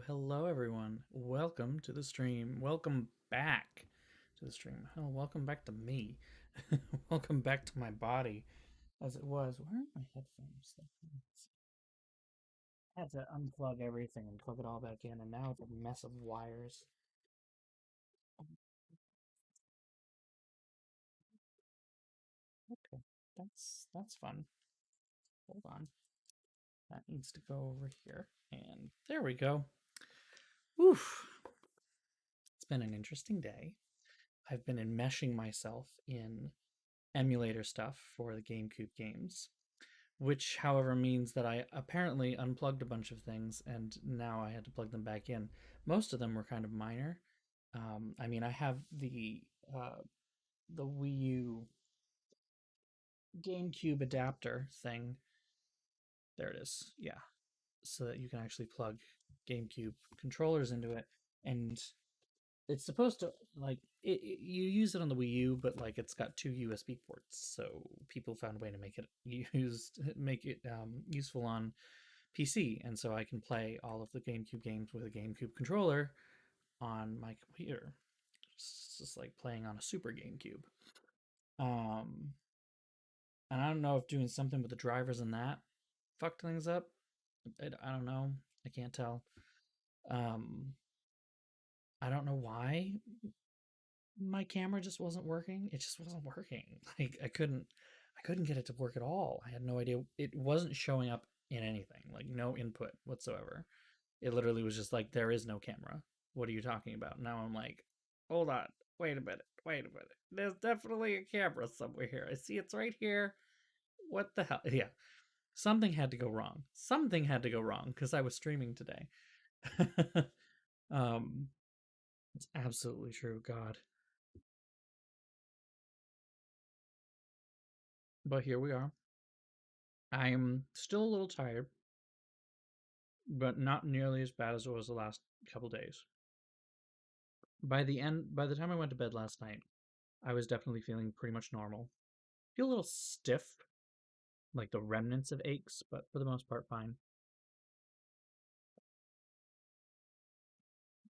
Hello everyone. Welcome to the stream. Welcome back to the stream. Oh, welcome back to me. Welcome back to my body as it was. Where are my headphones? I had to unplug everything and plug it all back in, and now it's a mess of wires. Okay, that's fun. Hold on. That needs to go over here. And there we go. Oof. It's been an interesting day. I've been enmeshing myself in emulator stuff for the GameCube games, which, however, means that I apparently unplugged a bunch of things and now I had to plug them back in. Most of them were kind of minor. I mean, I have the Wii U GameCube adapter thing. There it is. Yeah, so that you can actually plug GameCube controllers into it, and it's supposed to you use it on the Wii U, but like it's got two USB ports, so people found a way to make it useful on PC, and so I can play all of the GameCube games with a GameCube controller on my computer. It's just like playing on a Super GameCube. Um, and I don't know if doing something with the drivers and that fucked things up. I don't know. I can't tell. Um, I don't know why my camera just wasn't working. It just wasn't working. Like I couldn't get it to work at all. I had no idea. It wasn't showing up in anything. Like no input whatsoever. It literally was just like there is no camera. What are you talking about? Now I'm like, hold on. Wait a minute. Wait a minute. There's definitely a camera somewhere here. I see it's right here. What the hell? Yeah. Something had to go wrong. Something had to go wrong because I was streaming today. um it's absolutely true. God. But here we are. I'm still a little tired, but not nearly as bad as it was the last couple days. By the time I went to bed last night, I was definitely feeling pretty much normal. Feel a little stiff, like the remnants of aches, but for the most part, fine.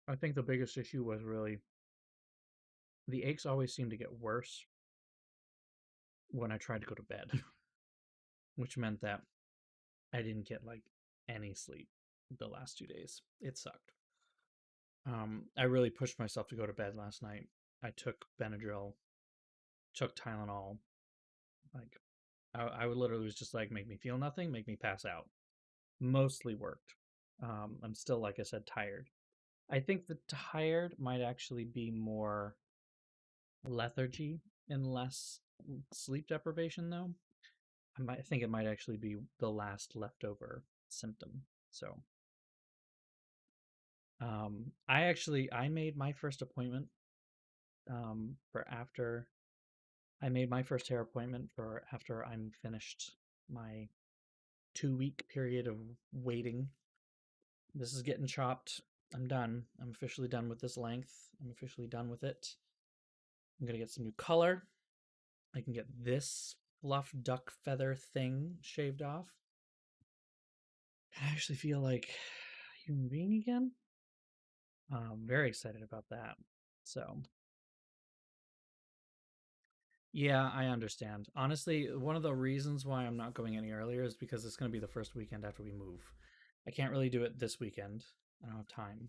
I think the biggest issue was really the aches always seemed to get worse when I tried to go to bed, which meant that I didn't get like any sleep the last 2 days. It sucked. I really pushed myself to go to bed last night. I took Benadryl, took Tylenol. Like I would literally was just like make me feel nothing, make me pass out. Mostly worked. I'm still, like I said, tired. I think the tired might actually be more lethargy and less sleep deprivation, though. I think it might actually be the last leftover symptom. So, I made my first appointment for after I made my first hair appointment for after I'm finished my 2 week period of waiting. This is getting chopped. I'm done. I'm officially done with this length. I'm officially done with it. I'm gonna get some new color. I can get this fluff duck feather thing shaved off. I actually feel like a human being again. I'm very excited about that. So, yeah, I understand. Honestly, one of the reasons why I'm not going any earlier is because it's going to be the first weekend after we move. I can't really do it this weekend. I don't have time.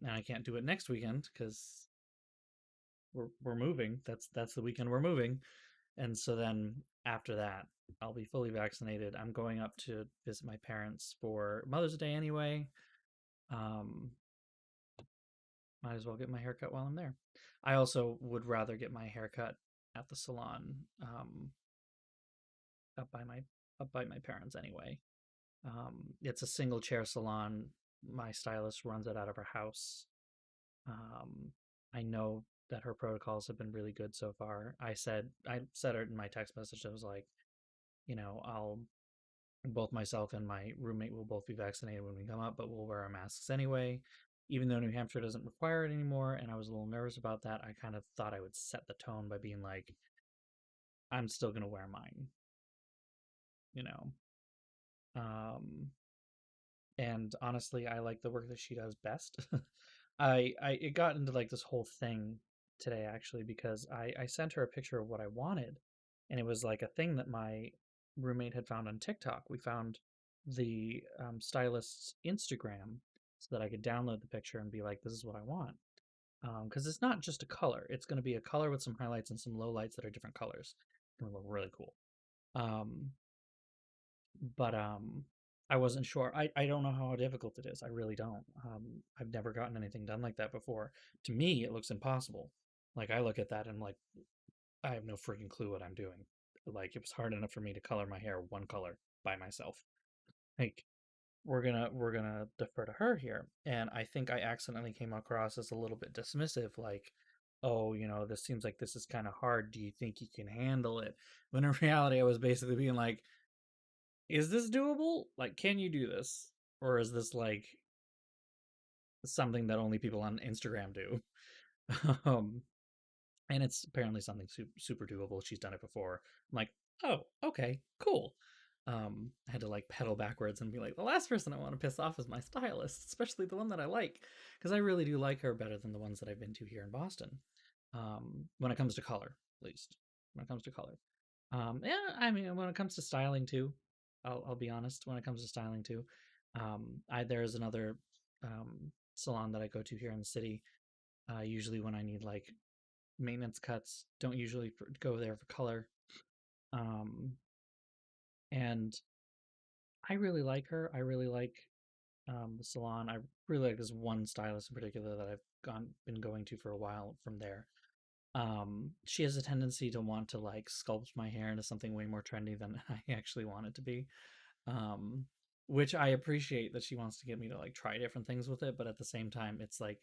And I can't do it next weekend because we're moving. That's the weekend we're moving. And so then after that, I'll be fully vaccinated. I'm going up to visit my parents for Mother's Day anyway. Um, might as well get my haircut while I'm there. I also would rather get my haircut at the salon up by my up by my parents anyway. It's a single chair salon. My stylist runs it out of her house. Um, I know that her protocols have been really good so far. I said it in my text message. I was like, I'll both myself and my roommate will both be vaccinated when we come up, but we'll wear our masks anyway. Even though New Hampshire doesn't require it anymore, and I was a little nervous about that, I kind of thought I would set the tone by being like, I'm still gonna wear mine, you know. Um, And honestly, I like the work that she does best. I it got into like this whole thing today actually because I sent her a picture of what I wanted, and it was like a thing that my roommate had found on TikTok. We found the stylist's Instagram so that I could download the picture and be like, "This is what I want." Because it's not just a color; it's going to be a color with some highlights and some lowlights that are different colors. It's going to look really cool. Um, but I wasn't sure. I don't know how difficult it is. I really don't. I've never gotten anything done like that before. To me, it looks impossible. Like I look at that and like I have no freaking clue what I'm doing. Like it was hard enough for me to color my hair one color by myself. Like we're gonna defer to her here, and I think I accidentally came across as a little bit dismissive, like, oh, this seems like this is kind of hard. Do you think you can handle it? When in reality, I was basically being like, is this doable? Like, can you do this? Or is this like something that only people on Instagram do? um, and it's apparently something super doable. She's done it before. I'm like, oh, okay, cool. I had to like pedal backwards and be like, the last person I want to piss off is my stylist, especially the one that I like, because I really do like her better than the ones that I've been to here in Boston. When it comes to color, at least when it comes to color. Yeah, I mean, when it comes to styling too, I'll be honest. When it comes to styling too, there is another salon that I go to here in the city. Usually, when I need like maintenance cuts, don't usually go there for color. Um, and I really like her. I really like the salon. I really like this one stylist in particular that I've been going to for a while from there. She has a tendency to want to like sculpt my hair into something way more trendy than I actually want it to be. Um, which I appreciate that she wants to get me to like try different things with it, but at the same time, it's like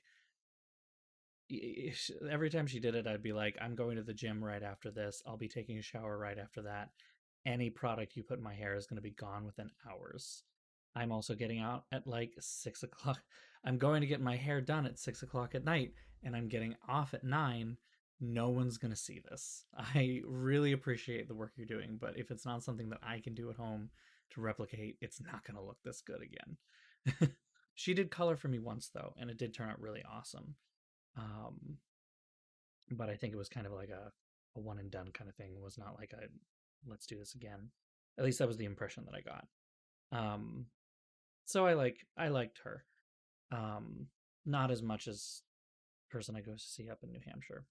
every time she did it, I'd be like, I'm going to the gym right after this. I'll be taking a shower right after that. Any product you put in my hair is going to be gone within hours. I'm also getting out at like 6 o'clock. I'm going to get my hair done at 6 o'clock at night, and I'm getting off at 9. No one's going to see this. I really appreciate the work you're doing, but if it's not something that I can do at home to replicate, it's not going to look this good again. She did color for me once, though, and it did turn out really awesome. Um, but I think it was kind of like a one and done kind of thing. It was not like a let's do this again. At least that was the impression that I got. Um, so I liked her. Um, Not as much as the person I go to see up in New Hampshire.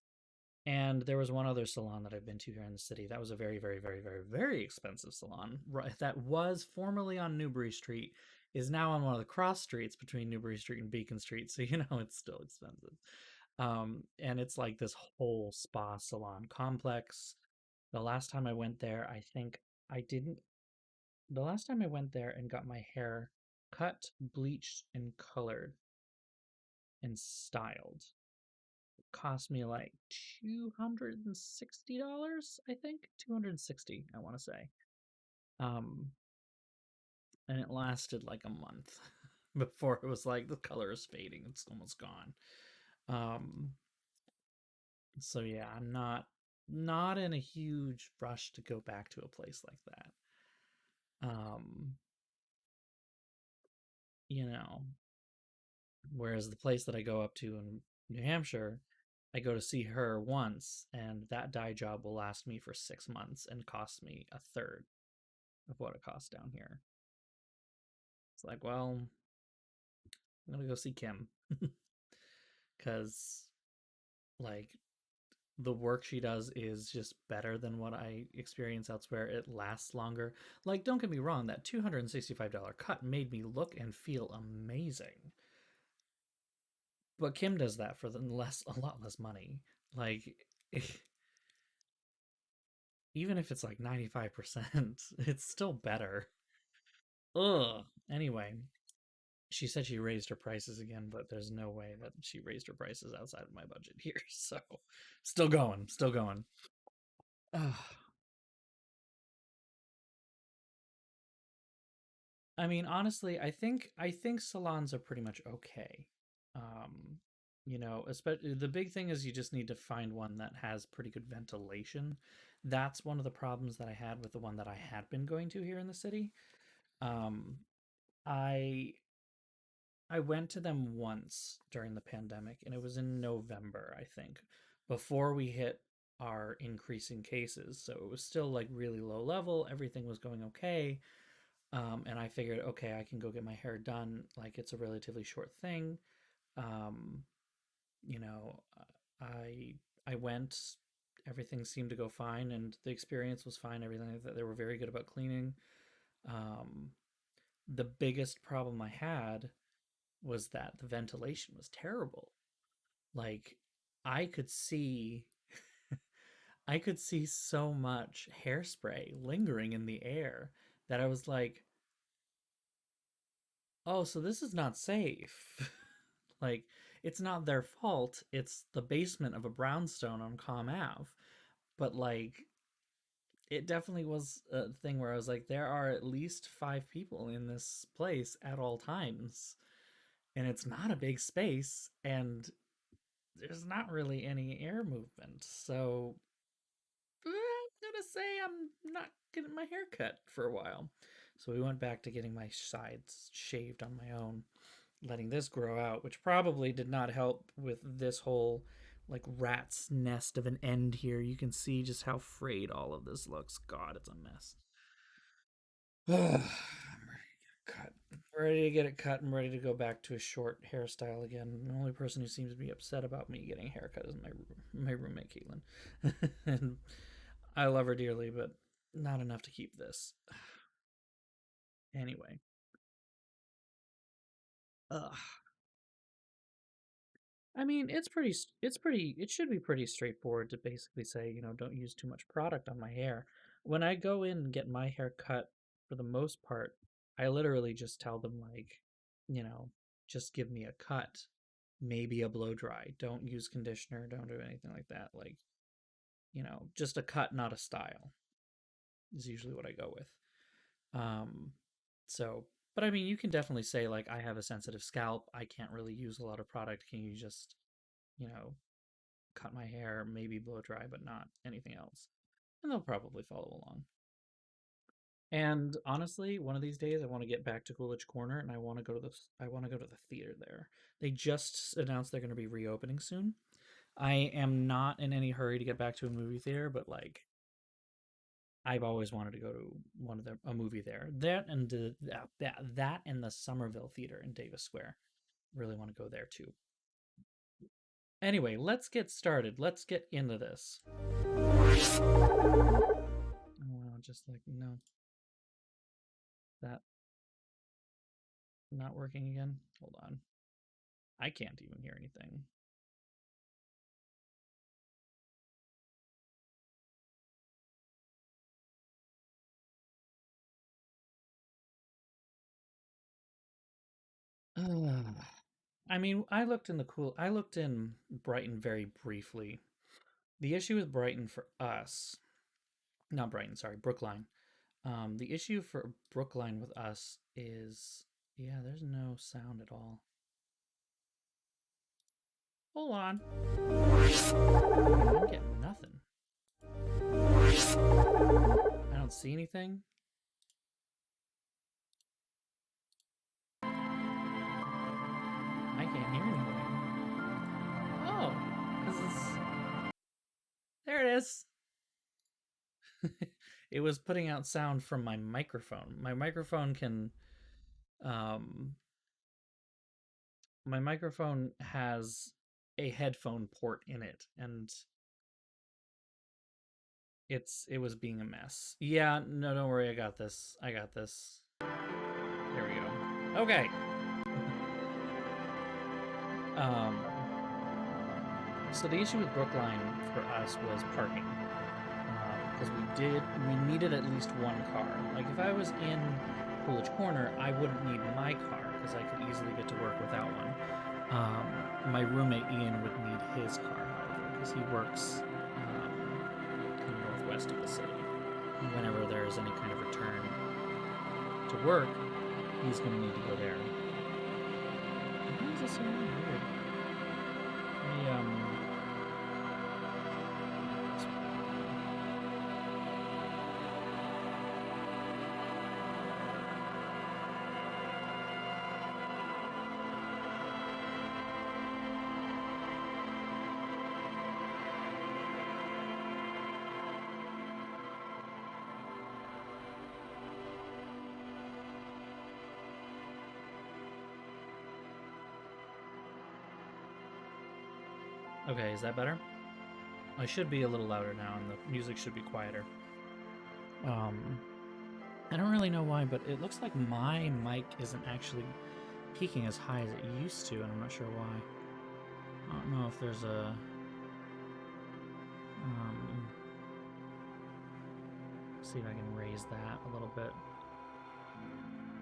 And there was one other salon that I've been to here in the city. That was a very, very, very, very, very expensive salon. Right, that was formerly on Newbury Street, is now on one of the cross streets between Newbury Street and Beacon Street. So it's still expensive. And it's like this whole spa salon complex. The last time I went there, I think I didn't. The last time I went there and got my hair cut, bleached, and colored and styled, it cost me like $260, I think. 260, I want to say. Um, and it lasted like a month before it was like the color is fading, it's almost gone. Um, so yeah, I'm not in a huge rush to go back to a place like that. Um, you know, Whereas the place that I go up to in New Hampshire, I go to see her once, and that dye job will last me for 6 months and cost me a third of what it costs down here. It's like, well, I'm gonna go see Kim because like the work she does is just better than what I experience elsewhere. It lasts longer. Like, don't get me wrong, that $265 cut made me look and feel amazing. But Kim does that for a lot less money. Like, even if it's like 95%, it's still better. Ugh. Anyway, she said she raised her prices again, but there's no way that she raised her prices outside of my budget here. So, still going, still going. Ugh. I mean, honestly, I think salons are pretty much okay. Um, especially the big thing is you just need to find one that has pretty good ventilation. That's one of the problems that I had with the one that I had been going to here in the city. Um, I I went to them once during the pandemic, and it was in November, I think, before we hit our increasing cases. So it was still like really low level. Everything was going okay. And I figured, okay, I can go get my hair done. Like it's a relatively short thing. Um, you know, I I went. Everything seemed to go fine, and the experience was fine. Everything like that. They were very good about cleaning. Um, the biggest problem I had was that the ventilation was terrible. Like I could see I could see so much hairspray lingering in the air that I was like, "Oh, so this is not safe." Like it's not their fault. It's the basement of a brownstone on Com Ave. But like it definitely was a thing where I was like, there are at least 5 people in this place at all times, and it's not a big space, and there's not really any air movement. So I'm gonna say I'm not getting my hair cut for a while. So we went back to getting my sides shaved on my own, letting this grow out, which probably did not help with this whole like rat's nest of an end here. You can see just how frayed all of this looks. God, it's a mess. I'm ready to get it cut. Ready to get it cut. I'm ready to go back to a short hairstyle again. The only person who seems to be upset about me getting a haircut is my roommate Caitlin, and I love her dearly, but not enough to keep this. Anyway, ugh. I mean, it should be pretty straightforward to basically say, don't use too much product on my hair. When I go in and get my hair cut, for the most part, I literally just tell them, like, you know, just give me a cut, maybe a blow dry. Don't use conditioner, don't do anything like that. Like, just a cut, not a style, is usually what I go with. Um, so, but I mean, you can definitely say, like, I have a sensitive scalp. I can't really use a lot of product. Can you just, you know, cut my hair, maybe blow dry, but not anything else? And they'll probably follow along. And honestly, one of these days I want to get back to Coolidge Corner, and I want to go to the theater there. They just announced they're going to be reopening soon. I am not in any hurry to get back to a movie theater, but like I've always wanted to go to a movie there. That and the Somerville Theater in Davis Square. Really want to go there too. Anyway, let's get started. Let's get into this. Oh, just like no, that not working again. Hold on. I can't even hear anything. I mean, I looked in Brighton very briefly. The issue with Brighton for us, not Brighton, sorry, Brookline. The issue for Brookline with us is, yeah, there's no sound at all. Hold on. I'm getting nothing. I don't see anything. I can't hear anything. Oh, because there it is. It was putting out sound from my microphone. Um, my microphone has a headphone port in it, and it was being a mess. Yeah, no, don't worry, I got this. There we go. Okay. Um, so the issue with Brookline for us was parking, because we needed at least one car. Like if I was in Coolidge Corner, I wouldn't need my car because I could easily get to work without one. My roommate Ian would need his car, however, because he works kind of northwest of the city. And whenever there is any kind of return to work, he's going to need to go there. Why is this so weird? Okay, is that better? I should be a little louder now, and the music should be quieter. I don't really know why, but it looks like my mic isn't actually peaking as high as it used to, and I'm not sure why. I don't know if there's a... see if I can raise that a little bit.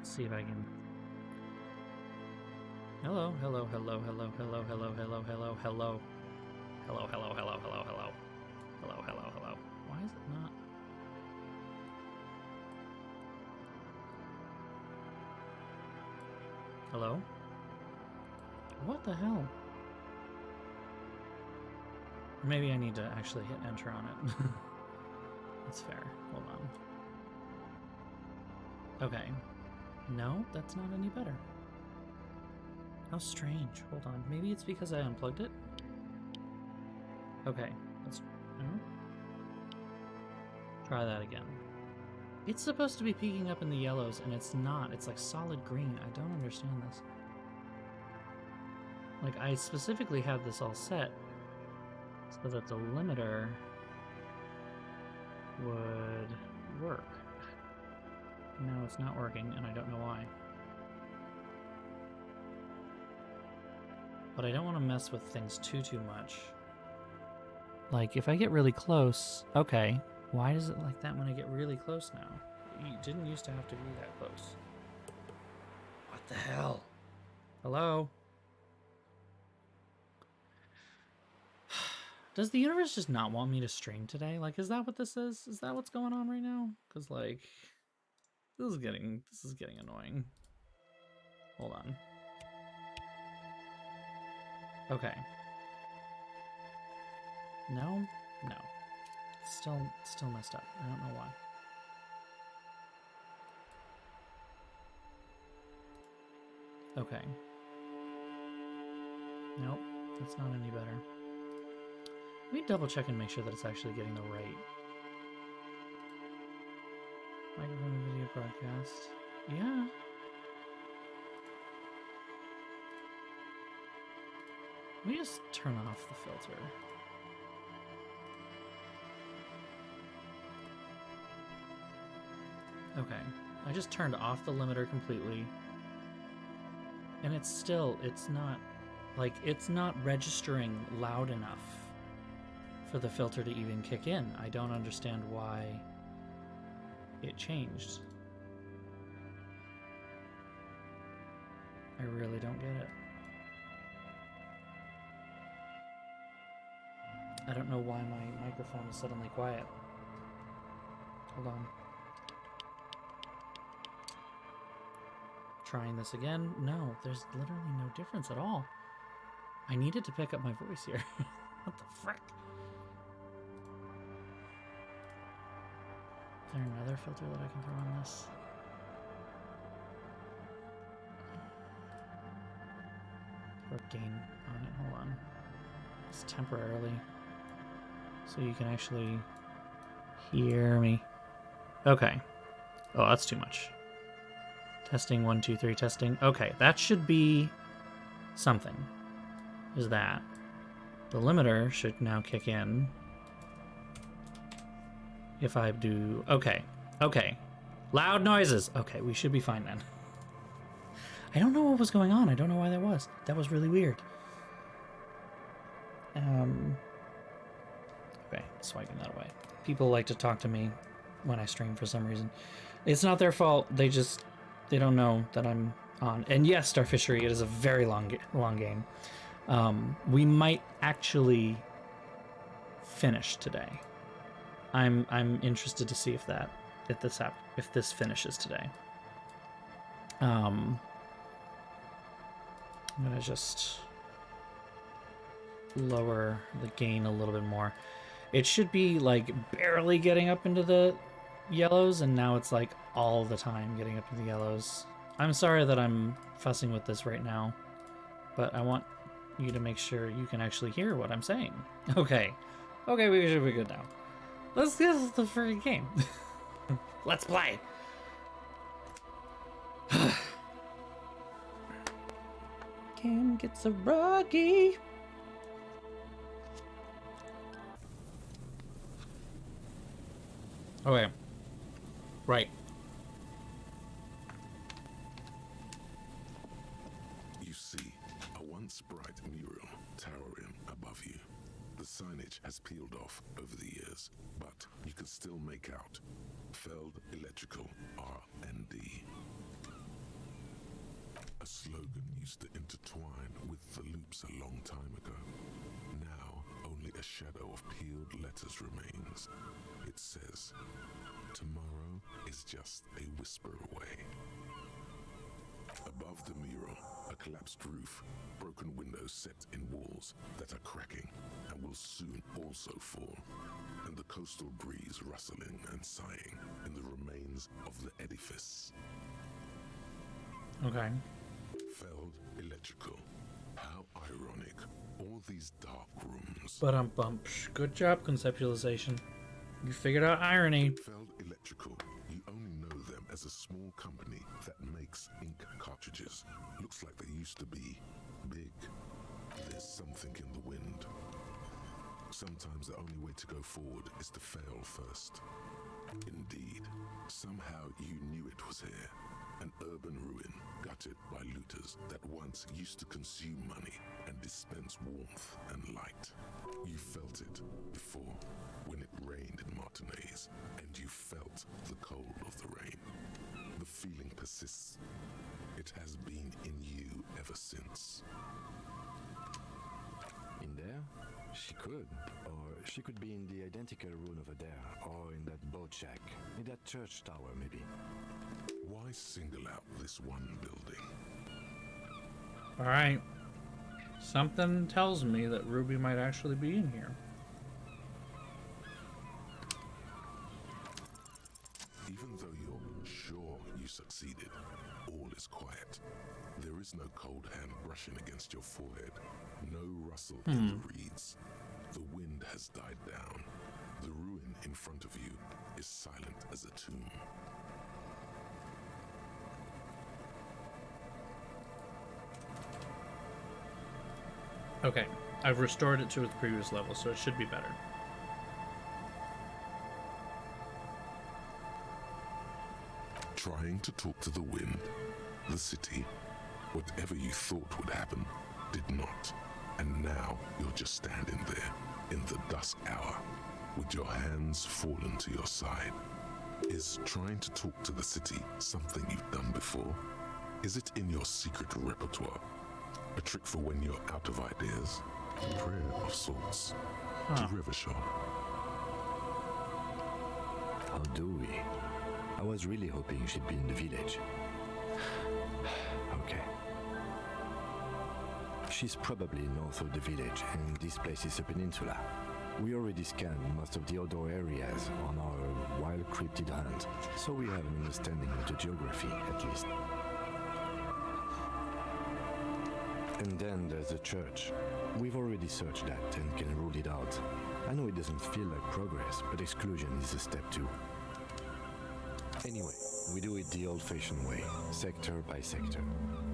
See if I can... Hello, hello, hello, hello, hello, hello, hello, hello, hello. Hello, hello, hello, hello, hello. Hello, hello, hello. Why is it not? Hello? What the hell? Maybe I need to actually hit enter on it. That's fair. Hold on. Okay. No, that's not any better. How strange. Hold on. Maybe it's because I unplugged it? Okay. Let's try that again. It's supposed to be peeking up in the yellows, and it's not. It's like solid green. I don't understand this. Like, I specifically have this all set so that the limiter would work. No, it's not working, and I don't know why. But I don't want to mess with things too much. Like, if I get really close... Okay, why is it like that when I get really close now? You didn't used to have to be that close. What the hell? Hello? Does the universe just not want me to stream today? Like, is that what this is? Is that what's going on right now? Because, like, this is getting annoying. Hold on. Okay. No? No. Still messed up. I don't know why. Okay. Nope. That's not any better. Let me double check and make sure that it's actually getting the right microphone and video broadcast. Yeah. Let me just turn off the filter. Okay. I just turned off the limiter completely. And it's not, like, it's not registering loud enough for the filter to even kick in. I don't understand why it changed. I really don't get it. I don't know why my microphone is suddenly quiet. Hold on. Trying this again. No, there's literally no difference at all. I needed to pick up my voice here. What the frick? Is there another filter that I can throw on this? Or gain on it. Hold on. It's temporarily. So you can actually hear me. Okay. Oh, that's too much. Testing, 1, 2, 3, testing. Okay, that should be something. Is that. The limiter should now kick in. If I do... Okay. Okay. Loud noises! Okay, we should be fine then. I don't know what was going on. I don't know why that was. That was really weird. Okay, swiping that away. People like to talk to me when I stream for some reason. It's not their fault. They don't know that I'm on. And yes, Starfishery, it is a very long game. We might actually finish today. I'm interested to see if this finishes today. I'm gonna just lower the gain a little bit more. It should be like barely getting up into the yellows, and now it's like all the time getting up to the yellows. I'm sorry that I'm fussing with this right now, but I want you to make sure you can actually hear what I'm saying. Okay, we should be good now. Let's get the freaking game. Let's play. Game gets a ruggy. Okay. Right. You see a once bright mural towering above you. The signage has peeled off over the years, but you can still make out Feld Electrical R&D. A slogan used to intertwine with the loops a long time ago. Now, only a shadow of peeled letters remains. It says, "Tomorrow is just a whisper away." Above the mural, a collapsed roof, broken windows set in walls that are cracking and will soon also fall, and the coastal breeze rustling and sighing in the remains of the edifice. Okay. Feld Electrical. How ironic. All these dark rooms. But good job, conceptualization. You figured out irony. Feld Electrical. You only know them as a small company that makes ink cartridges. Looks like they used to be big. There's something in the wind. Sometimes the only way to go forward is to fail first. Indeed, somehow you knew it was here. An urban ruin gutted by looters that once used to consume money and dispense warmth and light. You felt it before when it rained in Martinez, and you felt the cold of the rain. The feeling persists. It has been in you ever since. In there? She could. Or she could be in the identical room over there, or in that boat shack, in that church tower maybe. Why single out this one building? Alright. Something tells me that Ruby might actually be in here. Even though you're sure you succeeded, all is quiet. There is no cold hand brushing against your forehead, no rustle in the reeds. The wind has died down. The ruin in front of you is silent as a tomb. Okay. I've restored it to its previous level, so it should be better. Trying to talk to the wind, the city, whatever you thought would happen, did not. And now you're just standing there in the dusk hour with your hands fallen to your side. Is trying to talk to the city something you've done before? Is it in your secret repertoire? A trick for when you're out of ideas? A prayer of sorts to Rivershaw. How do we? I was really hoping she'd be in the village. Okay. She's probably north of the village, and this place is a peninsula. We already scanned most of the outdoor areas on our wild cryptid hunt, so we have an understanding of the geography, at least. And then there's the church. We've already searched that and can rule it out. I know it doesn't feel like progress, but exclusion is a step too. Anyway, we do it the old-fashioned way, sector by sector.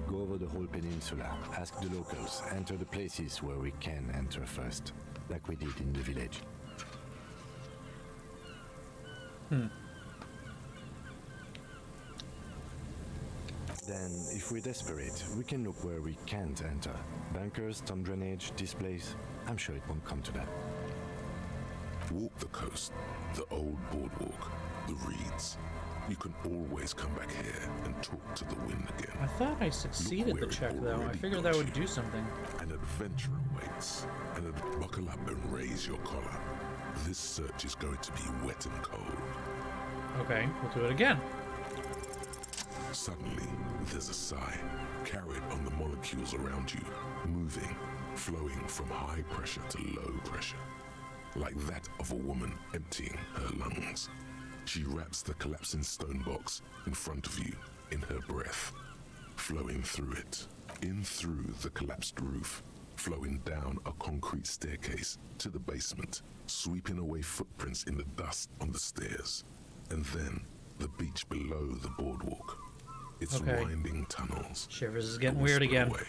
Go over the whole peninsula, ask the locals, enter the places where we can enter first, like we did in the village. Then, if we're desperate, we can look where we can't enter. Bunkers, storm drainage, this place. I'm sure it won't come to that. Walk the coast, the old boardwalk, the reeds. You can always come back here and talk to the wind again. I thought I succeeded the check, though. I figured that would do something. An adventure awaits. And buckle up and raise your collar. This search is going to be wet and cold. Okay, we'll do it again. Suddenly, there's a sigh, carried on the molecules around you, moving, flowing from high pressure to low pressure, like that of a woman emptying her lungs. She wraps the collapsing stone box in front of you in her breath, flowing through it, in through the collapsed roof, flowing down a concrete staircase to the basement, sweeping away footprints in the dust on the stairs, and then the beach below the boardwalk. Its winding tunnels. Shivers is getting weird again. Away.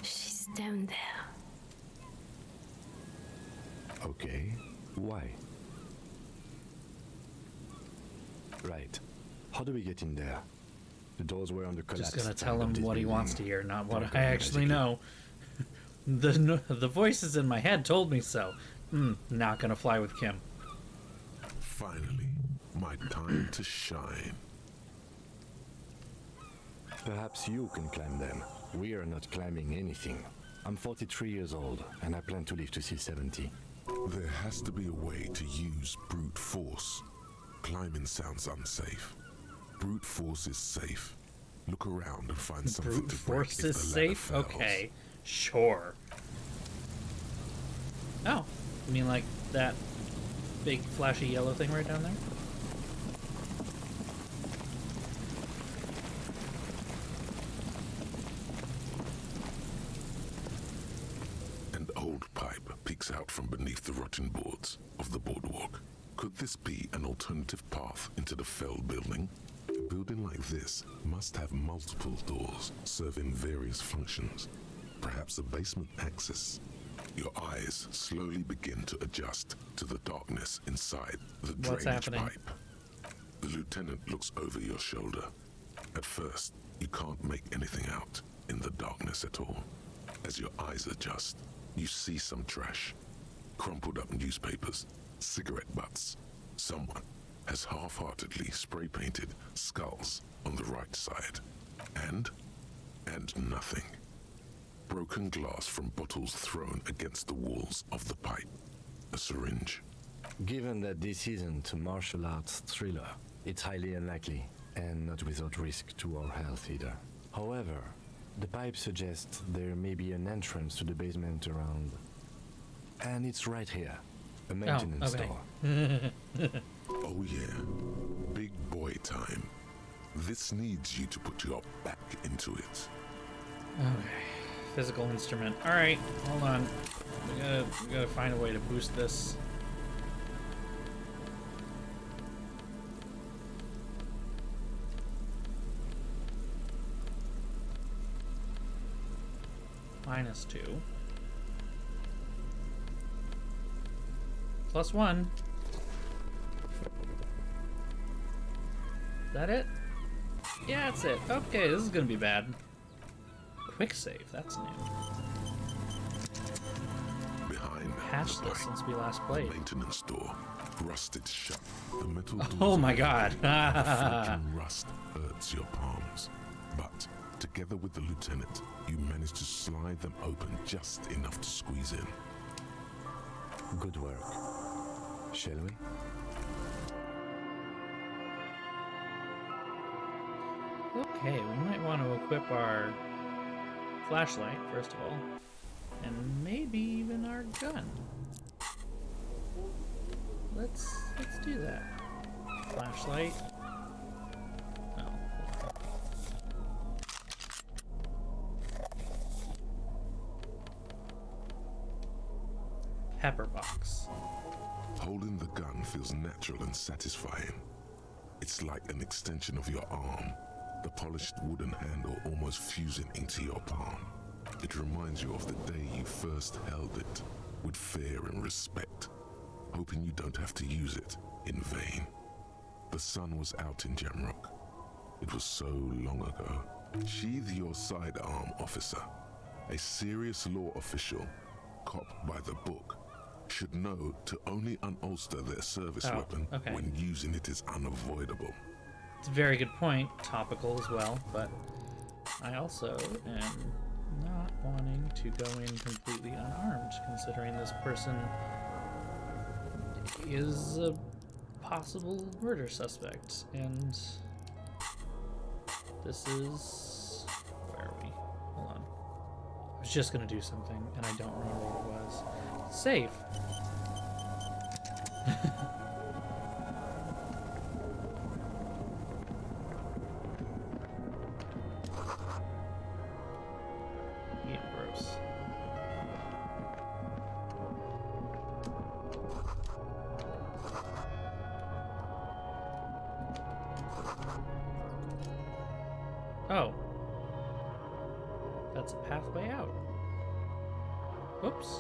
She's down there. Okay, why? Right. How do we get in there? The doors were under collapse. Just gonna time tell of him this what he building. wants to hear, not what They're I going actually basically. know. The voices in my head told me so. Not gonna fly with Kim. Finally, my time to shine. Perhaps you can climb them. We are not climbing anything. I'm 43 years old, and I plan to live to see 70. There has to be a way to use brute force. Climbing sounds unsafe. Brute force is safe. Look around and find something Brute to break force if is the ladder safe? fails. Okay, sure. Oh, you mean like that big flashy yellow thing right down there? An old pipe peeks out from beneath the rotten boards of the boardwalk. Could this be an alternative path into the felled building? A building like this must have multiple doors serving various functions. Perhaps a basement access. Your eyes slowly begin to adjust to the darkness inside the What's drainage happening? pipe. The lieutenant looks over your shoulder. At first, you can't make anything out in the darkness at all. As your eyes adjust, you see some trash. Crumpled up newspapers, cigarette butts. Someone has half-heartedly spray-painted skulls on the right side. And nothing. Broken glass from bottles thrown against the walls of the pipe. A syringe. Given that this isn't a martial arts thriller, it's highly unlikely, and not without risk to our health either. However, the pipe suggests there may be an entrance to the basement around. And it's right here. A maintenance okay. door. Oh yeah, big boy time. This needs you to put your back into it. Okay. Physical instrument. Alright, hold on. We gotta find a way to boost this. -2. +1. Is that it? Yeah, that's it. Okay, this is gonna be bad. Quick save, that's new. Behind Patched the this pipe, since we last the played. maintenance door, rusted shut. The metal doors Oh my are god. heavy, and the flaking rust hurts your palms. But together with the lieutenant, you manage to slide them open just enough to squeeze in. Good work. Shall we? Okay, we might want to equip our flashlight, first of all. And maybe even our gun. Let's do that. Flashlight. Oh. Pepper box. Holding the gun feels natural and satisfying. It's like an extension of your arm, the polished wooden handle almost fusing into your palm. It reminds you of the day you first held it, with fear and respect, hoping you don't have to use it in vain. The sun was out in Jamrock. It was so long ago. Sheathe your sidearm, officer. A serious law official, cop by the book, should know to only unholster their service weapon okay. when using it is unavoidable. It's a very good point. Topical as well, but I also am not wanting to go in completely unarmed, considering this person is a possible murder suspect, and this is... where are we? Hold on. I was just gonna do something, and I don't remember what it was. Save! Yeah, gross. Oh. That's a pathway out. Whoops.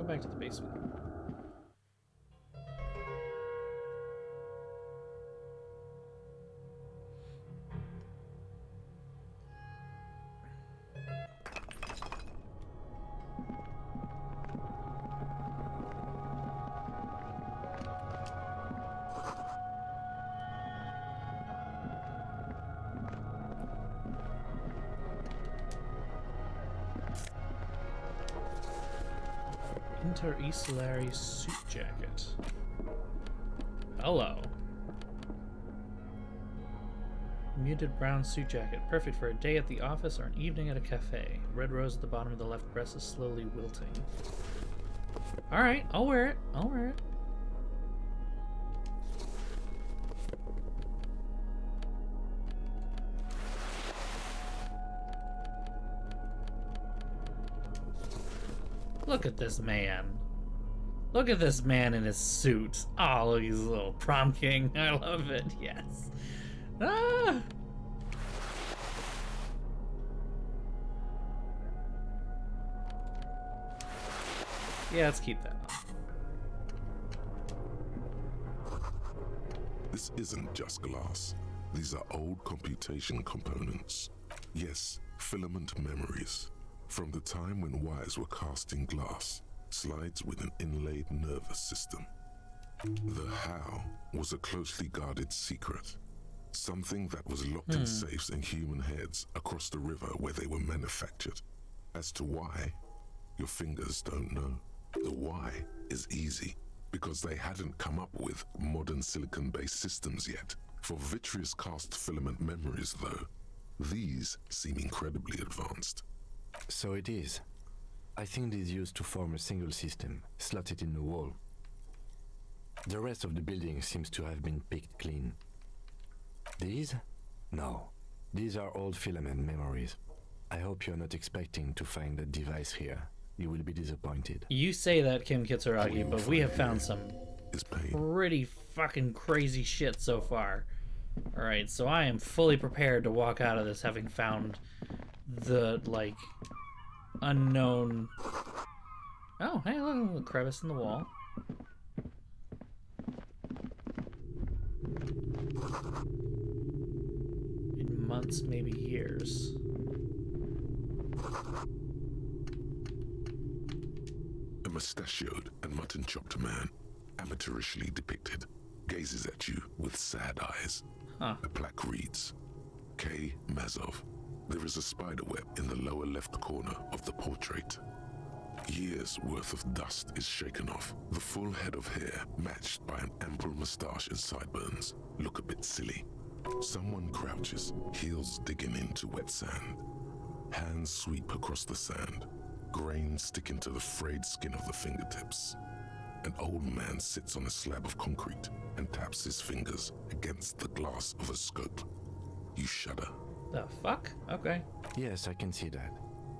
back to the basement. Interstellar suit jacket. Hello. Muted brown suit jacket, perfect for a day at the office or an evening at a cafe. Red rose at the bottom of the left breast is slowly wilting. Alright, I'll wear it. I'll wear it. Look at this man. Look at this man in his suit. Oh, look, he's a little prom king. I love it. Yes. Ah! Yeah, let's keep that on. This isn't just glass. These are old computation components. Yes, filament memories. From the time when wires were cast in glass, slides with an inlaid nervous system. The how was a closely guarded secret. Something that was locked in safes in human heads across the river where they were manufactured. As to why, your fingers don't know. The why is easy, because they hadn't come up with modern silicon-based systems yet. For vitreous cast filament memories, though, these seem incredibly advanced. So it is. I think it is used to form a single system, slotted in the wall. The rest of the building seems to have been picked clean. These? No. These are old filament memories. I hope you're not expecting to find a device here. You will be disappointed. You say that, Kim Kitsuragi, but we have found some pretty fucking crazy shit so far. Alright, so I am fully prepared to walk out of this having found the, like, unknown... Oh, hey, look, a little crevice in the wall. In months, maybe years. A mustachioed and mutton-chopped man, amateurishly depicted, gazes at you with sad eyes. Huh. A plaque reads, K. Mazov. There is a spiderweb in the lower left corner of the portrait. Years' worth of dust is shaken off. The full head of hair, matched by an ample moustache and sideburns, look a bit silly. Someone crouches, heels digging into wet sand. Hands sweep across the sand. Grains stick into the frayed skin of the fingertips. An old man sits on a slab of concrete and taps his fingers against the glass of a scope. You shudder. The fuck? Okay. Yes, I can see that.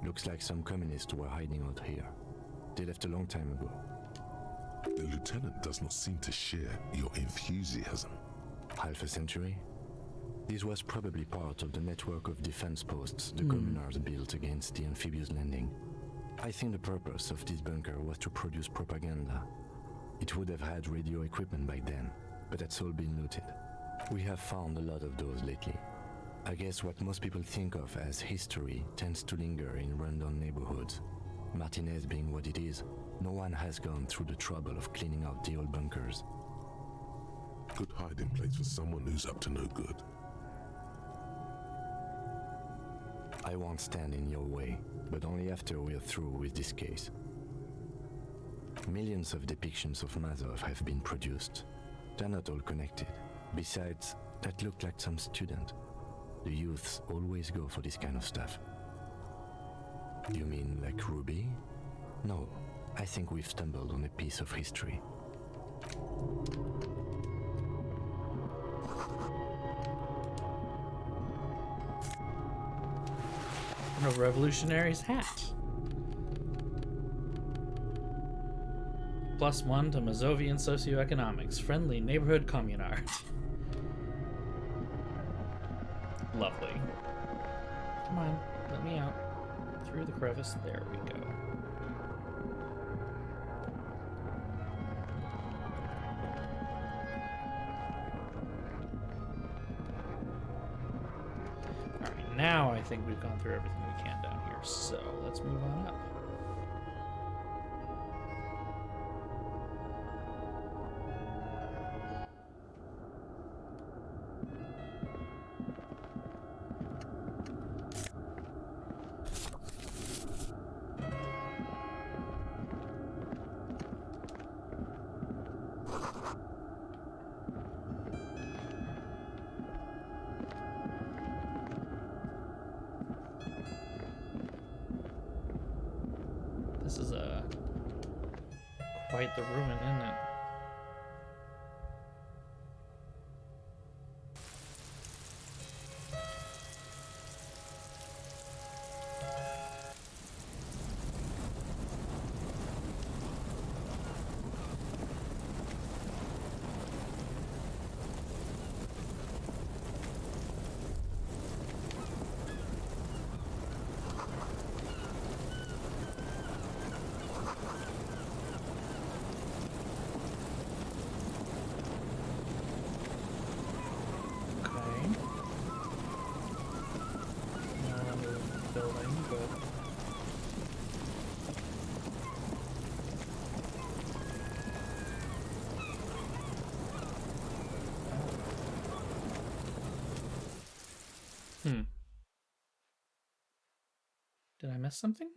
Looks like some communists were hiding out here. They left a long time ago. The lieutenant does not seem to share your enthusiasm. Half a century? This was probably part of the network of defense posts the communards built against the amphibious landing. I think the purpose of this bunker was to produce propaganda. It would have had radio equipment by then, but that's all been looted. We have found a lot of those lately. I guess what most people think of as history tends to linger in rundown neighborhoods. Martinez being what it is, no one has gone through the trouble of cleaning out the old bunkers. Good hiding place for someone who's up to no good. I won't stand in your way, but only after we're through with this case. Millions of depictions of Mazov have been produced. They're not all connected. Besides, that looked like some student. The youths always go for this kind of stuff. You mean like Ruby? No, I think we've stumbled on a piece of history. A revolutionary's hat. +1 to Mazovian socioeconomics. Friendly neighborhood communard. Lovely. Come on, let me out. Through the crevice. There we go. now I think we've gone through everything we can down here, so let's move on up. This is quite the ruin, isn't it? Did I miss something?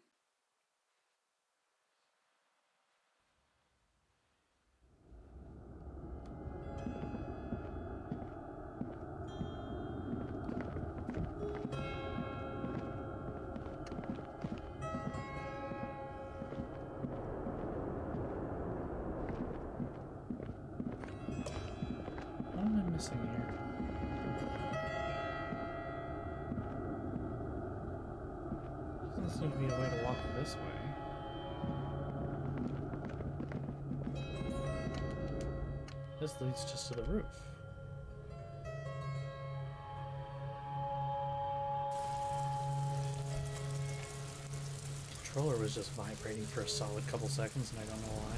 What am I missing here? Doesn't seem to be a way to walk this way. This leads just to the roof. The controller was just vibrating for a solid couple seconds, and I don't know why.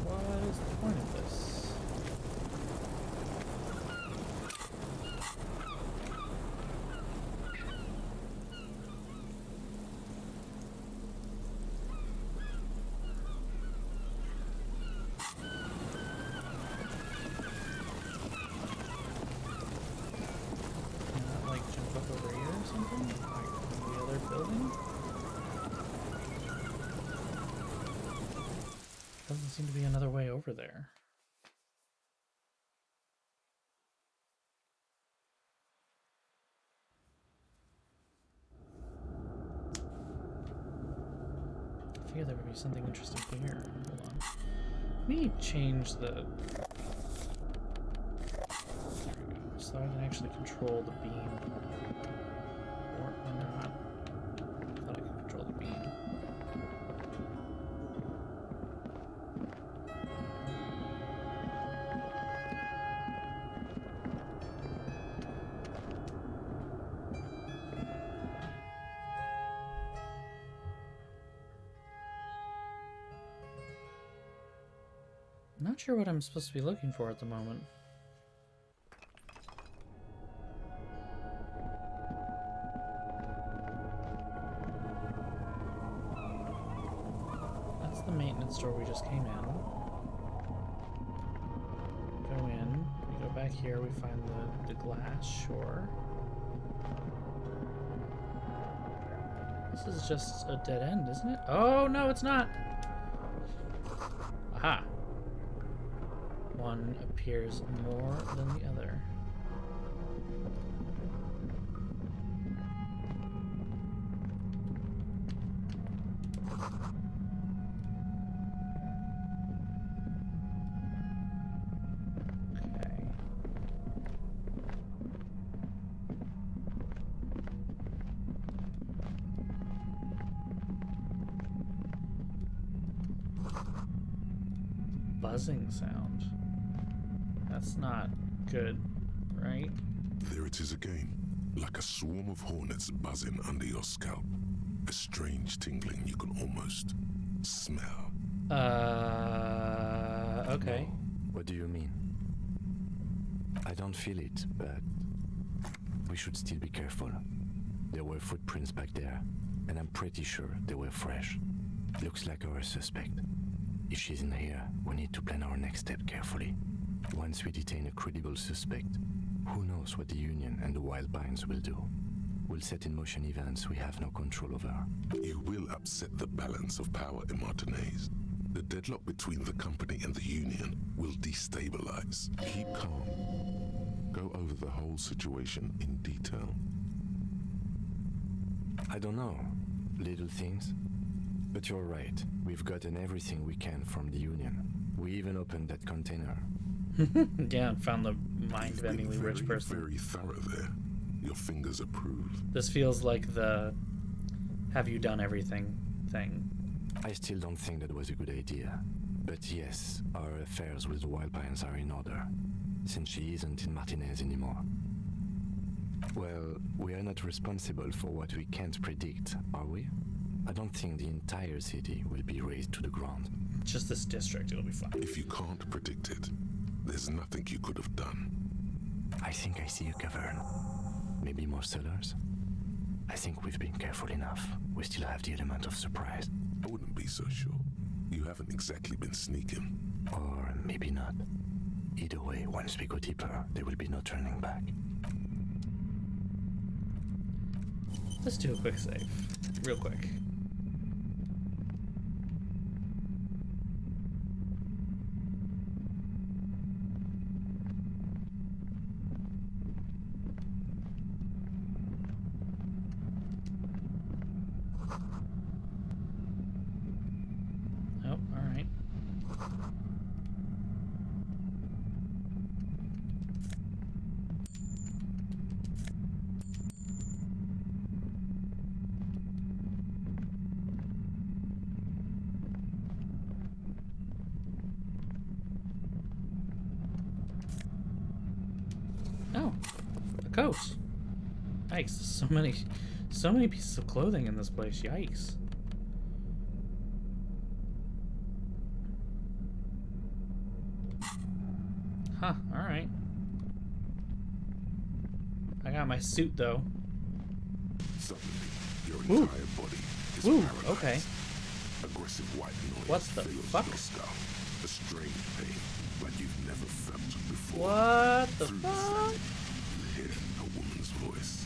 What is the point of this? Doesn't seem to be another way over there. I figured there would be something interesting here. Hold on. Let me change the... There we go. So I can actually control the beam. Or not. I thought I could control the beam. I'm not sure what I'm supposed to be looking for at the moment. That's the maintenance store we just came in. Go in. We go back here. We find the glass shore. This is just a dead end, isn't it? Oh, no, it's not. Aha. One appears more than the other. Okay. Buzzing sound. That's not good, right? There it is again. like a swarm of hornets buzzing under your scalp. A strange tingling you can almost smell. Okay. No. What do you mean? I don't feel it, but we should still be careful. There were footprints back there, and I'm pretty sure they were fresh. Looks like our suspect. If she's in here, we need to plan our next step carefully. Once we detain a credible suspect, who knows what the Union and the Wildbines will do? We'll set in motion events we have no control over. You will upset the balance of power in Martinez. The deadlock between the company and the Union will destabilize. Keep calm. Go over the whole situation in detail. I don't know. Little things. But you're right. We've gotten everything we can from the Union. We even opened that container. Yeah, and found the mind-bendingly rich person. Very thorough there. Your fingers approve. This feels like the "have you done everything" thing. I still don't think that was a good idea. But yes, our affairs with the Wildpines are in order, since she isn't in Martinez anymore. Well, we are not responsible for what we can't predict, are we? I don't think the entire city will be razed to the ground. Just this district, it'll be fine. If you can't predict it, there's nothing you could have done. I think I see a cavern. Maybe more cellars? I think we've been careful enough. We still have the element of surprise. I wouldn't be so sure. You haven't exactly been sneaking. Or maybe not. Either way, once we go deeper, there will be no turning back. Let's do a quick save. Real quick. Oh, alright. Oh, a coat. Yikes! So many pieces of clothing in this place. Yikes! Huh. All right. I got my suit though. Suddenly, your Ooh. entire body is Ooh. paralyzed. Okay. Aggressive white noise What the fills fuck? your skull. A strange pain like you've never felt before. What the Through fuck? static, you hear a woman's voice.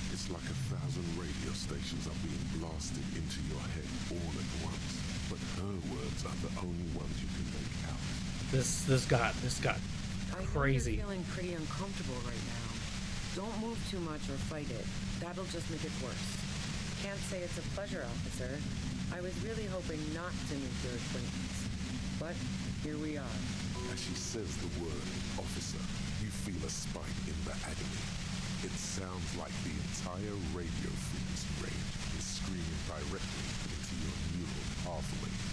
It's like 1,000 radio stations are being blasted into your head all at once. But her words are the only ones you can make out. This got crazy. You're feeling pretty uncomfortable right now. Don't move too much or fight it. That'll just make it worse. Can't say it's a pleasure, officer. I was really hoping not to meet your acquaintance. But here we are. As she says the word officer, you feel a spike in the agony. It sounds like the entire radio frequency range is screaming directly into your neural pathways.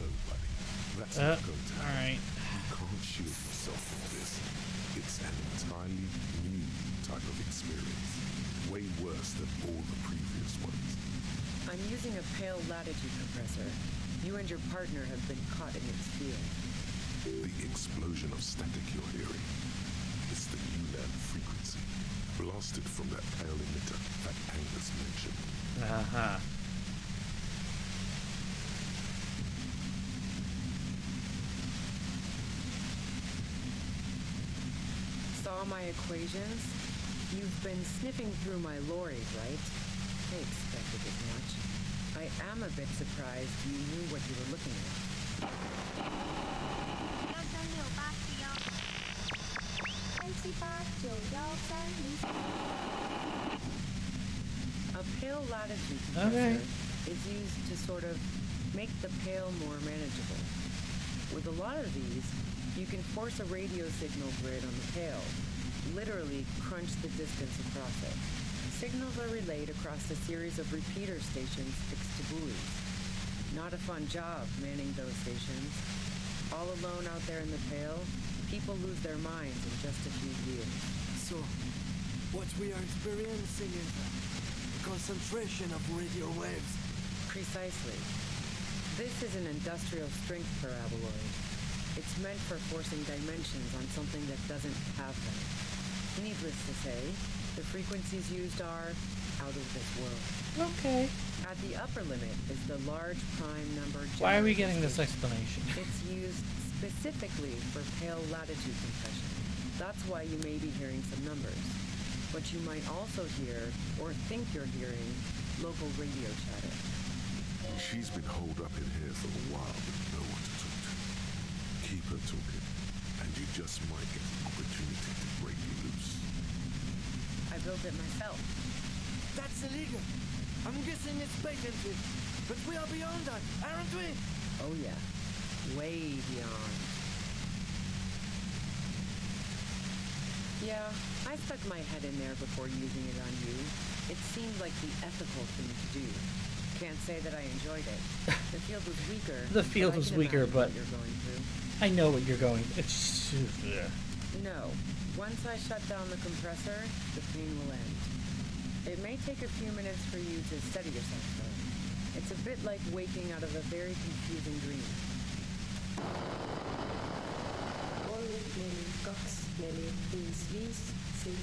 Nobody. That's not going to happen. Alright. You can't shield yourself from this. It's an entirely new type of experience. Way worse than all the previous ones. I'm using a pale latitude compressor. You and your partner have been caught in its field. The explosion of static you're hearing is the ULAN frequency, blasted from that pale emitter that Angus mentioned. Uh-huh. Saw my equations? You've been sniffing through my lorry, right? I expected as much. I am a bit surprised you knew what you were looking at. A pale latitude compressor is used to sort of make the pale more manageable. With a lot of these, you can force a radio signal grid on the pale, literally crunch the distance across it. Signals are relayed across a series of repeater stations fixed to buoys. Not a fun job manning those stations. All alone out there in the pale, people lose their minds in just a few years. So, What we are experiencing is a concentration of radio waves. Precisely. This is an industrial strength paraboloid. It's meant for forcing dimensions on something that doesn't have them. Needless to say, the frequencies used are out of this world. Okay. At the upper limit is the large prime number. Why are we generator getting this station. explanation? It's used specifically for pale latitude compression. That's why you may be hearing some numbers. But you might also hear, or think you're hearing, local radio chatter. She's been holed up in here for a while with no one to talk to. Keep her talking, and you just might get an opportunity to break you loose. I built it myself. That's illegal. I'm guessing it's patented. But we are beyond that, aren't we? Oh yeah, way beyond. Yeah, I stuck my head in there before using it on you. It seemed like the ethical thing to do. Can't say that I enjoyed it. The field was weaker. The field but I was can weaker, imagine but what you're going through. I know what you're going. It's No. Once I shut down the compressor, the pain will end. It may take a few minutes for you to steady yourself, though. It's a bit like waking out of a very confusing dream. 3, 2, 1, 6,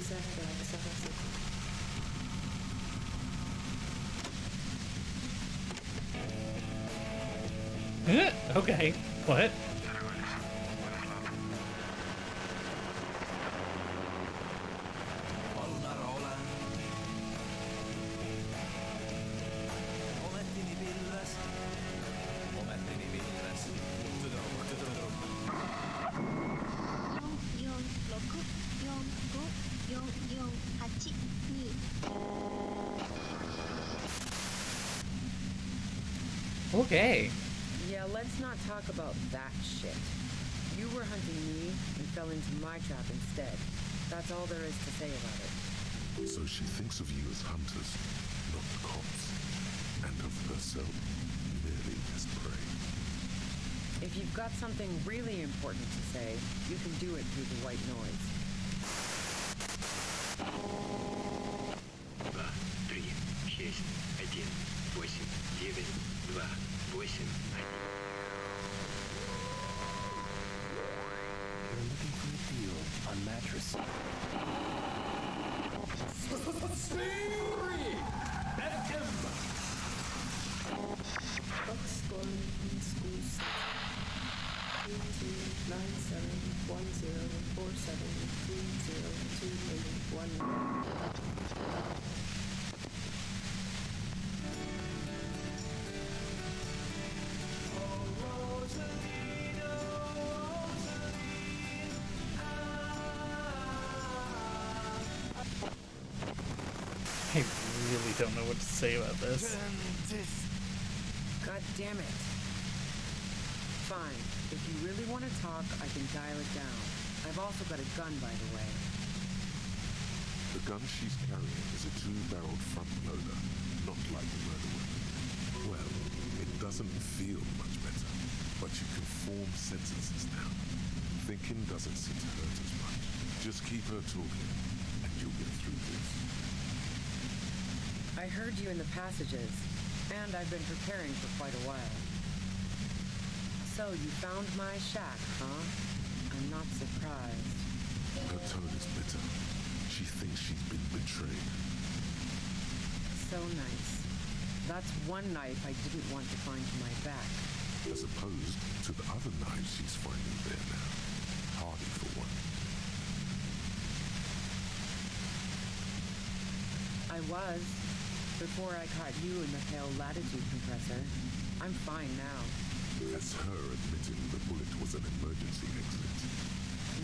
7, 8. Okay. What? Okay. Yeah, let's not talk about that shit. You were hunting me and fell into my trap instead. That's all there is to say about it. So she thinks of you as hunters, not cops, and of herself merely as prey. If you've got something really important to say, you can do it through the white noise. 2, 3, 6, 1, 8, 9, 2, 8, 1. You're looking for a deal on mattress. Box score in schools. 32971047302819. I really don't know what to say about this. God damn it. Fine. If you really want to talk, I can dial it down. I've also got a gun, by the way. The gun she's carrying is a 2-barreled front loader, not like the murder weapon. Well, it doesn't feel much better, but you can form sentences now. Thinking doesn't seem to hurt as much. Just keep her talking, and you'll get through this. I heard you in the passages, and I've been preparing for quite a while. So you found my shack, huh? I'm not surprised. Her tone is bitter. She thinks she's been betrayed. So nice. That's one knife I didn't want to find to my back. As opposed to the other knives she's finding there now. Hardy for one. I was, before I caught you in the pale latitude compressor. I'm fine now. That's her admitting the bullet was an emergency exit.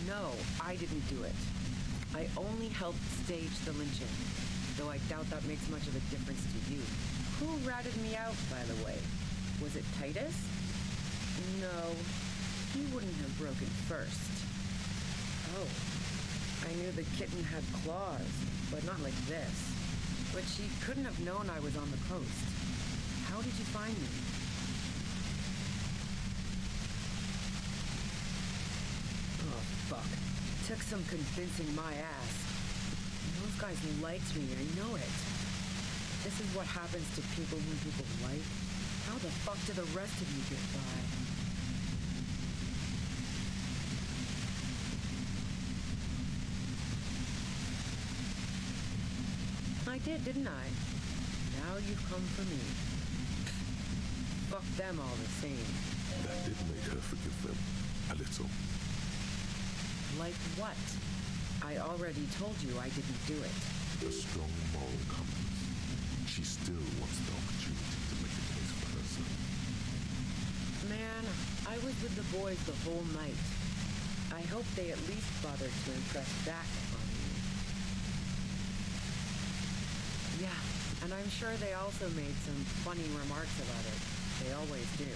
No, I didn't do it. I only helped stage the lynching, though I doubt that makes much of a difference to you. Who ratted me out, by the way? Was it Titus? No, he wouldn't have broken first. Oh, I knew the kitten had claws, but not like this. But she couldn't have known I was on the coast. How did you find me? Oh, fuck. Took some convincing my ass. Those Those guys liked me, I know it. This is what happens to people whom people like. How the fuck do the rest of you get by? I did, didn't I? Now you've come for me. Fuck them all the same. That did make her forgive them a little. Like what? I already told you I didn't do it. A strong moral compass. She still wants the opportunity to make a case for herself. Man, I was with the boys the whole night. I hope they at least bothered to impress back on me. Yeah, and I'm sure they also made some funny remarks about it. They always do.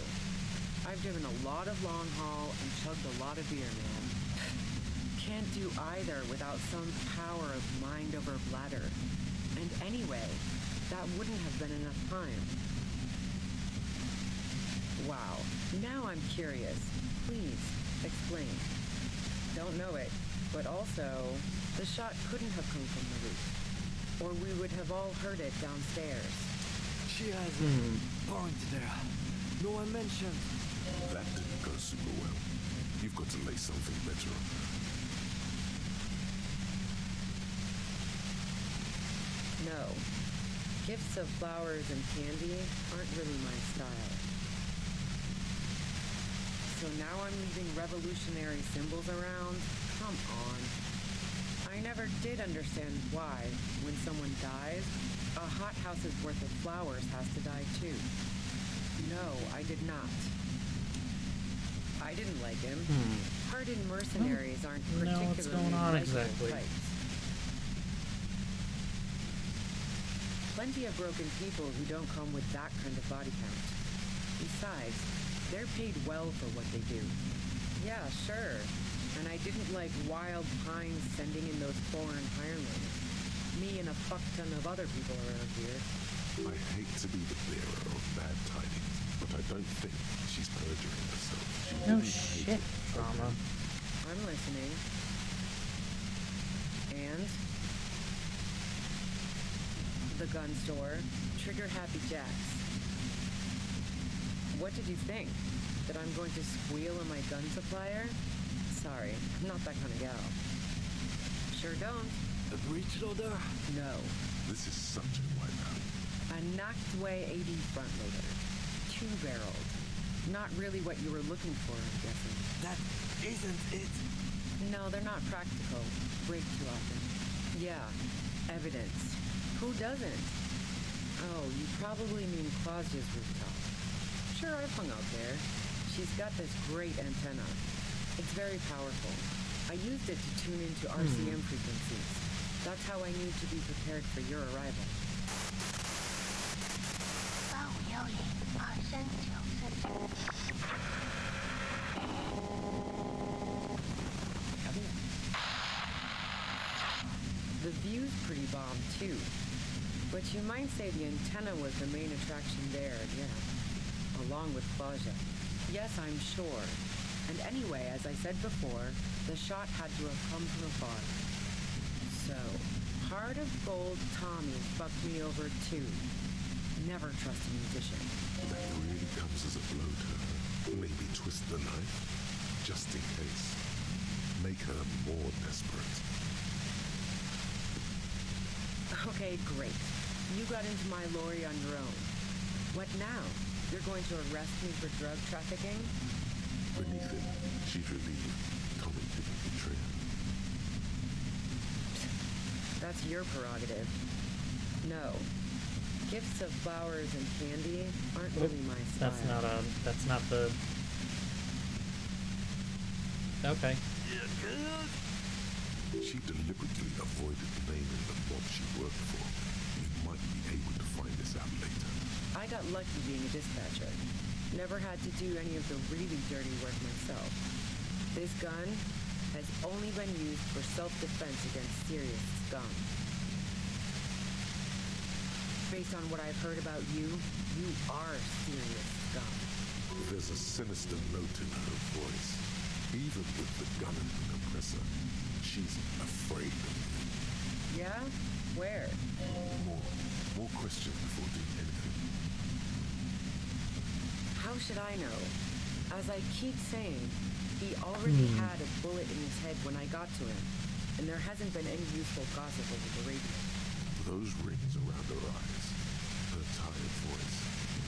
I've driven a lot of long haul and chugged a lot of beer, man. Can't do either without some power of mind over bladder. And anyway, that wouldn't have been enough time. Wow, now I'm curious. Please, explain. Don't know it, but also, the shot couldn't have come from the roof. Or we would have all heard it downstairs. She has a point there. No one mentioned. That didn't go super well. You've got to lay something better on her. No. Gifts of flowers and candy aren't really my style. So now I'm leaving revolutionary symbols around? Come on. I never did understand why, when someone dies, a hothouse's worth of flowers has to die too. No, I did not. I didn't like him. Hardened mercenaries aren't particularly what's going on likable exactly. types. Plenty of broken people who don't come with that kind of body count. Besides, they're paid well for what they do. Yeah, sure. And I didn't like wild pines sending in those foreign hirelings. Me and a fuck ton of other people around here. I hate to be the bearer of bad tidings, but I don't think she's perjuring herself. She No didn't hate shit, it. trauma. I'm listening. And? The gun store. Trigger Happy Jacks. What did you think? That I'm going to squeal on my gun supplier? Sorry, I'm not that kind of gal. Sure don't. A breech loader? No. This is such a wipeout. A knocked-away 80 front loader. Two-barreled. Not really what you were looking for, I'm guessing. That isn't it. No, they're not practical. Break too often. Yeah, evidence. Who doesn't? Oh, you probably mean Claudia's rooftop. Sure, I've hung out there. She's got this great antenna. It's very powerful. I used it to tune into RCM frequencies. That's how I knew to be prepared for your arrival. 851034。 The view's pretty bomb, too. But you might say the antenna was the main attraction there, yeah. Along with Claudia. Yes, I'm sure. And anyway, as I said before, the shot had to have come from afar. So, Heart of Gold Tommy fucked me over, too. Never trust a musician. That really comes as a blow to her. Maybe twist the knife, just in case. Make her more desperate. Okay, great. You got into my lorry on your own. What now? You're going to arrest me for drug trafficking? Beneath it, she's relieved Tommy didn't betray her. That's your prerogative. No. Gifts of flowers and candy aren't really my style. That's not the... Okay. She deliberately avoided naming the mob she worked for. You might be able to find this out later. I got lucky being a dispatcher. Never had to do any of the really dirty work myself. This gun has only been used for self-defense against serious scum. Based on what I've heard about you, you are serious scum. There's a sinister note in her voice. Even with the gun and the compressor, she's afraid of you. Yeah? Where? More questions before doing anything. How should I know? As I keep saying, he already had a bullet in his head when I got to him, and there hasn't been any useful gossip over the radio. Those rings around her eyes, her tired voice.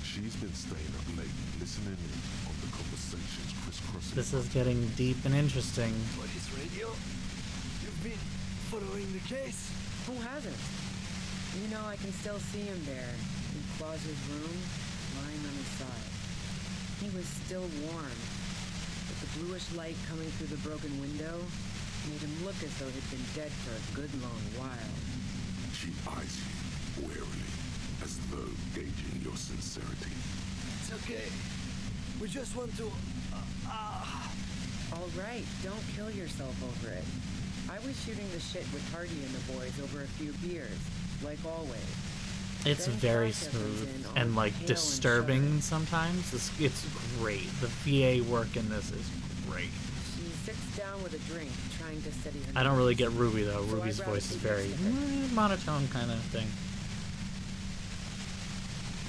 She's been staying up late, listening in on the conversations crisscrossing. This is getting deep and interesting. Police radio? You've been following the case? Who hasn't? You know, I can still see him there, in Claus's room, lying on his side. He was still warm, but the bluish light coming through the broken window made him look as though he'd been dead for a good long while. She eyes you warily, as though gauging your sincerity. It's okay. We just want to... All right, don't kill yourself over it. I was shooting the shit with Hardy and the boys over a few beers, like always. It's Then very Tasha comes smooth in all and like pale and disturbing shuddering. sometimes. It's great. The VA work in this is great. She sits down with a drink, trying to steady her I don't really nerves. get Ruby though. So Ruby's I'd rather voice is keep very it to her. monotone kind of thing.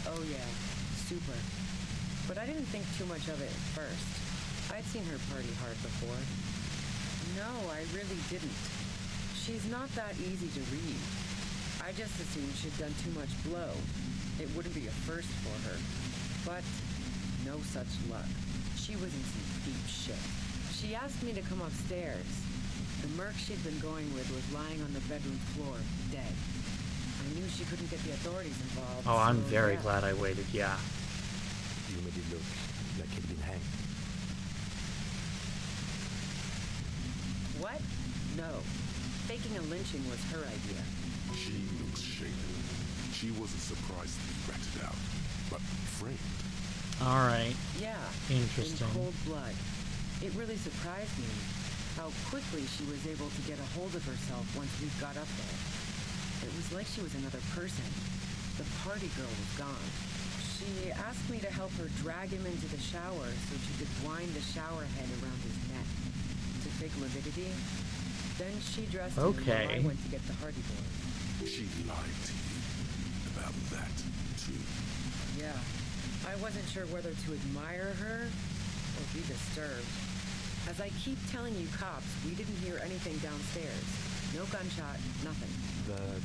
Oh yeah, super. But I didn't think too much of it at first. I'd seen her party hard before. No, I really didn't. She's not that easy to read. I just assumed she'd done too much blow. It wouldn't be a first for her. But no such luck. She was in some deep shit. She asked me to come upstairs. The merc she'd been going with was lying on the bedroom floor, dead. I knew she couldn't get the authorities involved. Oh, I'm so, very yeah. glad I waited. Yeah. You made it look like he'd been hanged. What? No. Faking a lynching was her idea. She looks shaken. She wasn't surprised to be ratted out, but framed. All right. Yeah. Interesting. In cold blood. It really surprised me how quickly she was able to get a hold of herself once we got up there. It was like she was another person. The party girl was gone. She asked me to help her drag him into the shower so she could wind the shower head around his neck to fake lividity. Then she dressed him Okay. while I went to get the Hardy Boys. She lied to you about that, too. Yeah. I wasn't sure whether to admire her or be disturbed. As I keep telling you cops, we didn't hear anything downstairs. No gunshot, nothing. But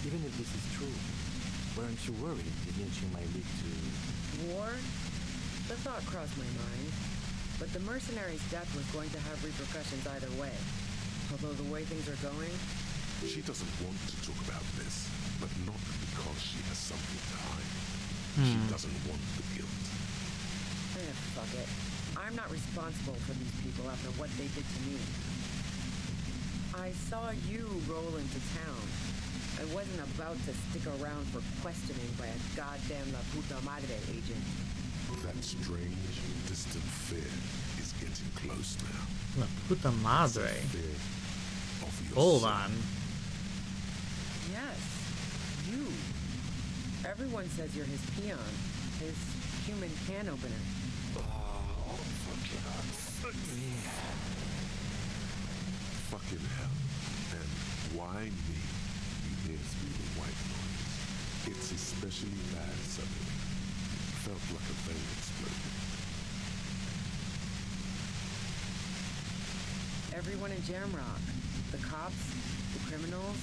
even if this is true, weren't you worried the lynching might lead to... War? The thought crossed my mind. But the mercenary's death was going to have repercussions either way. Although the way things are going, She doesn't want to talk about this, but not because she has something to hide. She doesn't want the guilt. fuck it. I'm not responsible for these people after what they did to me. I saw you roll into town. I wasn't about to stick around for questioning by a goddamn La Puta Madre agent. That strange, distant fear is getting close now. La puta madre. Fear of yourself. Hold on. Yes, you. Everyone says you're his peon, his human can opener. Oh, fuck me. Fucking hell. And why me? You hear through the white noise. It's especially bad suddenly. Felt like a vein exploded. Everyone in Jamrock, the cops, the criminals.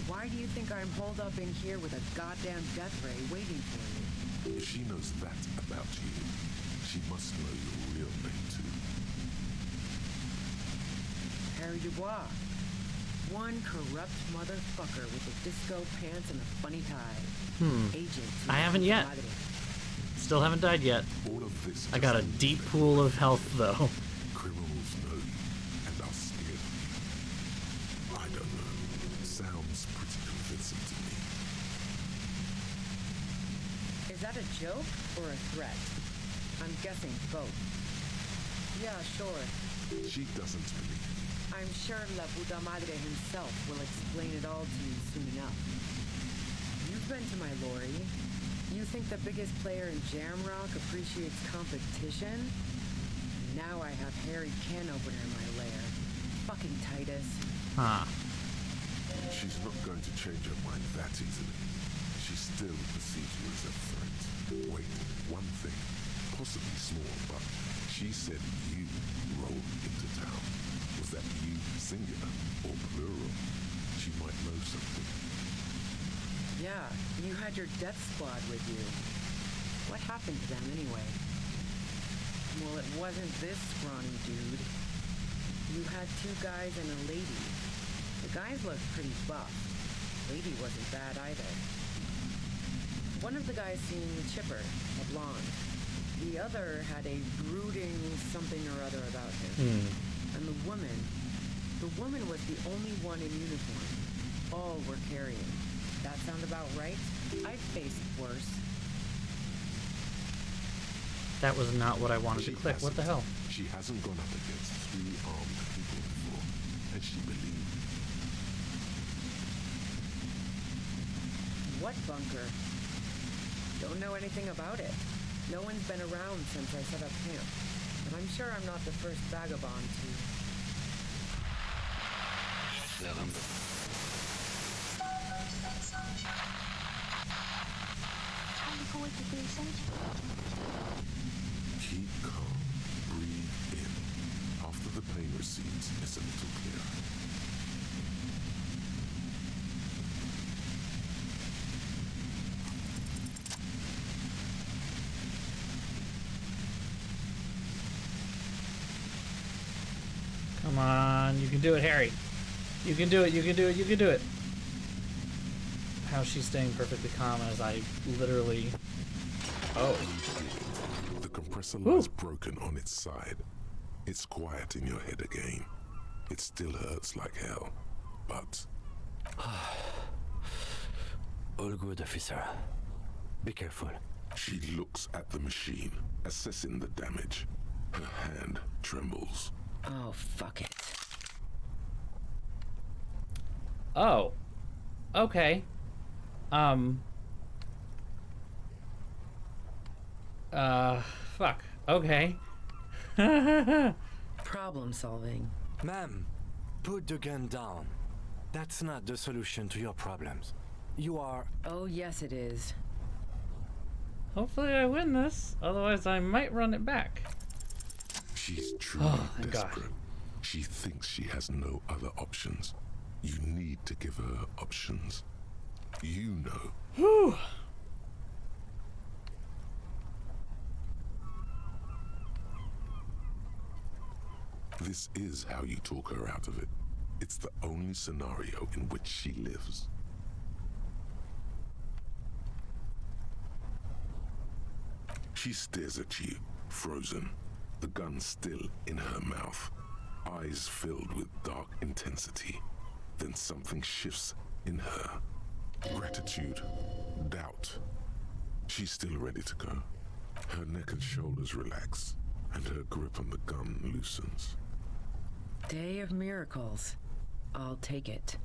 Why do you think I'm holed up in here with a goddamn death ray waiting for you? If she knows that about you, she must know your real name too. Harry Dubois. One corrupt motherfucker with the disco pants and a funny tie. Agent. to I haven't yet. Madre. Still haven't died yet. All of this I got a just deep pool of health though. criminals know you and are scared of you. I don't know. Sounds pretty convincing to me. Is that a joke or a threat? I'm guessing both. Yeah, sure. She doesn't believe you. I'm sure La Puta Madre himself will explain it all to you soon enough. You've been to my lorry. You think the biggest player in Jamrock appreciates competition? Now I have Harry Can Opener in my lair. Fucking Titus. Huh. She's not going to change her mind that easily. She still perceives you as a threat. Wait, one thing, possibly small, but she said you rolled into town. Was that you singular or plural? She might know something. Yeah, you had your death squad with you. What happened to them anyway? Well, it wasn't this scrawny dude. You had 2 guys and a lady. The guys looked pretty buff. Lady wasn't bad either. One of the guys seemed chipper, a blonde. The other had a brooding something or other about him. And the woman was the only one in uniform. All were carrying. That sound about right? I've faced worse. That was not what I wanted to click. What the hell? She hasn't gone up against 3 armed people before, and she believed. What bunker? Don't know anything about it. No one's been around since I set up camp. But I'm sure I'm not the first vagabond to... Keep calm. Breathe in. After the pain recedes, it's a little clearer. Come on, you can do it, Harry. You can do it, you can do it, you can do it. How's she staying perfectly calm as I literally... Oh. The compressor lies broken on its side. It's quiet in your head again. It still hurts like hell, but... All good, officer. Be careful. She looks at the machine, assessing the damage. Her hand trembles. Oh, fuck it. Oh. Okay. Fuck. Okay. Problem solving. Ma'am, put the gun down. That's not the solution to your problems. You are... Oh, yes it is. Hopefully I win this, otherwise I might run it back. She's truly thank God. desperate. She thinks she has no other options. You need to give her options. You know. Whew. This is how you talk her out of it. It's the only scenario in which she lives. She stares at you, frozen, the gun still in her mouth, eyes filled with dark intensity. Then something shifts in her. Gratitude, doubt. She's still ready to go. Her neck and shoulders relax, and her grip on the gun loosens. Day of miracles. I'll take it.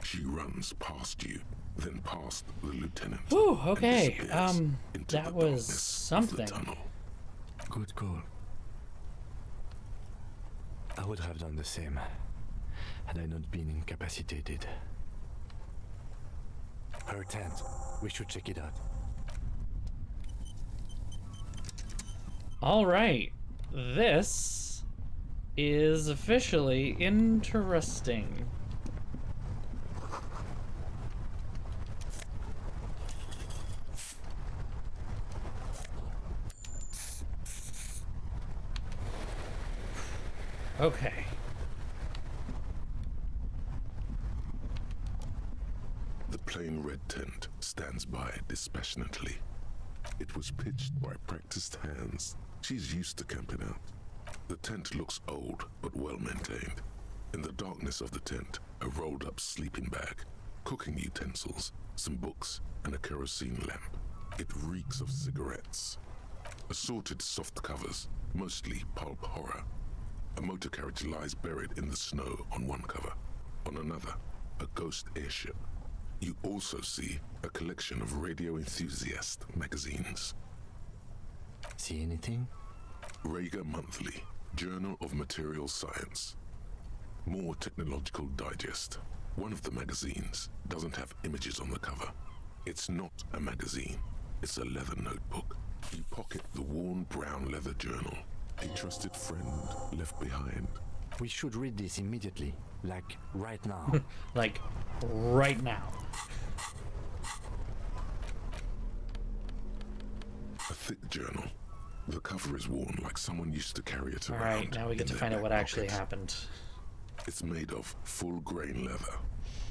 She runs past you, then past the lieutenant. Ooh, okay. And disappears into That the was darkness something. of the tunnel. Good call. I would have done the same had I not been incapacitated. Her tent. We should check it out. All right. This is officially interesting. Okay. The plain red tent stands by dispassionately. It was pitched by practiced hands. She's used to camping out. The tent looks old, but well maintained. In the darkness of the tent, a rolled up sleeping bag, cooking utensils, some books, and a kerosene lamp. It reeks of cigarettes. Assorted soft covers, mostly pulp horror. A motor carriage lies buried in the snow on one cover. On another, a ghost airship. You also see a collection of radio enthusiast magazines. See anything? Rager Monthly, Journal of Material Science. More Technological Digest. One of the magazines doesn't have images on the cover. It's not a magazine, it's a leather notebook. You pocket the worn brown leather journal a trusted friend left behind. We should read this immediately, like right now. Like, right now. A thick journal. The cover is worn like someone used to carry it around. Alright, now we get to find out what actually happened. It's made of full grain leather.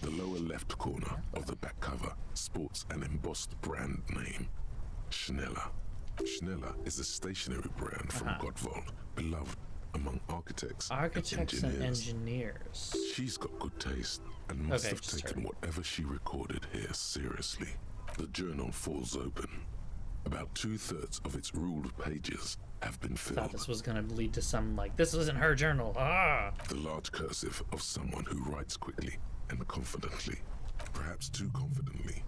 The lower left corner of the back cover sports an embossed brand name, Schneller. Schneller is a stationery brand from Gottwald, beloved among architects And engineers. She's got good taste and must have taken whatever she recorded here seriously. The journal falls open. About 2/3 of its ruled pages have been filled. Thought this was going to lead to some, like, this isn't her journal. The large cursive of someone who writes quickly and confidently, perhaps too confidently.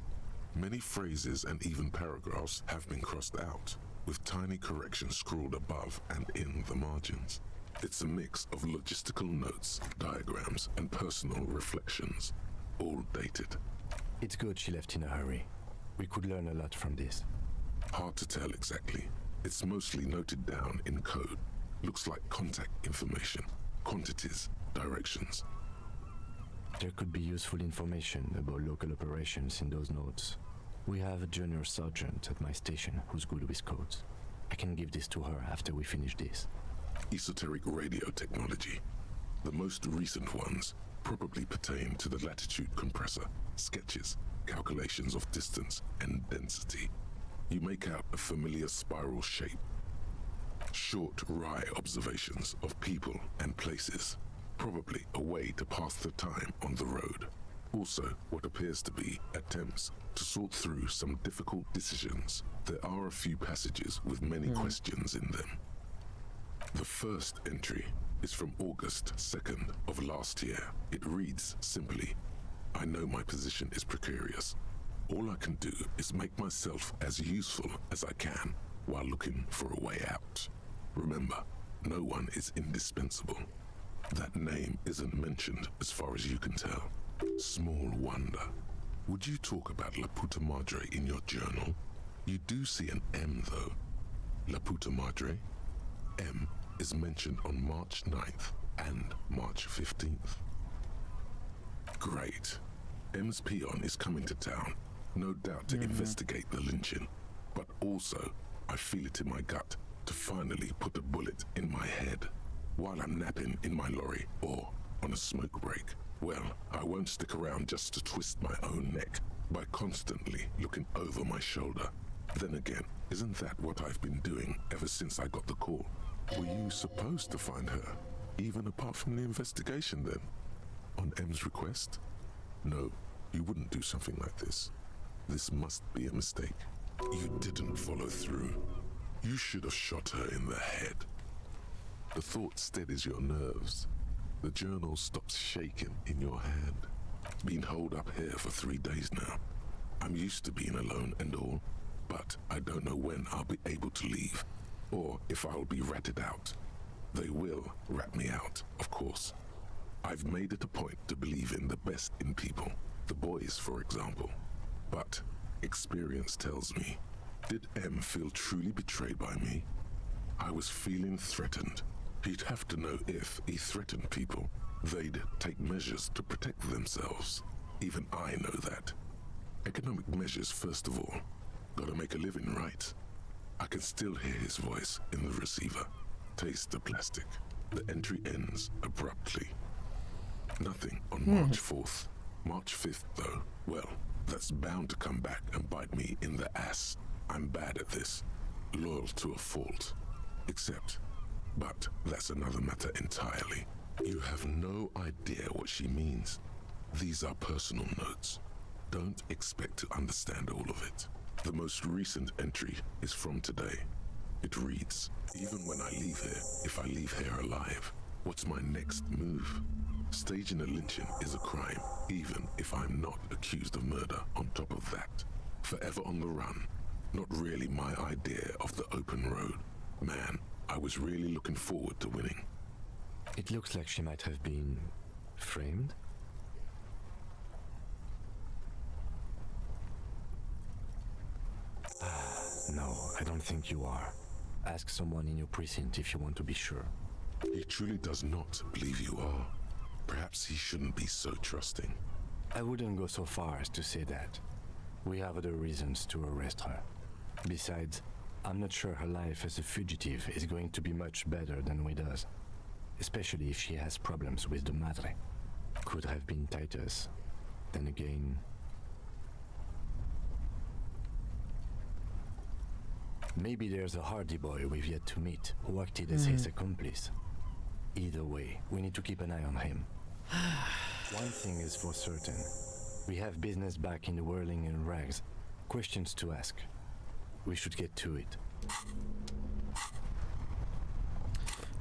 Many phrases and even paragraphs have been crossed out, with tiny corrections scrawled above and in the margins. It's a mix of logistical notes, diagrams, and personal reflections, all dated. It's good she left in a hurry. We could learn a lot from this. Hard to tell exactly. It's mostly noted down in code. Looks like contact information, quantities, directions. There could be useful information about local operations in those notes. We have a junior sergeant at my station who's good with codes. I can give this to her after we finish this. Esoteric radio technology. The most recent ones probably pertain to the latitude compressor, sketches, calculations of distance and density. You make out a familiar spiral shape. Short, wry observations of people and places. Probably a way to pass the time on the road. Also, what appears to be attempts to sort through some difficult decisions. There are a few passages with many questions in them. The first entry is from August 2nd of last year. It reads simply, I know my position is precarious. All I can do is make myself as useful as I can while looking for a way out. Remember, no one is indispensable. That name isn't mentioned as far as you can tell. Small wonder. Would you talk about La Puta Madre in your journal? You do see an M though. La Puta Madre. M is mentioned on March 9th and March 15th. Great. M's peon is coming to town, no doubt to investigate the lynching, but also, I feel it in my gut to finally put a bullet in my head while I'm napping in my lorry or on a smoke break. Well, I won't stick around just to twist my own neck by constantly looking over my shoulder. Then again, isn't that what I've been doing ever since I got the call? Were you supposed to find her, even apart from the investigation then? On M's request? No, you wouldn't do something like this. This must be a mistake. You didn't follow through. You should have shot her in the head. The thought steadies your nerves. The journal stops shaking in your hand. Been holed up here for 3 days now. I'm used to being alone and all, but I don't know when I'll be able to leave, or if I'll be ratted out. They will rat me out, of course. I've made it a point to believe in the best in people, the boys, for example. But experience tells me, did M feel truly betrayed by me? I was feeling threatened. He'd have to know if he threatened people, they'd take measures to protect themselves. Even I know that. Economic measures first of all. Gotta make a living, right? I can still hear his voice in the receiver. Taste the plastic. The entry ends abruptly. Nothing on March 4th. March 5th, though, well, that's bound to come back and bite me in the ass. I'm bad at this. Loyal to a fault. But that's another matter entirely. You have no idea what she means. These are personal notes. Don't expect to understand all of it. The most recent entry is from today. It reads, even when I leave here, if I leave here alive, what's my next move? Staging a lynching is a crime, even if I'm not accused of murder on top of that. Forever on the run. Not really my idea of the open road. Man, I was really looking forward to winning. It looks like she might have been framed. I don't think you are. Ask someone in your precinct if you want to be sure. He truly does not believe you are. Perhaps he shouldn't be so trusting. I wouldn't go so far as to say that. We have other reasons to arrest her. Besides, I'm not sure her life as a fugitive is going to be much better than we does. Especially if she has problems with the Madre. Could have been Titus. Then again... Maybe there's a Hardy boy we've yet to meet who acted as his accomplice. Either way, we need to keep an eye on him. One thing is for certain. We have business back in the whirling and rags. Questions to ask. We should get to it.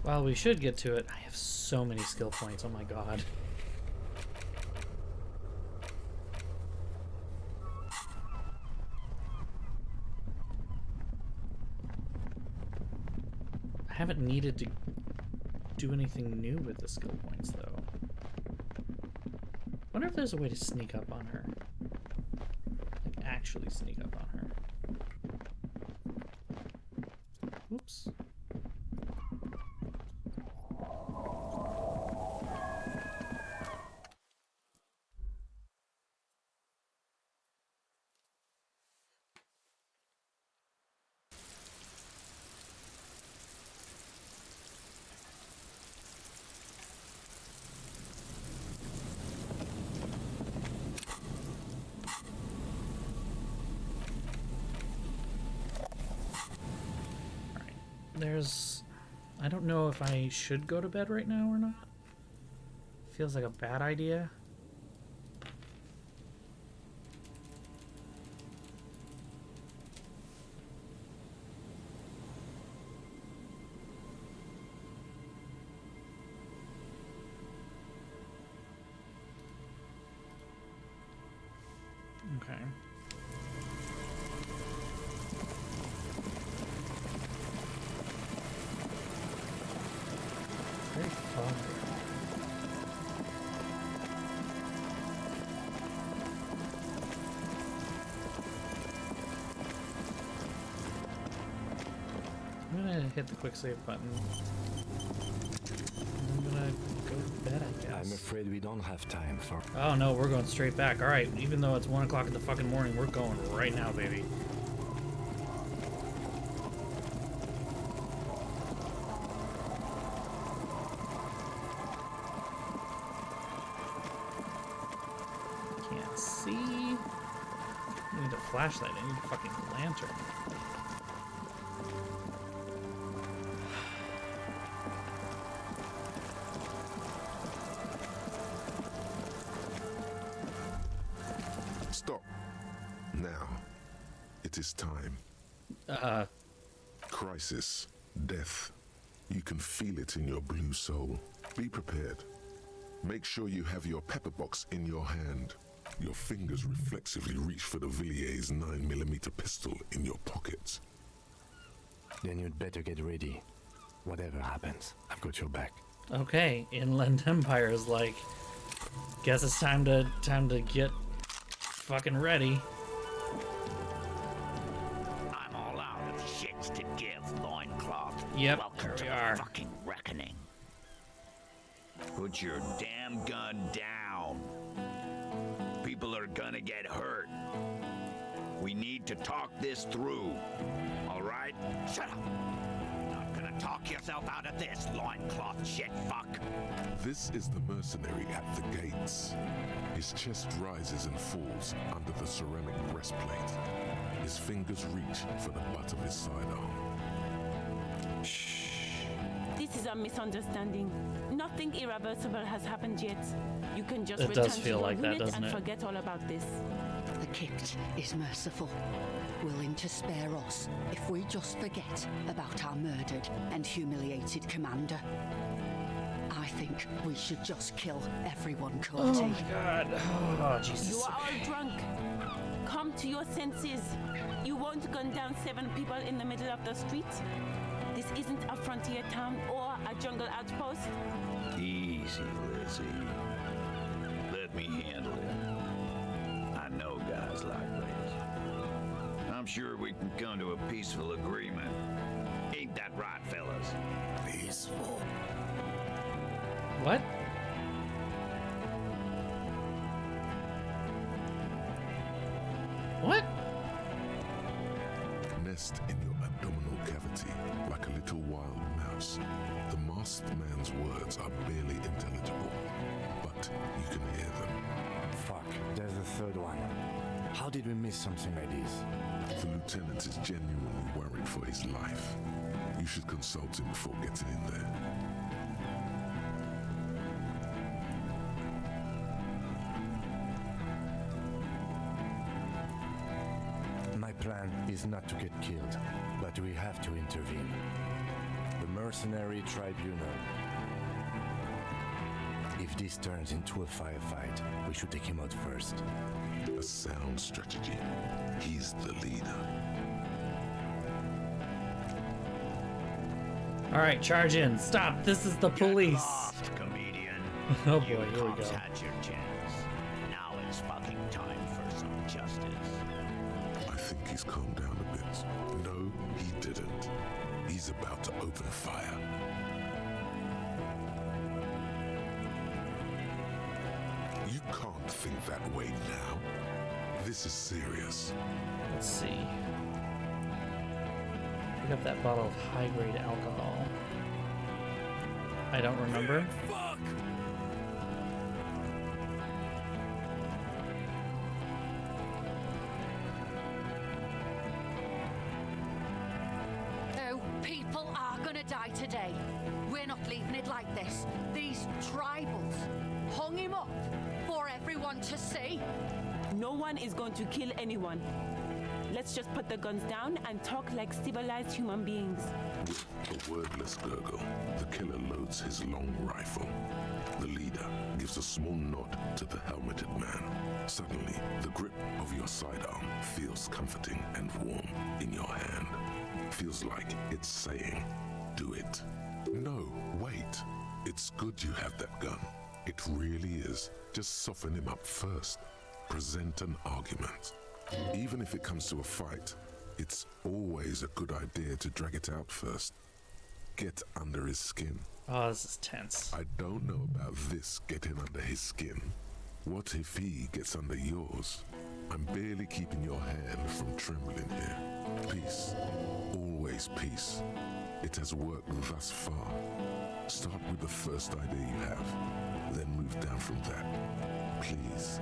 Well, we should get to it. I have so many skill points. Oh my god. I haven't needed to do anything new with the skill points, though. Wonder if there's a way to sneak up on her. Like, actually sneak up on her. Oops. There's... I don't know if I should go to bed right now or not. Feels like a bad idea. Okay. Very fun. I'm gonna hit the quick save button. I'm gonna go to bed, I guess. I'm afraid we don't have time for... Oh no, we're going straight back. Alright, even though it's 1 o'clock in the fucking morning, we're going right now, baby. Can't see. I need a flashlight. I need a fucking lantern. Stop. Now. It is time. Crisis. Death. You can feel it in your blue soul. Be prepared. Make sure you have your pepper box in your hand. Your fingers reflexively reach for the Villiers 9mm pistol in your pockets. Then you'd better get ready. Whatever happens, I've got your back. Okay, Inland Empire is like, guess it's time to get fucking ready. I'm all out of shits to give, loincloth. Yep, Welcome here to we the are. fucking reckoning. Put your damn gun down. People are gonna get hurt. We need to talk this through. All right? Shut up. Not gonna talk yourself out of this, loincloth shit fuck. This is the mercenary at the gates. His chest rises and falls under the ceramic breastplate. His fingers reach for the butt of his sidearm. This is a misunderstanding. Nothing irreversible has happened yet. You can just It return does to feel your like that, unit doesn't and it? forget all about this. The Kipt is merciful, willing to spare us if we just forget about our murdered and humiliated commander. I think we should just kill everyone caught in. God. Oh, Jesus. You are all drunk. Come to your senses. You won't gun down 7 people in the middle of the street. This isn't a frontier town or a jungle outpost. Easy, Lizzie. Let me handle it. I know guys like this. I'm sure we can come to a peaceful agreement. Ain't that right, fellas? Peaceful. What? What? Nest in your abdominal cavity like a little wild mouse. The masked man's words are barely intelligible, but you can hear them. Fuck, there's a third one. How did we miss something like this? The lieutenant is genuinely worried for his life. You should consult him before getting in there. My plan is not to get killed, but we have to intervene. The mercenary tribunal. If this turns into a firefight, we should take him out first. A sound strategy. He's the leader. All right, charge in. Stop. This is the police. Lost, comedian. Oh boy, You here we cops go. had your chance. Now it's fucking time for some justice. I think he's calmed down a bit. No, he didn't. He's about to open fire. You can't think that way now. This is serious. Let's see. Pick up that bottle of high-grade alcohol. I don't remember. Fuck! Oh, people are gonna die today. We're not leaving it like this. These tribals hung him up for everyone to see. No one is going to kill anyone. Let's just put the guns down and talk like civilized human beings. With a wordless gurgle, the killer loads his long rifle. The leader gives a small nod to the helmeted man. Suddenly, the grip of your sidearm feels comforting and warm in your hand. Feels like it's saying, do it. No, wait. It's good you have that gun. It really is. Just soften him up first. Present an argument. Even if it comes to a fight, it's always a good idea to drag it out first. Get under his skin. Oh, this is tense. I don't know about this getting under his skin. What if he gets under yours? I'm barely keeping your hand from trembling here. Peace. Always peace. It has worked thus far. Start with the first idea you have, then move down from that. Please.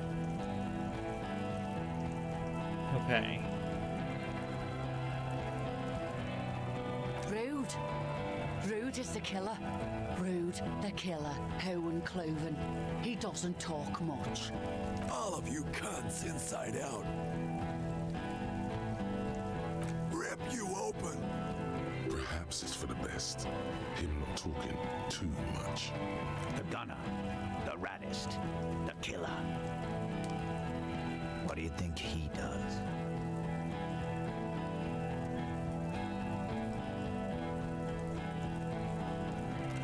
Okay. Rude. Rude is the killer. Rude, the killer. Owen Cloven. He doesn't talk much. All of you cunts inside out. Rip you open. Perhaps it's for the best. Him not talking too much. The gunner, the raddest, the killer. What do you think he does?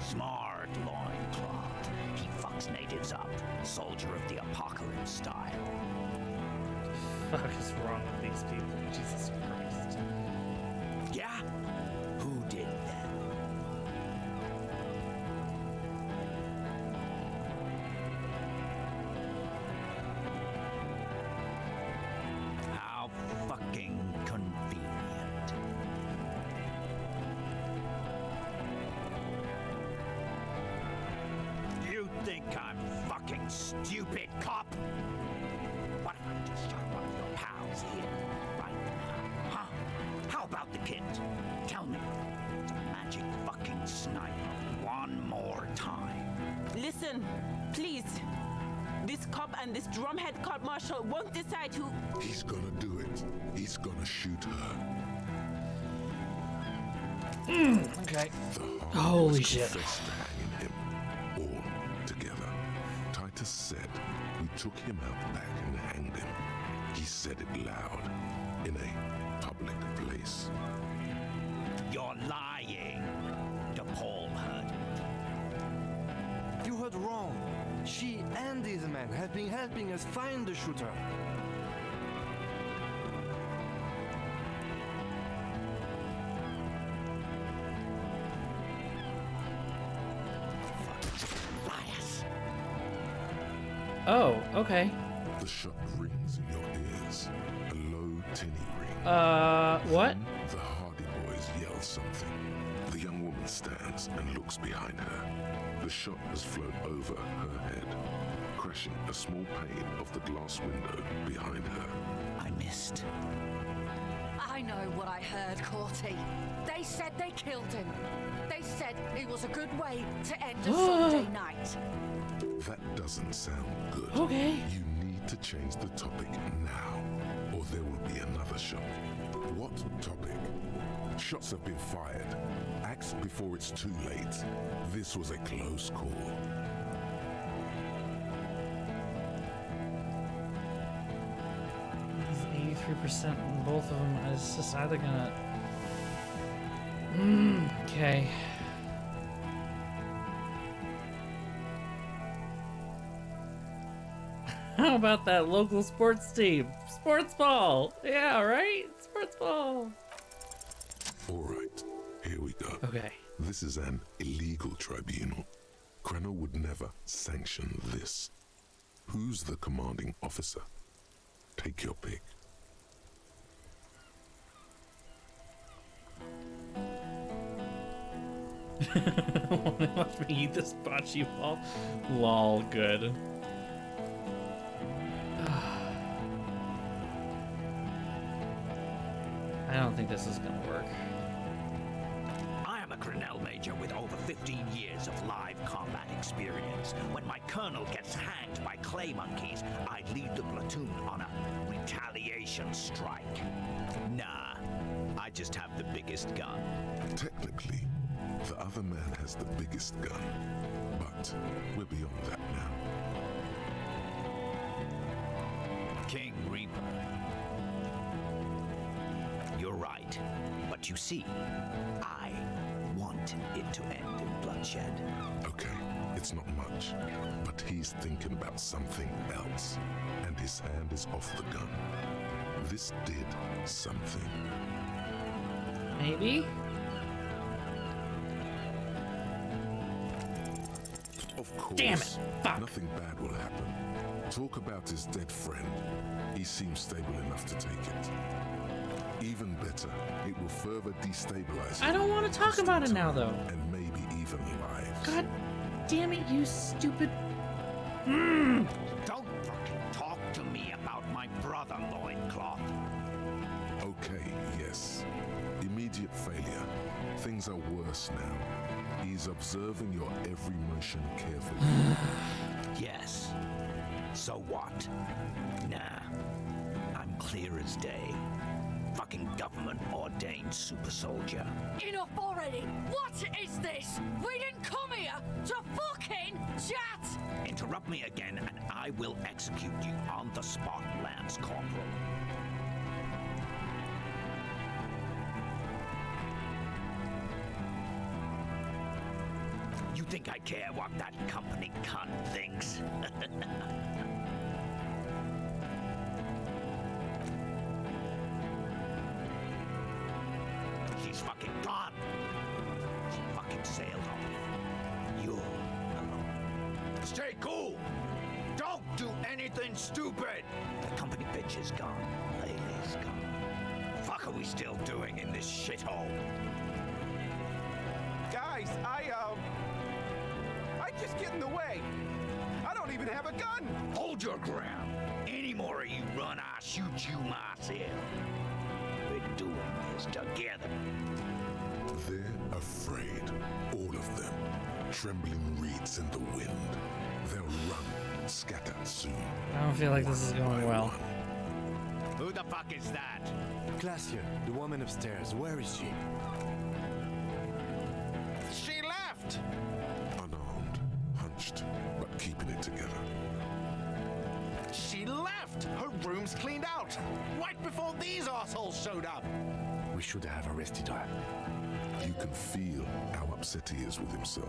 Smart loincloth. He fucks natives up. Soldier of the apocalypse style. What the fuck is wrong with these people? Jesus Christ. Yeah? Who did that? How fucking convenient. You think I'm fucking stupid, cop? What if I just shot one of your pals here, right now? Huh? How about the kid? Tell me. It's a magic fucking sniper. One more time. Listen, please. This cop and this drumhead cop marshal won't decide who. He's gonna do it. He's gonna shoot her. Okay. The Holy was shit. confessed to hanging him all together. Titus said we took him out back and hanged him. He said it loud in a public place. You're lying. DePaul heard it. You heard wrong. She and these men have been helping us find the shooter. Oh, okay. The shot rings in your ears. A low, tinny ring. What? Then the Hardy Boys yell something. The young woman stands and looks behind her. The shot has flown over her head, crashing a small pane of the glass window behind her. I missed. I know what I heard, Corty. They said they killed him. They said it was a good way to end a Sunday night. That doesn't sound good. Okay. You need to change the topic now, or there will be another shot. What topic? Shots have been fired. Act before it's too late. This was a close call. It's 83% in both of them. It's just either gonna. Okay. How about that local sports team? Sports ball! Yeah, right? Sports ball! All right, here we go. Okay. This is an illegal tribunal. Krenner would never sanction this. Who's the commanding officer? Take your pick. Watch me eat this bocce ball. Lol, good. I don't think this is gonna work. I am a Grinnell Major with over 15 years of live combat experience. When my colonel gets hanged by clay monkeys, I lead the platoon on a retaliation strike. Nah, I just have the biggest gun. Technically, the other man has the biggest gun, but we're beyond that now. King Reaper. You're right, but you see, I want it to end in bloodshed. Okay, it's not much, but he's thinking about something else, and his hand is off the gun. This did something. Maybe? Of course. Damn it! Fuck! Nothing bad will happen. Talk about his dead friend. He seems stable enough to take it. Even better, it will further destabilize him. I don't want to talk about it now, though. And maybe even lives. God damn it, you stupid. Don't fucking talk to me about my brother, Loincloth. Okay, yes. Immediate failure. Things are worse now. He's observing your every motion carefully. Yes. So what? Nah. I'm clear as day. Fucking government-ordained super soldier. Enough already! What is this? We didn't come here to fucking chat! Interrupt me again and I will execute you on the spot, Lance Corporal. You think I care what that company cunt thinks? She's fucking gone. She fucking sailed off. You're alone. Stay cool. Don't do anything stupid. The company bitch is gone. Laylee's gone. Fuck are we still doing in this shithole? Guys, I just get in the way. I don't even have a gun. Hold your ground. Any more of you run, I'll shoot you myself. We're doing this together. They're afraid, all of them. Trembling reeds in the wind. They'll run, scatter soon. I don't feel like this is going well. Who the fuck is that? Glacier, the woman upstairs, where is she? She left. Unarmed, hunched, but keeping it together. She left. Her room's cleaned out. Right before these assholes showed up. We should have arrested her. You can feel how upset he is with himself.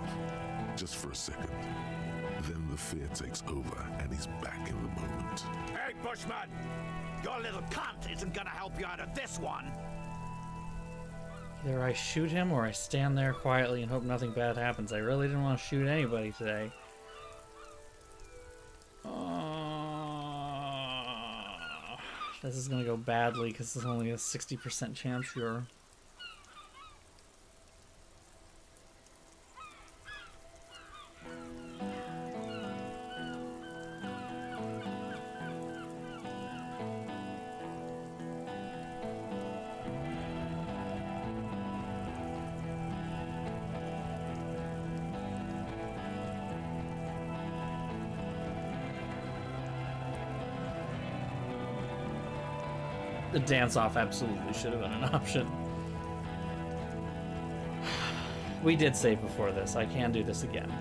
Just for a second. Then the fear takes over and he's back in the moment. Hey, Bushman! Your little cunt isn't gonna help you out of this one! Either I shoot him or I stand there quietly and hope nothing bad happens. I really didn't want to shoot anybody today. This is gonna go badly because there's only a 60% chance you're... The dance-off absolutely should have been an option. We did save before this. I can do this again.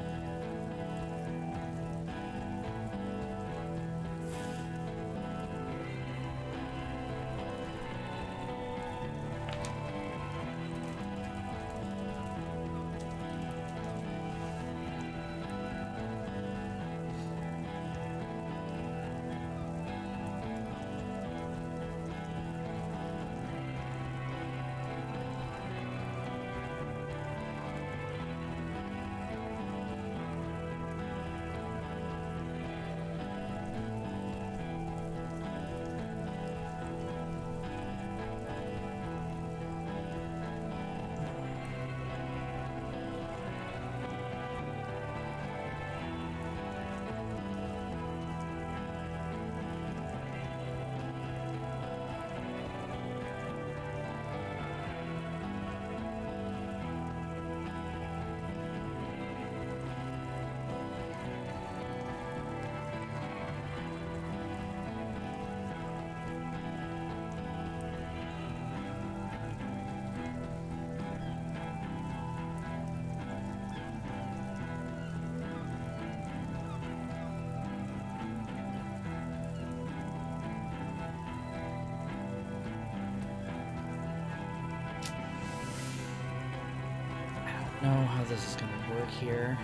Know how this is going to work here.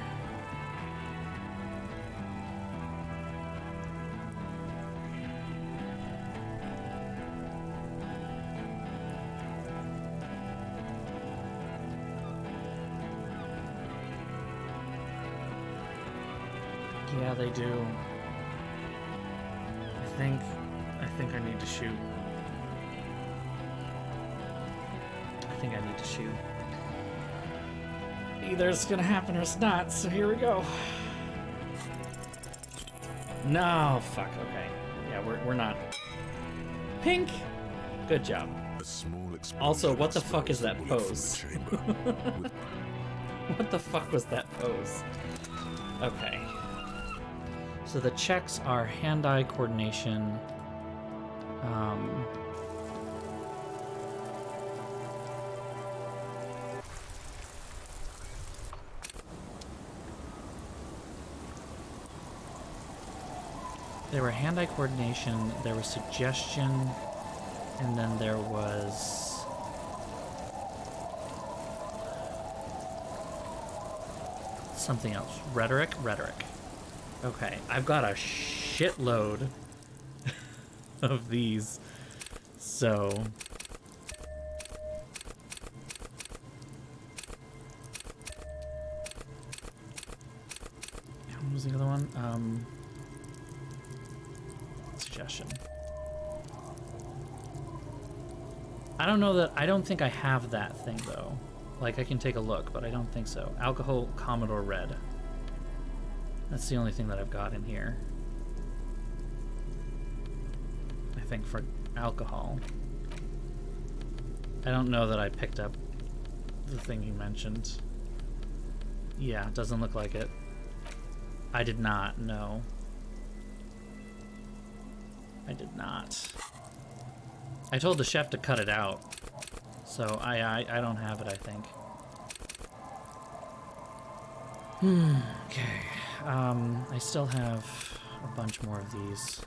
Yeah, they do. I think I need to shoot. I think I need to shoot. Either it's gonna happen or it's not, so here we go. No, fuck, okay. Yeah, we're not. Pink! Good job. Also, what the fuck is that pose? What the fuck was that pose? Okay. So the checks are hand-eye coordination. There were hand-eye coordination, there was suggestion, and then there was... something else. Rhetoric? Rhetoric. Okay, I've got a shitload of these, so... What was the other one? Suggestion. I don't know that, I don't think I have that thing though. Like, I can take a look, but I don't think so. Alcohol Commodore Red. That's the only thing that I've got in here. I think for alcohol. I don't know that I picked up the thing you mentioned. Yeah, doesn't look like it. I did not, no. I did not. I told the chef to cut it out, so I don't have it, I think. Okay. I still have a bunch more of these.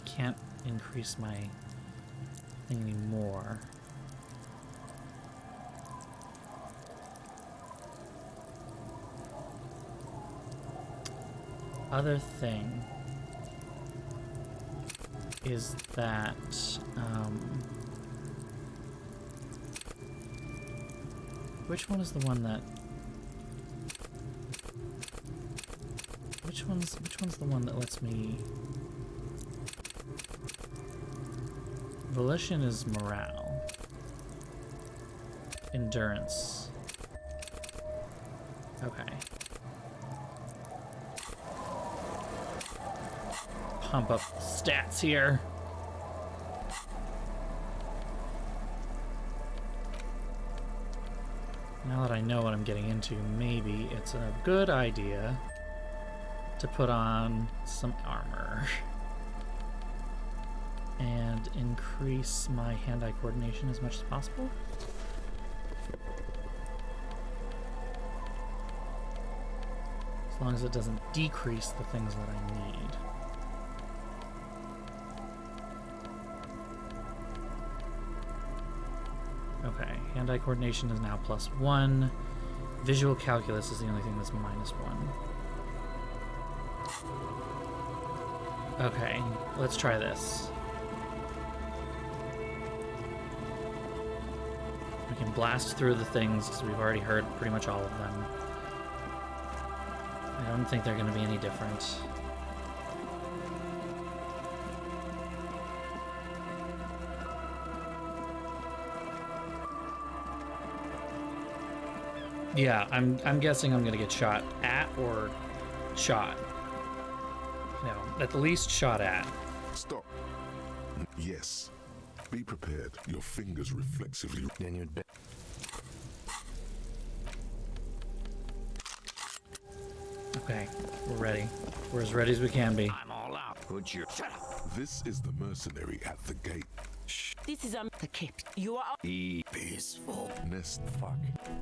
Can't increase my thing anymore. Other thing is that which one is the one that... Which one's the one that lets me... Volition is morale. Endurance. Okay. Pump up stats here. Now that I know what I'm getting into, maybe it's a good idea to put on some armor and increase my hand-eye coordination as much as possible. As long as it doesn't decrease the things that I need. Okay, hand-eye coordination is now +1. Visual calculus is the only thing that's -1. Okay, let's try this. We can blast through the things because we've already heard pretty much all of them. I don't think they're going to be any different. Yeah, I'm guessing I'm gonna get shot at or shot. No, at the least shot at. Stop. Yes. Be prepared. Your fingers reflexively. Then you'd bet. Okay, we're ready. We're as ready as we can be. I'm all out. Put your... Shut up. This is the mercenary at the gate. This is The kip. You are. Be Peaceful. Nest. Fuck.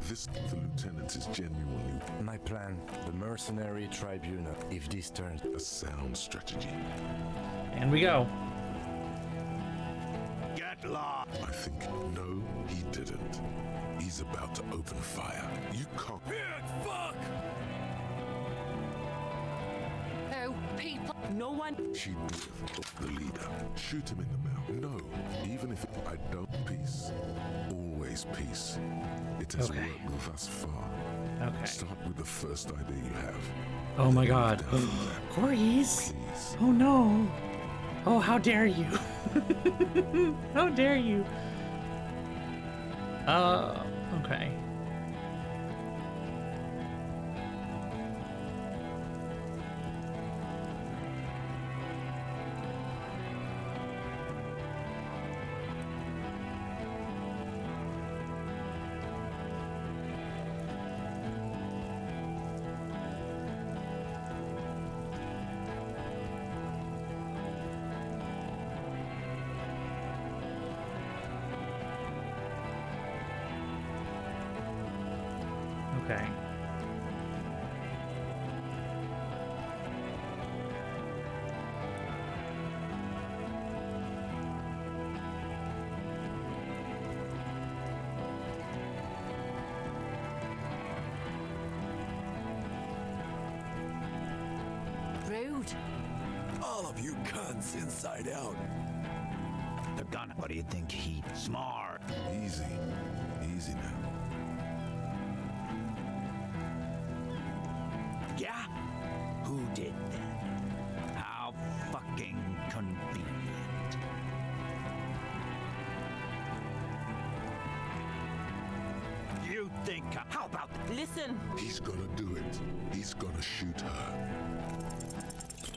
This, the lieutenant, is genuinely My plan, the mercenary tribunal. If this turns... a sound strategy. And we go. get lost. I think, no, he didn't. He's about to open fire. You can't. Big fuck! Oh, people. No one. She with the leader. Shoot him in the mouth. No, even if I don't. Peace. Always peace. It has Okay. worked thus far. Okay. Start with the first idea you have. Oh my Then god. move down from there. Corgis! Please. Oh no! Oh, how dare you! How dare you! Okay. Okay. Rude. All of you cunts inside out. The gun. What do you think? He smart. Easy. Easy now. Yeah? Who did that? How fucking convenient. You think... How about... Listen. He's gonna do it. He's gonna shoot her.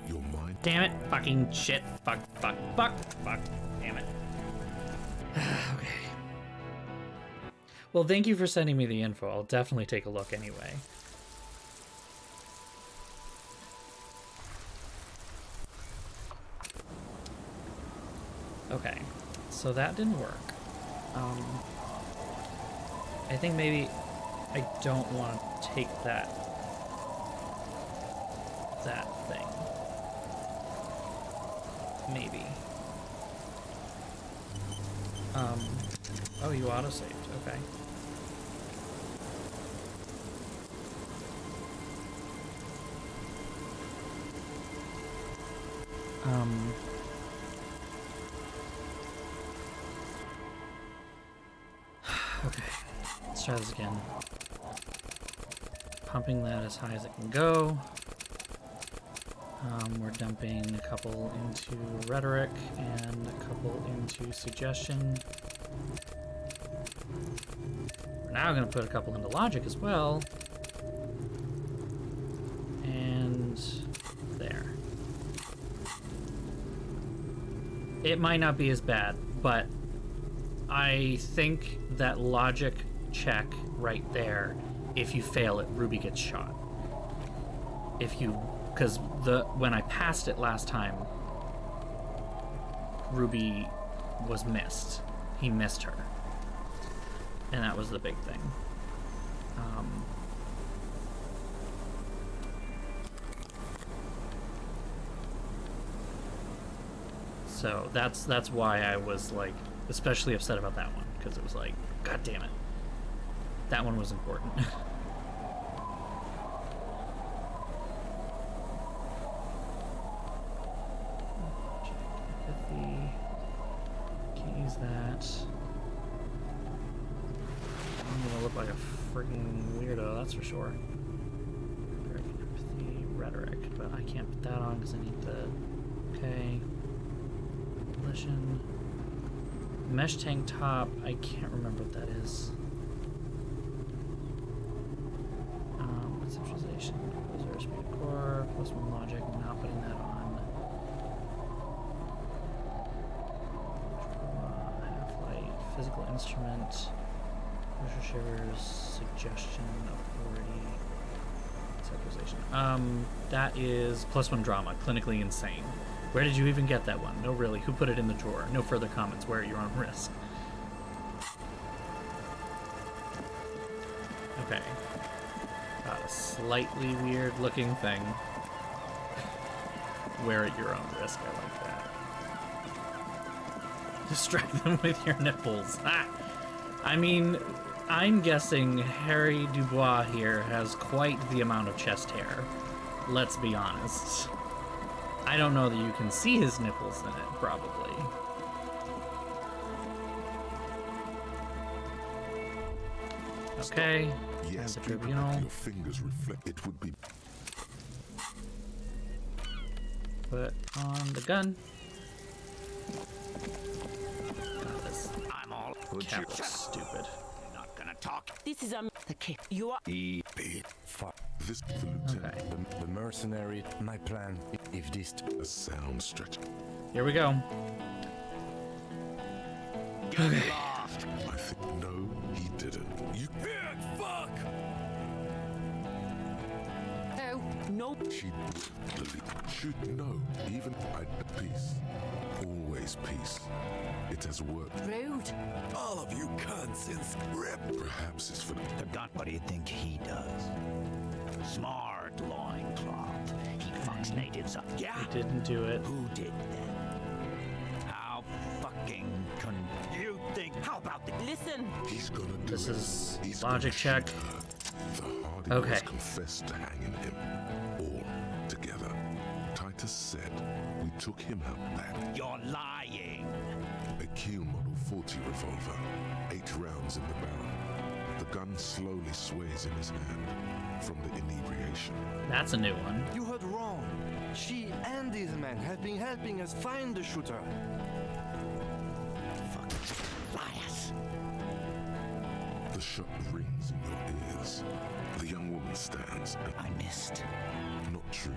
Your mind. Damn it. Fucking shit. Fuck. Damn it. Okay. Well, thank you for sending me the info. I'll definitely take a look anyway. Okay. So that didn't work. I think maybe I don't want to take that thing. Maybe. Oh, you autosaved. Okay. Okay. Let's try this again. Pumping that as high as it can go. We're dumping a couple into rhetoric and a couple into suggestion. We're now going to put a couple into logic as well. And there. It might not be as bad, but I think that logic check right there, if you fail it, Ruby gets shot. Because when I passed it last time, Ruby was missed. He missed her. And that was the big thing. So that's why I was like especially upset about that one, because it was like, God damn it. That one was important. Empathy. Can't use that. I'm gonna look like a freaking weirdo, that's for sure. Empathy, rhetoric, but I can't put that on because I need the. Okay. Mesh tank top, I can't remember what that is. Centralization, composer, speed core, +1 logic, I'm not putting that on. Half-light, physical instrument, pressure shivers, suggestion, authority, centralization. That is +1 drama, clinically insane. Where did you even get that one? No, really. Who put it in the drawer? No further comments. Wear at your own risk. Okay. Got a slightly weird looking thing. Wear at your own risk. I like that. Distract them with your nipples. Ah! I mean, I'm guessing Harry Dubois here has quite the amount of chest hair. Let's be honest. I don't know that you can see his nipples in it, probably. Okay. Yes, the tribunal. your fingers reflect. It would be. Put on the gun. God, this I'm all cat looks stupid. not gonna talk. This is The kid. You are. Fuck. This the lieutenant. Okay. The mercenary, my plan, if this... A sound stretch. Here we go. Get lost. I think no, he didn't. You Fuck! Oh, no. she should know. Even at peace. Always peace. It has worked. rude. All of you cunts in rip. Perhaps it's for The gun, what do you think he does? Smart loincloth. He fucks natives up. Yeah? I didn't do it. Who did that? How fucking you think? How about the... Listen. He's gonna do This it. is He's logic gonna check. shoot her. The Hardy Okay. Boys confessed to hanging him. All together. Titus said we took him out back. You're lying. A Kiel Model 40 revolver. 8 rounds in the barrel. The gun slowly sways in his hand from the inebriation. That's a new one. You heard wrong. She and these men have been helping us find the shooter. Fucking liars. The shot rings in your ears. The young woman stands and I missed. not true.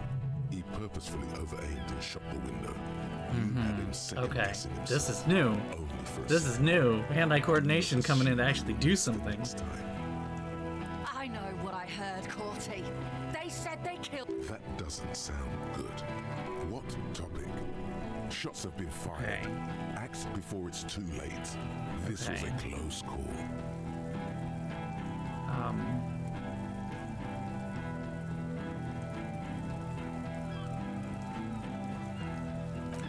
He purposefully over-aimed and shot the window. You had him second Okay. guessing himself. This is new. Only for a This is second. new. Hand-eye coordination coming in to actually do something. Next time. I know what I heard, Corty. They said they killed. That doesn't sound good. What topic? Shots have been fired. Okay. Act before it's too late. This was a Okay. close call.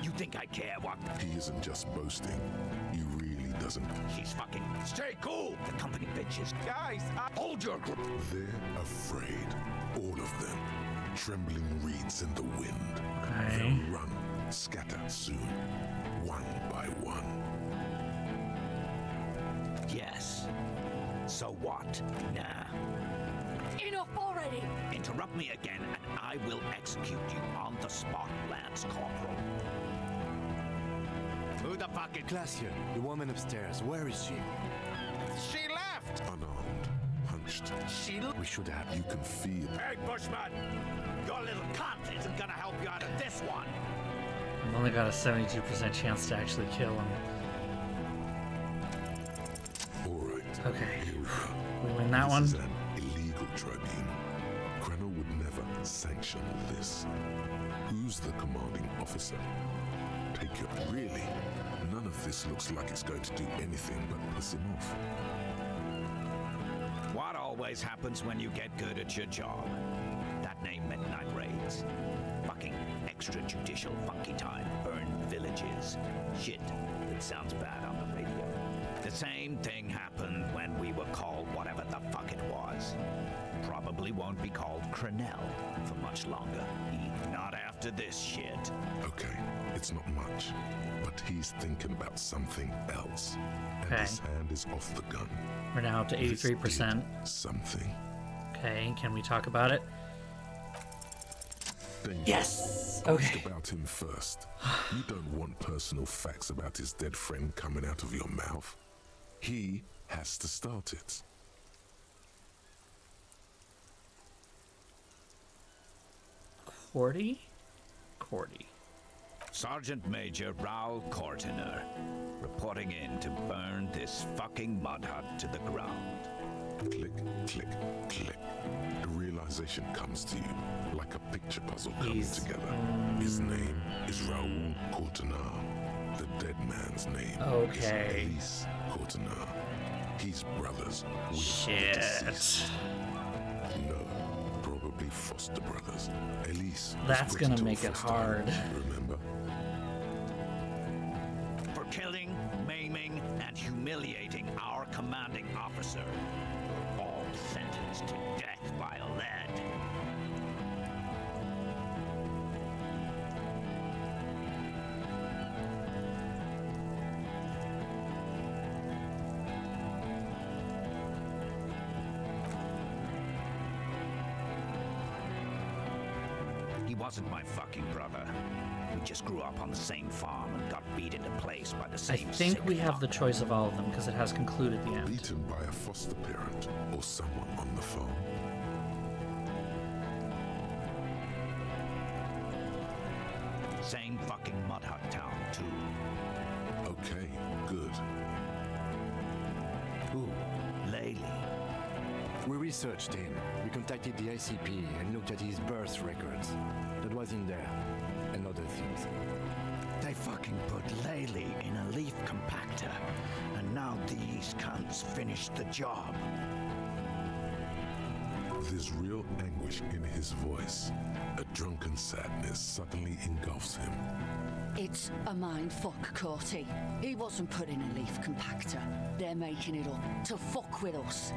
You think I care what? He isn't just boasting. He really doesn't. He's fucking... Stay cool! The company bitches. Guys, Hold your grip. They're afraid. All of them. Trembling reeds in the wind. Okay. They'll run, scatter soon. One by one. Yes. So what? Nah. Enough already! Interrupt me again, and I will execute you on the spot, Lance Corporal. Who the fuck is... Glacier, the woman upstairs, where is she? She left! Unarmed, hunched. We should have... You can feel Hey, Bushman! Your little cunt isn't gonna help you out of this one! I've only got a 72% chance to actually kill him. all right. Okay. Here we go. We win that This one. is an illegal tribunal. Krenner would never sanction this. Who's the commanding officer? Take your... Really? None of this looks like it's going to do anything but piss him off. What always happens when you get good at your job? That name meant night raids. Fucking extrajudicial funky time. Burn villages. Shit that sounds bad on the radio. The same thing happened when we were called whatever the fuck it was. Probably won't be called Crenell for much longer. Not after this shit. Okay, it's not much, but he's thinking about something else. And Okay. his hand is off the gun. We're now up to This 83%. did something. Okay, can we talk about it? Danger. Yes! Ask Okay. about him first. You don't want personal facts about his dead friend coming out of your mouth. He has to start it. Cordy? Cordy. Sergeant Major Raoul Cortiner, reporting in to burn this fucking mud hut to the ground. Click, click, click. The realization comes to you like a picture puzzle coming He's- together. His name is Raoul Cortiner. The dead man's name Okay. is Elise Cortiner. He's brothers with Shit. the deceased. No, probably foster brothers. Elise was That's put gonna into a make it foster home, hard. Remember? For killing, maiming, and humiliating our commanding officer. All sentenced to death by lead. He wasn't my fucking brother. We just grew up on the same farm and got beat into place by the I same think sick we have the fuck. choice of all of them because it has concluded the end. Beaten by a foster parent or someone on the farm. Same fucking mud hut town, too. Okay, good. Who? Laylee. We researched him. We contacted the ICP and looked at his birth records. That was in there. And other things. They fucking put Laylee in a leaf compactor, and now these cunts finished the job. There's real anguish in his voice. A drunken sadness suddenly engulfs him. It's a mind fuck, Corty. He wasn't put in a leaf compactor. They're making it up to fuck with us.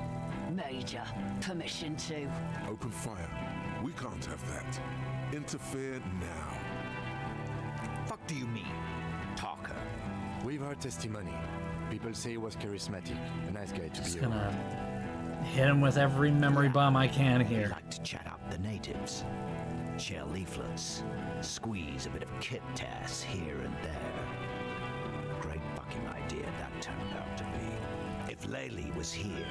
Major, permission to. Open fire. We can't have that. Interfere now. Fuck do you mean, talker? We've heard testimony. People say he was charismatic, a nice guy to Just be gonna around. hit him with every memory bomb I can He here. liked to chat up the natives, share leaflets, squeeze a bit of kit tass here and there. Great fucking idea that turned out to be. If Laylee was here,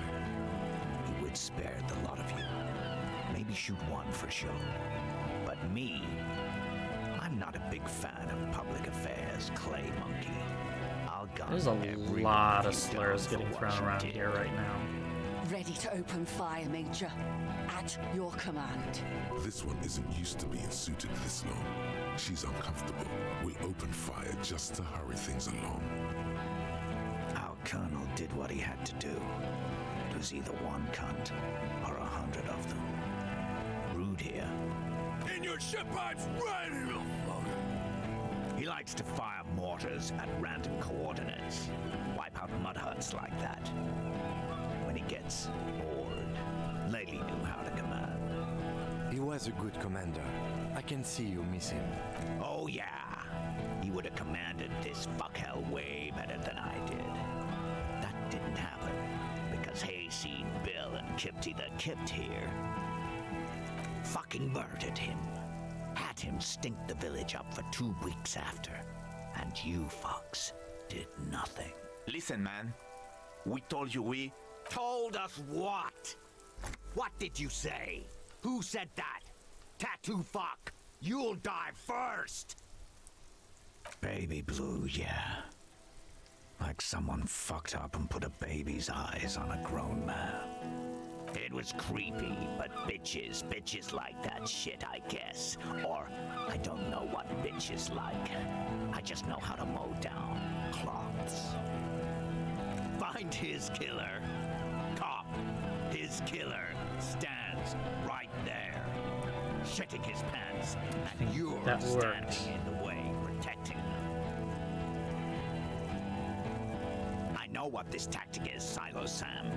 he would spare the lot of you. Maybe shoot one for show. But me, I'm not a big fan of public affairs, clay monkey. I'll gun There's a every lot one of you slurs done getting for thrown what you around did. here right now. Ready to open fire, Major. At your command. This one isn't used to being suited this long. She's uncomfortable. We'll open fire just to hurry things along. Our colonel did what he had to do. It was either one cunt or 100 of them. Rude here. In your ship pipes, right in the fucker. He likes to fire mortars at random coordinates. Wipe out mud huts like that. When he gets bored, Laylee knew how to command. He was a good commander. I can see you miss him. Oh yeah, he would have commanded this fuckhell way better than I did. That didn't happen because was Hayseed Bill and Kipty the Kipt here. Fucking murdered him. Had him stink the village up for 2 weeks after. And you fucks did nothing. Listen, man. We told you we... Told us what? What did you say? Who said that? Tattoo fuck! You'll die first! Baby blue, yeah. Like someone fucked up and put a baby's eyes on a grown man. It was creepy, but bitches like that shit, I guess. Or, I don't know what bitches like. I just know how to mow down cloths. Find his killer. Cop, his killer, stands right there. Shitting his pants, and you're standing in the way, protecting them. I know what this tactic is, Silo Sam.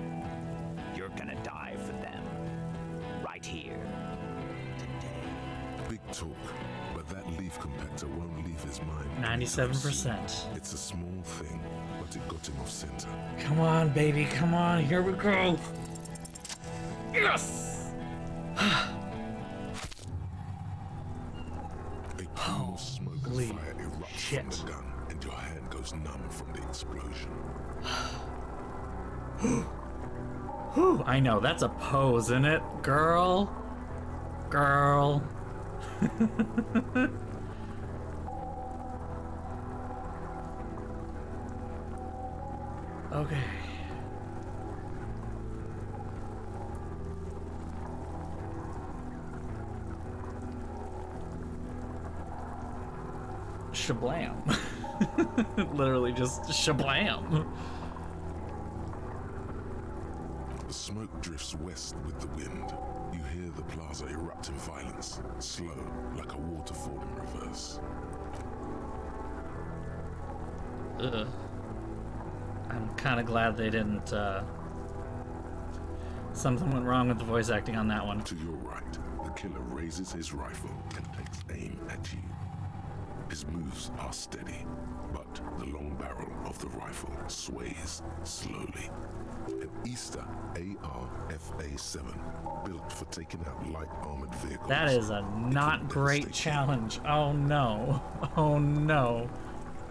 You're gonna die for them. Right here. Today. Big talk, but that leaf compactor won't leave his mind. 97%. It's a small thing, but it got him off center. Come on, baby, come on, here we go. Yes! A pool of smoke and fire erupts from the gun, and your hand goes numb from the explosion. Whew, I know, that's a pose, isn't it? Girl. Girl. Okay. Shablam. Literally just shablam. The smoke drifts west with the wind. You hear the plaza erupt in violence, slow, like a waterfall in reverse. Ugh. I'm kind of glad they didn't, something went wrong with the voice acting on that one. To your right, the killer raises his rifle and takes aim at you. His moves are steady, but the long barrel of the rifle sways slowly. An Easter AR-FA-7, built for taking out light armored vehicles. That is a not great challenge. Oh no. Oh no.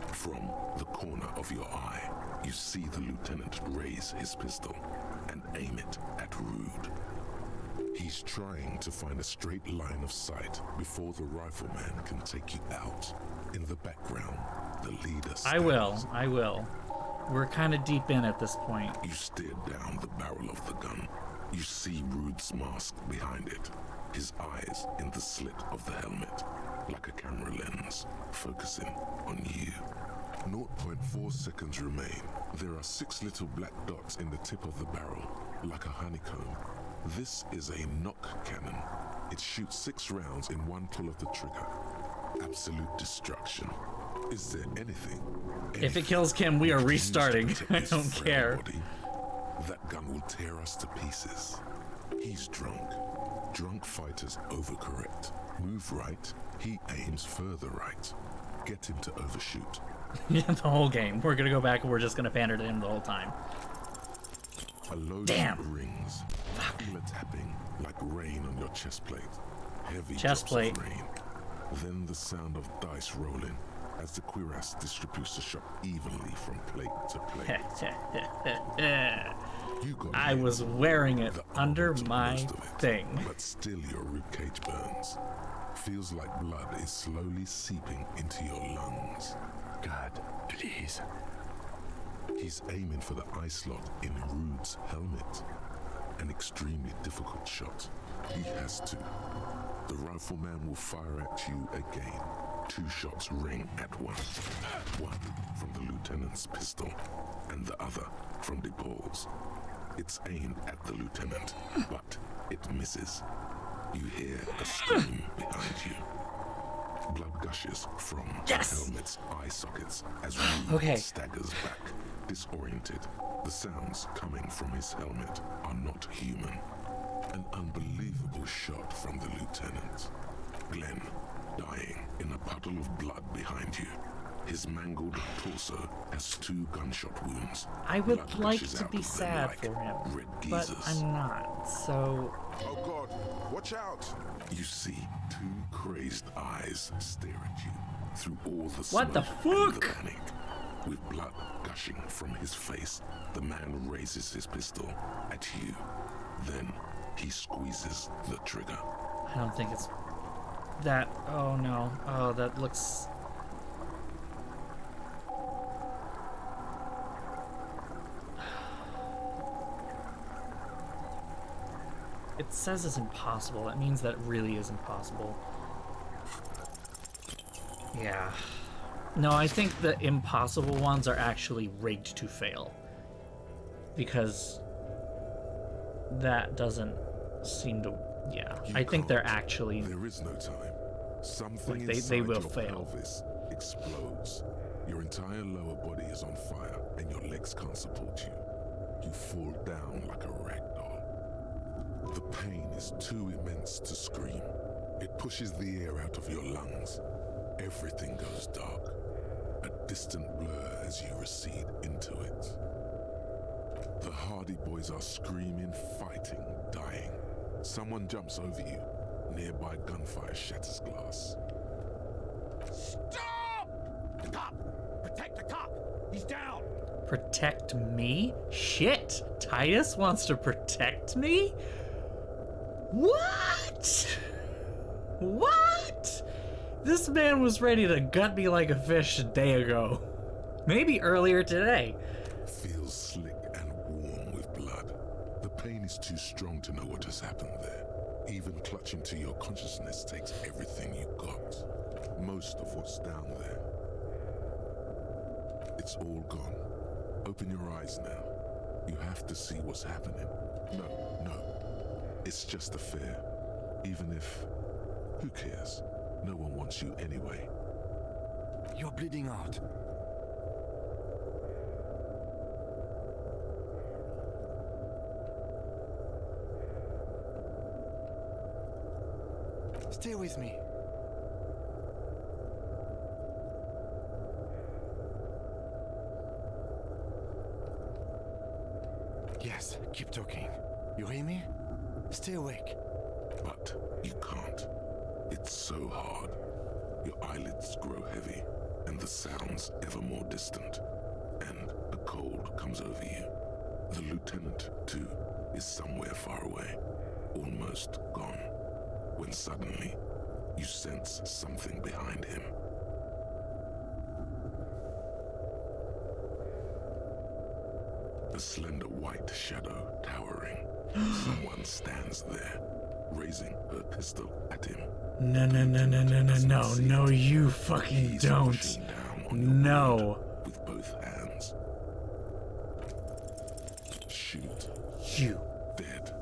From the corner of your eye, you see the lieutenant raise his pistol and aim it at Rude. He's trying to find a straight line of sight before the rifleman can take you out. In the background, the leader stands. I will. We're kind of deep in at this point. You stare down the barrel of the gun. You see Rude's mask behind it, his eyes in the slit of the helmet, like a camera lens, focusing on you. 0.4 seconds remain. There are 6 little black dots in the tip of the barrel, like a honeycomb. This is a knock cannon. It shoots 6 rounds in one pull of the trigger. Absolute destruction. Is there anything? If it kills Kim, we are restarting. I don't care. Body? That gun will tear us to pieces. He's drunk. Drunk fighters overcorrect. Move right, he aims further right. Get him to overshoot. Yeah, the whole game. We're gonna go back and we're just gonna pander to him the whole time. A load Damn. rings. Feel a tapping like rain on your chest plate. Heavy Chest drops plate. of rain. Then the sound of dice rolling as the cuirass distributes the shot evenly from plate to plate. You got I hit. was wearing it The under armor took my most of it, thing. but still your ribcage burns. Feels like blood is slowly seeping into your lungs. God, please. He's aiming for the eye slot in Rude's helmet. An extremely difficult shot. He has to. The rifleman will fire at you again. 2 shots ring at once. One from the lieutenant's pistol, and the other from Dubois. It's aimed at the lieutenant, but it misses. You hear a scream behind you. Blood gushes from the helmet's eye sockets as Rude staggers back, disoriented. The sounds coming from his helmet are not human. An unbelievable shot from the lieutenant. Glenn, dying in a puddle of blood behind you. His mangled torso has 2 gunshot wounds. I would Blood like gushes to out be of them sad like for him, red but geezers. I'm not, so... Oh God, watch out! You see 2 crazed eyes stare at you through all the smoke What the and the fuck? panic. With blood gushing from his face, the man raises his pistol at you. Then he squeezes the trigger. I don't think it's... that... oh no. Oh, that looks... It says it's impossible. That means that really is impossible. Yeah. No, I think the impossible ones are actually rigged to fail. Because that doesn't seem to... yeah. I think they're actually... There is no time. Something like inside they will your fail. pelvis explodes. Your entire lower body is on fire, and your legs can't support you. You fall down like a rag doll. The pain is too immense to scream. It pushes the air out of your lungs. Everything goes dark. A distant blur as you recede into it. The Hardy Boys are screaming, fighting, dying. Someone jumps over you. Nearby gunfire shatters glass. Stop! The cop! Protect the cop! He's down! Protect me? Shit! Titus wants to protect me? What? What? This man was ready to gut me like a fish a day ago. Maybe earlier today. Feels slick and warm with blood. The pain is too strong to know what has happened there. Even clutching to your consciousness takes everything you got. Most of what's down there. It's all gone. Open your eyes now. You have to see what's happening. No. It's just a fear. Even if... who cares? No one wants you anyway. You're bleeding out. Stay with me. Yes, keep talking. You hear me? Stay awake. But you can't. It's so hard. Your eyelids grow heavy, and the sounds ever more distant. And a cold comes over you. The lieutenant, too, is somewhere far away, almost gone, when suddenly you sense something behind him. A slender white shadow towering. Someone stands there, raising her pistol at him. No, you fucking He's don't. pushing down on your No. blood with both hands. Shoot. You Dead.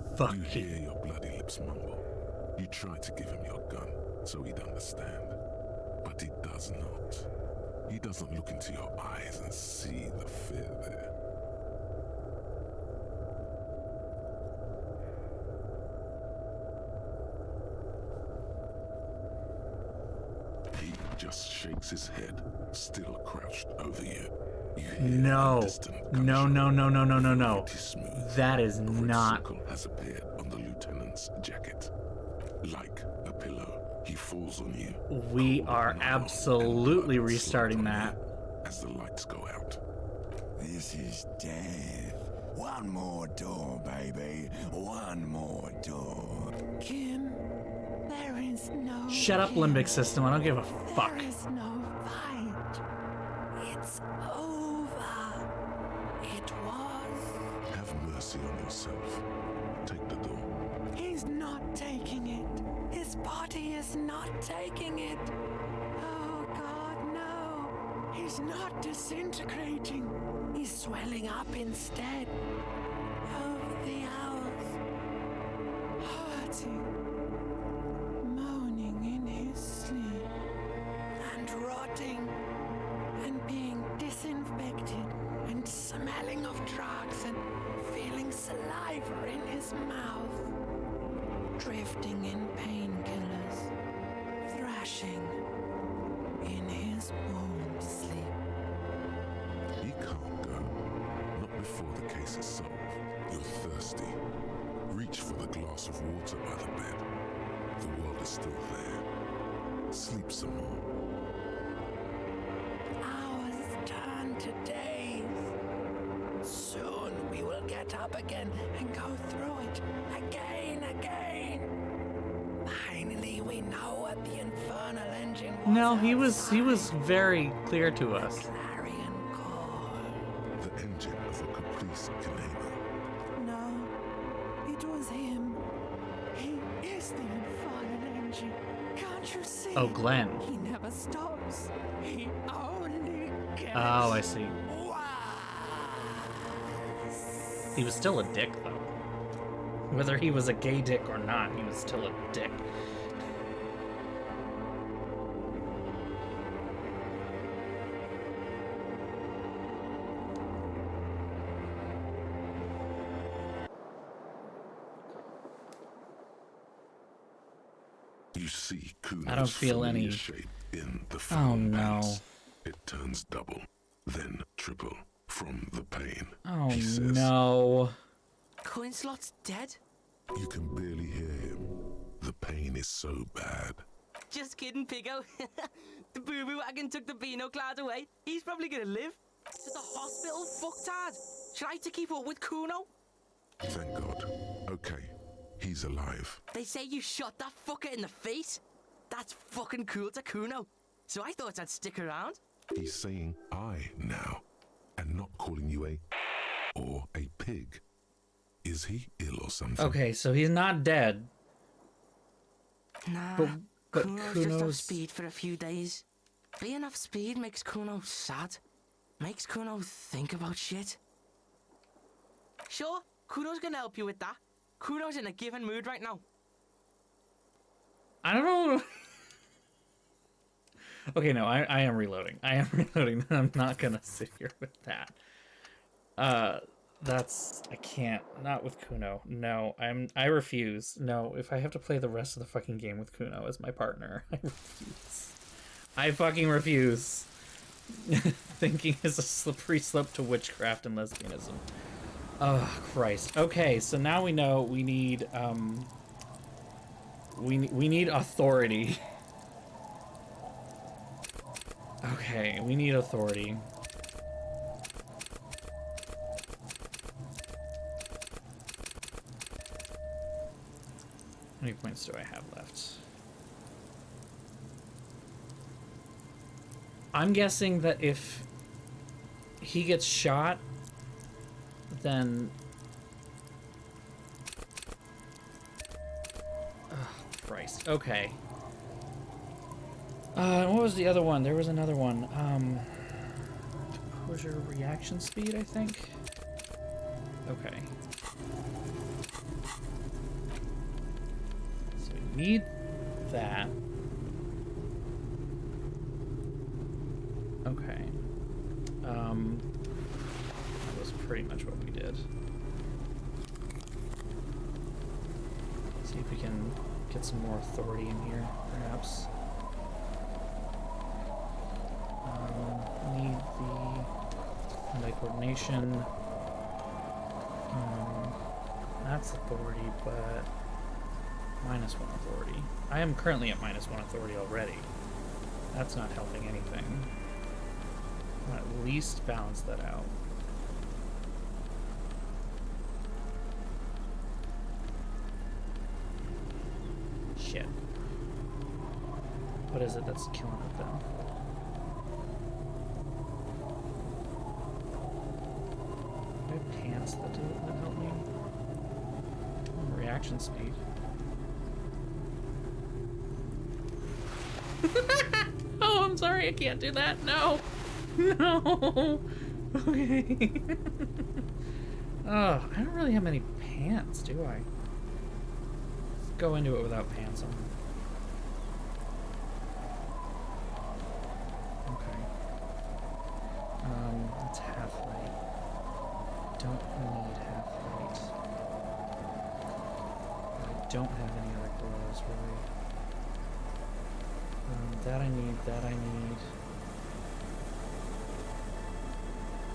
You fucking... hear your bloody lips mumble. You try to give him your gun so he'd understand. But he does not. He doesn't look into your eyes and see the fear there. He just shakes his head, still crouched over you. You hear No. a distant No. gunshot. Pretty smooth. That is A red not... circle has appeared on the lieutenant's jacket. Like a pillow, he falls on you. We cold are and numb, absolutely and blood restarting slurps on that. you as the lights go out. This is death. One more door, baby. One more door. Kim, there is no... Shut up, limbic system. I don't give a fuck. There is no fight. It's over. It was. Have mercy on yourself. Take the door. He's not taking it. His body is not taking it. Oh, God, no. He's not disintegrating. He's swelling up instead. Over the hours. Hurting. Moaning in his sleep. And rotting. And being disinfected. And smelling of drugs. And feeling saliva in his mouth. Drifting in painkillers. Thrashing in his bones. So, you're thirsty. Reach for the glass of water by the bed. The world is still there. Sleep some more. Hours turn to days. Soon we will get up again and go through it again. Finally, we know what the infernal engine was. No, he was very clear to us. Clarion call. The engine of a Caprice Canema. No, it was him. He is the infernal engine. Can't you see? Oh, Glenn. He never stops. He only gets. Oh, I see. He was still a dick, though. Whether he was a gay dick or not, he was still a dick. You see Kuno's I don't feel familiar any. shape in the Oh foam no. pants. It turns double, then triple from the pain. Oh He says, no. Coinslot's dead? You can barely hear him. The pain is so bad. Just kidding, Piggo. The boo-boo wagon took the Beano cloud away. He's probably gonna live. To the hospital, fucktard. Try to keep up with Kuno. Thank God. Okay, he's alive. They say you shot that fucker in the face. That's fucking cool to Kuno. So I thought I'd stick around. He's saying I now, and not calling you a or a pig. Is he ill or something? Okay, so he's not dead. Nah, but Kuno's just off Kuno's. speed for a few days. Being off speed makes Kuno sad. Makes Kuno think about shit. Sure, Kuno's gonna help you with that. Kuno's in a given mood right now. I don't know. Okay, no, I am reloading. I am reloading. I'm not gonna sit here with that. I can't. Not with Kuno. No, I refuse. No, if I have to play the rest of the fucking game with Kuno as my partner, I refuse. I fucking refuse. Thinking is a slippery slope to witchcraft and lesbianism. Oh, Christ. Okay, so now we know we need, we need authority. Okay, we need authority. How many points do I have left? I'm guessing that if he gets shot, then... Oh, Christ. Okay. What was the other one? There was another one. What was your reaction speed, I think? Okay. So we need that. Okay. That was pretty much what we did. See if we can get some more authority in here, perhaps. Need the hand-eye coordination. That's authority, but -1 authority. I am currently at -1 authority already. That's not helping anything. I'll at least balance that out. Shit. What is it that's killing it though? Do I have pants that help me? Reaction speed. Oh, I'm sorry, I can't do that. No. No. Okay. Oh, I don't really have many pants, do I? Let's go into it without pants on. Okay. That's half light. Don't need half light. I don't have any other glows, really. That I need, that I need.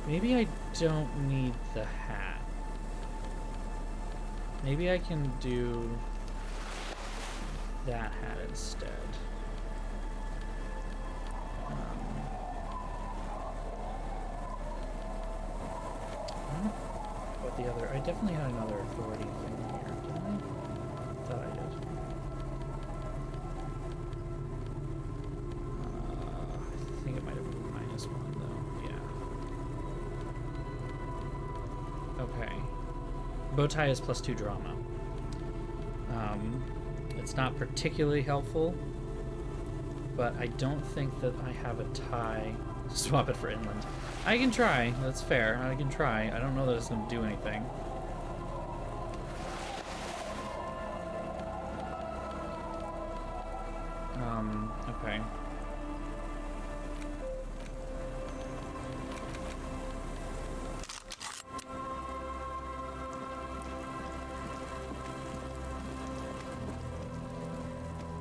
Maybe I don't need the hat. Maybe I can do that hat instead. What the other? I definitely had another authority thing here, didn't I? Thought I did. I think it might have been -1 though. Yeah. Okay. Bowtie is +2 drama. It's not particularly helpful, but I don't think that I have a tie to swap it for inland. I can try. That's fair. I can try. I don't know that it's going to do anything. Okay.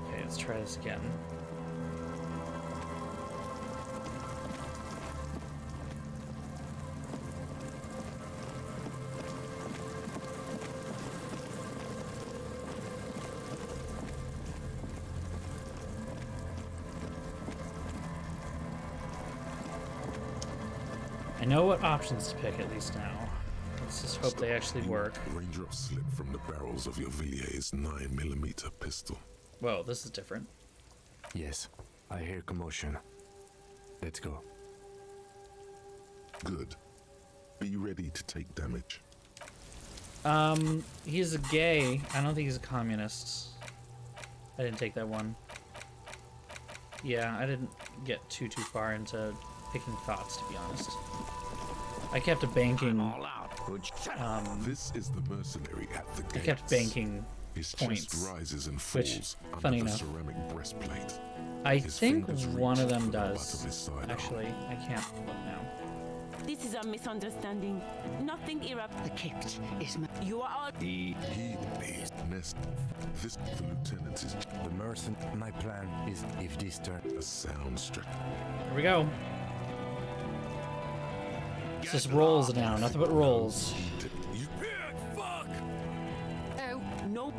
Okay, let's try this again. I know what options to pick at least now. Let's just hope they actually work. Raindrops slip from the barrels of your Villiers 9mm pistol. Whoa, this is different. Yes, I hear commotion. Let's go. Good. Be ready to take damage. He's a gay. I don't think he's a communist. I didn't take that one. Yeah, I didn't get too far into picking thoughts, to be honest. I kept a banking. This is the mercenary at the gates. I kept banking His points, chest rises and which, falls funny under the enough, ceramic breastplate. I His think fingers one of reach them for the butt does. of his sidearm. Actually, I can't look now. This is a misunderstanding. Nothing erupt. The Kipt is You are all. He is nest. This the lieutenant is The merchant, my plan is if this turn a sound strategy. Here we go. It's just rolls now, nothing but rolls. You big fuck! Oh, no.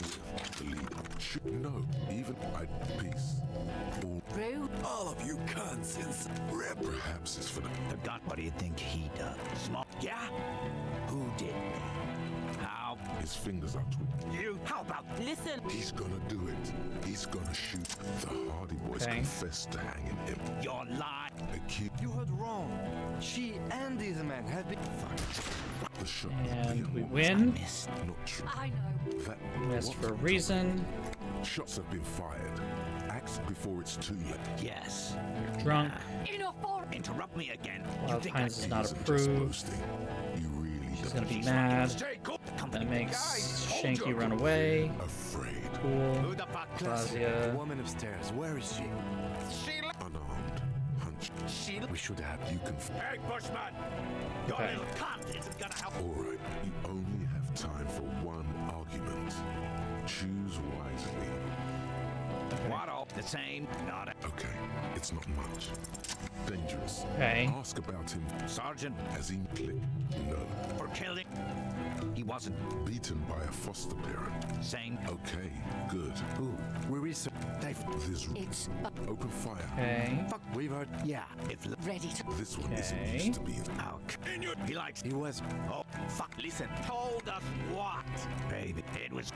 The lead. No, even I'd peace. All of you cunts in Perhaps it's for the God, what do you think he does? Small. Yeah? Who did? How? his fingers are twisted. You? How about? Listen. He's gonna do it. He's gonna shoot. The Hardy Boys Okay. confess to hanging him. You're lying. You heard wrong. She and these men have been. The shot And we beyond win. not true. I know. That Missed what? for a reason. Shots have been fired. Act before it's too late. Yes. You're drunk. Enough for Interrupt me again. Wild think Pines I- is not Isn't just approved. boasting. You really She's don't. gonna be mad. Stay cool. Company That makes guys, hold Shanky your- run away. Afraid. Cool. Who the fuck? The Claudia. woman upstairs, where is she? Unarmed. Hunched. We should have. You can. Hey, Bushman! Your Okay. little cunt isn't gonna help. Alright. You only have time for one argument. Choose wisely. What all the same? Not a Okay. It's not much. Dangerous. Okay. Ask about him. sergeant Has he clicked? No. for killing. He wasn't Beaten by a foster parent. sane. Okay. Good. Who? Where is her? This. it's Open fire. Okay. Fuck. We've heard. Yeah. If ready to. This one isn't Okay. used to being. How he likes. He was. Oh fuck! Listen. Told us what, baby? It was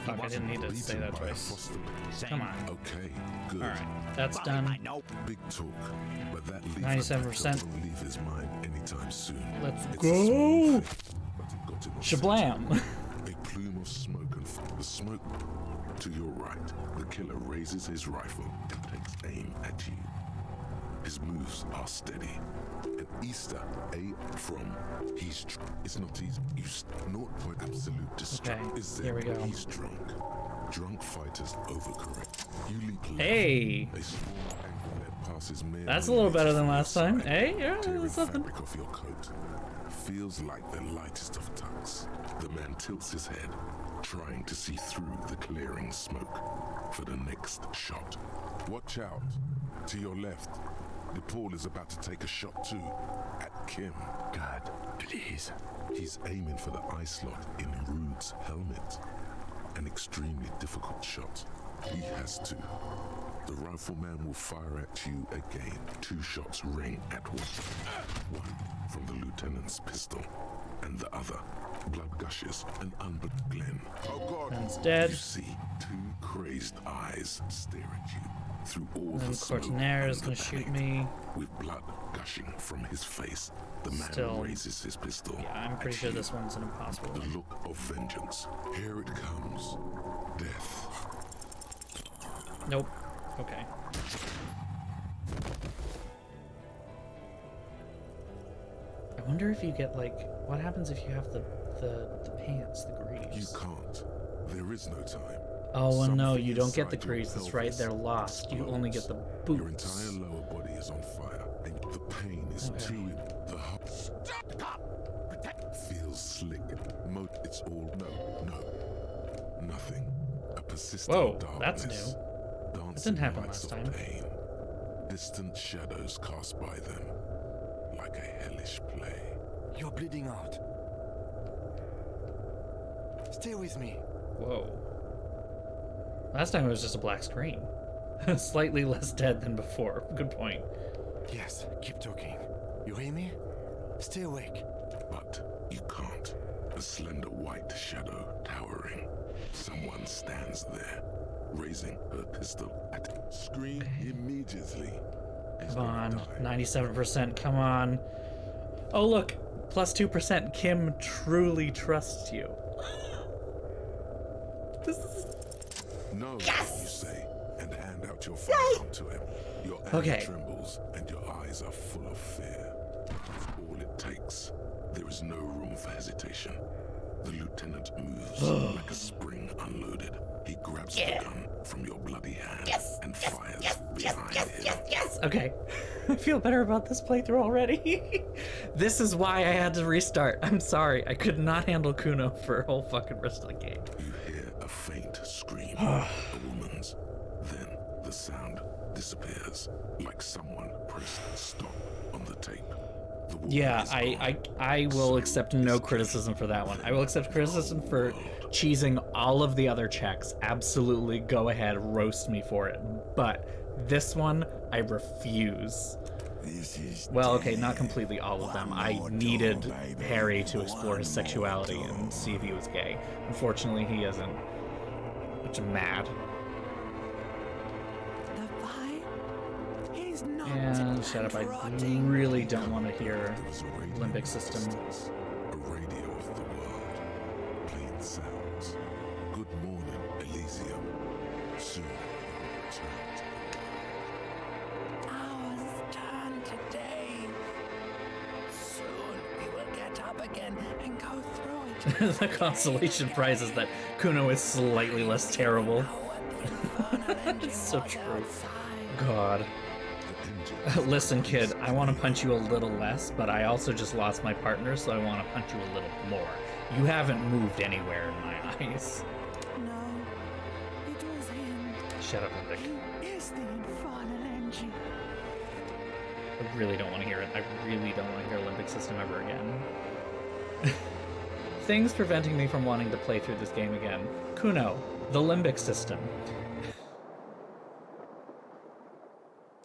Fuck, I didn't need to say Beaten that by a twice. foster sane. Come on. Okay. Good. Alright. That's Bobby, I done. know. Big talk, but that lever 97%. won't leave his mind anytime soon. Let's It's go. a small thing, but it got him on Shablam. A plume of smoke and the smoke to your right. The killer raises his rifle and takes aim at you. His moves are steady. An Easter, from. It's not easy. You 0 point absolute destruct. Okay, Is there? here we go. He's drunk. Drunk fighters overcorrect. You leap left. Hey. A small angle that passes mere That's a little better than millimeters last from time. your Hey, side, yeah, tearing that's something. fabric off your coat. Feels like the lightest of tucks. The man tilts his head, trying to see through the clearing smoke for the next shot. Watch out. To your left, DePaul is about to take a shot too, at Kim. God, please. He's aiming for the eye slot in Rude's helmet. An extremely difficult shot. He has to. The rifleman will fire at you again. 2 shots ring at once. One from the lieutenant's pistol, and the other. Blood gushes and Glenn. Oh God! Man's dead. You see 2 crazed eyes stare at you through all And the smoke. Cortinaire is and gonna the shoot paint. me. With blood gushing from his face, the man Still. raises his pistol. Yeah, I'm pretty sure this one's an impossible. The look of vengeance. Here it comes. Death. Nope. Okay. I wonder if you get like, what happens if you have the pants, the You greaves? can't. There is no time. Oh, well, no, Something you don't get the inside your greaves. That's right, pelvis they're lost. You only get the Your boots. entire lower body is on fire, and the pain is Okay. too. The heart feels slick. It's all no, nothing. A persistent Whoa, darkness. that's new. Dancing didn't happen lights last of time. Pain. Distant shadows cast by them, like a hellish play. You're bleeding out. Stay with me. Whoa. Last time it was just a black screen. Slightly less dead than before. Good point. Yes, keep talking. You hear me? Stay awake. But you can't. A slender white shadow towering. Someone stands there, raising her pistol at it. Scream immediately. He's Come gonna on. die. 97%. Come on. Oh, look. Plus 2%. Kim truly trusts you. This is... No, you say, and hand out your firearm to him. Your hand Okay. trembles, and your eyes are full of fear. That's all it takes. There is no room for hesitation. The lieutenant moves like a spring unloaded. He grabs the gun from your bloody hand and fires behind him. Okay. I feel better about this playthrough already. This is why I had to restart. I'm sorry. I could not handle Kuno for a whole fucking rest of the game. You hear a faint scream, a woman's. Then the sound disappears, like someone pressed stop on the tape. The woman Yeah, is gone. I will accept no criticism for that one. I will accept criticism for cheesing all of the other checks. Absolutely, go ahead, roast me for it. But this one, I refuse. Well, okay, not completely all of them. I needed Harry to explore his sexuality and see if he was gay. Unfortunately, he isn't. Which I'm mad. The vibe is not And shut up, I really don't want to hear limbic system. A radio of the world, playing sounds. Good morning, Elysium. Soon, returned. ours turn today. Soon we will get up again and go through it. The consolation prize is that Kuno is slightly less terrible. It's so true. God. Listen, kid, I want to punch you a little less, but I also just lost my partner, so I want to punch you a little more. You haven't moved anywhere in my eyes. No, it was him. Shut up, Limbic. He is the infernal engine. I really don't want to hear it. I really don't want to hear Limbic System ever again. Things preventing me from wanting to play through this game again. Kuno, the Limbic System.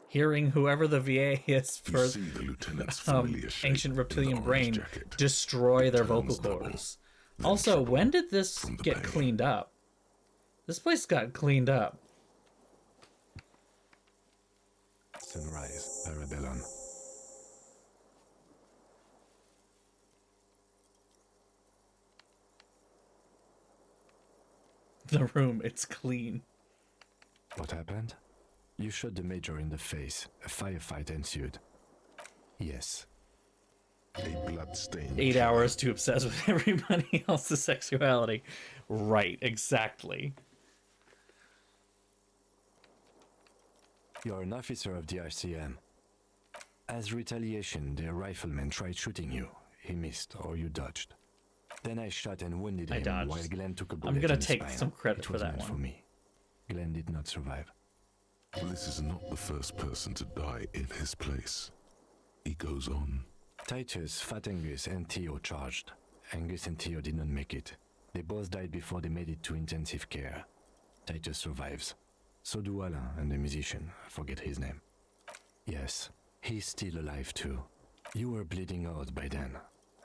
Hearing whoever the VA is You for see the lieutenant's familiar shape ancient in the reptilian orange brain jacket. destroy their Turns vocal double, cords. then Also, triple when did this from the get pain. cleaned up? This place got cleaned up. Sunrise, Parabellum. The room, it's clean. What happened? You shot the major in the face. A firefight ensued. Yes. A blood-stained 8 hours to obsess with everybody else's sexuality. Right, exactly. You're an officer of the RCM. As retaliation, the rifleman tried shooting you. He missed, or you dodged. Then I shot and wounded I him dodged. while Glenn took a bullet I'm gonna in the take spine. some credit It for was that meant one. for me. Glenn did not survive. This is not the first person to die in his place. He goes on. Titus, Fat Angus, and Theo charged. Angus and Theo did not make it. They both died before they made it to intensive care. Titus survives. So do Alain and the musician. I forget his name. Yes, he's still alive too. You were bleeding out by then.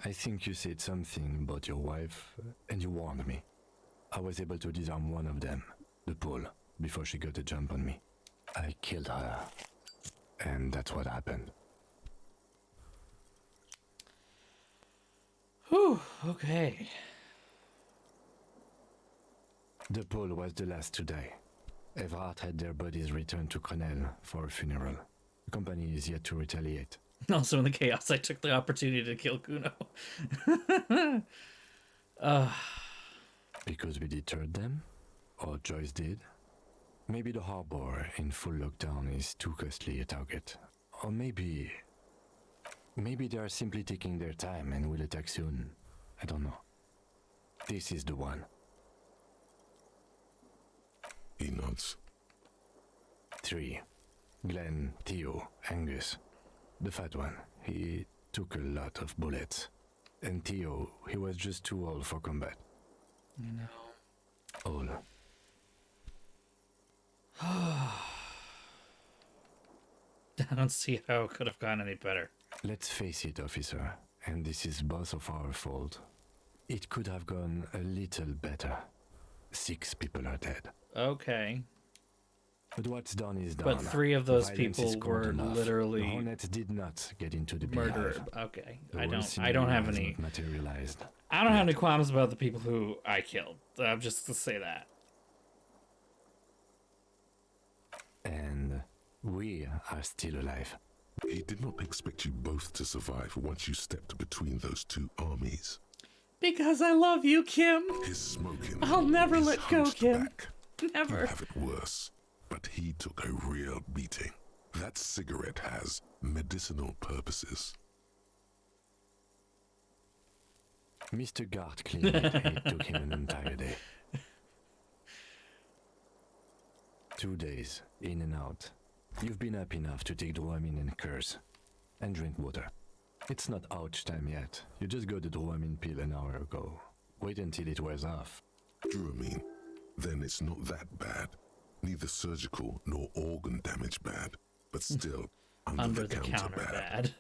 I think you said something about your wife, and you warned me. I was able to disarm one of them, the Pole, before she got a jump on me. I killed her. And that's what happened. Whew, okay. The Pole was the last to die. Everard had their bodies returned to Crenel for a funeral. The company is yet to retaliate. Also in the chaos, I took the opportunity to kill Kuno. Because we deterred them? Or Joyce did? Maybe the harbor in full lockdown is too costly a target. Or maybe they are simply taking their time and will attack soon. I don't know. This is the one. He nods. 3. Glenn, Theo, Angus. The fat one, he took a lot of bullets. And Theo, he was just too old for combat. You know. Old. I don't see how it could have gone any better. Let's face it, officer, and this is both of our fault. It could have gone a little better. 6 people are dead. Okay. But what's done is done. But 3 of those Violence people is cold were enough. literally The Hornets did not get into the murdered. beehive. Okay. The I worst don't scenario have has any not materialized. I don't have any qualms about the people who I killed. I'm just to say that. And we are still alive. He did not expect you both to survive once you stepped between those 2 armies. Because I love you, Kim. His smoking. I'll never his let go, Kim. hunchback. Never. You have it worse, but he took a real beating. That cigarette has medicinal purposes. Mr. Gart cleaned it and it took him an entire day. 2 days, in and out. You've been up enough to take Dramamine and curse. And drink water. It's not ouch time yet. You just got the Dramamine pill an hour ago. Wait until it wears off. Dramamine. Then it's not that bad. Neither surgical nor organ damage bad, but still under the counter bad.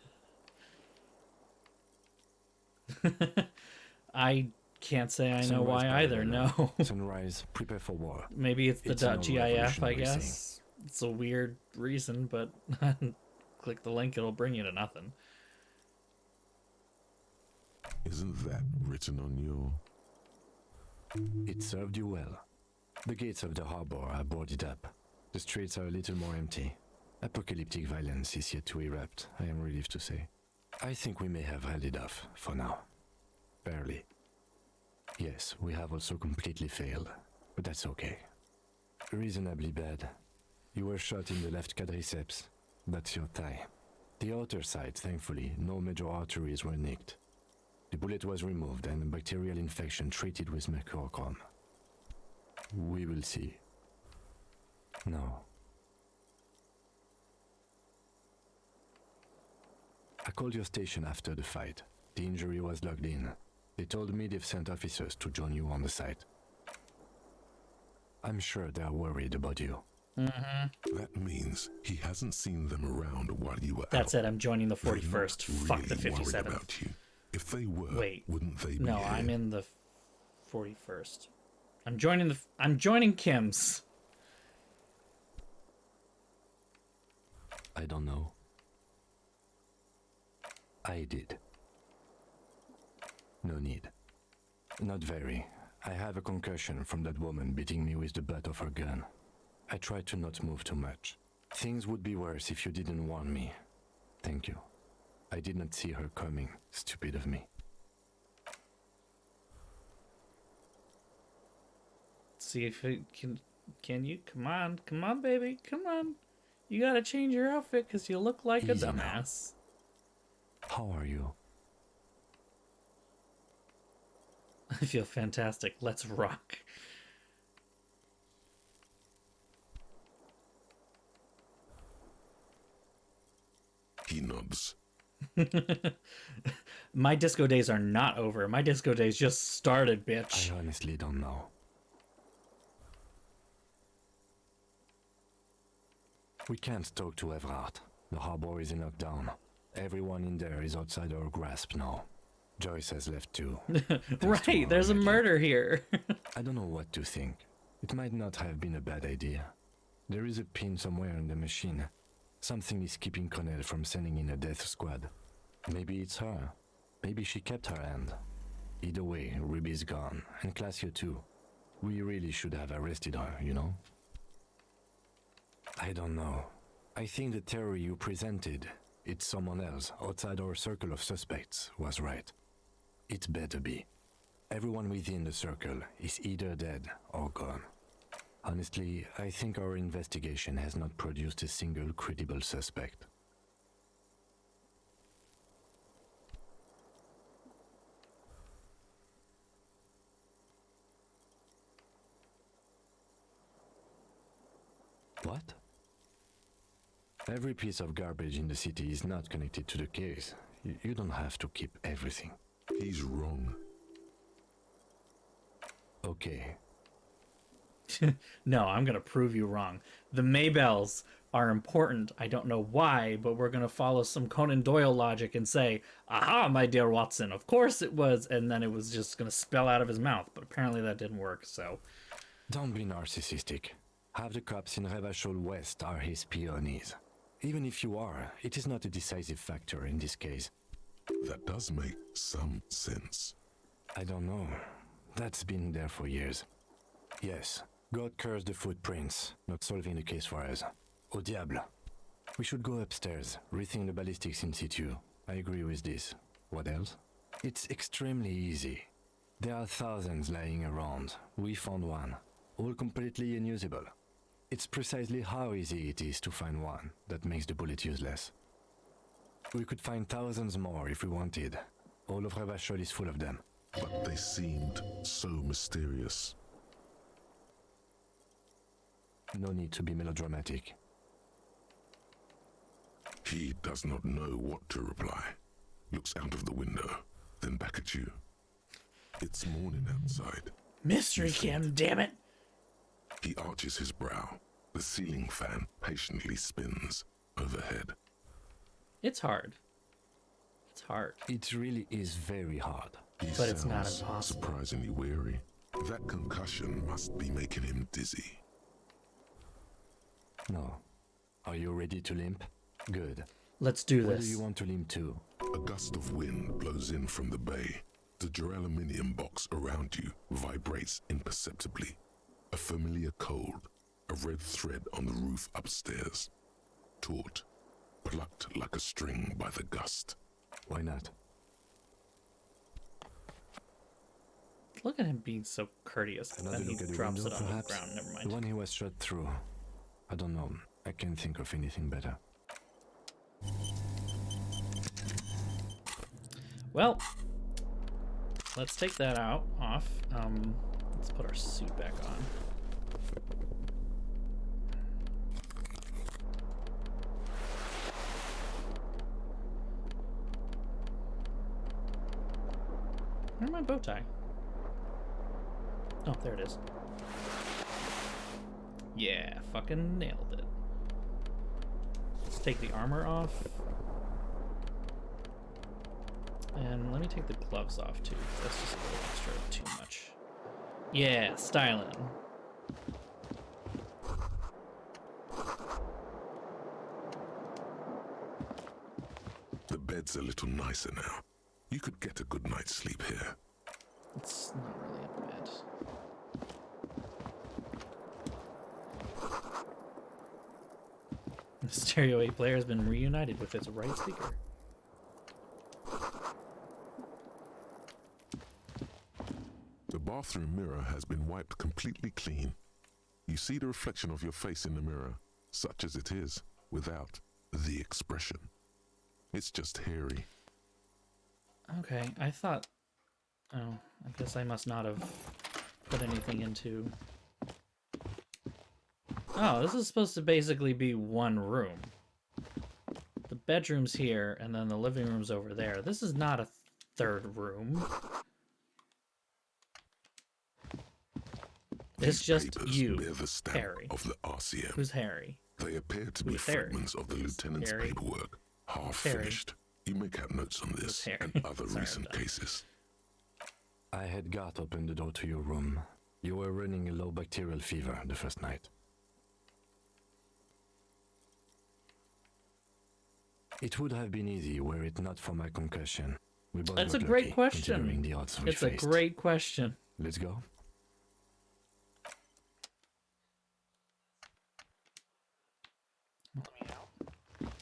I can't say I know Sunrise why either, parallel. no. Sunrise, prepare for war. Maybe it's the It's an old .gif, I revolutionary guess. It's a weird reason, but click the link, it'll bring you to nothing. Isn't that written on your... It served you well. The gates of the harbor are boarded up. The streets are a little more empty. Apocalyptic violence is yet to erupt, I am relieved to say. I think we may have held it off, for now. Barely. Yes, we have also completely failed, but that's okay. Reasonably bad. You were shot in the left quadriceps. That's your thigh. The outer side, thankfully, no major arteries were nicked. The bullet was removed and a bacterial infection treated with mercurochrome. We will see. No. I called your station after the fight. The injury was logged in. They told me they've sent officers to join you on the site. I'm sure they are worried about you. Mm-hmm. That means he hasn't seen them around while you were That's out. it, I'm joining the They're not 41st. Fuck the really worried 57th. about you. If they were, Wait. wouldn't they be No, here? I'm in the 41st. I'm joining Kim's. I don't know. I did. No need. Not very. I have a concussion from that woman beating me with the butt of her gun. I tried to not move too much. Things would be worse if you didn't warn me. Thank you. I did not see her coming. Stupid of me. See if it can you? Come on, baby, come on. You gotta change your outfit because you look like a Easy now. dumbass. How are you? I feel fantastic. Let's rock. He nods. My disco days are not over. My disco days just started, bitch. I honestly don't know. We can't talk to Everard. The harbor is in lockdown. Everyone in there is outside our grasp now. Joyce has left too. Right, there's a murder here. I don't know what to think. It might not have been a bad idea. There is a pin somewhere in the machine. Something is keeping Connell from sending in a death squad. Maybe it's her. Maybe she kept her hand. Either way, Ruby's gone, and Classio too. We really should have arrested her, you know? I don't know. I think the theory you presented, it's someone else outside our circle of suspects, was right. It better be. Everyone within the circle is either dead or gone. Honestly, I think our investigation has not produced a single credible suspect. What? Every piece of garbage in the city is not connected to the case. You don't have to keep everything. He's wrong. Okay. No, I'm gonna prove you wrong. The Maybells are important. I don't know why, but we're gonna follow some Conan Doyle logic and say, aha, my dear Watson, of course it was, and then it was just gonna spill out of his mouth, but apparently that didn't work, so... Don't be narcissistic. Half the cops in Revachol West are his peonies. Even if you are, it is not a decisive factor in this case. That does make some sense. I don't know. That's been there for years. Yes, God cursed the footprints, not solving the case for us. Au diable. We should go upstairs, rethink the ballistics in situ. I agree with this. What else? It's extremely easy. There are thousands lying around. We found one, all completely unusable. It's precisely how easy it is to find one that makes the bullet useless. We could find thousands more if we wanted. All of Revachol is full of them. But they seemed so mysterious. No need to be melodramatic. He does not know what to reply. Looks out of the window, then back at you. It's morning outside. Mystery Kim, damn it! He arches his brow. The ceiling fan patiently spins overhead. It's hard. It's hard. It really is very hard. But it's not impossible. Surprisingly weary. That concussion must be making him dizzy. No. Are you ready to limp? Good. Let's do Where this. do you want to limp to? A gust of wind blows in from the bay. The duraluminum box around you vibrates imperceptibly. A familiar cold, a red thread on the roof upstairs. Taut, plucked like a string by the gust. Why not? Look at him being so courteous. Another Then he look at the drops window, it on perhaps? the ground. Never The mind. one he was shot through. I don't know. I can't think of anything better. Well, let's take that off. Let's put our suit back on. Where's my bow tie? Oh, there it is. Yeah, fucking nailed it. Let's take the armor off. And let me take the gloves off too, 'cause that's just a little extra too much. Yeah, styling. The bed's a little nicer now. You could get a good night's sleep here. It's not really a bed. The Stereo 8 player has been reunited with its right speaker. The bathroom mirror has been wiped completely clean. You see the reflection of your face in the mirror, such as it is, without the expression. It's just hairy. Okay, I thought... Oh, I guess I must not have put anything into... Oh, this is supposed to basically be one room. The bedroom's here, and then the living room's over there. This is not a third room. It's just you, bear the stamp Harry. of the RCM. Who's Harry? They appear to be Who's Harry? fragments of the Is lieutenant's Harry? paperwork, half Harry? finished. You make out notes on this and other Sorry, recent I'm done. cases. I had Gart open the door to your room. You were running a low bacterial fever the first night. It would have been easy were it not for my concussion. We both That's a got great lucky, question. considering the odds we It's a faced. great question. Let's go. Let me out.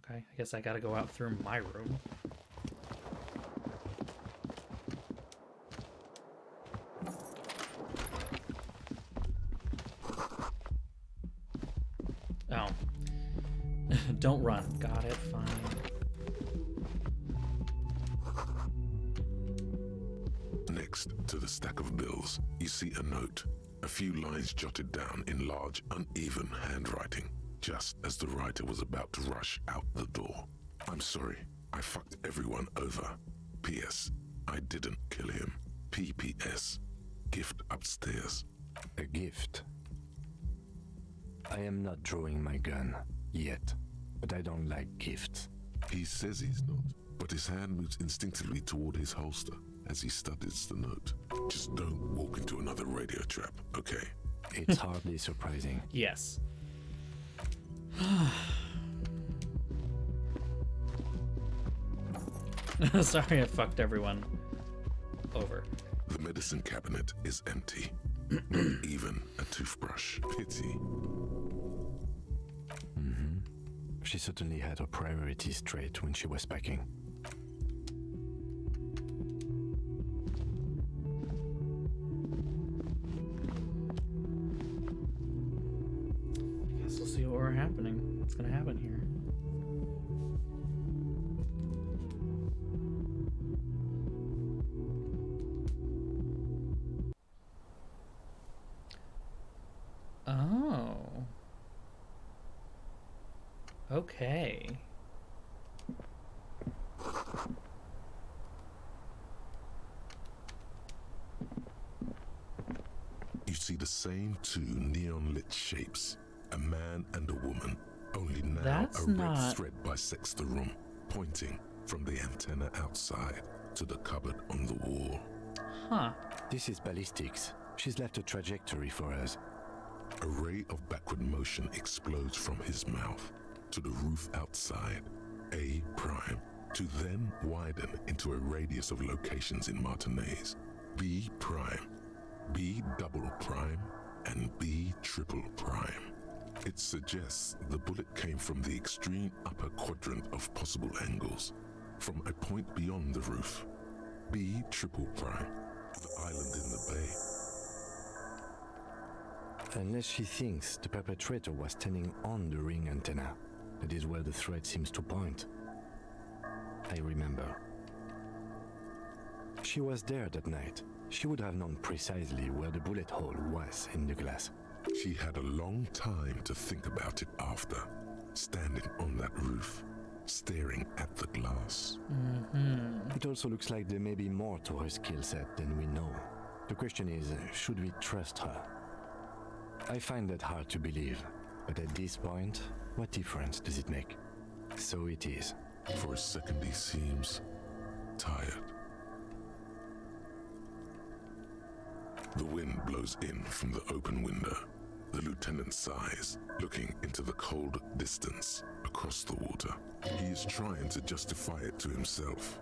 Okay, I guess I gotta go out through my room. Oh. Don't run. Got it, fine. Next to the stack of bills, you see a note, a few lines jotted down in large, uneven handwriting, just as the writer was about to rush out the door. I'm sorry, I fucked everyone over. P.S. I didn't kill him. P.P.S. Gift upstairs. A gift. I am not drawing my gun, yet, but I don't like gifts. He says he's not, but his hand moves instinctively toward his holster as he studies the note. Just don't walk into another radio trap, okay? It's hardly surprising. Yes. Sorry I fucked everyone over. The medicine cabinet is empty. Not even a toothbrush. Pity. She certainly had her priorities straight when she was packing. I guess we'll see what's happening. What's gonna happen here? Oh. Okay. You see the same two neon-lit shapes, a man and a woman, only now That's a red not- thread bisects the room, pointing from the antenna outside to the cupboard on the wall. Huh. This is ballistics. She's left a trajectory for us. A ray of backward motion explodes from his mouth to the roof outside, A prime, to then widen into a radius of locations in Martinez, B prime, B double prime, and B triple prime. It suggests the bullet came from the extreme upper quadrant of possible angles, from a point beyond the roof, B triple prime, the island in the bay. Unless she thinks the perpetrator was standing on the ring antenna. That is where the thread seems to point. I remember. She was there that night. She would have known precisely where the bullet hole was in the glass. She had a long time to think about it after, standing on that roof, staring at the glass. It also looks like there may be more to her skill set than we know. The question is, should we trust her? I find that hard to believe, but at this point, what difference does it make? So it is. For a second he seems tired. The wind blows in from the open window. The lieutenant sighs, looking into the cold distance across the water. He is trying to justify it to himself.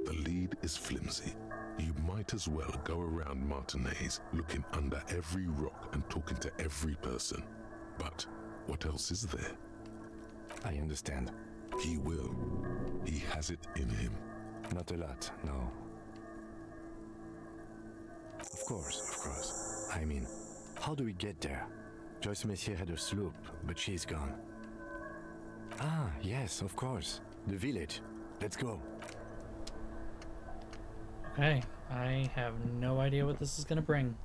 The lead is flimsy. You might as well go around Martinez looking under every rock and talking to every person. But what else is there? I understand. He will. He has it in him. Not a lot, no. Of course. I mean, how do we get there? Joyce Messier had a sloop, but she's gone. Ah, yes, of course. The village. Let's go. Okay. I have no idea what this is gonna bring.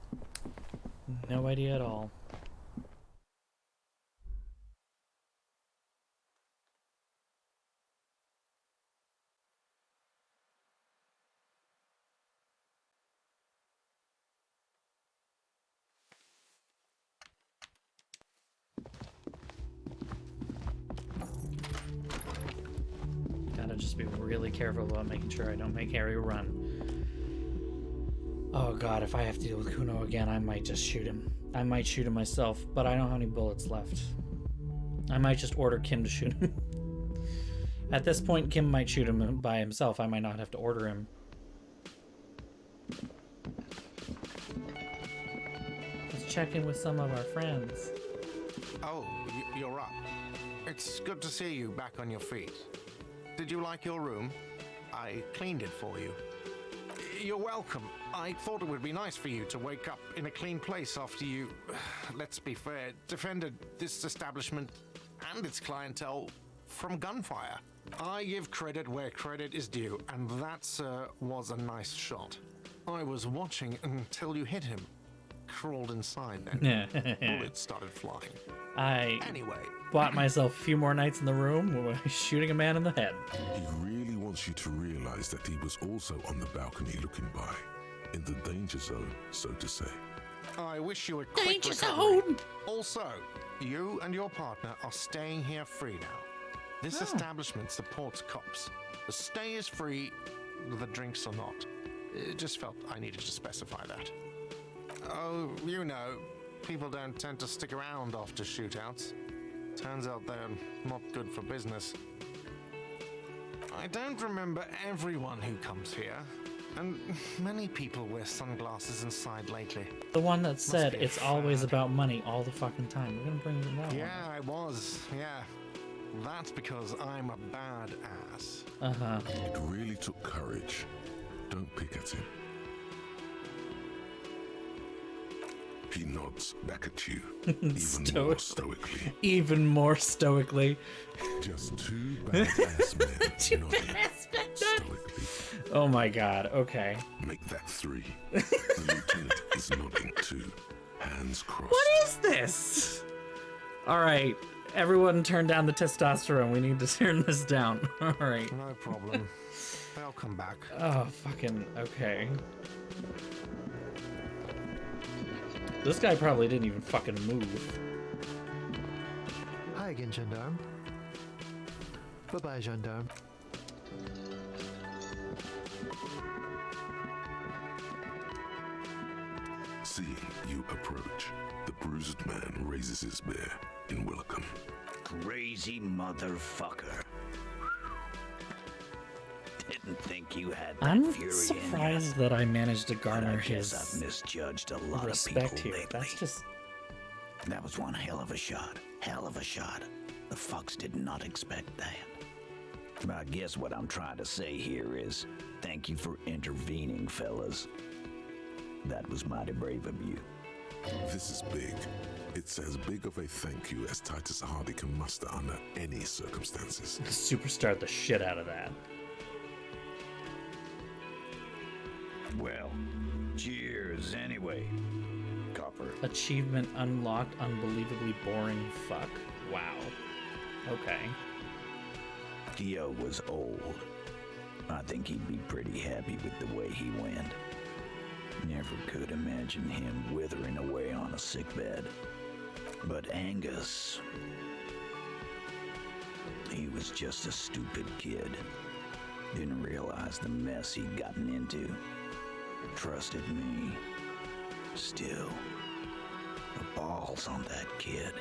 No idea at all. gotta just be really careful about making sure I don't make Harry run. Oh god, if I have to deal with Kuno again, I might just shoot him. I might shoot him myself, but I don't have any bullets left. I might just order Kim to shoot him. At this point, Kim might shoot him by himself. I might not have to order him. Let's check in with some of our friends. Oh, you're up. It's good to see you back on your feet. Did you like your room? I cleaned it for you. You're welcome. I thought it would be nice for you to wake up in a clean place after you, let's be fair, defended this establishment and its clientele from gunfire. I give credit where credit is due, and that, sir, was a nice shot. I was watching until you hit him. Crawled inside then. Bullets started flying. I Anyway, bought myself a few more nights in the room with shooting a man in the head. He really wants you to realize that he was also on the balcony looking by, in the danger zone, so to say. I wish you a quick Danger recovery. zone! Also, you and your partner are staying here free now. This establishment supports cops. The stay is free, the drinks are not. It just felt I needed to specify that. Oh, you know, people don't tend to stick around after shootouts. Turns out they're not good for business. I don't remember everyone who comes here, and many people wear sunglasses inside lately. The one that said be a it's always fad. about money all the fucking time. We're gonna bring them that Yeah, I was, yeah. That's because I'm a badass. one. Uh-huh. It really took courage. Don't pick at him. He nods back at you, even more stoically. Even more stoically. Just two badass men nodding stoically. Oh my god, okay. Make that three. The lieutenant is nodding too, hands crossed. What is this? Alright, everyone turn down the testosterone. We need to turn this down. Alright. No problem. They'll come back. Oh, fucking, okay. This guy probably didn't even fucking move. Hi again, gendarme. Bye-bye, gendarme. Seeing you approach, the bruised man raises his bear in welcome. Crazy motherfucker. Didn't think you had that I'm fury surprised that I managed to garner I guess his I've misjudged a lot respect of people here. lately. That's just... That was one hell of a shot. Hell of a shot. The fucks did not expect that. I guess what I'm trying to say here is, thank you for intervening, fellas. That was mighty brave of you. This is big. It's as big of a thank you as Titus Hardy can muster under any circumstances. Superstar the shit out of that. Well, cheers anyway, Copper. Achievement unlocked, unbelievably boring fuck. Wow. Okay. Theo was old. I think he'd be pretty happy with the way he went. Never could imagine him withering away on a sickbed. But Angus, he was just a stupid kid. Didn't realize the mess he'd gotten into. Trusted me. Still, the balls on that kid.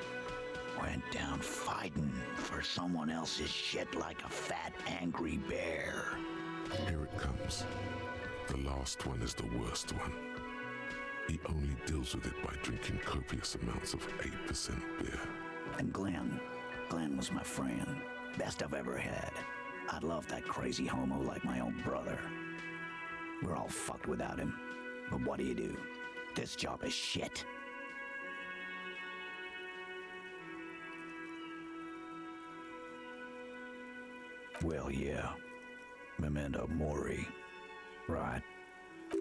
Went down fighting for someone else's shit like a fat, angry bear. Here it comes. The last one is the worst one. He only deals with it by drinking copious amounts of 8% beer. And Glenn was my friend. Best I've ever had. I love that crazy homo like my own brother. We're all fucked without him. But what do you do? This job is shit. Well, yeah. Memento Mori. Right.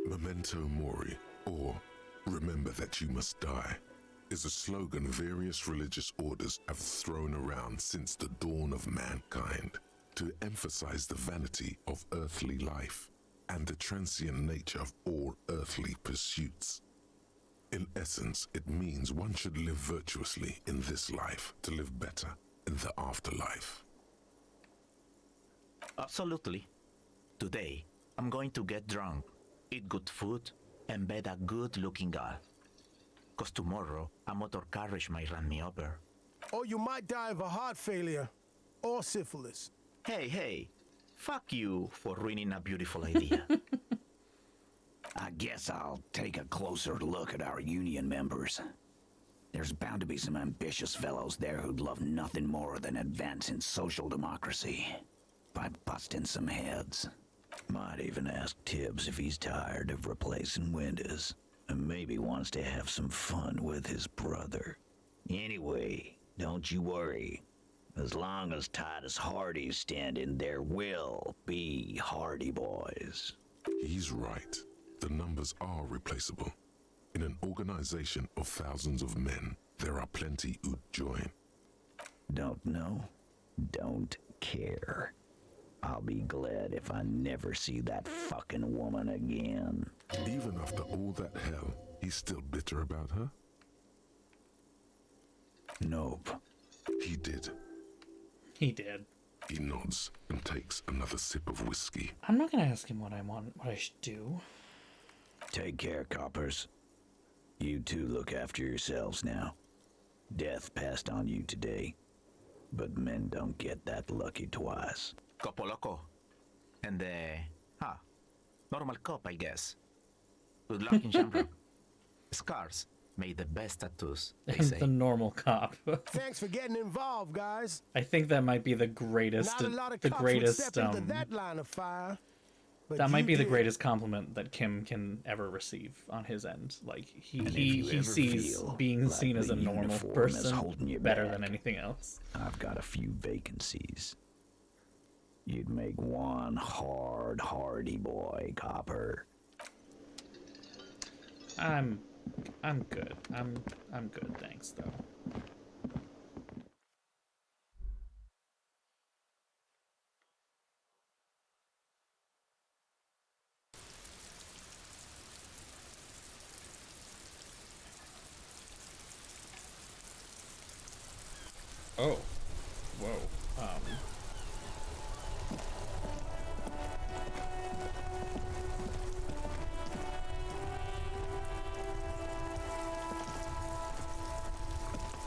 Memento Mori, or remember that you must die, is a slogan various religious orders have thrown around since the dawn of mankind to emphasize the vanity of earthly life and the transient nature of all earthly pursuits. In essence, it means one should live virtuously in this life to live better in the afterlife. Absolutely. Today, I'm going to get drunk, eat good food, and bed a good-looking girl. 'Cause tomorrow, a motor carriage might run me over. Or you might die of a heart failure. Or syphilis. Hey, fuck you for ruining a beautiful idea. I guess I'll take a closer look at our union members. There's bound to be some ambitious fellows there who'd love nothing more than advancing social democracy by busting some heads. Might even ask Tibbs if he's tired of replacing windows and maybe wants to have some fun with his brother. Anyway, don't you worry. As long as Titus Hardy's standing, there will be Hardy Boys. He's right. The numbers are replaceable. In an organization of thousands of men, there are plenty who'd join. Don't know, don't care. I'll be glad if I never see that fucking woman again. Even after all that hell, he's still bitter about her? Nope. He did. He did. He nods and takes another sip of whiskey. I'm not gonna ask him what I should do. Take care, coppers. You two look after yourselves now. Death passed on you today, but men don't get that lucky twice. Copo loco. And normal cop, I guess. Good luck in Shamrock. Scars made the best tattoos, they say. The normal cop. Thanks for getting involved, guys. I think that might be the greatest. Not a lot of the cops greatest. would step into that line of fire. That might be the greatest compliment that Kim can ever receive on his end. Like he sees being like seen as a normal person better than anything else. I've got a few vacancies. You'd make one hardy boy, copper. I'm good. I'm good, thanks though. Oh. Whoa.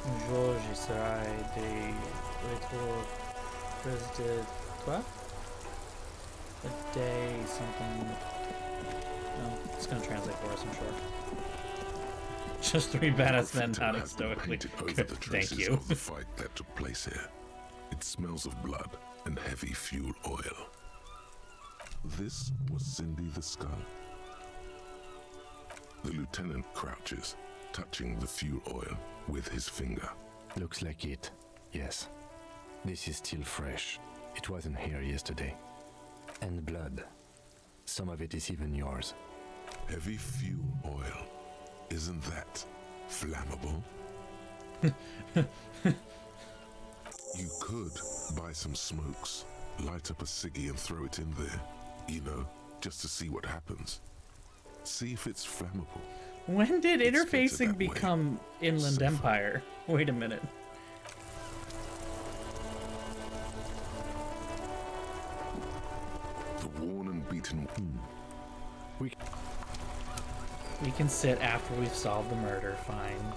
Bonjour, je serai de retour président. What? A day something. No, it's gonna translate for us, I'm sure. Just three badass men nodding stoically. Thank you. Of the fight that took place here. It smells of blood and heavy fuel oil. This was Cindy the Skull. The lieutenant crouches, touching the fuel oil with his finger. Looks like it, yes. This is still fresh. It wasn't here yesterday. And blood. Some of it is even yours. Heavy fuel oil. Isn't that flammable? You could buy some smokes, light up a ciggy and throw it in there, you know, just to see what happens. See if it's flammable. When did interfacing become Inland Empire? Wait a minute. The worn and beaten. We can sit after we've solved the murder, fine.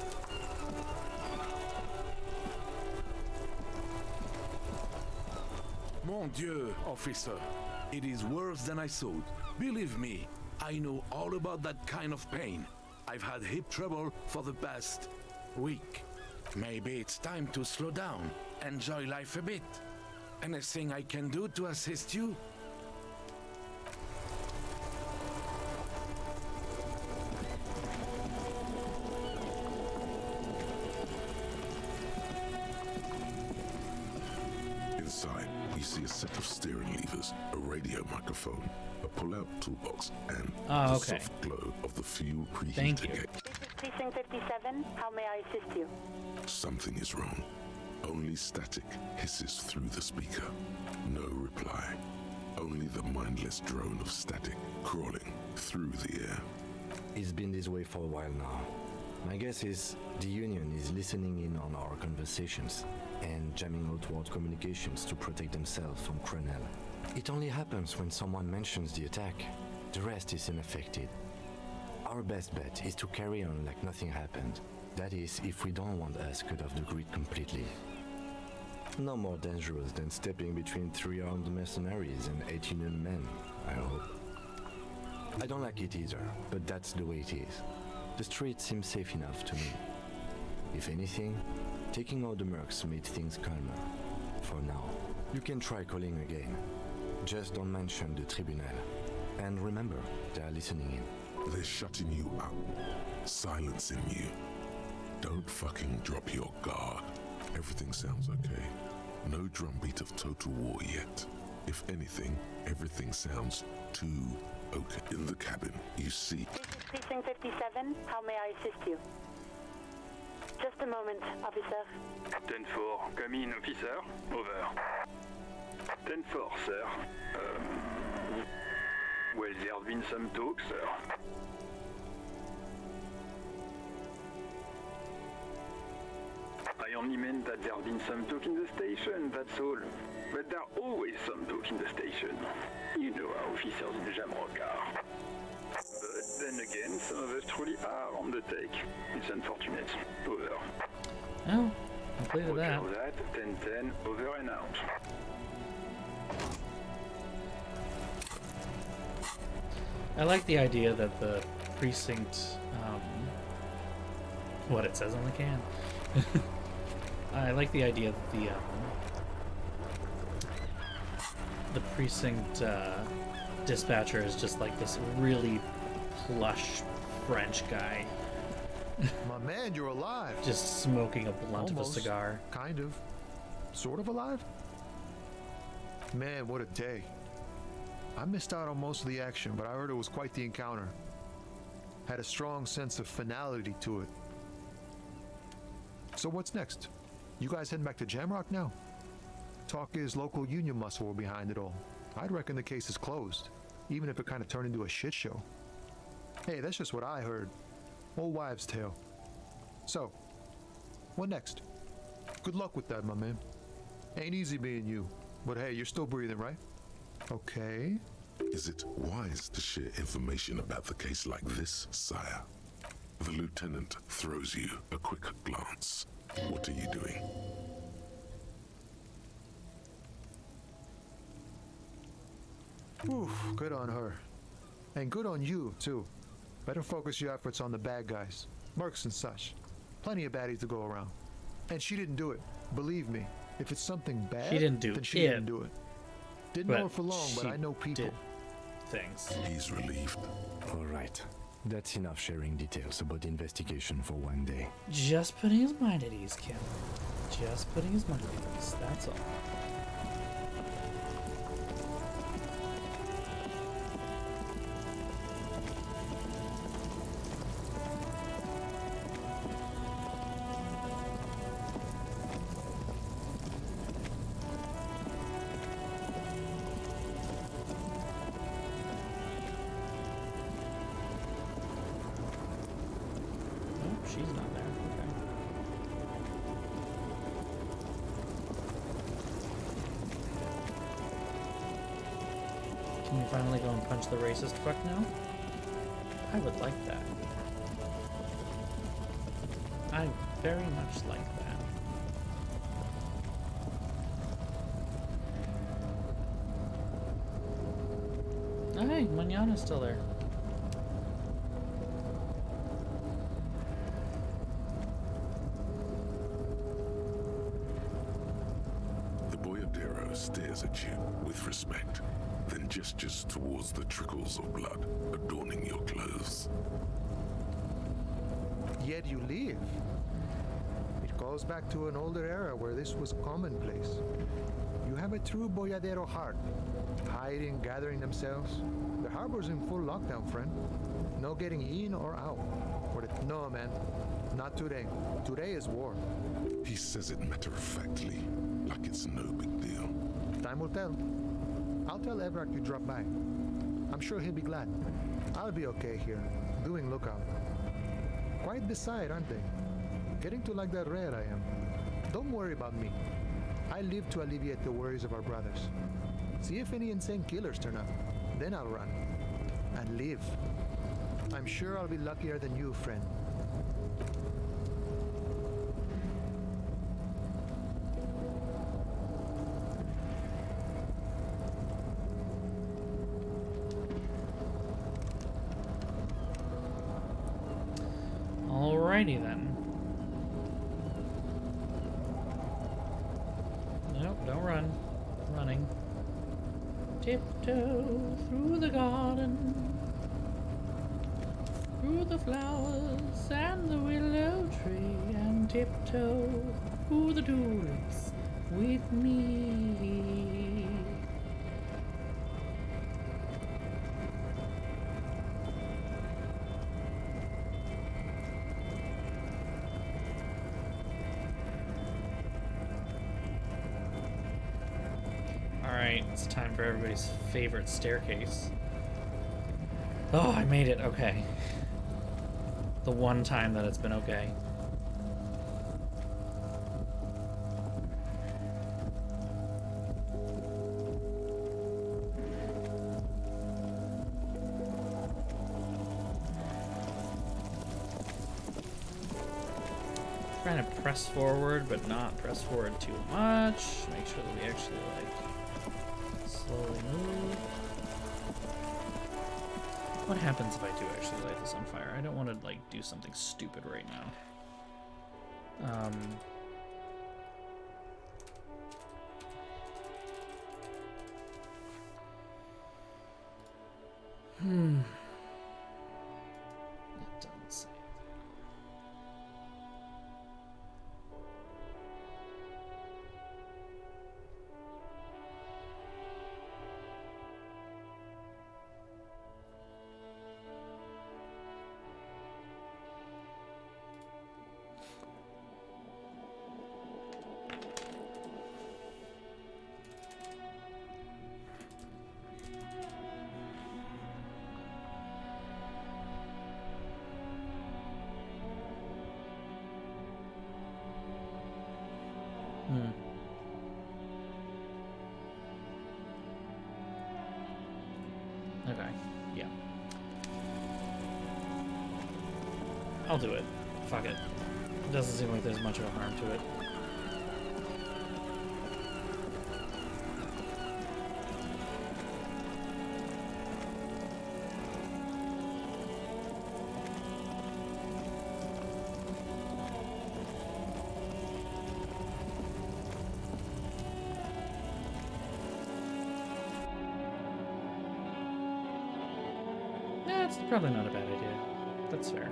Mon Dieu, officer. It is worse than I thought. Believe me, I know all about that kind of pain. I've had hip trouble for the past week. Maybe it's time to slow down, enjoy life a bit. Anything I can do to assist you? Inside, we see a set of steering levers, a radio microphone, a pull-out toolbox, and the soft glow of the fuel preheater gate. This is Precinct 57. How may I assist you? Something is wrong. Only static hisses through the speaker. No reply. Only the mindless drone of static crawling through the air. It's been this way for a while now. My guess is the Union is listening in on our conversations and jamming outward communications to protect themselves from Crenel. It only happens when someone mentions the attack. The rest is unaffected. Our best bet is to carry on like nothing happened. That is, if we don't want us cut off the grid completely. No more dangerous than stepping between 3 armed mercenaries and 8 Union men, I hope. I don't like it either, but that's the way it is. The street seems safe enough to me. If anything, taking out the mercs made things calmer. For now. You can try calling again. Just don't mention the tribunal. And remember, they're listening in. They're shutting you up, silencing you. Don't fucking drop your guard. Everything sounds okay. No drumbeat of total war yet. If anything, everything sounds too okay. In the cabin, you see. This is Precinct 57. How may I assist you? Just a moment, officer. 10-4, come in, officer. Over. 10-4, sir. Well, there's been some talk, sir. I only meant that there's been some talk in the station, that's all. But there's always some talk in the station. You know how officers in Jamrock are. But then again, some of us truly are on the take. It's unfortunate. Over. Oh, completed that. Roger that. 10-10, over and out. I like the idea that the precinct, what it says on the can. I like the idea that the precinct dispatcher is just like this really plush French guy. My man, you're alive. Just smoking a blunt of a cigar. Kind of. Sort of alive? Man, what a day. I missed out on most of the action, but I heard it was quite the encounter. Had a strong sense of finality to it. So what's next? You guys heading back to Jamrock now? Talk is local union muscle were behind it all. I'd reckon the case is closed, even if it kind of turned into a shit show. Hey, that's just what I heard. Old wives' tale. So, what next? Good luck with that, my man. Ain't easy being you, but hey, you're still breathing, right? Okay. Is it wise to share information about the case like this, sire? The lieutenant throws you a quick glance. What are you doing? Oof, good on her. And good on you, too. Better focus your efforts on the bad guys. Mercs and such. Plenty of baddies to go around. And she didn't do it. Believe me. If it's something bad, She didn't do then she it. didn't do it. Didn't know her for long, but she I know people. did things. He's relieved. All right. That's enough sharing details about the investigation for one day. Just putting his mind at ease, Kim. Just putting his mind at ease. That's all. She's not there. Okay. Can we finally go and punch the racist fuck now? I would like that. I very much like that. Oh, hey, Manana's still there. Stares at you with respect, then gestures towards the trickles of blood adorning your clothes. Yet you live. It goes back to an older era where this was commonplace. You have a true boyadero heart. Hiding, gathering themselves. The harbor's in full lockdown, friend. No getting in or out. No, man. Not today. Today is war. He says it matter-of-factly, like it's no big deal. Time will tell. I'll tell Evrak you dropped by. I'm sure he'll be glad. I'll be okay here, doing lookout. Quite beside, aren't they? Getting to like that red I am. Don't worry about me. I live to alleviate the worries of our brothers. See if any insane killers turn up. Then I'll run. And live. I'm sure I'll be luckier than you, friend. Alrighty then. Nope, don't run. Running. Tiptoe through the garden, through the flowers and the willow tree, and tiptoe through the tulips with me. Alright, it's time for everybody's favorite staircase. Oh, I made it. Okay. The one time that it's been okay. Trying to press forward, but not press forward too much. Make sure that we actually, like, slowly move. What happens if I do actually light this on fire? I don't want to, like, do something stupid right now. It doesn't say. Okay, yeah. I'll do it. Fuck it. It doesn't seem like there's much of a harm to it. That's probably not a bad idea. That's fair.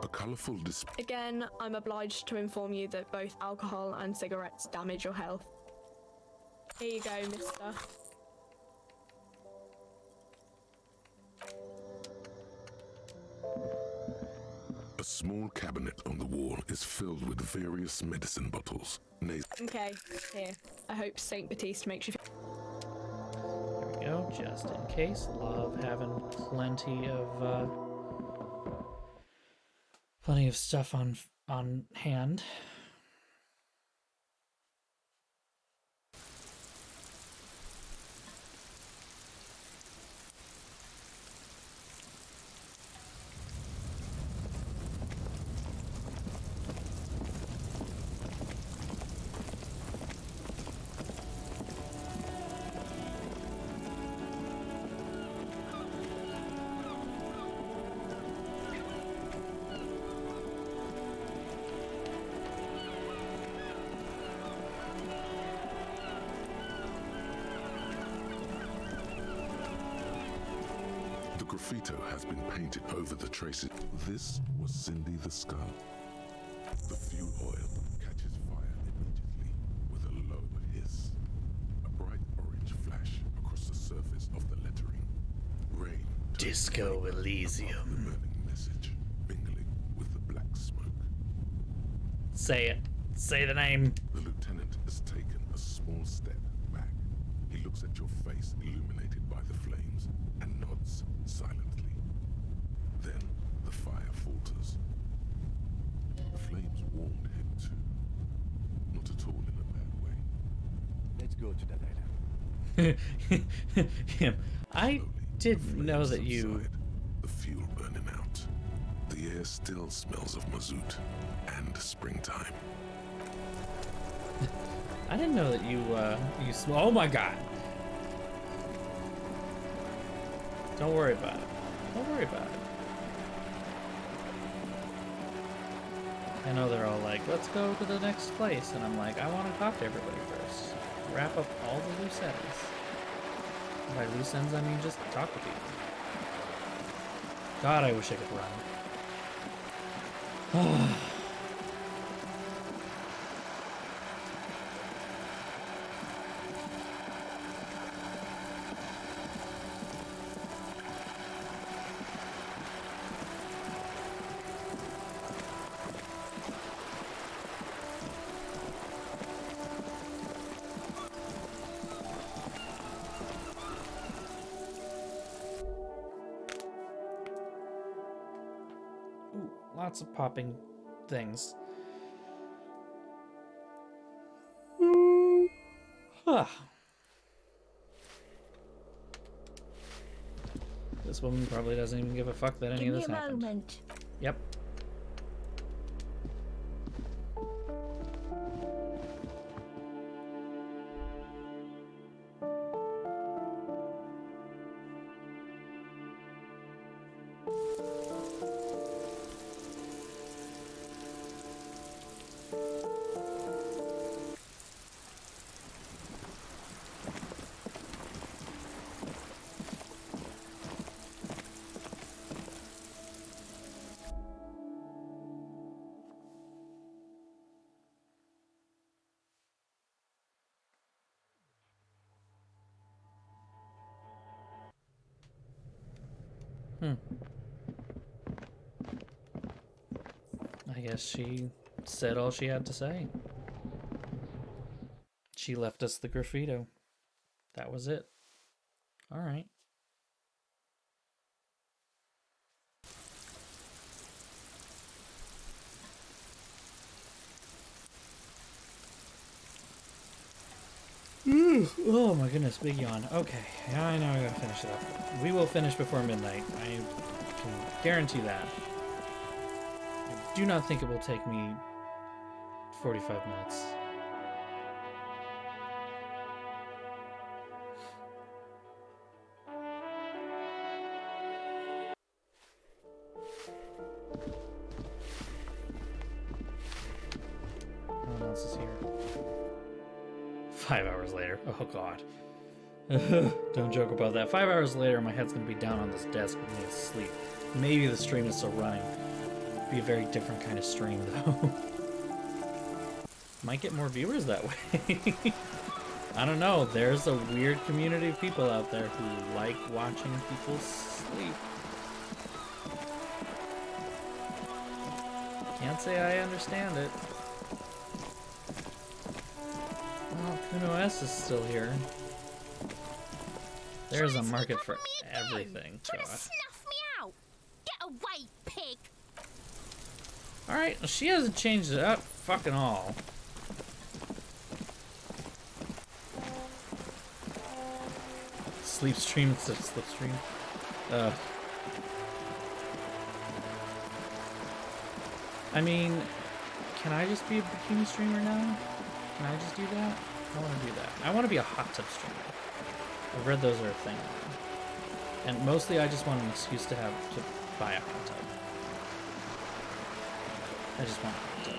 A colourful display. Again, I'm obliged to inform you that both alcohol and cigarettes damage your health. Here you go, mister. A small cabinet on the wall is filled with various medicine bottles. Okay, here. I hope Saint Baptiste makes you feel. There we go, just in case. Love having plenty of stuff on hand. The graffito has been painted over the traces. This was Cindy the Skull. The fuel oil catches fire immediately with a low hiss. A bright orange flash across the surface of the lettering. Rain. Disco Elysium. The burning message mingling with the black smoke. Say it. Say the name. The lieutenant is taken small step back. He looks at your face illuminated by the flames and nods silently. Then the fire falters. The flames warmed him too. Not at all in a bad way. Let's go to that island. Him. I didn't know that you. The fuel burning out. The air still smells of mazout and springtime. I didn't know that you oh my god. Don't worry about it. Don't worry about it. I know they're all like, let's go to the next place, and I'm like, I want to talk to everybody first. Wrap up all the loose ends. By loose ends, I mean just talk to people. God, I wish I could run. Lots of popping things. Huh. This woman probably doesn't even give a fuck that any of this happened. Give me a moment. Yep. I guess she said all she had to say. She left us the graffito. That was it. All right. Oh my goodness, big yawn. Okay, I know I gotta finish it up. We will finish before midnight. I can guarantee that. I do not think it will take me 45 minutes. No one else is here. 5 hours later. Oh god. Don't joke about that. 5 hours later, my head's gonna be down on this desk with me asleep. Maybe the stream is still running. Be a very different kind of stream, though. Might get more viewers that way. I don't know. There's a weird community of people out there who like watching people sleep. Can't say I understand it. Well, Kuno S is still here. There's a market for everything. Trying to snuff me out. Get away, pig. Alright, she hasn't changed it up fucking all. Sleep stream instead of slipstream. I mean, can I just be a bikini streamer now? Can I just do that? I want to do that. I want to be a hot tub streamer. I've read those are a thing now. And mostly I just want an excuse to buy a hot tub. I just want a hot tub.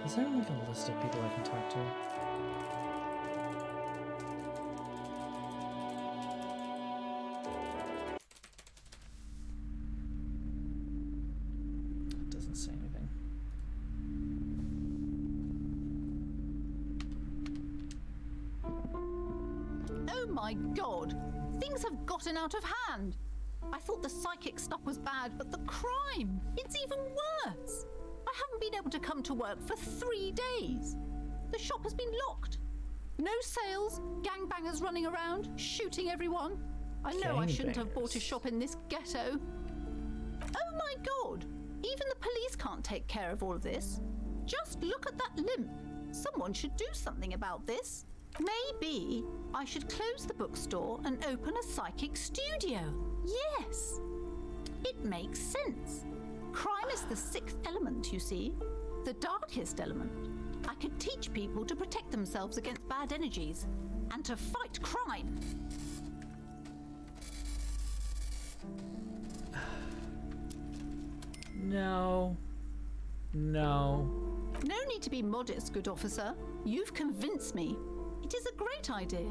Is there like a list of people I can talk to? It doesn't say anything. Oh my god! Things have gotten out of hand! I thought the psychic stuff was bad, but the crime! It's even worse! I haven't been able to come to work for 3 days. The shop has been locked. No sales, gangbangers running around, shooting everyone. I know I shouldn't have bought a shop in this ghetto. Oh my god! Even the police can't take care of all of this. Just look at that limp. Someone should do something about this. Maybe I should close the bookstore and open a psychic studio. Yes, it makes sense. Crime is the 6th element, you see. The darkest element. I could teach people to protect themselves against bad energies and to fight crime. No. No. No need to be modest, good officer. You've convinced me. It is a great idea.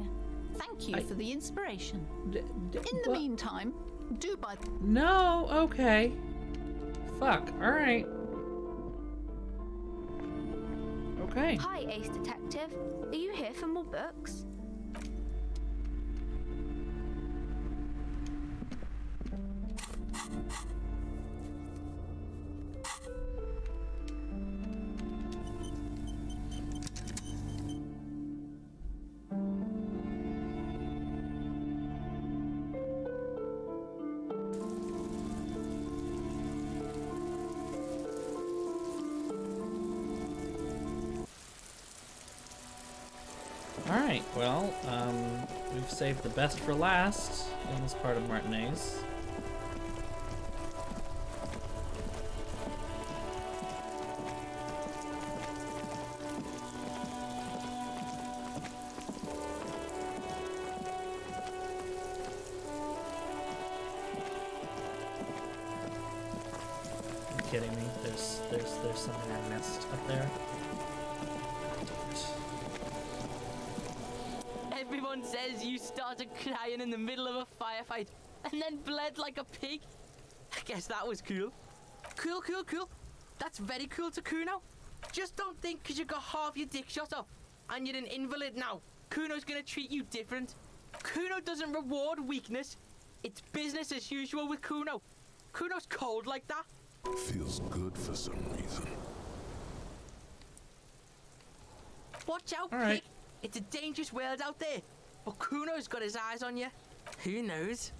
Thank you for the inspiration. In the meantime, do buy... No, okay. Fuck, alright. Okay. Hi, Ace Detective. Are you here for more books? Alright, well, we've saved the best for last in this part of Martinez. Are you kidding me? There's something I missed up there. Everyone says you started crying in the middle of a firefight and then bled like a pig. I guess that was cool. Cool. That's very cool to Kuno. Just don't think because you got half your dick shot off and you're an invalid now, Kuno's gonna treat you different. Kuno doesn't reward weakness. It's business as usual with Kuno. Kuno's cold like that. Feels good for some reason. Watch out, right. pig. It's a dangerous world out there. But Kuno's got his eyes on you. Who knows?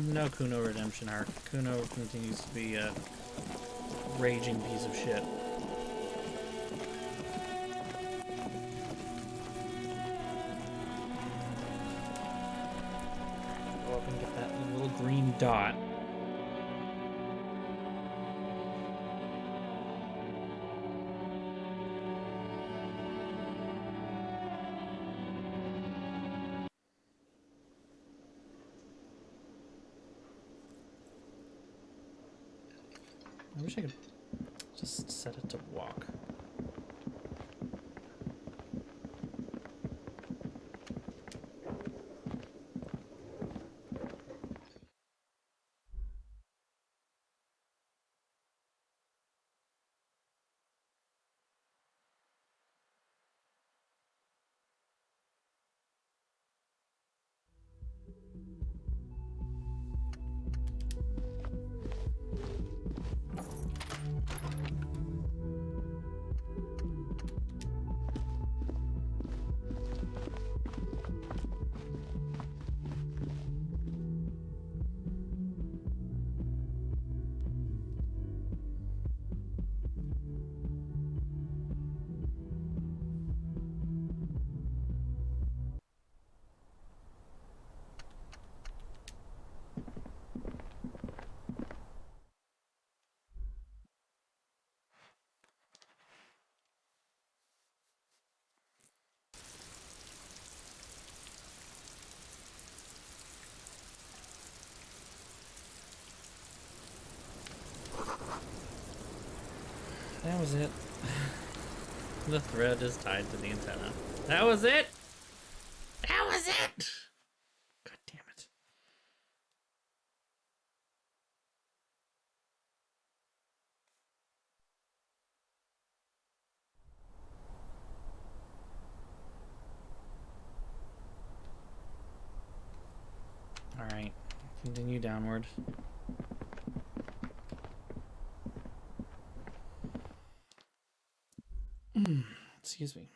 No Kuno redemption arc. Kuno continues to be a raging piece of shit. Go up and get that little green dot. I wish I could just set it to walk. That was it. The thread is tied to the antenna. That was it! That was it! God damn it. Alright. Continue downward. Excuse me.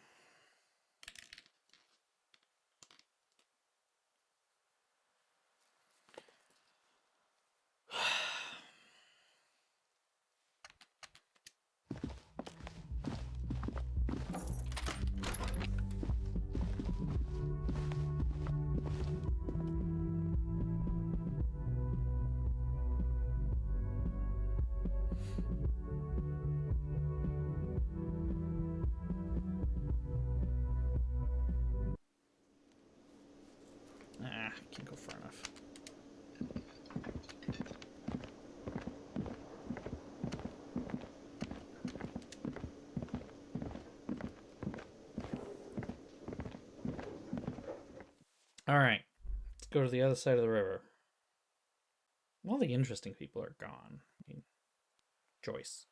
Can't go far enough. All right, let's go to the other side of the river. All the interesting people are gone. I mean, Joyce.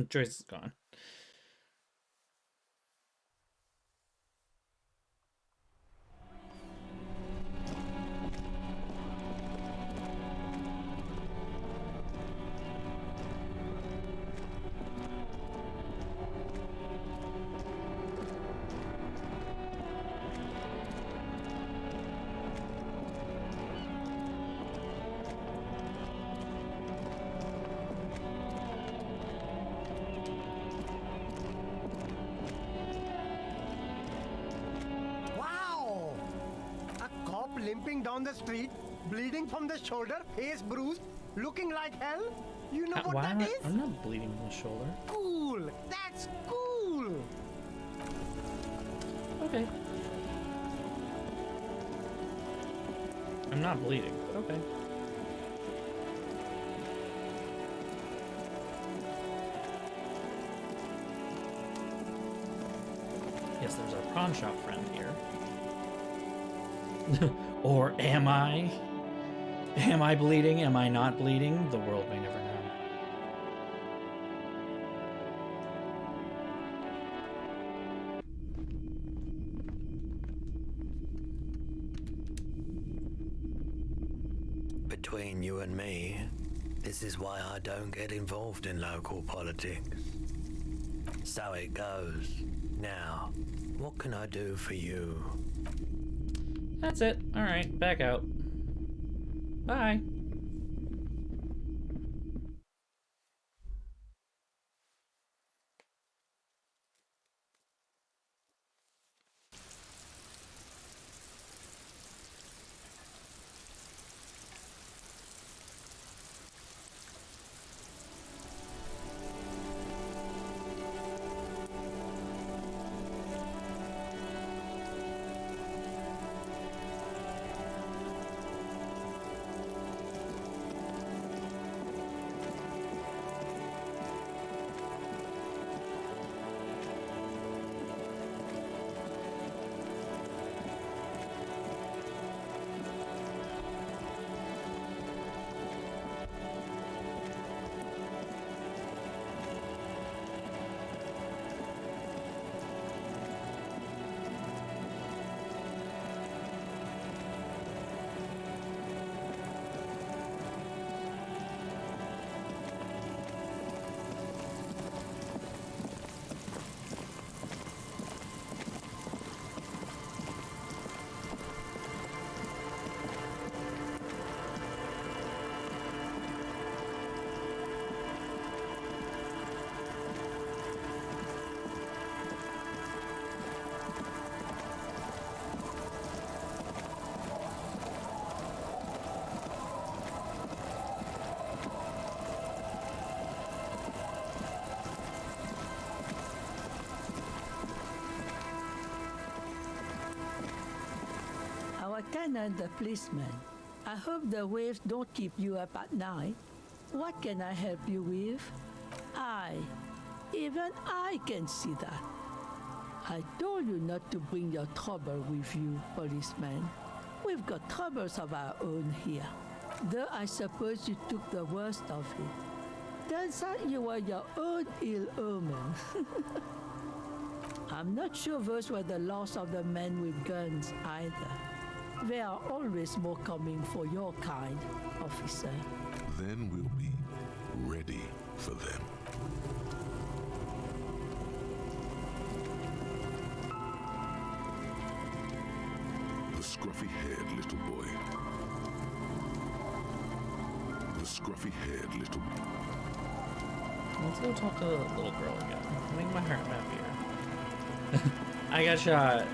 Joyce is gone. Wow! A cop limping down the street, bleeding from the shoulder, face bruised, looking like hell? You know what that is? I'm not bleeding from the shoulder. Cool! That's cool! Okay. I'm not bleeding, but okay. Yes, there's our pawn shop friend here. Or am I? Am I bleeding? Am I not bleeding? The world may never know. Between you and me, this is why I don't get involved in local politics. So it goes. Now, what can I do for you? That's it. All right, back out. Bye. Lieutenant, the policeman. I hope the waves don't keep you up at night. What can I help you with? Even I can see that. I told you not to bring your trouble with you, policeman. We've got troubles of our own here. Though I suppose you took the worst of it. Turns out you were your own ill omen. I'm not sure those were the loss of the men with guns either. There are always more coming for your kind, officer. Then we'll be ready for them. The scruffy-haired little boy. The scruffy-haired little boy. Let's go talk to the little girl again. Make my heart happier. I got shot.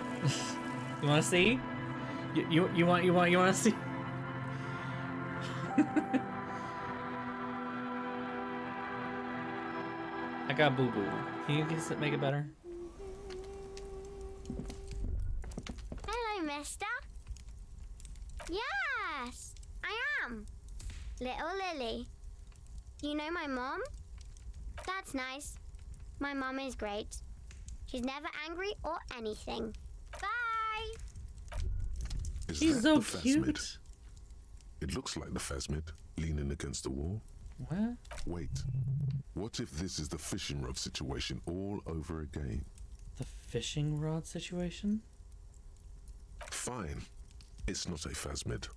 You want to see? You want to see? I got boo boo. Can you make it better? Hello, mister. Yes, I am. Little Lily. You know my mom? That's nice. My mom is great. She's never angry or anything. Bye! Is She's that so the phasmid? cute. It looks like the phasmid, leaning against the wall. What? Wait. What if this is the fishing rod situation all over again? The fishing rod situation? Fine. It's not a phasmid.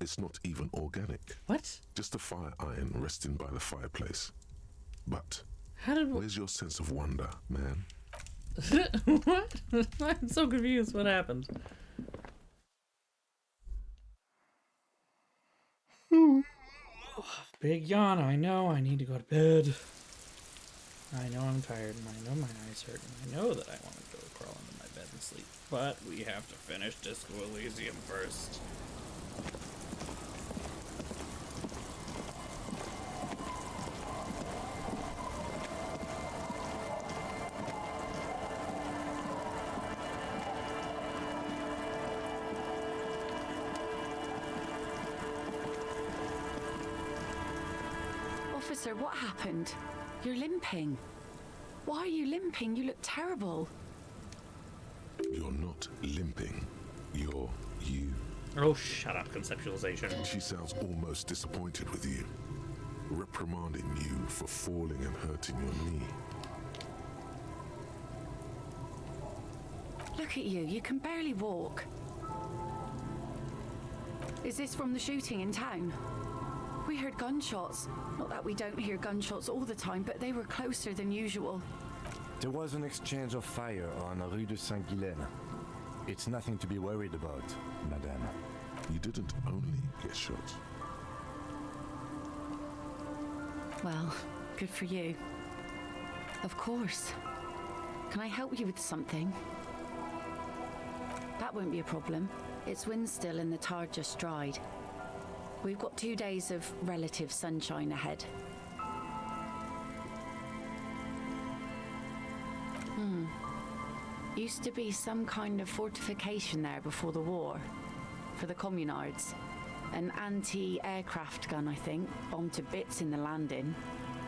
It's not even organic. What? Just a fire iron resting by the fireplace. But how did? Where's your sense of wonder, man? What? I'm so confused. What happened? Big yawn. I know. I need to go to bed. I know I'm tired, and I know my eyes hurt, and I know that I want to go crawl into my bed and sleep. But we have to finish Disco Elysium first. Officer, what happened? You're limping. Why are you limping? You look terrible. You're not limping. You're you. Oh, shut up, conceptualization. She sounds almost disappointed with you, reprimanding you for falling and hurting your knee. Look at you. You can barely walk. Is this from the shooting in town? We heard gunshots. Not that we don't hear gunshots all the time, but they were closer than usual. There was an exchange of fire on Rue de Saint-Guylaine. It's nothing to be worried about, madame. You didn't only get shot. Well, good for you. Of course. Can I help you with something? That won't be a problem. It's wind still and the tar just dried. We've got 2 days of relative sunshine ahead. Used to be some kind of fortification there before the war. For the communards. An anti-aircraft gun, I think. Bombed to bits in the landing.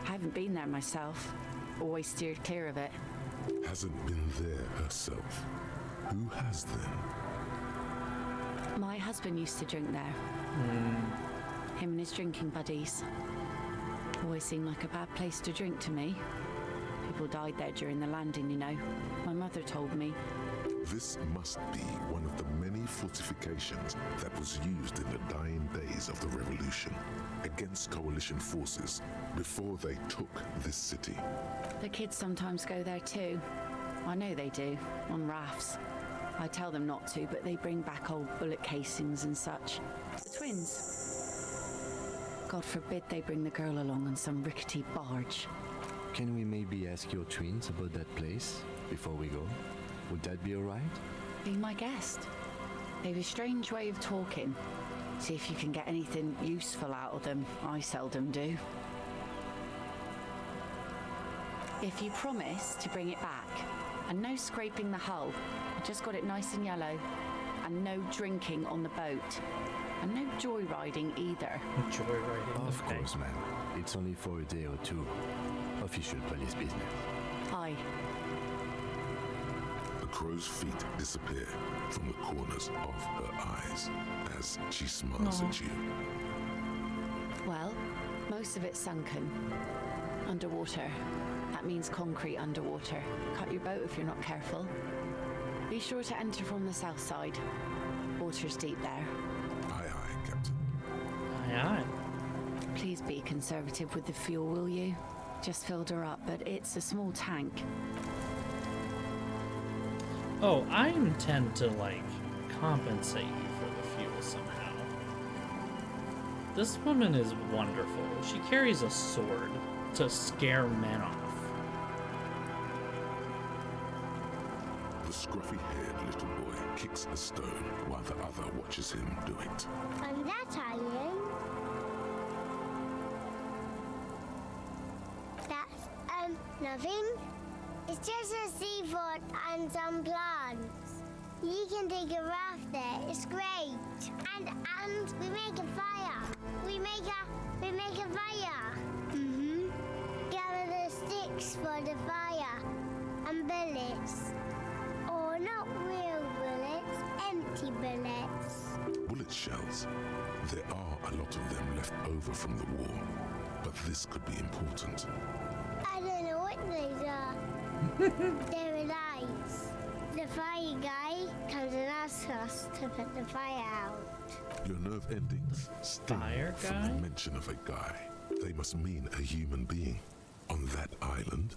I haven't been there myself. Always steered clear of it. Hasn't been there herself. Who has then? My husband used to drink there. Him and his drinking buddies. Always seemed like a bad place to drink to me. People died there during the landing, you know. My mother told me. This must be one of the many fortifications that was used in the dying days of the revolution against coalition forces before they took this city. The kids sometimes go there too. I know they do, on rafts. I tell them not to, but they bring back old bullet casings and such. The twins. God forbid they bring the girl along on some rickety barge. Can we maybe ask your twins about that place before we go? Would that be alright? Be my guest. They've a strange way of talking. See if you can get anything useful out of them. I seldom do. If you promise to bring it back, and no scraping the hull, I just got it nice and yellow, and no drinking on the boat, and no joyriding either. Joyriding? Of course, ma'am. It's only for a day or two. Official police business. Aye. The crow's feet disappear from the corners of her eyes as she smiles at you. Well, most of it's sunken. Underwater. That means concrete underwater. Cut your boat if you're not careful. Be sure to enter from the south side. water's deep there. Aye, aye, Captain. Aye, aye. Please be conservative with the fuel, will you? Just filled her up, but it's a small tank. Oh, I intend to, like, compensate you for the fuel somehow. This woman is wonderful. She carries a sword to scare men off. The scruffy-haired little boy kicks a stone while the other watches him do it. On that island, that's, nothing. It's just a seafort and some plants. You can take a raft there. It's great. And we make a fire. We make a fire. Gather the sticks for the fire and bullets. Or not real bullets, empty bullets. Bullet shells. There are a lot of them left over from the war, but this could be important. I don't know what these are. They're lights. The fire guy comes and asks us to put the fire out. Your nerve endings sting from the mention of a guy. They must mean a human being on that island,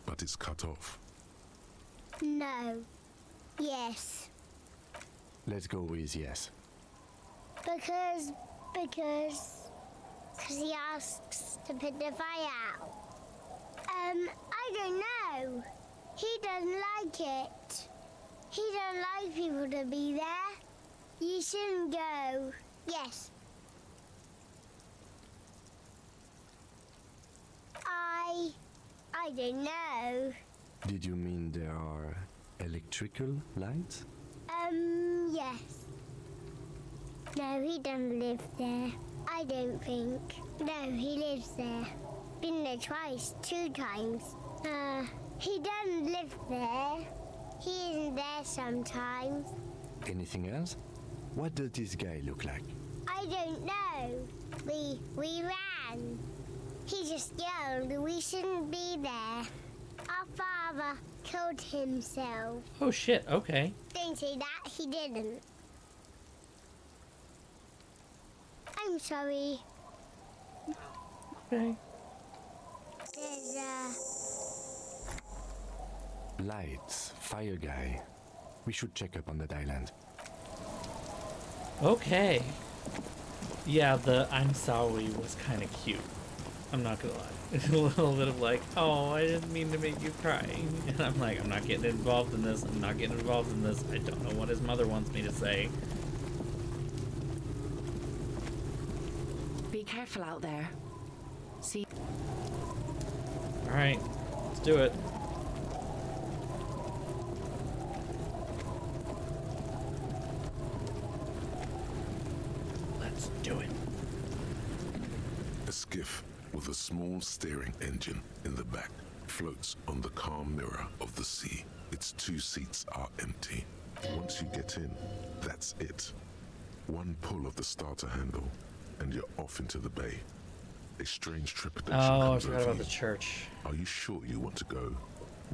but it's cut off. No. Yes. Let's go with yes. Because he asks to put the fire out. I don't know. He doesn't like it. He doesn't like people to be there. You shouldn't go. Yes. I don't know. Did you mean there are electrical lights? Yes. No, he doesn't live there. I don't think. No, he lives there. Been there twice, 2 times. He doesn't live there. He isn't there sometimes. Anything else? What does this guy look like? I don't know. We ran. He just yelled we shouldn't be there. Our father killed himself. Oh shit, okay. Don't say that, he didn't. I'm sorry. Okay. There's Lights, fire guy. We should check up on that island. Okay. Yeah, the I'm sorry was kind of cute. I'm not gonna lie. It's a little bit of like, oh, I didn't mean to make you cry. And I'm like, I'm not getting involved in this. I'm not getting involved in this. I don't know what his mother wants me to say. Be careful out there. See. Alright, let's do it. Let's do it. A skiff with a small steering engine in the back floats on the calm mirror of the sea. Its 2 seats are empty. Once you get in, that's it. One pull of the starter handle, and you're off into the bay. A strange trepidation Oh, I comes forgot over about you. the church. Are you sure you want to go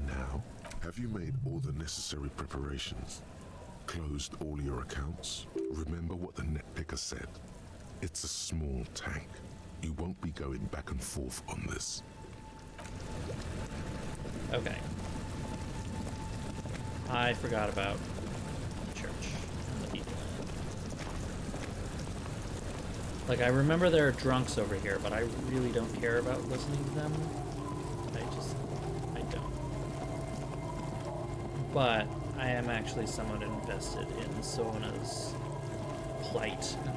now? Have you made all the necessary preparations? Closed all your accounts? Remember what the net picker said. It's a small tank. You won't be going back and forth on this. Okay. I forgot about the church and the people. Like, I remember there are drunks over here, but I really don't care about listening to them. I don't. But I am actually somewhat invested in Sona's plight and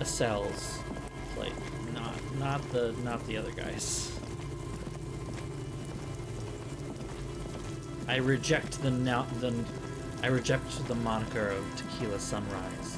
Esel's plight, not the other guys. I reject the moniker of Tequila Sunrise.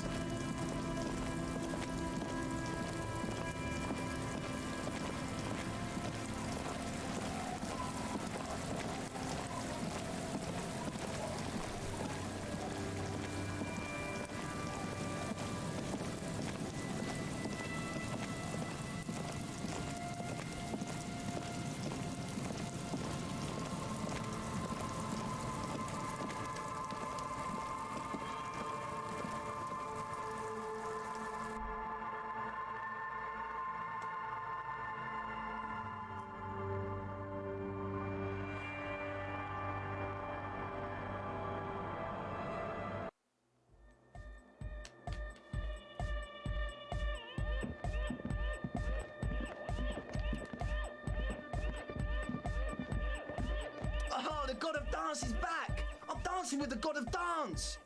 Oh, the god of dance is back! I'm dancing with the god of dance!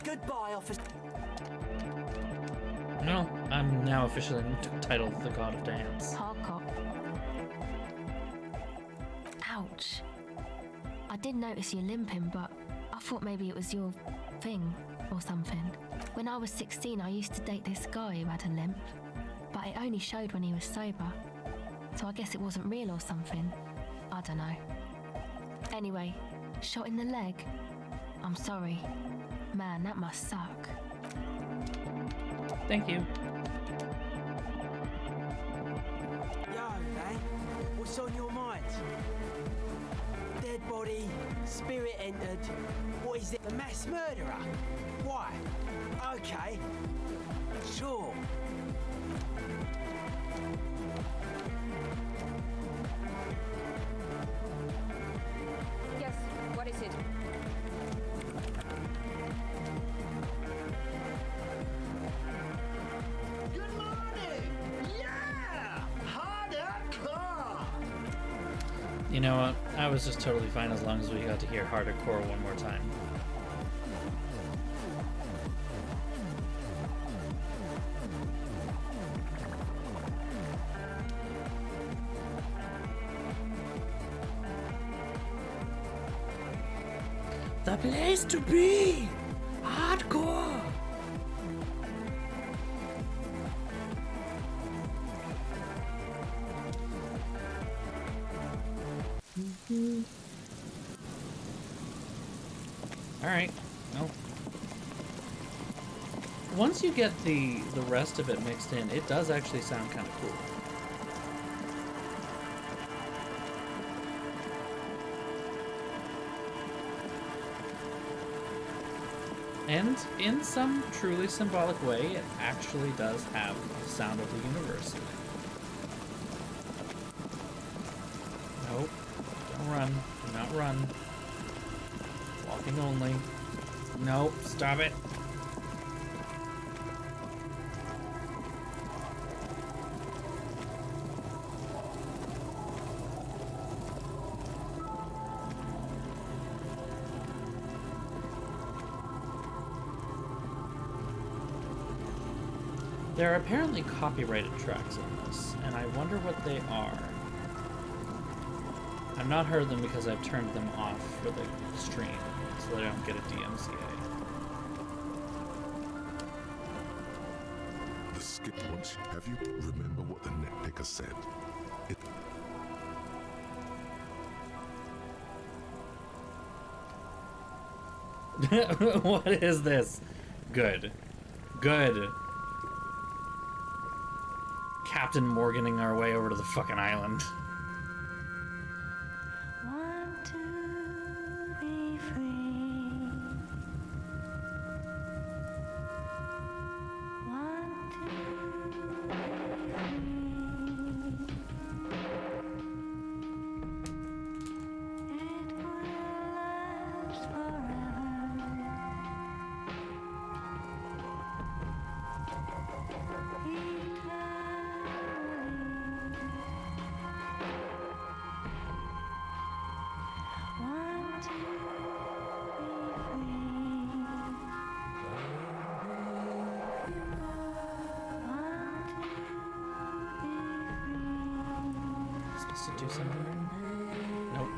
Goodbye, officer. No, I'm now officially titled the God of Dance. Hardcock. Ouch. I did notice you limping, but I thought maybe it was your thing or something. When I was 16, I used to date this guy who had a limp, but it only showed when he was sober. So I guess it wasn't real or something. I don't know. Anyway, shot in the leg. I'm sorry. Man, that must suck. Thank you. Yo, man, what's on your mind? Dead body, spirit entered. What is it? A mass murderer? Why? Okay. Sure. Yes, what is it? Good morning! Yeah! Hardcore! You know what? I was just totally fine as long as we got to hear Hardcore one more time. The place to be! Hardcore! Alright, well. Once you get the rest of it mixed in, it does actually sound kind of cool. And in some truly symbolic way, it actually does have the sound of the universe. Nope. Don't run. Do not run. Walking only. Nope. Stop it. There are apparently copyrighted tracks in this, and I wonder what they are. I've not heard them because I've turned them off for the stream, so they don't get a DMCA. The skip wants you. Have you remember what the net picker said? What is this? Good. Good. Captain Morganing our way over to the fucking island. Want to be free. Want to be free. It will last forever. Supposed to do something? Nope.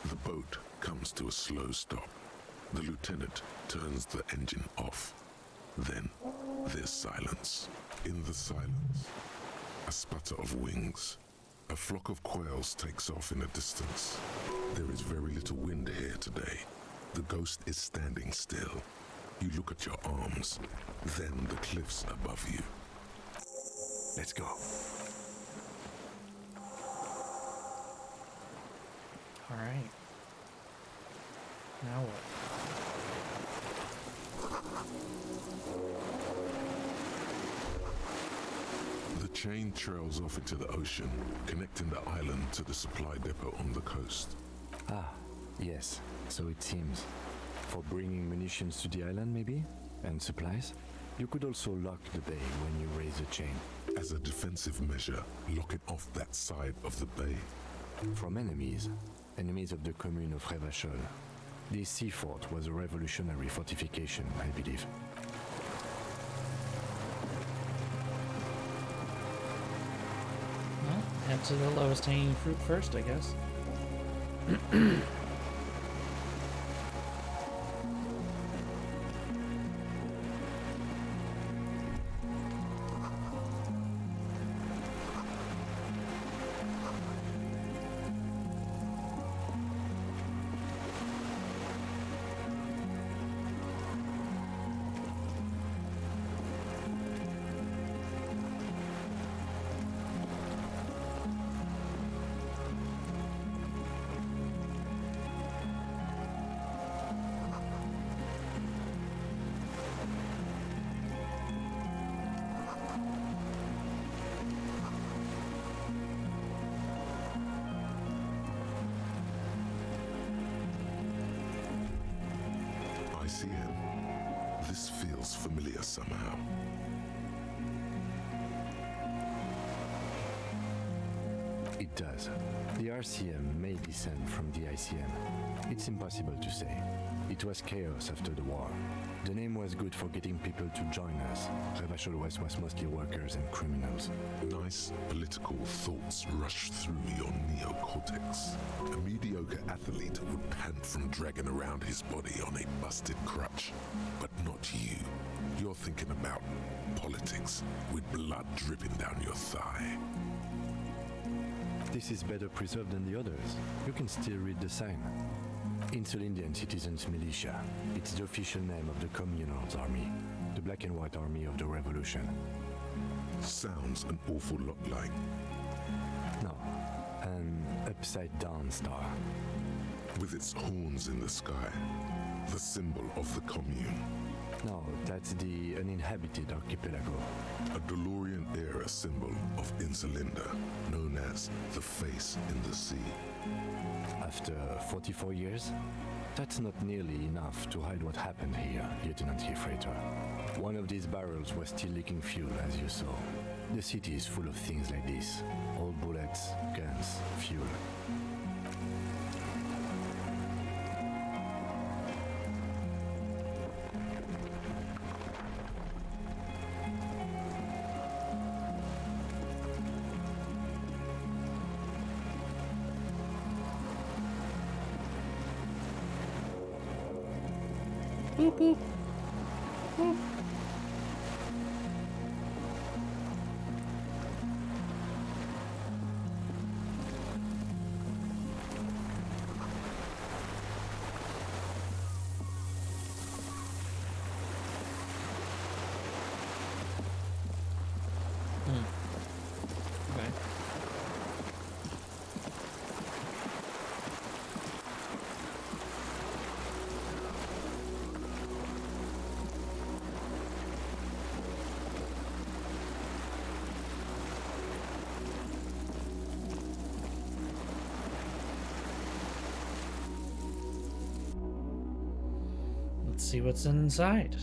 The boat comes to a slow stop. The lieutenant turns the engine off. Then there's silence. In the silence, a sputter of wings. A flock of quails takes off in the distance. There is very little wind here today. The ghost is standing still. You look at your arms, then the cliffs above you. Let's go. All right. Now what? The chain trails off into the ocean, connecting the island to the supply depot on the coast. Ah, yes, so it seems. For bringing munitions to the island, maybe? And supplies? You could also lock the bay when you raise the chain. As a defensive measure, lock it off that side of the bay. From enemies. Enemies of the commune of Revachol. This sea fort was a revolutionary fortification, I believe. Well, head to the lowest hanging fruit first, I guess. ICM. This feels familiar somehow. It does. The RCM may descend from the ICM. It's impossible to say. It was chaos after the war. The name was good for getting people to join us. Revachol West was mostly workers and criminals. Nice political thoughts rush through your neocortex. A mediocre athlete would pant from dragging around his body on a busted crutch. But not you. You're thinking about politics with blood dripping down your thigh. This is better preserved than the others. You can still read the sign. Insulindian Citizens Militia. It's the official name of the Communards Army, the black and white army of the revolution. Sounds an awful lot like... No, an upside-down star. With its horns in the sky, the symbol of the commune. No, that's the uninhabited archipelago. A DeLorean-era symbol of Insulinda, known as the face in the sea. After 44 years? That's not nearly enough to hide what happened here, Lieutenant Hefreitor. One of these barrels was still leaking fuel, as you saw. The city is full of things like this. Old bullets, guns, fuel. Boop boop. Boop. Okay. Let's see what's inside.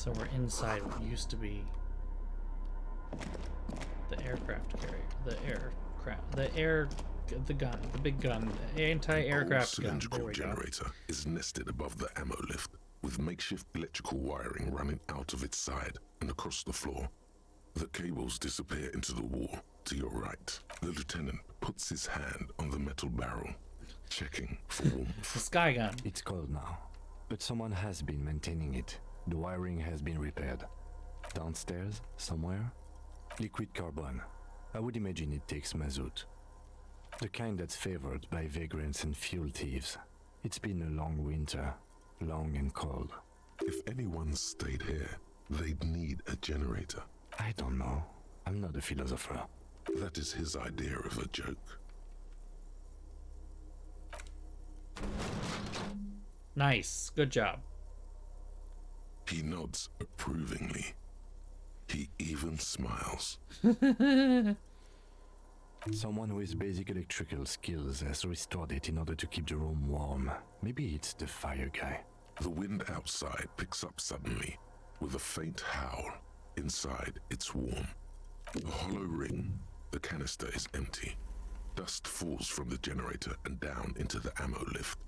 So we're inside what used to be the aircraft carrier, the gun, the big gun, the anti-aircraft gun. There we go. Generator is nested above the ammo lift, with makeshift electrical wiring running out of its side and across the floor. The cables disappear into the wall to your right. The lieutenant puts his hand on the metal barrel, checking for warmth. The sky gun. It's cold now, but someone has been maintaining it. The wiring has been repaired. Downstairs, somewhere? Liquid carbon. I would imagine it takes mazout. The kind that's favored by vagrants and fuel thieves. It's been a long winter, long and cold. If anyone stayed here, they'd need a generator. I don't know. I'm not a philosopher. That is his idea of a joke. Nice. Good job. He nods approvingly. He even smiles. Someone with basic electrical skills has restored it in order to keep the room warm. Maybe it's the fire guy. The wind outside picks up suddenly, with a faint howl. Inside, it's warm. A hollow ring. The canister is empty. Dust falls from the generator and down into the ammo lift.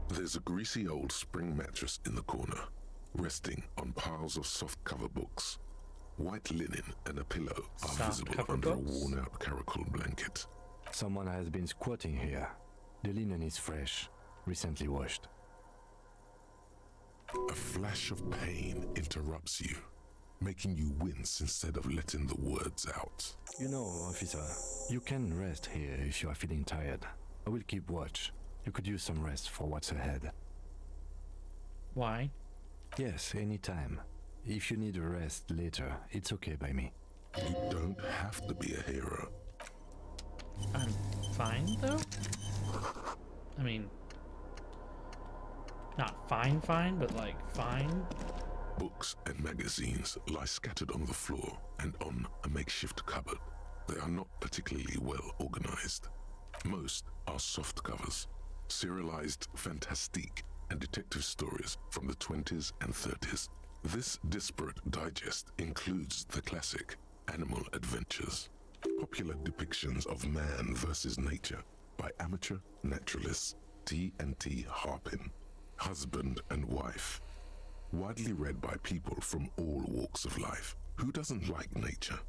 There's a greasy old spring mattress in the corner, resting on piles of soft-cover books. White linen and a pillow are visible under a worn-out caracal blanket. Someone has been squatting here. The linen is fresh, recently washed. A flash of pain interrupts you, making you wince instead of letting the words out. You know, officer, you can rest here if you are feeling tired. I will keep watch. You could use some rest for what's ahead. Why? Yes, anytime. If you need a rest later, it's okay by me. You don't have to be a hero. I'm fine, though? I mean, not fine, but like fine. Books and magazines lie scattered on the floor and on a makeshift cupboard. They are not particularly well organized. Most are soft covers, serialized fantastique and detective stories from the 20s and 30s. This disparate digest includes the classic Animal Adventures, popular depictions of man versus nature by amateur naturalists T&T Harpin, husband and wife, widely read by people from all walks of life. Who doesn't like nature?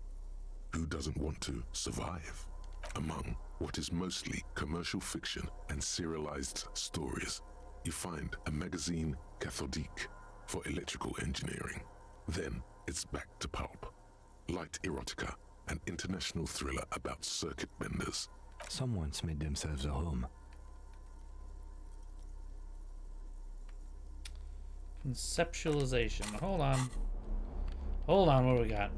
Who doesn't want to survive? Among what is mostly commercial fiction and serialized stories, you find a magazine cathodique for electrical engineering. Then it's back to pulp, light erotica, an international thriller about circuit benders. Someone's made themselves a home. Conceptualization. Hold on, what do we got?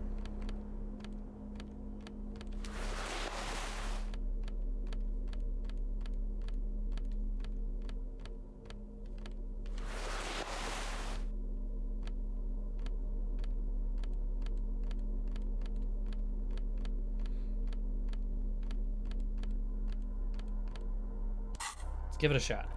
Let's give it a shot.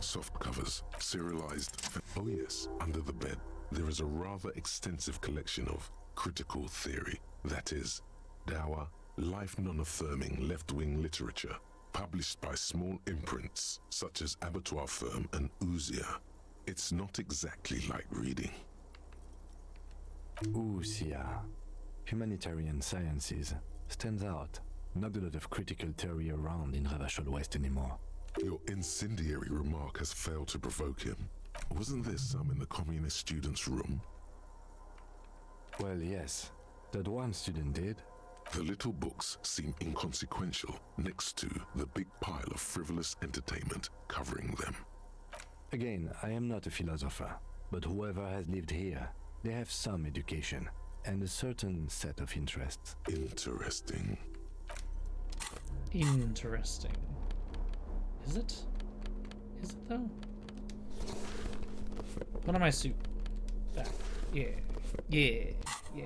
Soft covers, serialized. Oh yes, under the bed, there is a rather extensive collection of critical theory, that is, dour, life non-affirming left-wing literature, published by small imprints such as Abattoir Firm and Ouzia. It's not exactly like reading. Ouzia. Humanitarian sciences. Stands out. Not a lot of critical theory around in Ravachol West anymore. Your incendiary remark has failed to provoke him. Wasn't there some in the communist student's room? Well, yes. That one student did. The little books seem inconsequential next to the big pile of frivolous entertainment covering them. Again, I am not a philosopher, but whoever has lived here, they have some education and a certain set of interests. Interesting. Interesting. Is it? Is it though? Put on my suit. Back. Yeah. Yeah. Yeah.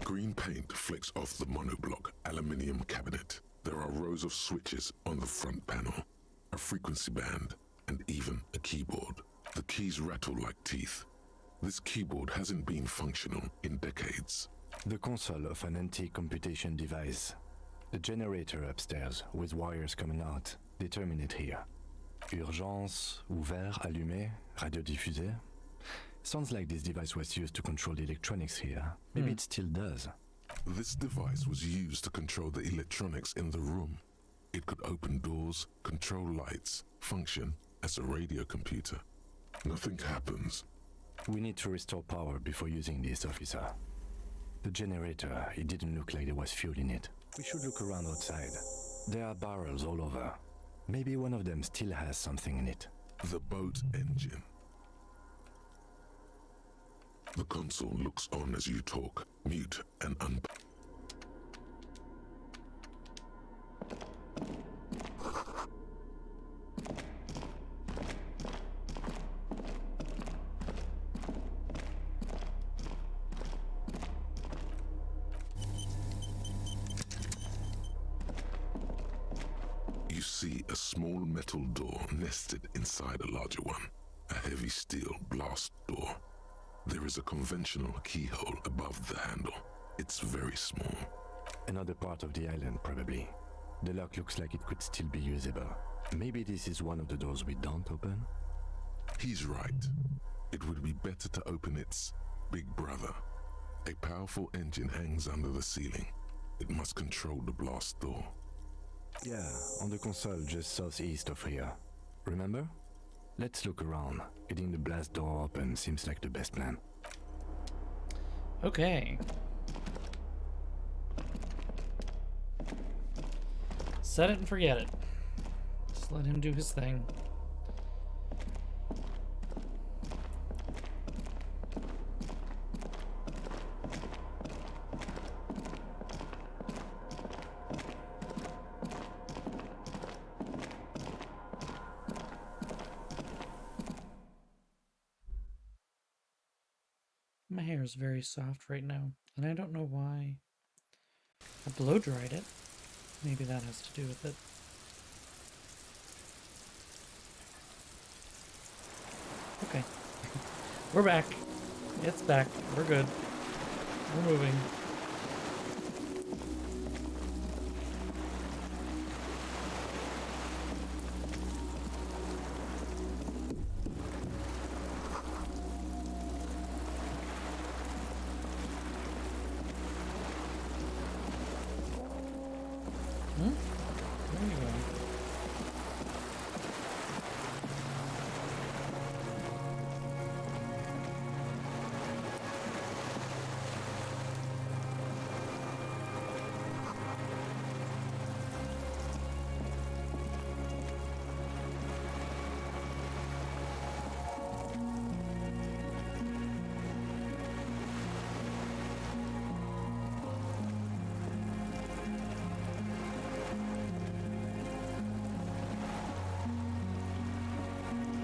Green paint flicks off the monoblock aluminium cabinet. There are rows of switches on the front panel, a frequency band, and even a keyboard. The keys rattle like teeth. This keyboard hasn't been functional in decades. The console of an antique computation device. The generator upstairs with wires coming out. They terminate here. Urgence, ouvert, allumé, radio diffusé. Sounds like this device was used to control the electronics here. Maybe it still does. This device was used to control the electronics in the room. It could open doors, control lights, function as a radio computer. Nothing happens. We need to restore power before using this, officer. The generator, it didn't look like there was fuel in it. We should look around outside. There are barrels all over. Maybe one of them still has something in it. The boat engine. The console looks on as you talk, mute and You see a small metal door nested inside a larger one, a heavy steel blast door. There is a conventional keyhole above the handle. It's very small. Another part of the island, probably. The lock looks like it could still be usable. Maybe this is one of the doors we don't open? He's right. It would be better to open its big brother. A powerful engine hangs under the ceiling. It must control the blast door. Yeah, on the console just southeast of here. Remember? Let's look around. Getting the blast door open seems like the best plan. Okay. Set it and forget it. Just let him do his thing. My hair is very soft right now, and I don't know why. I blow dried it. Maybe that has to do with it. Okay. We're back. It's back. We're good. We're moving.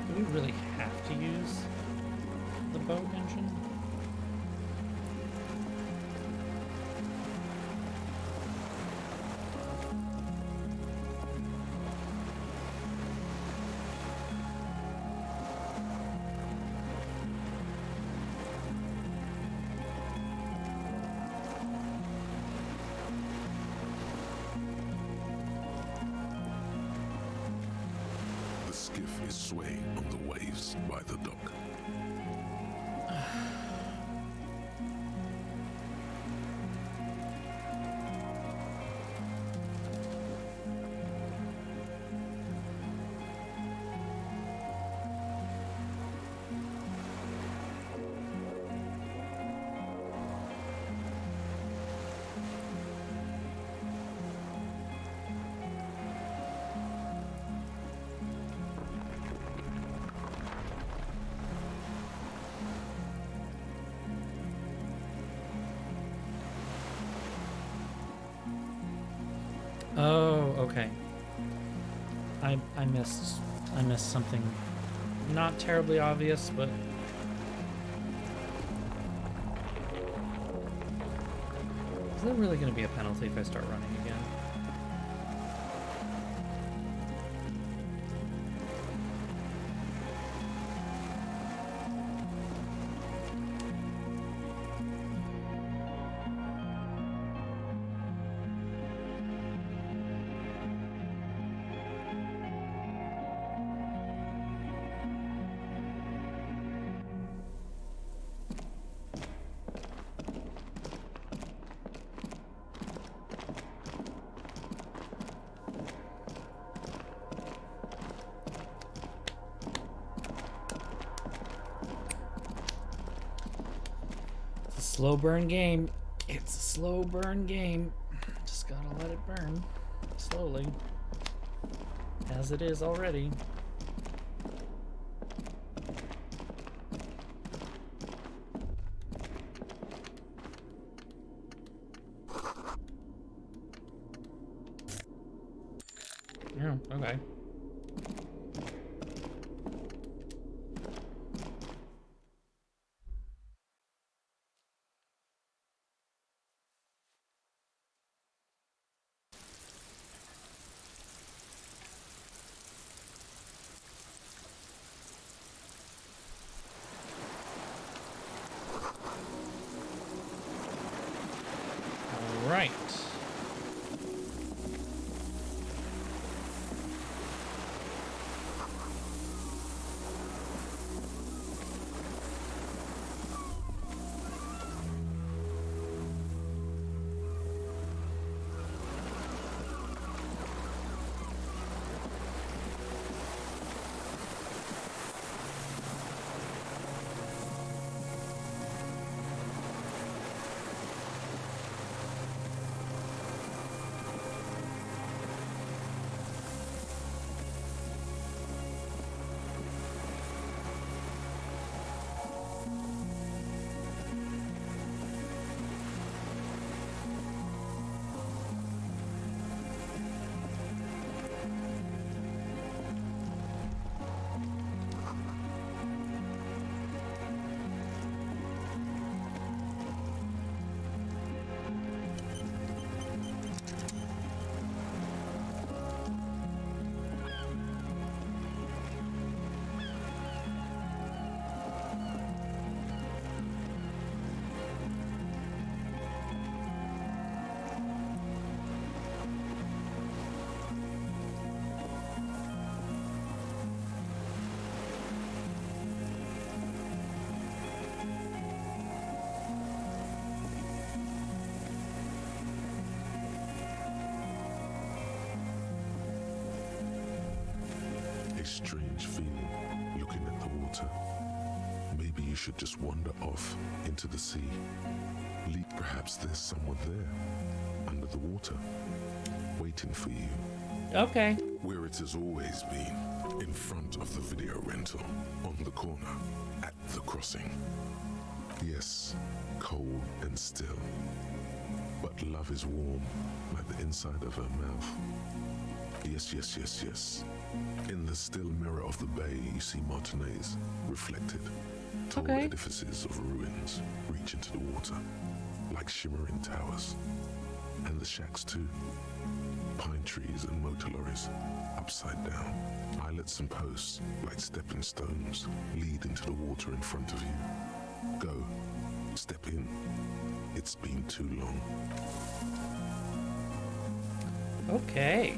Do we really have to use the boat engine? skiff is swaying on the waves by the dock. Oh, okay. I missed something not terribly obvious, but is that really going to be a penalty if I start running again? Slow burn game. It's a slow burn game. Just gotta let it burn slowly, as it is already. Yeah, okay. Right. A strange feeling looking at the water. Maybe you should just wander off into the sea. Perhaps there's someone there, under the water, waiting for you. Okay. Where it has always been, in front of the video rental, on the corner, at the crossing. Yes, cold and still. But love is warm, like the inside of her mouth. Yes, yes, yes, yes. In the still mirror of the bay, you see Martinez, reflected. Tall edifices of ruins reach into the water, like shimmering towers. And the shacks too. Pine trees and motor lorries, upside down. Islets and posts, like stepping stones, lead into the water in front of you. Go, step in. It's been too long. Okay.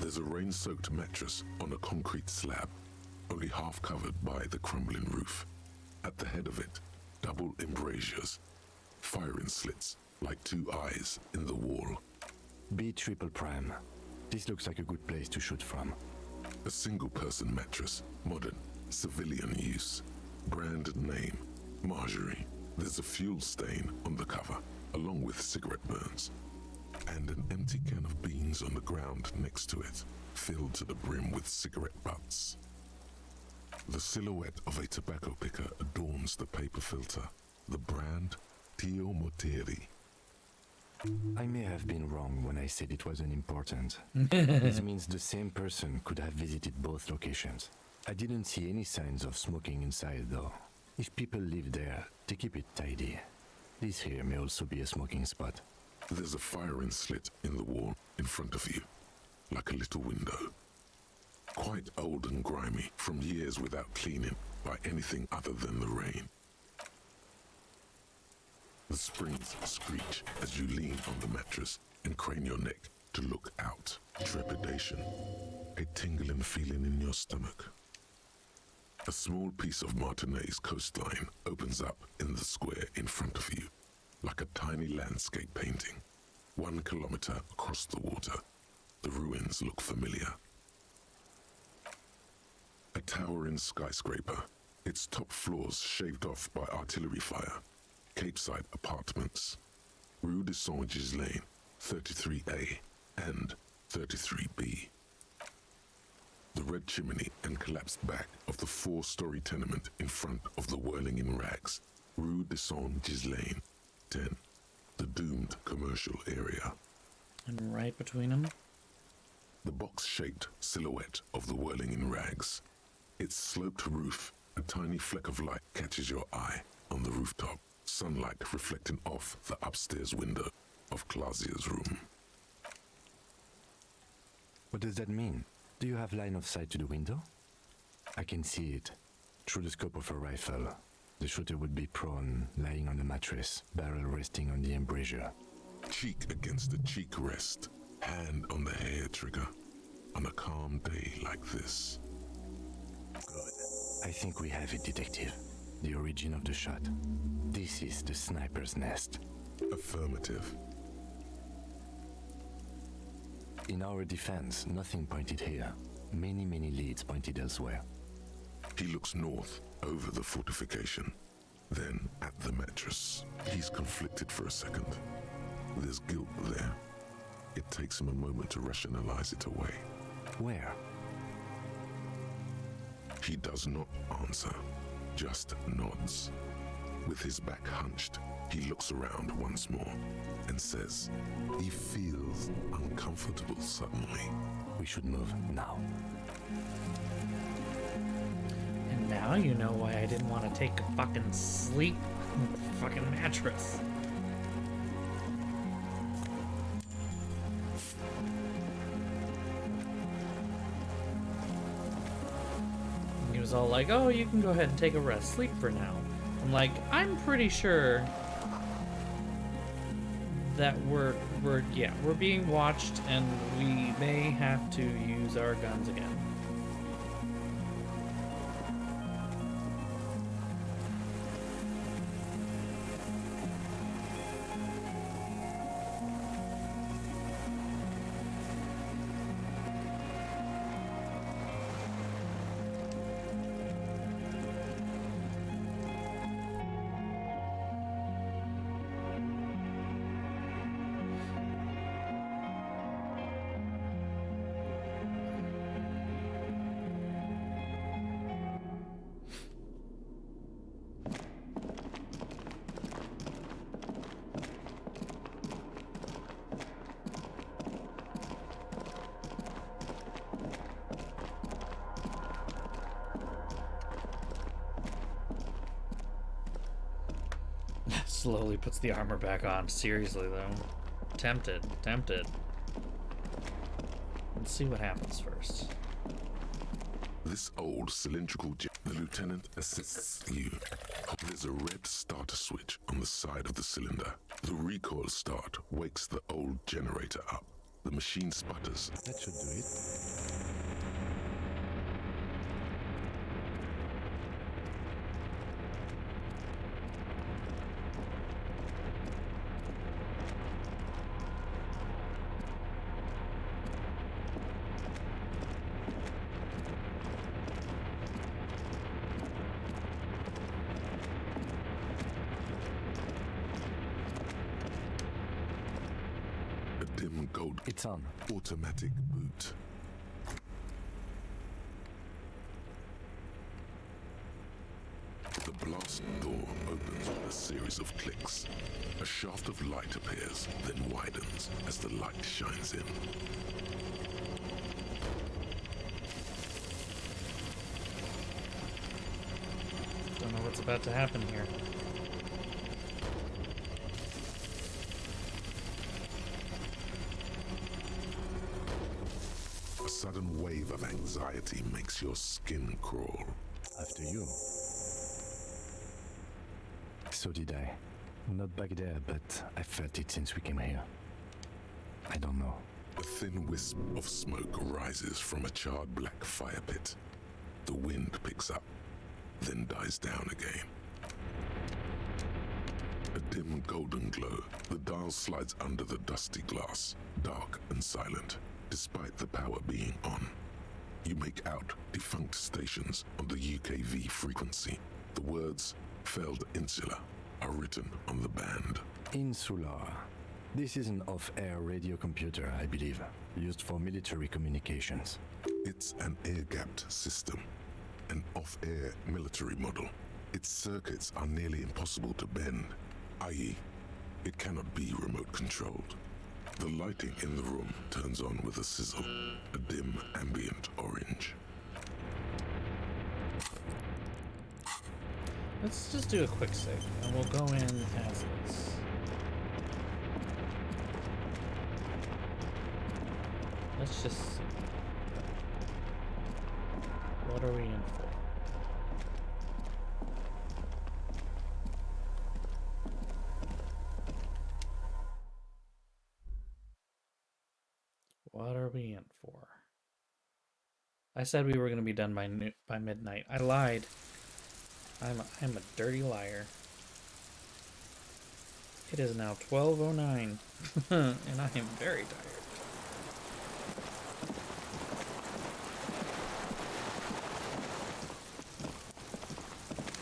There's a rain-soaked mattress on a concrete slab, only half covered by the crumbling roof. At the head of it, double embrasures, firing slits like two eyes in the wall. B triple prime. This looks like a good place to shoot from. A single-person mattress, modern, civilian use. Brand name, Marjorie. There's a fuel stain on the cover, along with cigarette burns. And an empty can of beans on the ground next to it, filled to the brim with cigarette butts. The silhouette of a tobacco picker adorns the paper filter. The brand, Tio Moteri. I may have been wrong when I said it wasn't important. This means the same person could have visited both locations. I didn't see any signs of smoking inside, though. If people live there, they keep it tidy. This here may also be a smoking spot. There's a firing slit in the wall in front of you, like a little window. Quite old and grimy from years without cleaning by anything other than the rain. The springs screech as you lean on the mattress and crane your neck to look out. Trepidation, a tingling feeling in your stomach. A small piece of Martinez coastline opens up in the square in front of you, like a tiny landscape painting. 1 kilometer across the water, the ruins look familiar. A towering skyscraper, its top floors shaved off by artillery fire. Capeside apartments, Rue de Saint-Ghislain, 33A and 33B. The red chimney and collapsed back of the 4-story tenement in front of the whirling in rags, Rue de Saint-Ghislain, 10, the doomed commercial area. And right between them? The box-shaped silhouette of the whirling in rags. Its sloped roof, a tiny fleck of light catches your eye on the rooftop. Sunlight reflecting off the upstairs window of Clausia's room. What does that mean? Do you have line of sight to the window? I can see it. Through the scope of a rifle. The shooter would be prone, lying on the mattress, barrel resting on the embrasure. Cheek against the cheek rest, hand on the hair trigger, on a calm day like this. Good. I think we have it, Detective. The origin of the shot. This is the sniper's nest. Affirmative. In our defense, nothing pointed here. Many leads pointed elsewhere. He looks north, over the fortification, then at the mattress. He's conflicted for a second. There's guilt there. It takes him a moment to rationalize it away. Where? He does not answer, just nods. With his back hunched, he looks around once more and says he feels uncomfortable suddenly. We should move now. And now you know why I didn't want to take a fucking sleep on the fucking mattress. He was all like, oh, you can go ahead and take a rest, sleep for now. I'm like, I'm pretty sure that we're being watched and we may have to use our guns again. Slowly puts the armor back on. Seriously, though. Tempted. Let's see what happens first. This old cylindrical jet, the lieutenant assists you. There's a red starter switch on the side of the cylinder. The recoil start wakes the old generator up. The machine sputters. That should do it. A dim gold. It's on. Automatic boot. The blast door opens with a series of clicks. A shaft of light appears, then widens as the light shines in. Don't know what's about to happen here. A sudden wave of anxiety makes your skin crawl. After you. So did I. Not back there, but I felt it since we came here. I don't know. A thin wisp of smoke rises from a charred black fire pit. The wind picks up, then dies down again. A dim golden glow. The dial slides under the dusty glass, dark and silent, despite the power being on. You make out defunct stations on the UKV frequency. The words "failed insula" are written on the band. Insular. This is an off-air radio computer, I believe, used for military communications. It's an air-gapped system, an off-air military model. Its circuits are nearly impossible to bend, i.e., it cannot be remote controlled. The lighting in the room turns on with a sizzle, a dim ambient orange. Let's just do a quick save, and we'll go in as is. Let's just see. What are we in for? What are we in for? I said we were going to be done by midnight. I lied. I'm a dirty liar. It is now 12:09, and I am very tired.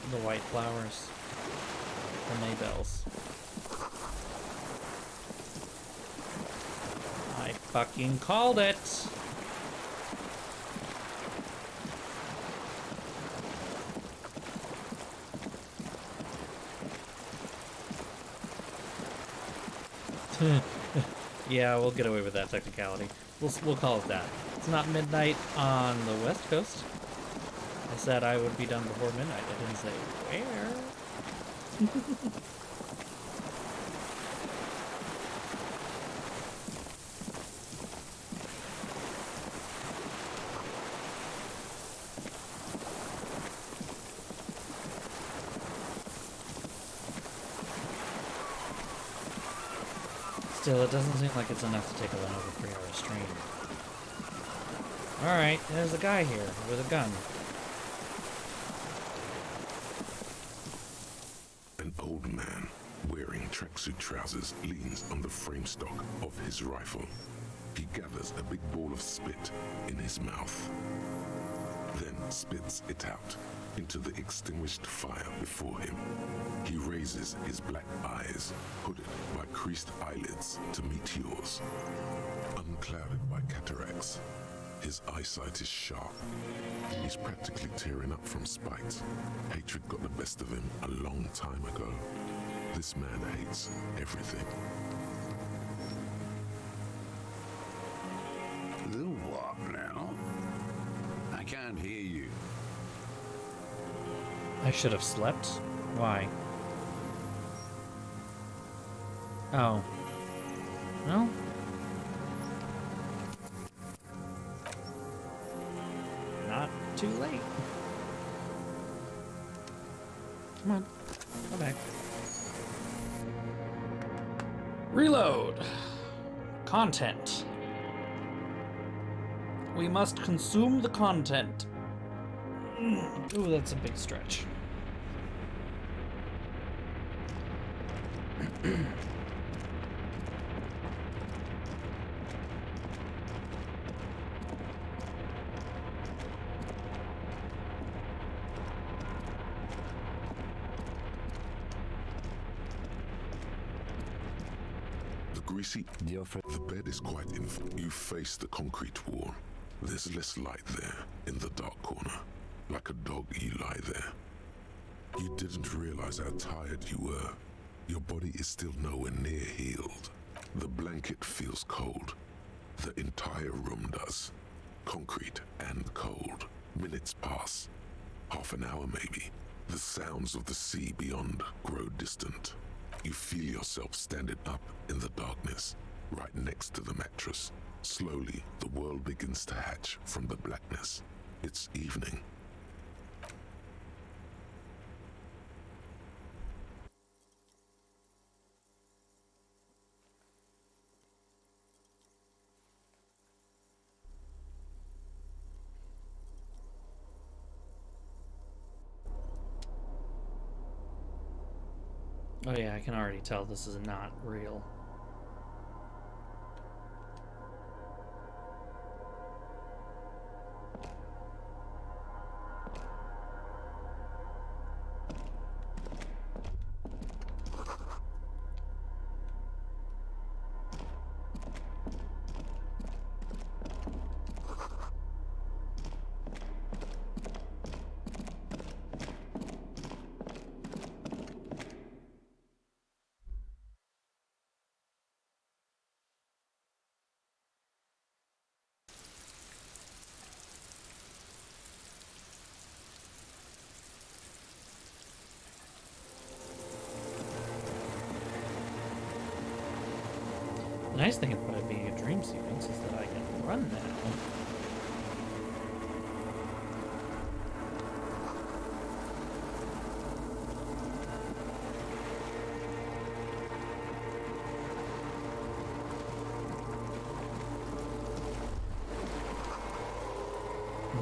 The white flowers, the Maybells. I fucking called it! Yeah, we'll get away with that technicality. We'll call it that. It's not midnight on the West Coast. I said I would be done before midnight. I didn't say where. Still, it doesn't seem like it's enough to take a 1 over 3 hour stream. Alright, there's a guy here with a gun. An old man wearing tracksuit trousers leans on the frame stock of his rifle. He gathers a big ball of spit in his mouth, then spits it out into the extinguished fire before him. He raises his black eyes, hooded by creased eyelids, to meet yours. Unclouded by cataracts, his eyesight is sharp. He's practically tearing up from spite. Hatred got the best of him a long time ago. This man hates everything. The what now? I can't hear you. I should have slept? Why? Oh. Well. Not too late. Come on. Go back. Reload! Content. We must consume the content. Ooh, that's a big stretch. The bed is quite you face the concrete wall. There's less light there, in the dark corner. Like a dog, you lie there. You didn't realize how tired you were. Your body is still nowhere near healed. The blanket feels cold. The entire room does. Concrete and cold. Minutes pass. Half an hour maybe. The sounds of the sea beyond grow distant. You feel yourself standing up in the darkness, right next to the mattress. Slowly, the world begins to hatch from the blackness. It's evening. Oh yeah, I can already tell this is not real. The nice thing about it being a dream sequence is that I can run now.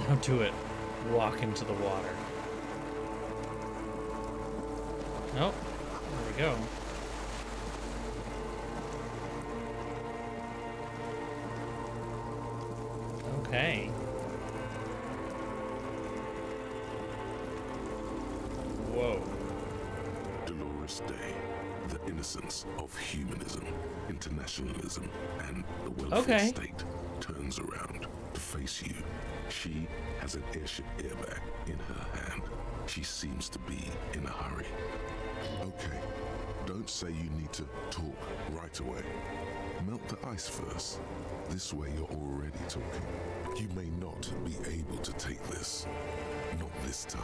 Now do it. Walk into the water. Oh, there we go. Okay. Whoa. Dolores Day, the innocence of humanism, internationalism, and the welfare state turns around to face you. She has an airship airbag in her hand. She seems to be in a hurry. Okay, don't say you need to talk right away. Melt the ice first. This way you're already talking. You may not be able to take this. Not this time.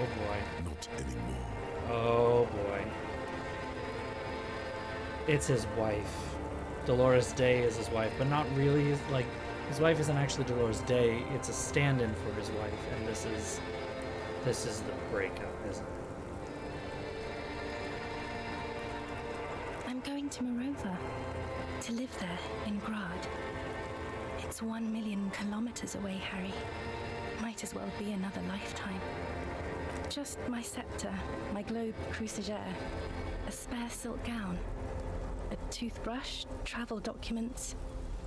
Oh boy. Not anymore. Oh boy. It's his wife. Dolores Day is his wife, but not really. Like, his wife isn't actually Dolores Day. It's a stand-in for his wife, and this is the breakup, isn't it? I'm going to Morova, to live there in Grad. It's 1 million kilometers away, Harry. Might as well be another lifetime. Just my scepter, my globe cruciger, a spare silk gown, a toothbrush, travel documents,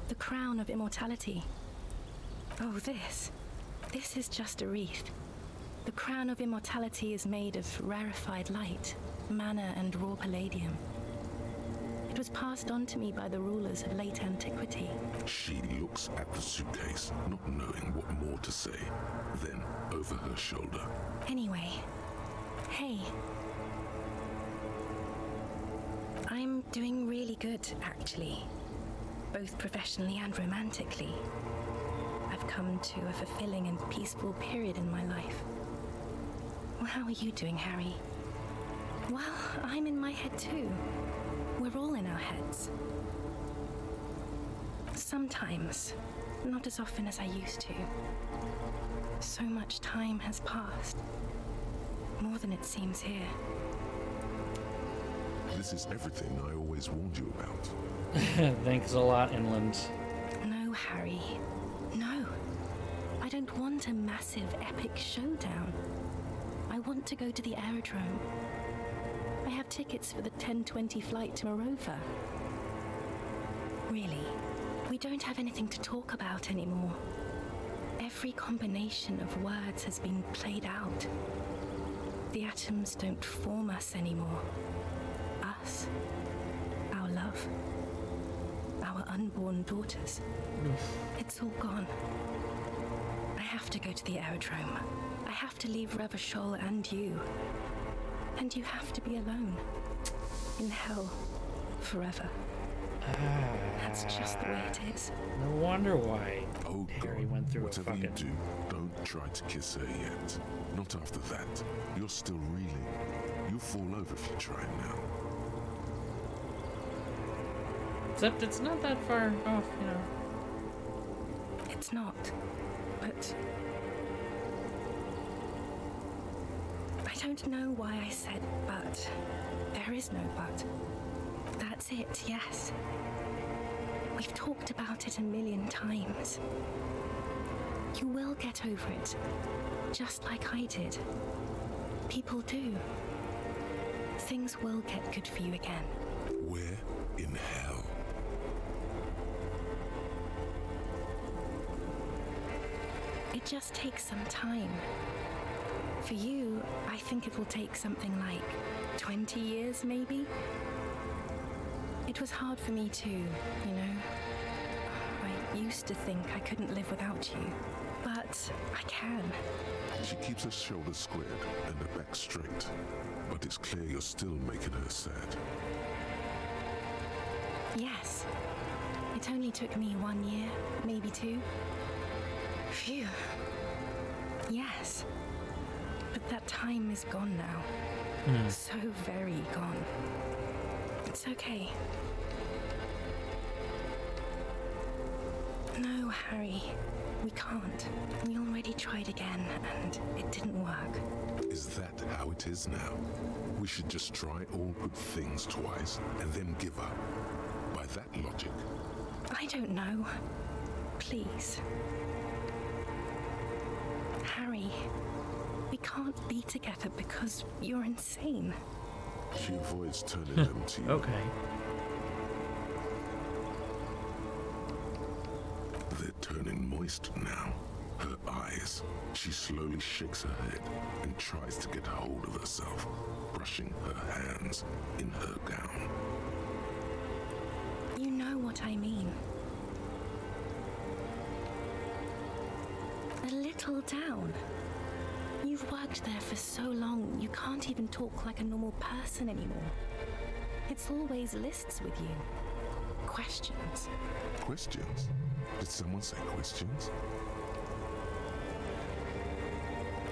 the crown of immortality. Oh, this is just a wreath. The crown of immortality is made of rarefied light, mana and raw palladium. It was passed on to me by the rulers of late antiquity. She looks at the suitcase, not knowing what more to say. Then, over her shoulder. Anyway, hey. I'm doing really good, actually. Both professionally and romantically. I've come to a fulfilling and peaceful period in my life. Well, how are you doing, Harry? Well, I'm in my head too. We're all in our heads. Sometimes, not as often as I used to. So much time has passed. More than it seems here. This is everything I always warned you about. Thanks a lot, Inland. No, Harry. No. want a massive, epic showdown. I want to go to the aerodrome. I have tickets for the 10:20 flight to Morova. Really, we don't have anything to talk about anymore. Every combination of words has been played out. The atoms don't form us anymore. Us, our love, our unborn daughters. It's all gone. I have to go to the aerodrome. I have to leave Revachol and you. And you have to be alone. In hell. Forever. That's just the way it is. No wonder why Oh Harry God, went through a whatever you fucking... do, don't try to kiss her yet. Not after that. You're still reeling. You'll fall over if you try now. Except it's not that far off, you know. It's not. But... I don't know why I said but. There is no but. That's it, yes. We've talked about it a million times. You will get over it, just like I did. People do. Things will get good for you again. Where in hell? It just takes some time. For you, I think it will take something like 20 years, maybe? It was hard for me too, you know? I used to think I couldn't live without you, but I can. She keeps her shoulders squared and her back straight, but it's clear you're still making her sad. Yes. It only took me 1 year, maybe 2. Phew. Yes. But that time is gone now. So very gone. It's okay. No, Harry. We can't. We already tried again, and it didn't work. Is that how it is now? We should just try all good things twice and then give up. By that logic. I don't know. Please. Harry, we can't be together because you're insane. She avoids turning them to you. Okay. They're turning moist now. Her eyes. She slowly shakes her head and tries to get hold of herself, brushing her hands in her gown. You know what I mean. A little down. You've worked there for so long, you can't even talk like a normal person anymore. It's always lists with you. Questions. Questions? Did someone say questions?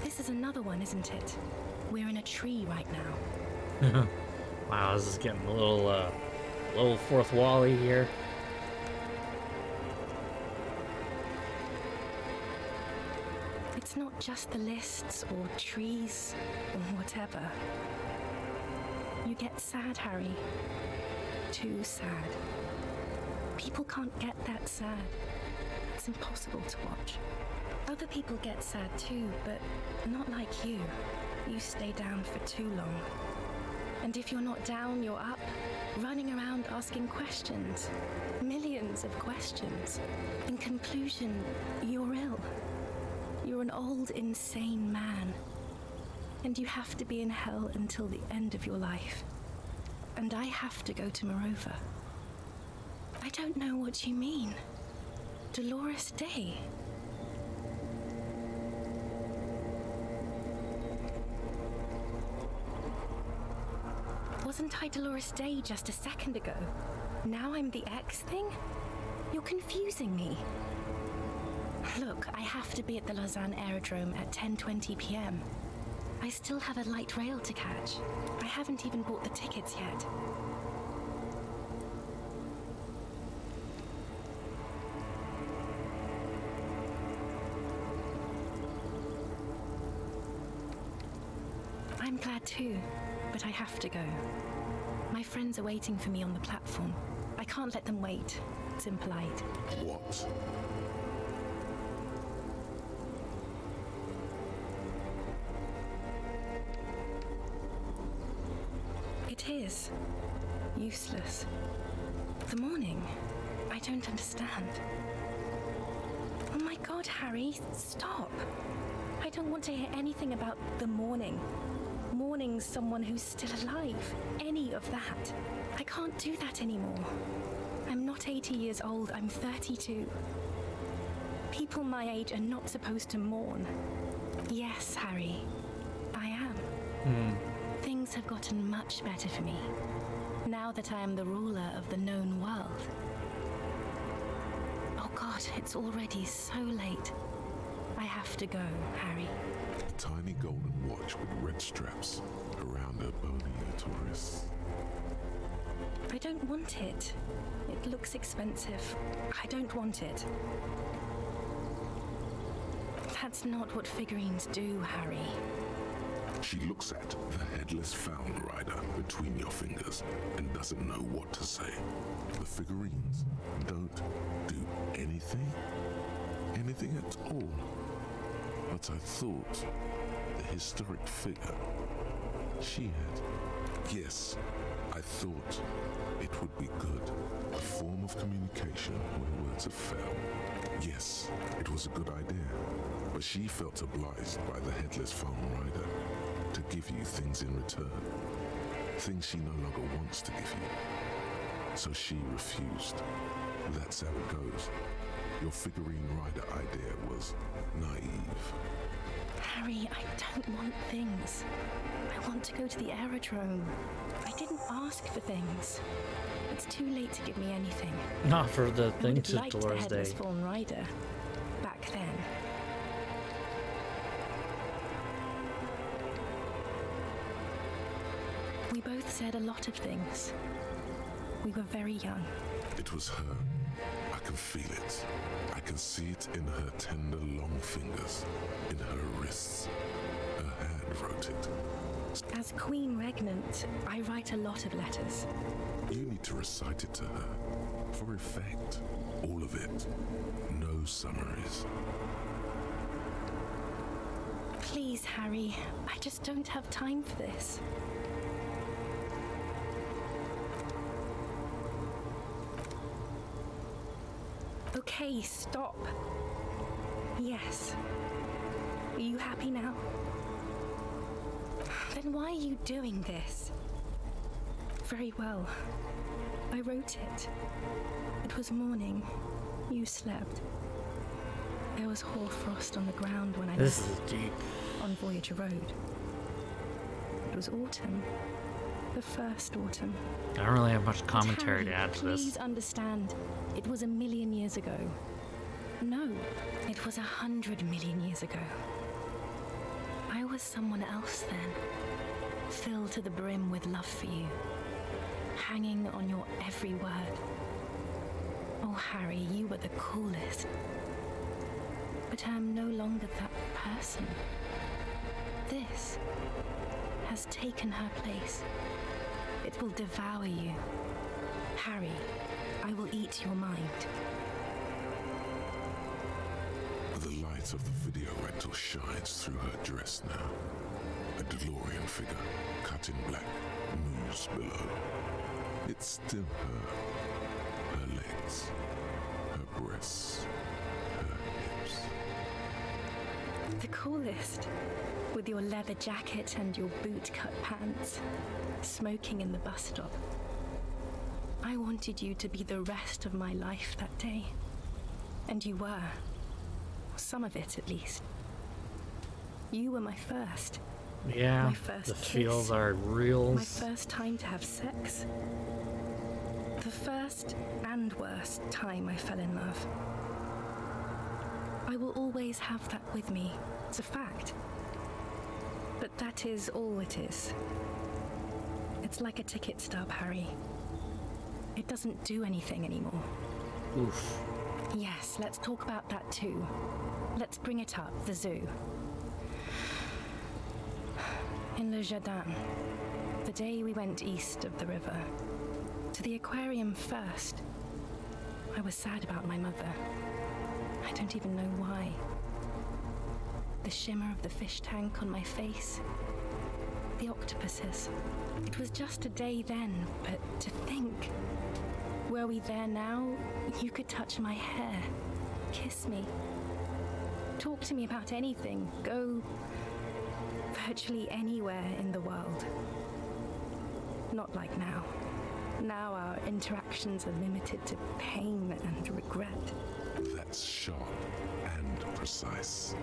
This is another one, isn't it? We're in a tree right now. Wow, this is getting a little fourth wall-y here. It's not just the lists or trees or whatever. You get sad, Harry. Too sad. People can't get that sad. It's impossible to watch. Other people get sad too, but not like you. You stay down for too long. And if you're not down, you're up, running around asking questions. Millions of questions. In conclusion, you're ill. You're an old, insane man. And you have to be in hell until the end of your life. And I have to go to Morova. I don't know what you mean. Dolores Day. Wasn't I Dolores Day just a second ago? Now I'm the X thing? You're confusing me. Look, I have to be at the Lausanne Aerodrome at 10:20 p.m. I still have a light rail to catch. I haven't even bought the tickets yet. I'm glad too, but I have to go. My friends are waiting for me on the platform. I can't let them wait. It's impolite. What? It is. Useless. The morning. I don't understand. Oh my god, Harry, stop. I don't want to hear anything about the morning. Mourning someone who's still alive. Any of that. I can't do that anymore. I'm not 80 years old, I'm 32. People my age are not supposed to mourn. Yes, Harry, I am. Things have gotten much better for me, now that I am the ruler of the known world. Oh God, it's already so late. I have to go, Harry. A tiny golden watch with red straps around her bony little wrists. I don't want it. It looks expensive. I don't want it. That's not what figurines do, Harry. She looks at the headless found rider between your fingers and doesn't know what to say. The figurines don't do anything at all. But I thought the historic figure she had. Yes, I thought it would be good. A form of communication where words have failed. Yes, it was a good idea. But she felt obliged by the headless found rider to give you things in return. Things she no longer wants to give you. So she refused. That's how it goes. Your figurine rider idea was naive. Harry, I don't want things. I want to go to the aerodrome. I didn't ask for things. It's too late to give me anything. Not for the thing to I would have liked Dolores the headless Day. fallen rider back then. We both said a lot of things. We were very young. It was her. I can feel it. I can see it in her tender long fingers, in her wrists. Her hand wrote it. As Queen Regnant, I write a lot of letters. You need to recite it to her. For effect. All of it. No summaries. Please, Harry, I just don't have time for this. Okay, stop. Yes. Are you happy now? Then why are you doing this? Very well. I wrote it. It was morning. You slept. There was hoarfrost on the ground when I This left is deep. on Voyager Road. It was autumn. The first autumn. I don't really have much But commentary to Harry, add to this. Please understand, it was 1,000,000 years ago. No, it was 100 million years ago. I was someone else then, filled to the brim with love for you, hanging on your every word. Oh, Harry, you were the coolest. But I'm no longer that person. This has taken her place. It will devour you. Harry, I will eat your mind. The light of the video rental shines through her dress now. A DeLorean figure, cut in black, moves below. It's still her. Her legs, her breasts, her hips. The coolest. With your leather jacket and your boot-cut pants, smoking in the bus stop. I wanted you to be the rest of my life that day. And you were. Some of it, at least. You were my first. Yeah, My first the kiss. feels are real. My first time to have sex. The first and worst time I fell in love. I will always have that with me. It's a fact. But that is all it is. It's like a ticket stub, Harry. It doesn't do anything anymore. Oof. Yes, let's talk about that too. Let's bring it up, the zoo. In Le Jardin, the day we went east of the river, to the aquarium first, I was sad about my mother. I don't even know why. The shimmer of the fish tank on my face, the octopuses. It was just a day then, but to think. Were we there now, you could touch my hair, kiss me, talk to me about anything, go virtually anywhere in the world. Not like now. Now our interactions are limited to pain and regret. That's sharp and precise.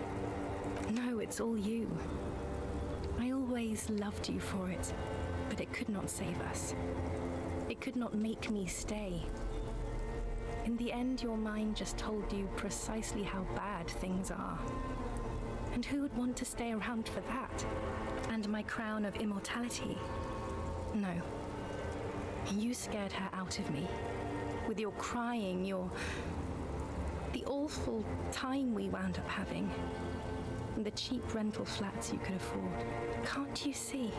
No, it's all you. I always loved you for it, but it could not save us. It could not make me stay. In the end, your mind just told you precisely how bad things are. And who would want to stay around for that? And my crown of immortality? No. You scared her out of me. With your crying, the awful time we wound up having. And the cheap rental flats you could afford. Can't you see?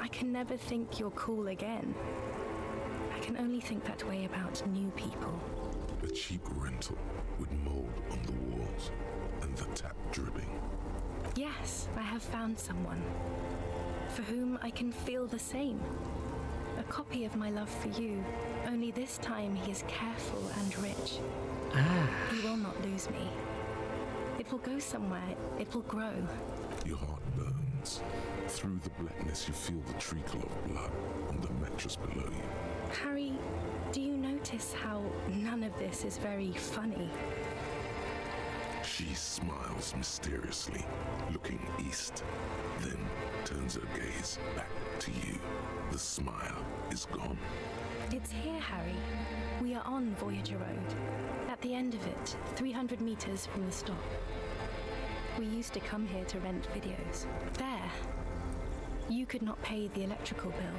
I can never think you're cool again. I can only think that way about new people. A cheap rental with mold on the walls and the tap dripping. Yes, I have found someone for whom I can feel the same. A copy of my love for you, only this time he is careful and rich. He will not lose me. It will go somewhere, it will grow. Your heart burns. Through the blackness you feel the trickle of blood on the mattress below you. Harry, do you notice how none of this is very funny? She smiles mysteriously, looking east, then turns her gaze back to you. The smile is gone. It's here, Harry. We are on Voyager Road. At the end of it, 300 meters from the stop. We used to come here to rent videos. There. You could not pay the electrical bill.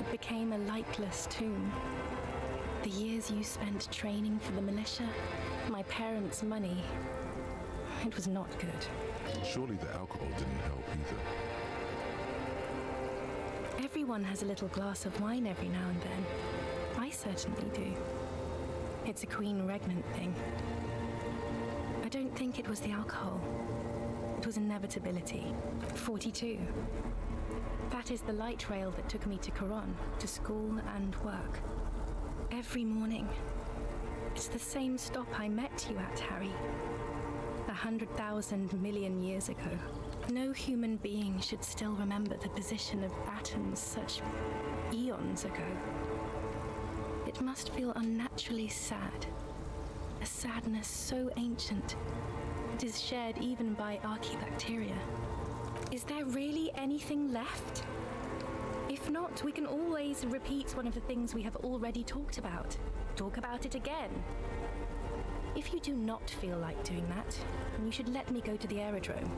It became a lightless tomb. The years you spent training for the militia, my parents' money, it was not good. Surely the alcohol didn't help either. Everyone has a little glass of wine every now and then. I certainly do. It's a Queen Regnant thing. I don't think it was the alcohol. It was inevitability. 42. That is the light rail that took me to Coron, to school and work. Every morning. It's the same stop I met you at, Harry. 100,000 million years ago. No human being should still remember the position of atoms such eons ago. It must feel unnaturally sad. A sadness so ancient, it is shared even by archaebacteria. Is there really anything left? If not, we can always repeat one of the things we have already talked about. Talk about it again. If you do not feel like doing that, then you should let me go to the aerodrome.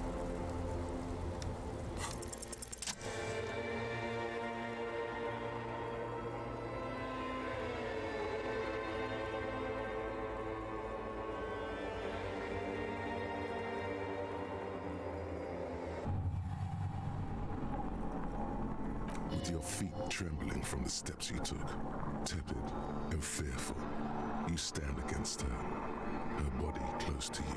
With your feet trembling from the steps you took, tepid and fearful, you stand against her, her body close to you,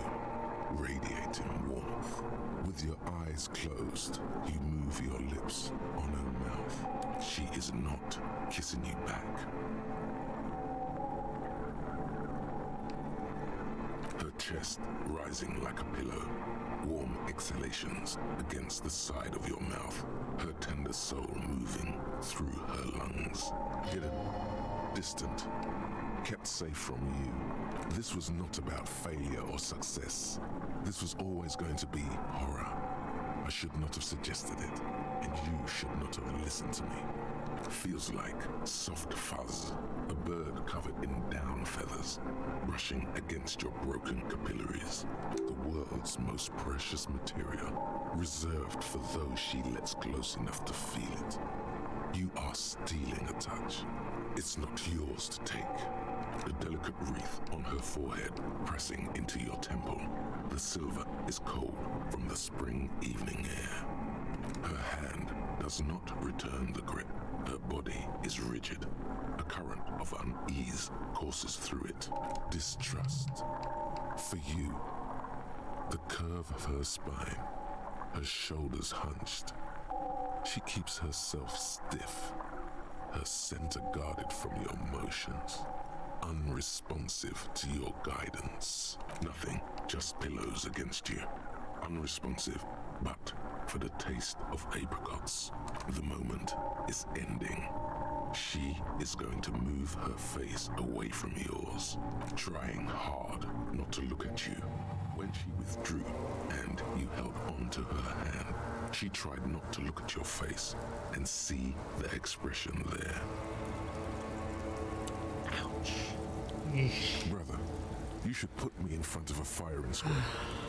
radiating warmth. With your eyes closed, you move your lips on her mouth. She is not kissing you back. Her chest rising like a pillow, warm exhalations against the side of your mouth, her tender soul moving through her lungs. Hidden, distant, kept safe from you. This was not about failure or success. This was always going to be horror. I should not have suggested it, and you should not have listened to me. Feels like soft fuzz, a bird covered in down feathers, brushing against your broken capillaries. The world's most precious material, reserved for those she lets close enough to feel it. You are stealing a touch. It's not yours to take. The delicate wreath on her forehead pressing into your temple. The silver is cold from the spring evening air. Her hand does not return the grip. Her body is rigid. A current of unease courses through it. Distrust. For you, the curve of her spine, her shoulders hunched, She keeps herself stiff, her center guarded from your motions, unresponsive to your guidance. Nothing, just pillows against you. Unresponsive, but for the taste of apricots. The moment is ending. She is going to move her face away from yours, trying hard not to look at you. When she withdrew and you held on to her hand, she tried not to look at your face and see the expression there. Ouch. Brother, you should put me in front of a firing squad.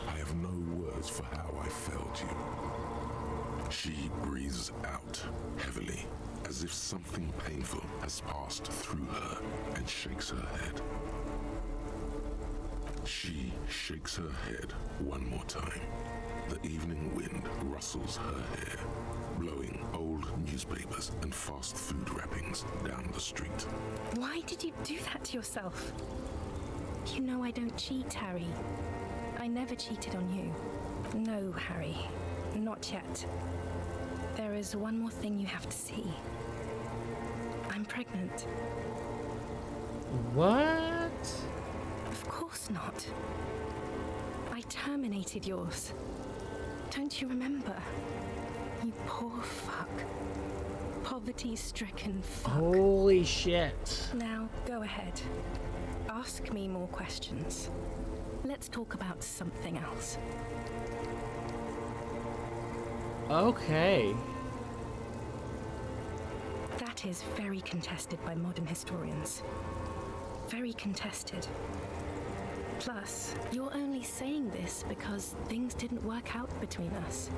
I have no words for how I failed you. She breathes out heavily, as if something painful has passed through her, and shakes her head. She shakes her head one more time. The evening wind rustles her hair, blowing old newspapers and fast food wrappings down the street. Why did you do that to yourself? You know I don't cheat, Harry. I never cheated on you. No, Harry. Not yet. There is one more thing you have to see. I'm pregnant. What? Of course not. I terminated yours. Don't you remember? You poor fuck. Poverty-stricken fuck. Holy shit. Now, go ahead. Ask me more questions. Let's talk about something else. Okay. That is very contested by modern historians. Very contested. Plus, you're only saying this because things didn't work out between us.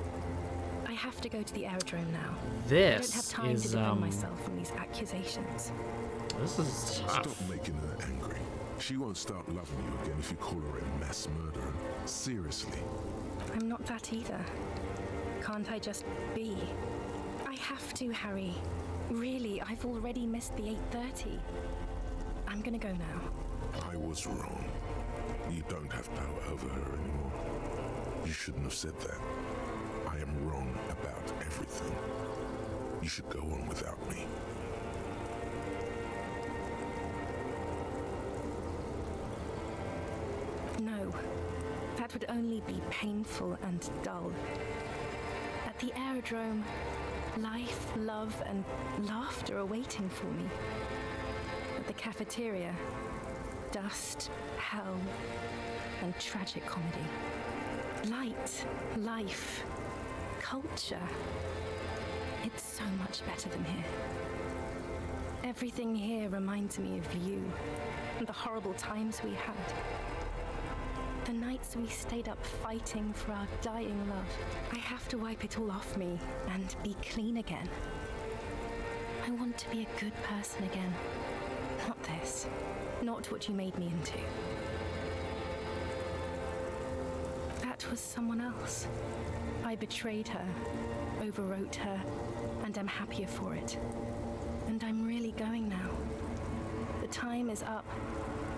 I have to go to the aerodrome now. I don't have time to defend myself from these accusations. This is tough. Stop making her angry. She won't start loving you again if you call her a mass murderer. Seriously. I'm not that either. Can't I just be? I have to, Harry. Really, I've already missed the 8:30. I'm gonna go now. I was wrong. You don't have power over her anymore. You shouldn't have said that. I am wrong about everything. You should go on without me. No, that would only be painful and dull. At the aerodrome, life, love, and laughter are waiting for me. At the cafeteria, dust, hell, and tragic comedy. Light, life, culture. It's so much better than here. Everything here reminds me of you and the horrible times we had. The nights we stayed up fighting for our dying love. I have to wipe it all off me and be clean again. I want to be a good person again. Not this. Not what you made me into. That was someone else. I betrayed her, overwrote her, and I'm happier for it. And I'm really going now. The time is up.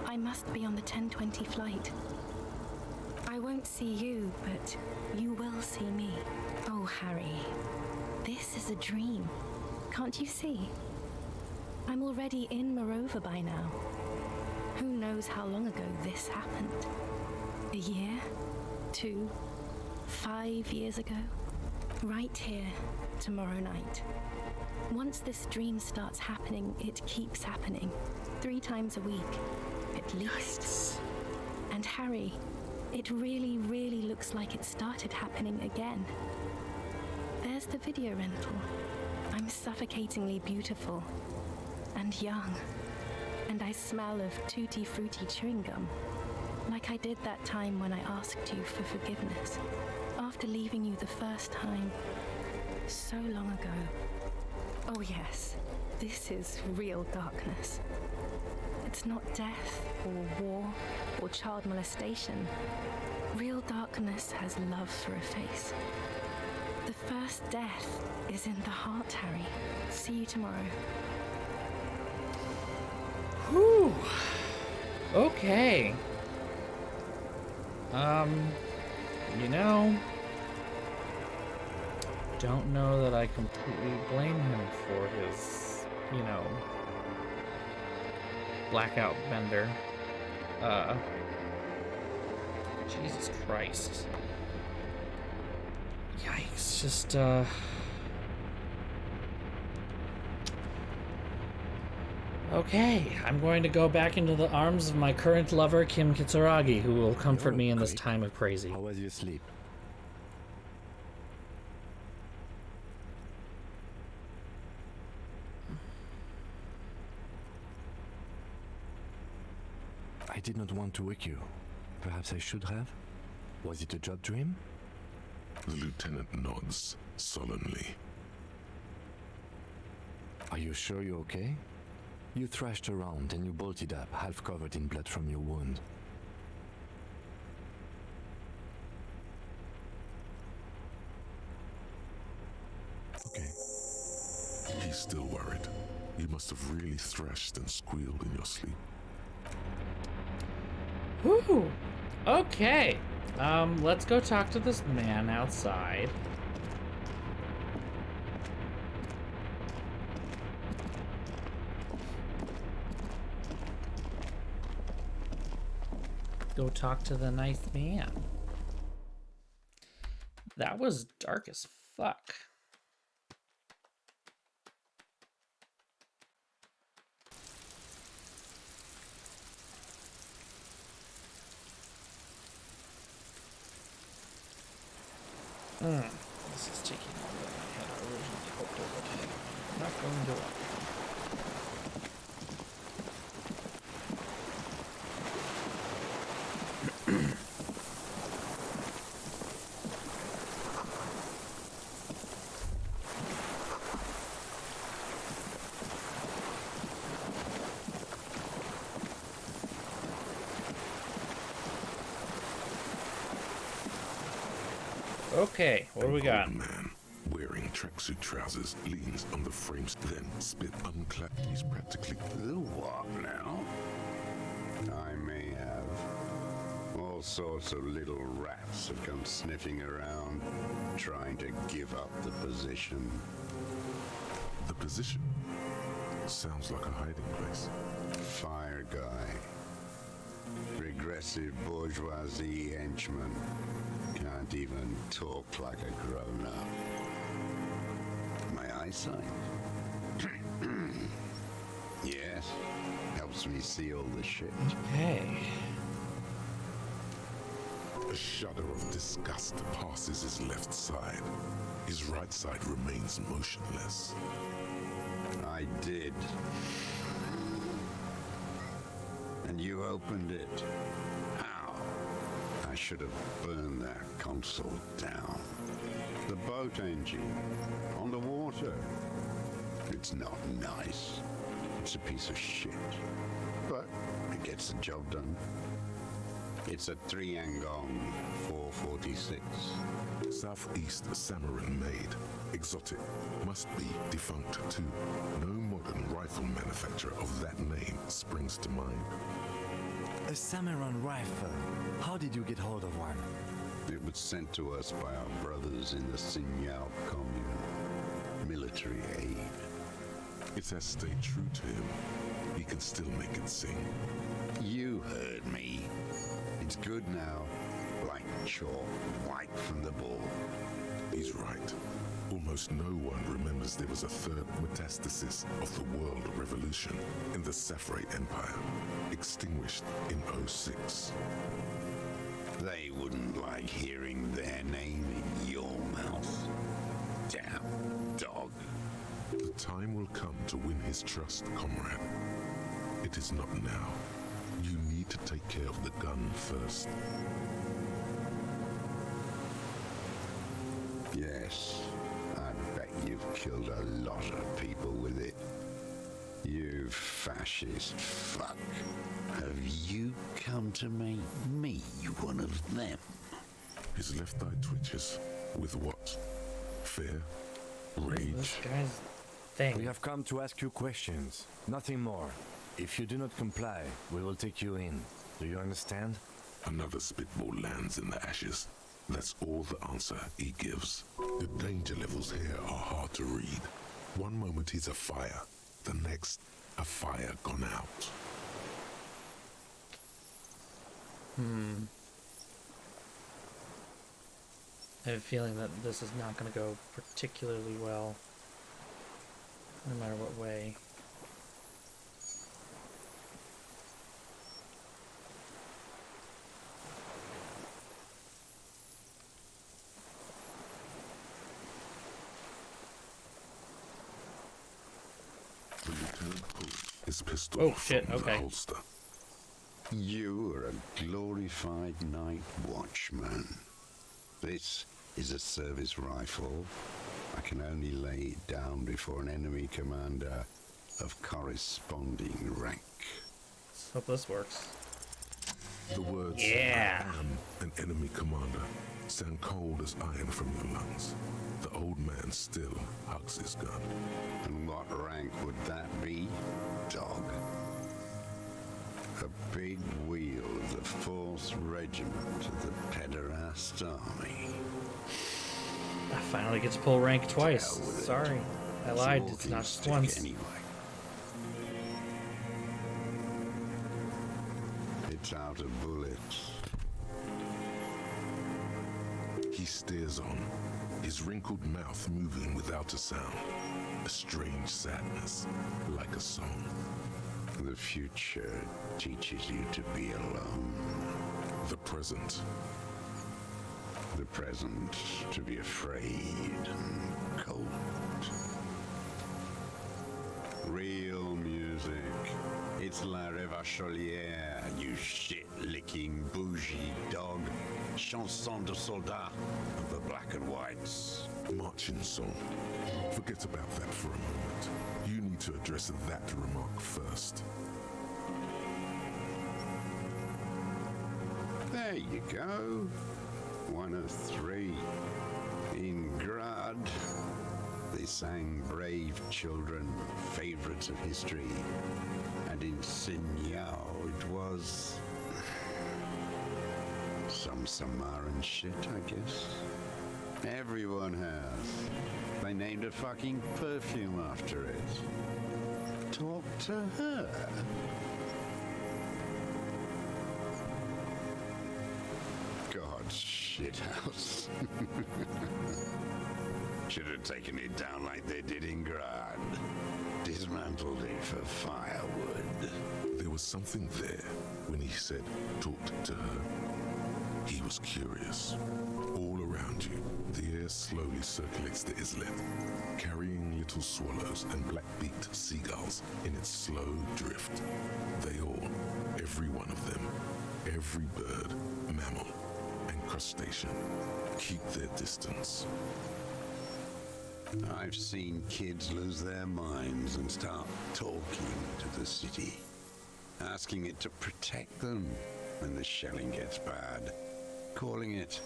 I must be on the 10:20 flight. I won't see you, but you will see me. Oh, Harry, this is a dream. Can't you see? I'm already in Morova by now. Who knows how long ago this happened? A year? 2? 5 years ago? Right here, tomorrow night. Once this dream starts happening, it keeps happening. 3 times a week, at least. And Harry, it really, really looks like it started happening again. There's the video rental. I'm suffocatingly beautiful and young, and I smell of tutti frutti chewing gum, like I did that time when I asked you for forgiveness, after leaving you the first time, so long ago. Oh yes, this is real darkness. It's not death or war or child molestation. Real darkness has love for a face. The first death is in the heart, Harry. See you tomorrow. Whew. Okay. You know, don't know that I completely blame him for his, you know, blackout bender. Jesus Christ. Yikes, just, Okay, I'm going to go back into the arms of my current lover, Kim Kitsuragi, who will comfort me in this time of crazy. How was your sleep? I did not want to wake you. Perhaps I should have? Was it a job dream? The lieutenant nods solemnly. Are you sure you're okay? You thrashed around and you bolted up, half covered in blood from your wound. Okay. He's still worried. You must have really thrashed and squealed in your sleep. Whew. Okay. Let's go talk to this man outside. Go talk to the nice man. That was dark as fuck. This is taking longer than I had originally hoped it would. Not going to work. Okay, what do we got? An old man wearing tracksuit trousers leans on the frames, then spit unclapped. He's practically. The what now? I may have. All sorts of little rats have come sniffing around, trying to give up the position. The position? Sounds like a hiding place. Fire guy. Regressive bourgeoisie henchman. Can't even talk like a grown-up. My eyesight? Yes. Helps me see all the shit. Hey. A shudder of disgust passes his left side. His right side remains motionless. I did. And you opened it. How? I should have burned that console down. The boat engine. On the water. It's not nice. It's a piece of shit. But it gets the job done. It's a Triangong 446. Southeast Samaran made. Exotic. Must be defunct too. No modern rifle manufacturer of that name springs to mind. A Samaran rifle. How did you get hold of one? It was sent to us by our brothers in the Signal commune. Military aid. It has stayed true to him. He can still make it sing. You heard me. It's good now. Like chalk, white from the ball. He's right. Almost no one remembers there was a third metastasis of the World Revolution in the Safarid Empire, extinguished in 06. They wouldn't like hearing their name in your mouth. Damn dog. The time will come to win his trust, comrade. It is not now. You need to take care of the gun first. Yes, I bet you've killed a lot of people with it. You fascist fuck. Have you come to make me one of them? His left eye twitches. With what? Fear? Rage? This guy's thing. We have come to ask you questions, nothing more. If you do not comply, we will take you in. Do you understand? Another spitball lands in the ashes. That's all the answer he gives. The danger levels here are hard to read. One moment he's a fire, the next a fire gone out. I have a feeling that this is not going to go particularly well, no matter what way. The lieutenant pulls his pistol Oh shit, from okay. the holster. You are a glorified night watchman. This is a service rifle. I can only lay it down before an enemy commander of corresponding rank. Let's hope this works. The words, Yeah. I am an enemy commander, sound cold as iron from your lungs. The old man still hugs his gun. And what rank would that be, dog? A big wheel of the 4th Regiment of the Pederast Army. I finally get to pull rank twice. Hell with it. Sorry. I It's a lied. It's walking not just stick once. Anyway. It's out of bullets. He stares on, his wrinkled mouth moving without a sound. A strange sadness, like a song. The future teaches you to be alone. The present. The present to be afraid and cold. Real music. It's La Revacholière, you shit-licking bougie dog. Chanson de soldat of the black and whites. Marching song. Forget about that for a moment. You need to address that remark first. There you go. 1 of 3. In Grad, they sang Brave Children, favorites of history. And in Sinyao, it was some Samaran shit, I guess. Everyone has. They named a fucking perfume after it. Talk to her. God's shithouse. Should have taken it down like they did in Grad. Dismantled it for firewood. There was something there when he said, talked to her. He was curious. All around you, the air slowly circulates the islet, carrying little swallows and black-beaked seagulls in its slow drift. They all, every one of them, every bird, mammal, and crustacean, keep their distance. I've seen kids lose their minds and start talking to the city, asking it to protect them when the shelling gets bad, calling it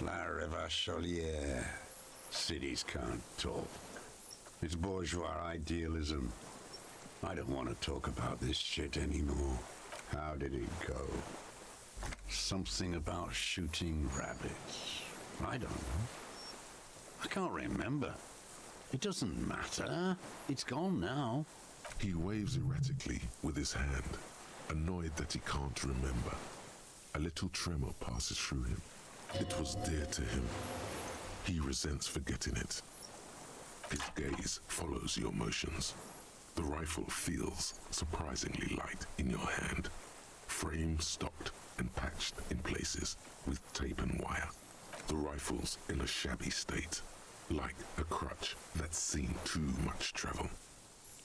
La Revacholière. Cities can't talk. It's bourgeois idealism. I don't want to talk about this shit anymore. How did it go? Something about shooting rabbits. I don't know. I can't remember. It doesn't matter. It's gone now. He waves erratically with his hand, annoyed that he can't remember. A little tremor passes through him. It was dear to him. He resents forgetting it. His gaze follows your motions. The rifle feels surprisingly light in your hand. Frame stopped and patched in places with tape and wire. The rifle's in a shabby state, like a crutch that's seen too much travel.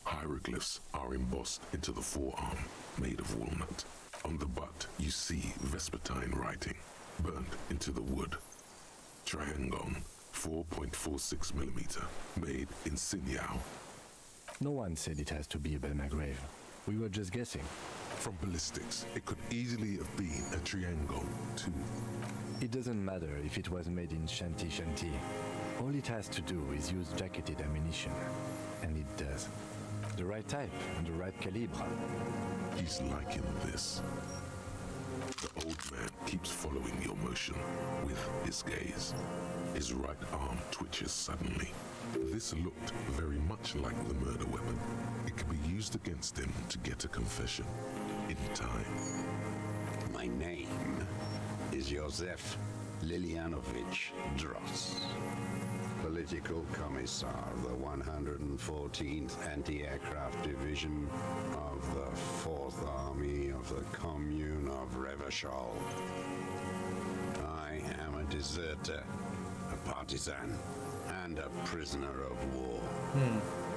Hieroglyphs are embossed into the forearm, made of walnut. On the butt, you see Vespertine writing, burnt into the wood. Triangon, 4.46 millimeter, made in Sinyao. No one said it has to be a Belmagrave. We were just guessing. From ballistics, it could easily have been a triangle, too. It doesn't matter if it was made in Shanti Shanti. All it has to do is use jacketed ammunition. And it does. The right type and the right calibre. He's liking this. The old man keeps following your motion with his gaze. His right arm twitches suddenly. This looked very much like the murder weapon. It could be used against him to get a confession in time. My name is Josef Lilianovich Dross, Political Commissar of the 114th Anti-Aircraft Division of the 4th Army of the Commune of Revachol. I am a deserter, a partisan, and a prisoner of war.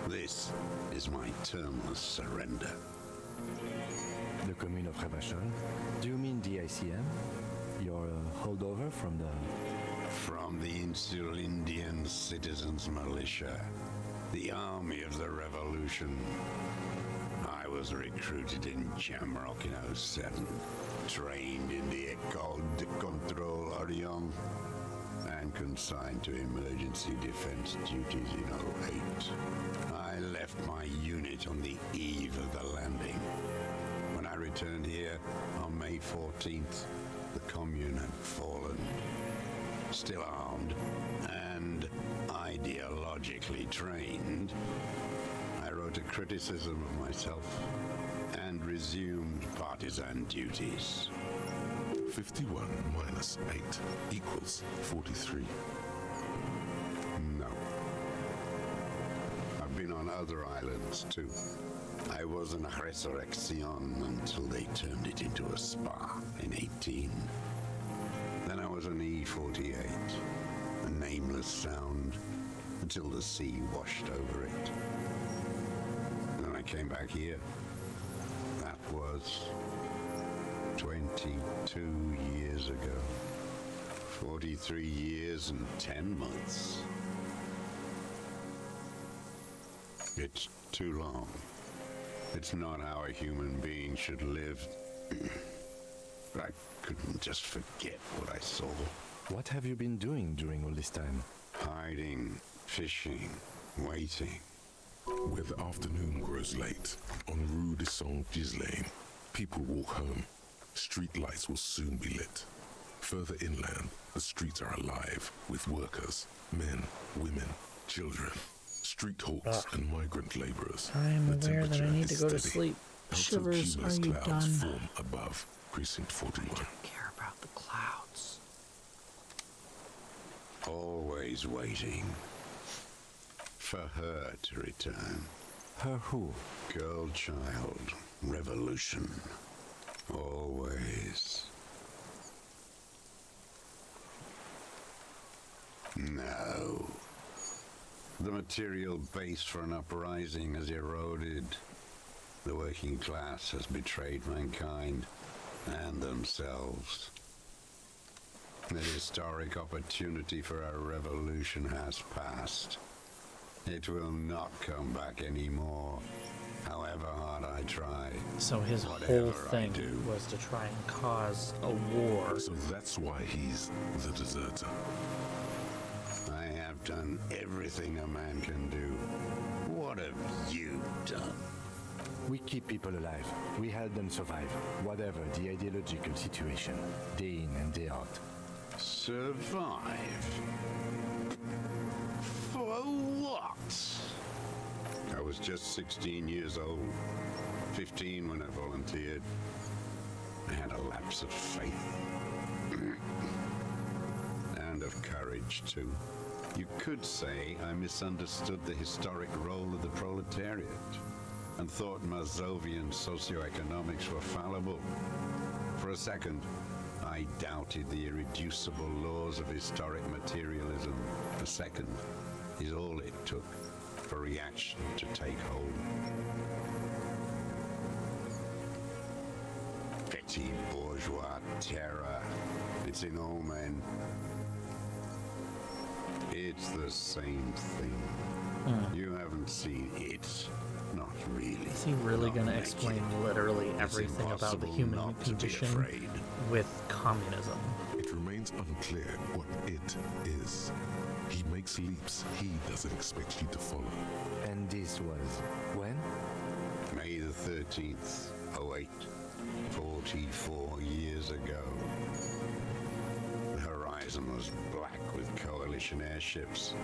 This is my termless surrender. The Commune of Revachol? Do you mean the ICM? You're a holdover from the... From the Insulindian Citizens Militia, the army of the revolution. I was recruited in Jamrock in 07, trained in the École de Contrôle Orient, and consigned to emergency defense duties in 08. I left my unit on the eve of the landing. When I returned here on May 14th, the commune had fallen. Still armed and ideologically trained, I wrote a criticism of myself and resumed partisan duties. 51 minus 8 equals 43. No. I've been on other islands too. I was an resurrection until they turned it into a spa in 18. Then I was an E-48, a nameless sound, until the sea washed over it. Then I came back here. That was 22 years ago. 43 years and 10 months. It's too long. It's not how a human being should live. I couldn't just forget what I saw. What have you been doing during all this time? Hiding, fishing, waiting. Where the afternoon grows late, on Rue de Saint-Ghislain, people walk home. Street lights will soon be lit. Further inland, the streets are alive with workers, men, women, children, street hawks and migrant laborers. I'm The aware that I temperature need to is go to steady. sleep. Shivers, are Alto-cumulus you clouds done? form above Precinct 41. I don't care about the clouds. Always waiting. For her to return. Her who? Girl, child, revolution. Always. No. The material base for an uprising has eroded. The working class has betrayed mankind and themselves. The historic opportunity for a revolution has passed. It will not come back anymore, however hard I try. So his Whatever whole I thing do. was to try and cause a war. So that's why he's the deserter. I have done everything a man can do. What have you done? We keep people alive. We help them survive, whatever the ideological situation, day in and day out. Survive? For what? I was just 16 years old. 15 when I volunteered. I had a lapse of faith. And of courage, too. You could say I misunderstood the historic role of the proletariat and thought Mazovian socioeconomics were fallible. For a second, I doubted the irreducible laws of historic materialism. A second is all it took for reaction to take hold. Petty bourgeois terror. It's in all men. It's the same thing. You haven't seen it. Not really. Is he really going to explain literally It's everything about the impossible human not to be condition afraid. with communism? It remains unclear what it is. He makes leaps he doesn't expect you to follow. And this was when? May the 13th, 08. 44 years ago. The horizon was black with coalition airships.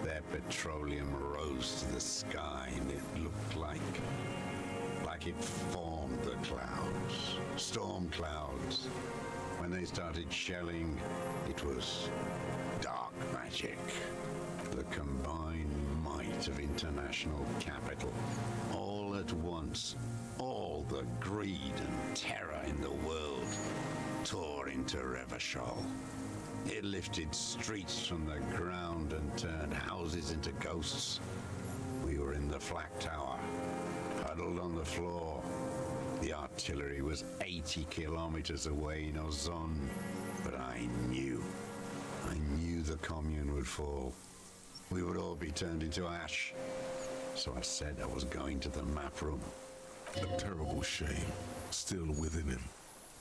Their petroleum rose to the sky, and it looked like it formed the clouds, storm clouds. When they started shelling, it was dark magic. The combined might of international capital. All at once, all the greed and terror in the world tore into Revachol. It lifted streets from the ground and turned houses into ghosts. We were in the flak tower, huddled on the floor. The artillery was 80 kilometers away in Ozon, but I knew the commune would fall. We would all be turned into ash. So I said I was going to the map room. A terrible shame still within him.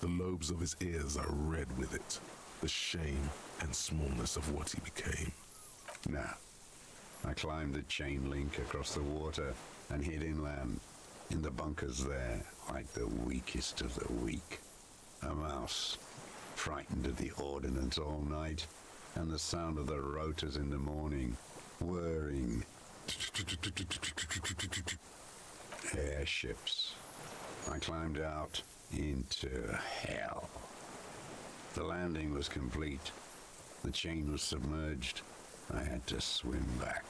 The lobes of his ears are red with it. The shame and smallness of what he became. Now, I climbed the chain link across the water and hid inland, in the bunkers there, like the weakest of the weak. A mouse, frightened of the ordnance all night, and the sound of the rotors in the morning, whirring. Airships. I climbed out into hell. The landing was complete. The chain was submerged. I had to swim back.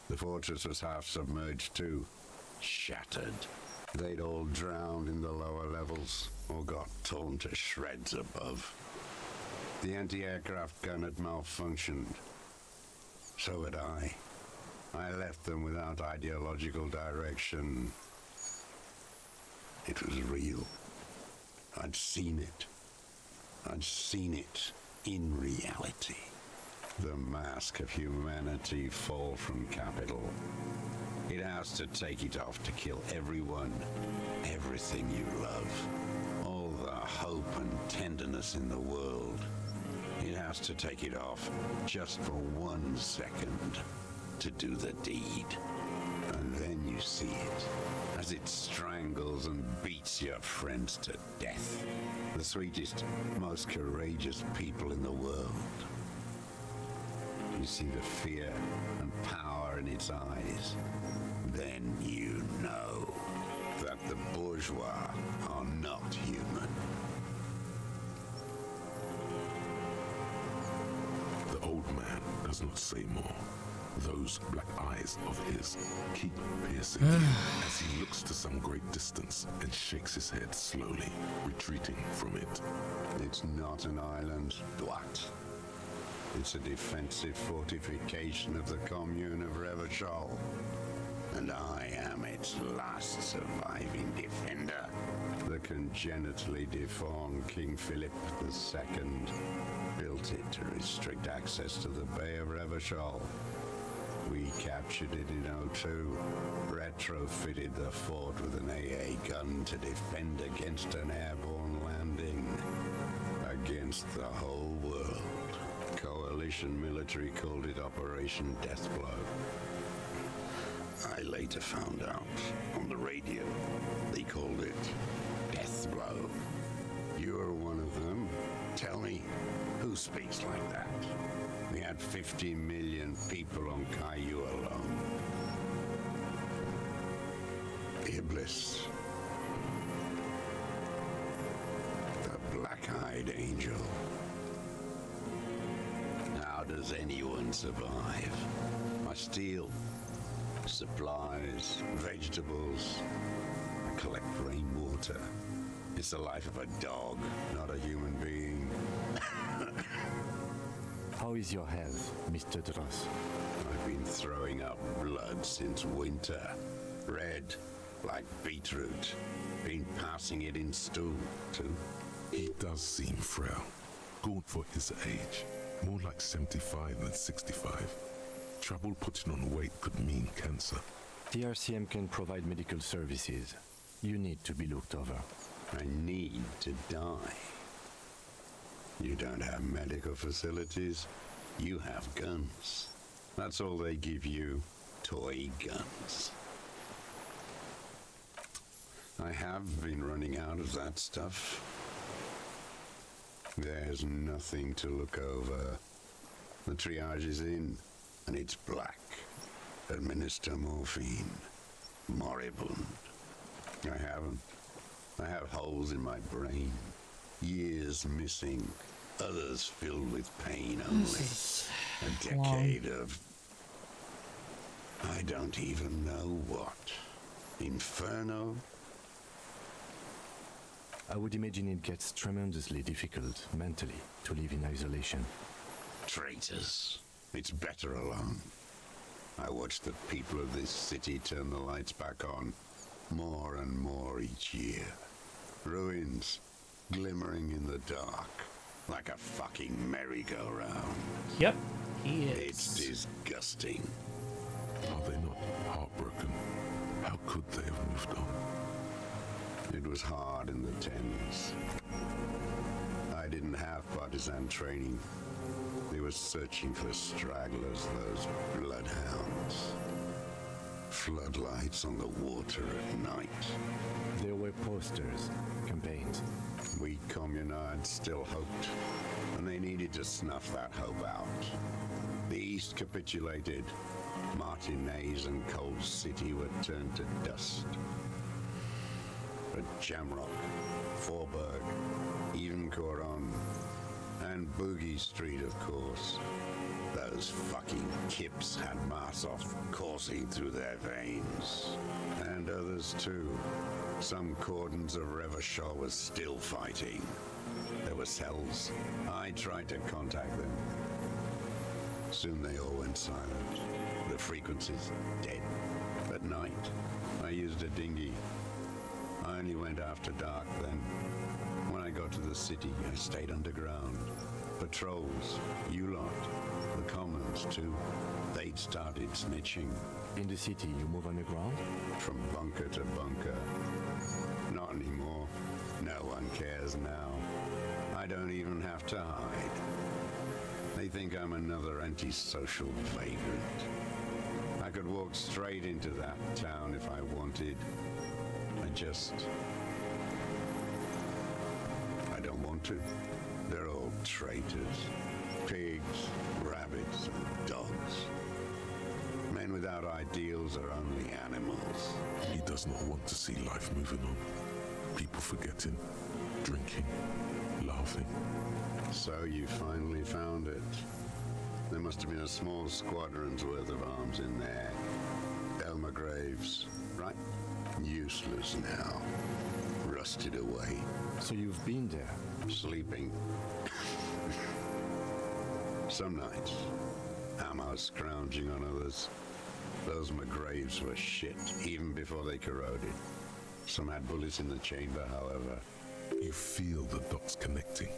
The fortress was half submerged too, shattered. They'd all drowned in the lower levels or got torn to shreds above. The anti-aircraft gun had malfunctioned. So had I. I left them without ideological direction. It was real. I'd seen it. I'd seen it in reality. The mask of humanity fall from capital. It has to take it off to kill everyone, everything you love, all the hope and tenderness in the world. It has to take it off just for 1 second to do the deed. And then you see it as it strangles and beats your friends to death. The sweetest, most courageous people in the world. You see the fear and power in its eyes. Then you know that the bourgeois are not human. The old man does not say more. Those black eyes of his keep piercing him as he looks to some great distance and shakes his head slowly, retreating from it. It's not an island, Duat. It's a defensive fortification of the commune of Revachol. And I am its last surviving defender. The congenitally deformed King Philip II built it to restrict access to the Bay of Revachol. We captured it in '02, retrofitted the fort with an AA gun to defend against an airborne landing. Against the whole world. Coalition military called it Operation Deathblow. I later found out on the radio they called it Deathblow. You're one of them. Tell me, who speaks like that? We had 50 million people on Caillou alone. Iblis. The black-eyed angel. How does anyone survive? I steal supplies, vegetables. I collect rainwater. It's the life of a dog, not a human being. How is your health, Mr. Dross? I've been throwing up blood since winter. Red, like beetroot. Been passing it in stool, too. He does seem frail. Gaunt for his age. More like 75 than 65. Trouble putting on weight could mean cancer. The RCM can provide medical services. You need to be looked over. I need to die. You don't have medical facilities. You have guns. That's all they give you. Toy guns. I have been running out of that stuff. There's nothing to look over. The triage is in, and it's black. Administer morphine. Moribund. I haven't. I have holes in my brain. Years missing. Others filled with pain only. A decade of... I don't even know what. Inferno? I would imagine it gets tremendously difficult, mentally, to live in isolation. Traitors. It's better alone. I watch the people of this city turn the lights back on more and more each year. Ruins glimmering in the dark like a fucking merry-go-round. Yep, he is. It's disgusting. Are they not heartbroken? How could they have moved on? It was hard in the 10s. I didn't have partisan training. They were searching for stragglers, those bloodhounds. Floodlights on the water at night. There were posters, campaigns. We communards still hoped, and they needed to snuff that hope out. The East capitulated. Martinez and Cold City were turned to dust. But Jamrock, Forburg, even Coron, and Boogie Street, of course. Those fucking kips had Marsov coursing through their veins. And others too. Some cordons of Revachol was still fighting. There were cells. I tried to contact them. Soon they all went silent. The frequencies dead. At night, I used a dinghy. I only went after dark then. When I got to the city, I stayed underground. Patrols, you lot, the commons too. They'd started snitching. In the city, you move underground? From bunker to bunker. Not anymore. No one cares now. I don't even have to hide. They think I'm another antisocial vagrant. I could walk straight into that town if I wanted. I don't want to. They're all traitors. Pigs, rabbits, and dogs. Men without ideals are only animals. He does not want to see life moving on. People forgetting, drinking, laughing. So you finally found it. There must have been a small squadron's worth of arms in there. Elmer Graves, right? Useless now. Rusted away. So you've been there? Sleeping. Some nights. Ammo scrounging on others. Those McGraves were shit, even before they corroded. Some had bullets in the chamber, however. You feel the dots connecting.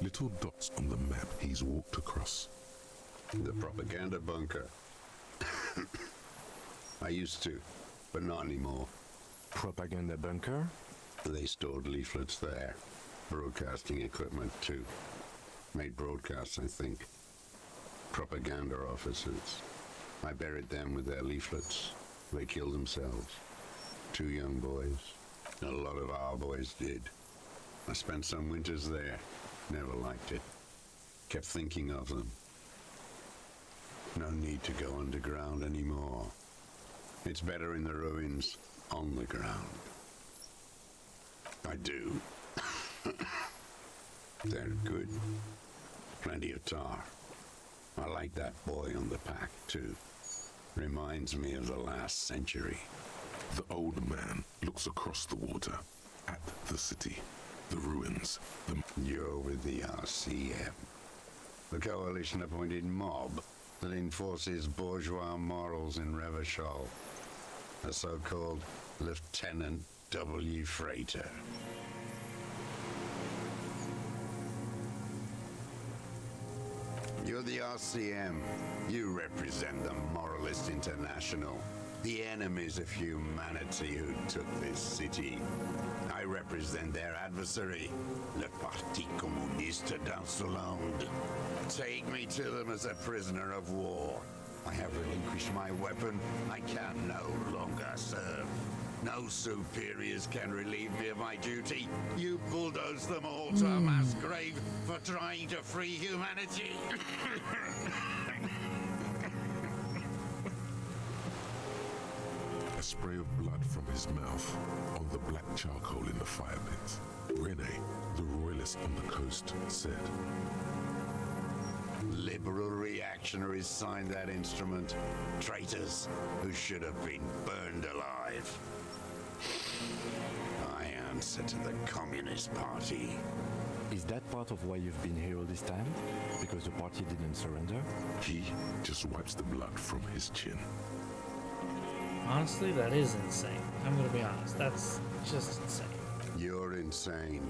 Little dots on the map he's walked across. The propaganda bunker. I used to, but not anymore. Propaganda bunker? They stored leaflets there. Broadcasting equipment, too. Made broadcasts, I think. Propaganda officers. I buried them with their leaflets. They killed themselves. 2 young boys. A lot of our boys did. I spent some winters there. Never liked it. Kept thinking of them. No need to go underground anymore. It's better in the ruins, on the ground. I do. They're good. Plenty of tar. I like that boy on the pack, too. Reminds me of the last century. The old man looks across the water, at the city, the ruins, You're with the RCM. The coalition-appointed mob that enforces bourgeois morals in Revachol. A so-called Lieutenant W. Freighter. You're the RCM. You represent the Moralist International, the enemies of humanity who took this city. I represent their adversary, le Parti Communiste d'Insolande. Take me to them as a prisoner of war. I have relinquished my weapon. I can no longer serve. No superiors can relieve me of my duty. You bulldoze them all to a mass grave for trying to free humanity. A spray of blood from his mouth on the black charcoal in the fire pit. Rene, the royalist on the coast, said, Liberal reactionaries signed that instrument. Traitors who should have been burned alive. I answer to the Communist Party. Is that part of why you've been here all this time? Because the party didn't surrender? He just wipes the blood from his chin. Honestly, that is insane. I'm gonna be honest. That's just insane. You're insane.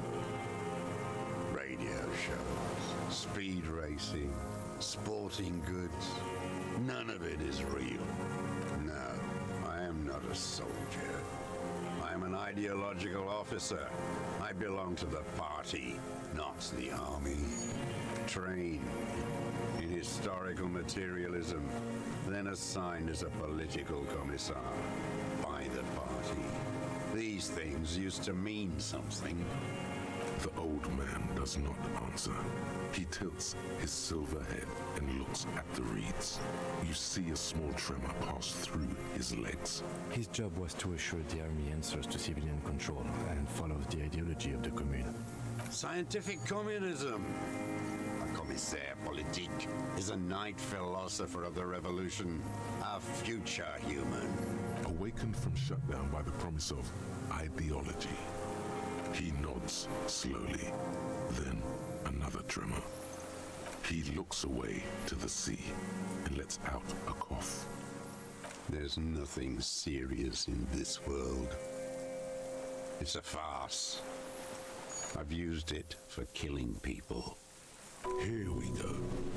Radio shows, speed racing, sporting goods. None of it is real. No, I am not a soldier. I am an ideological officer. I belong to the party, not the army. Trained in historical materialism, then assigned as a political commissar by the party. These things used to mean something. The old man does not answer. He tilts his silver head and looks at the reeds. You see a small tremor pass through his legs. His job was to assure the army answers to civilian control and follows the ideology of the Commune. Scientific communism. A commissaire politique is a night philosopher of the revolution, a future human. Awakened from shutdown by the promise of ideology, he nods slowly, then another tremor. He looks away to the sea and lets out a cough. There's nothing serious in this world. It's a farce. I've used it for killing people. Here we go.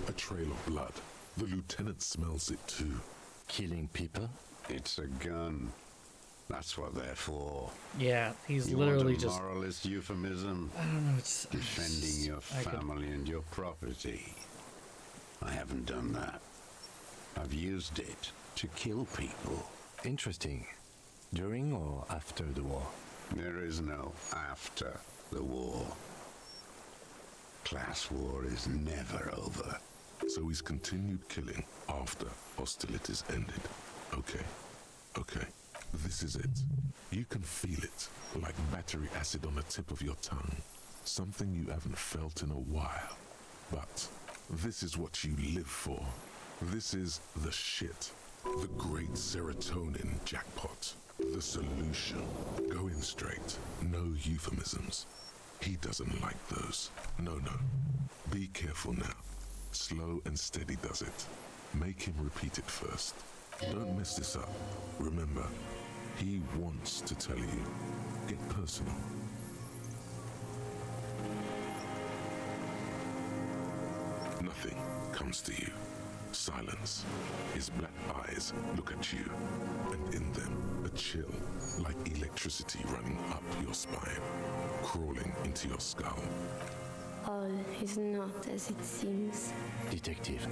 A trail of blood. The lieutenant smells it too. Killing people? It's a gun. That's what they're for. Yeah, he's you literally want a just moralist euphemism. I don't know. It's defending your family and your property. I haven't done that. I've used it to kill people. Interesting. During or after the war? There is no after the war. Class war is never over. So he's continued killing after hostilities ended. Okay. This is it. You can feel it, like battery acid on the tip of your tongue. Something you haven't felt in a while. But this is what you live for. This is the shit. The great serotonin jackpot. The solution. Going straight. No euphemisms. He doesn't like those. No. Be careful now. Slow and steady does it. Make him repeat it first. Don't mess this up. Remember, he wants to tell you. Get personal. Nothing comes to you. Silence. His black eyes look at you, and in them a chill, like electricity running up your spine, crawling into your skull. All is not as it seems. Detective.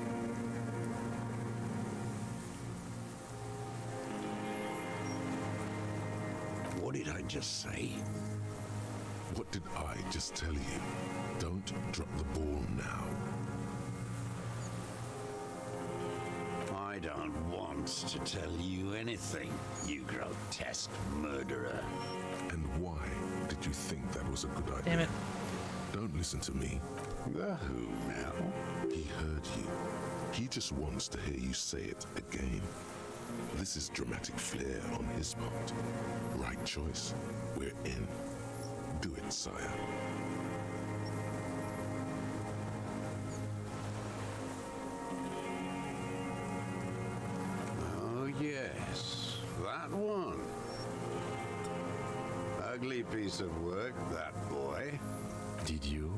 What did I just say? What did I just tell you? Don't drop the ball now. I don't want to tell you anything, you grotesque murderer. And why did you think that was a good idea? Damn it. Don't listen to me. The who now? He heard you. He just wants to hear you say it again. This is dramatic flair on his part. Right choice. We're in. Do it, sire. Oh, yes. That one. Ugly piece of work, that boy. Did you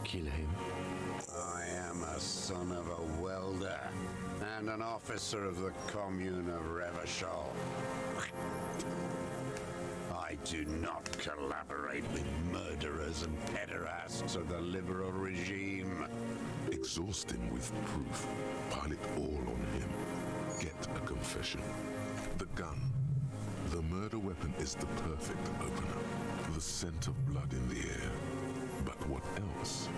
kill him? I am a son of a welder and an officer of the Commune of Revachol. I do not collaborate with murderers and pederasts of the liberal regime. Exhaust him with proof. Pile it all on him. Get a confession. The gun. The murder weapon is the perfect opener. The scent of blood in the air. But what else?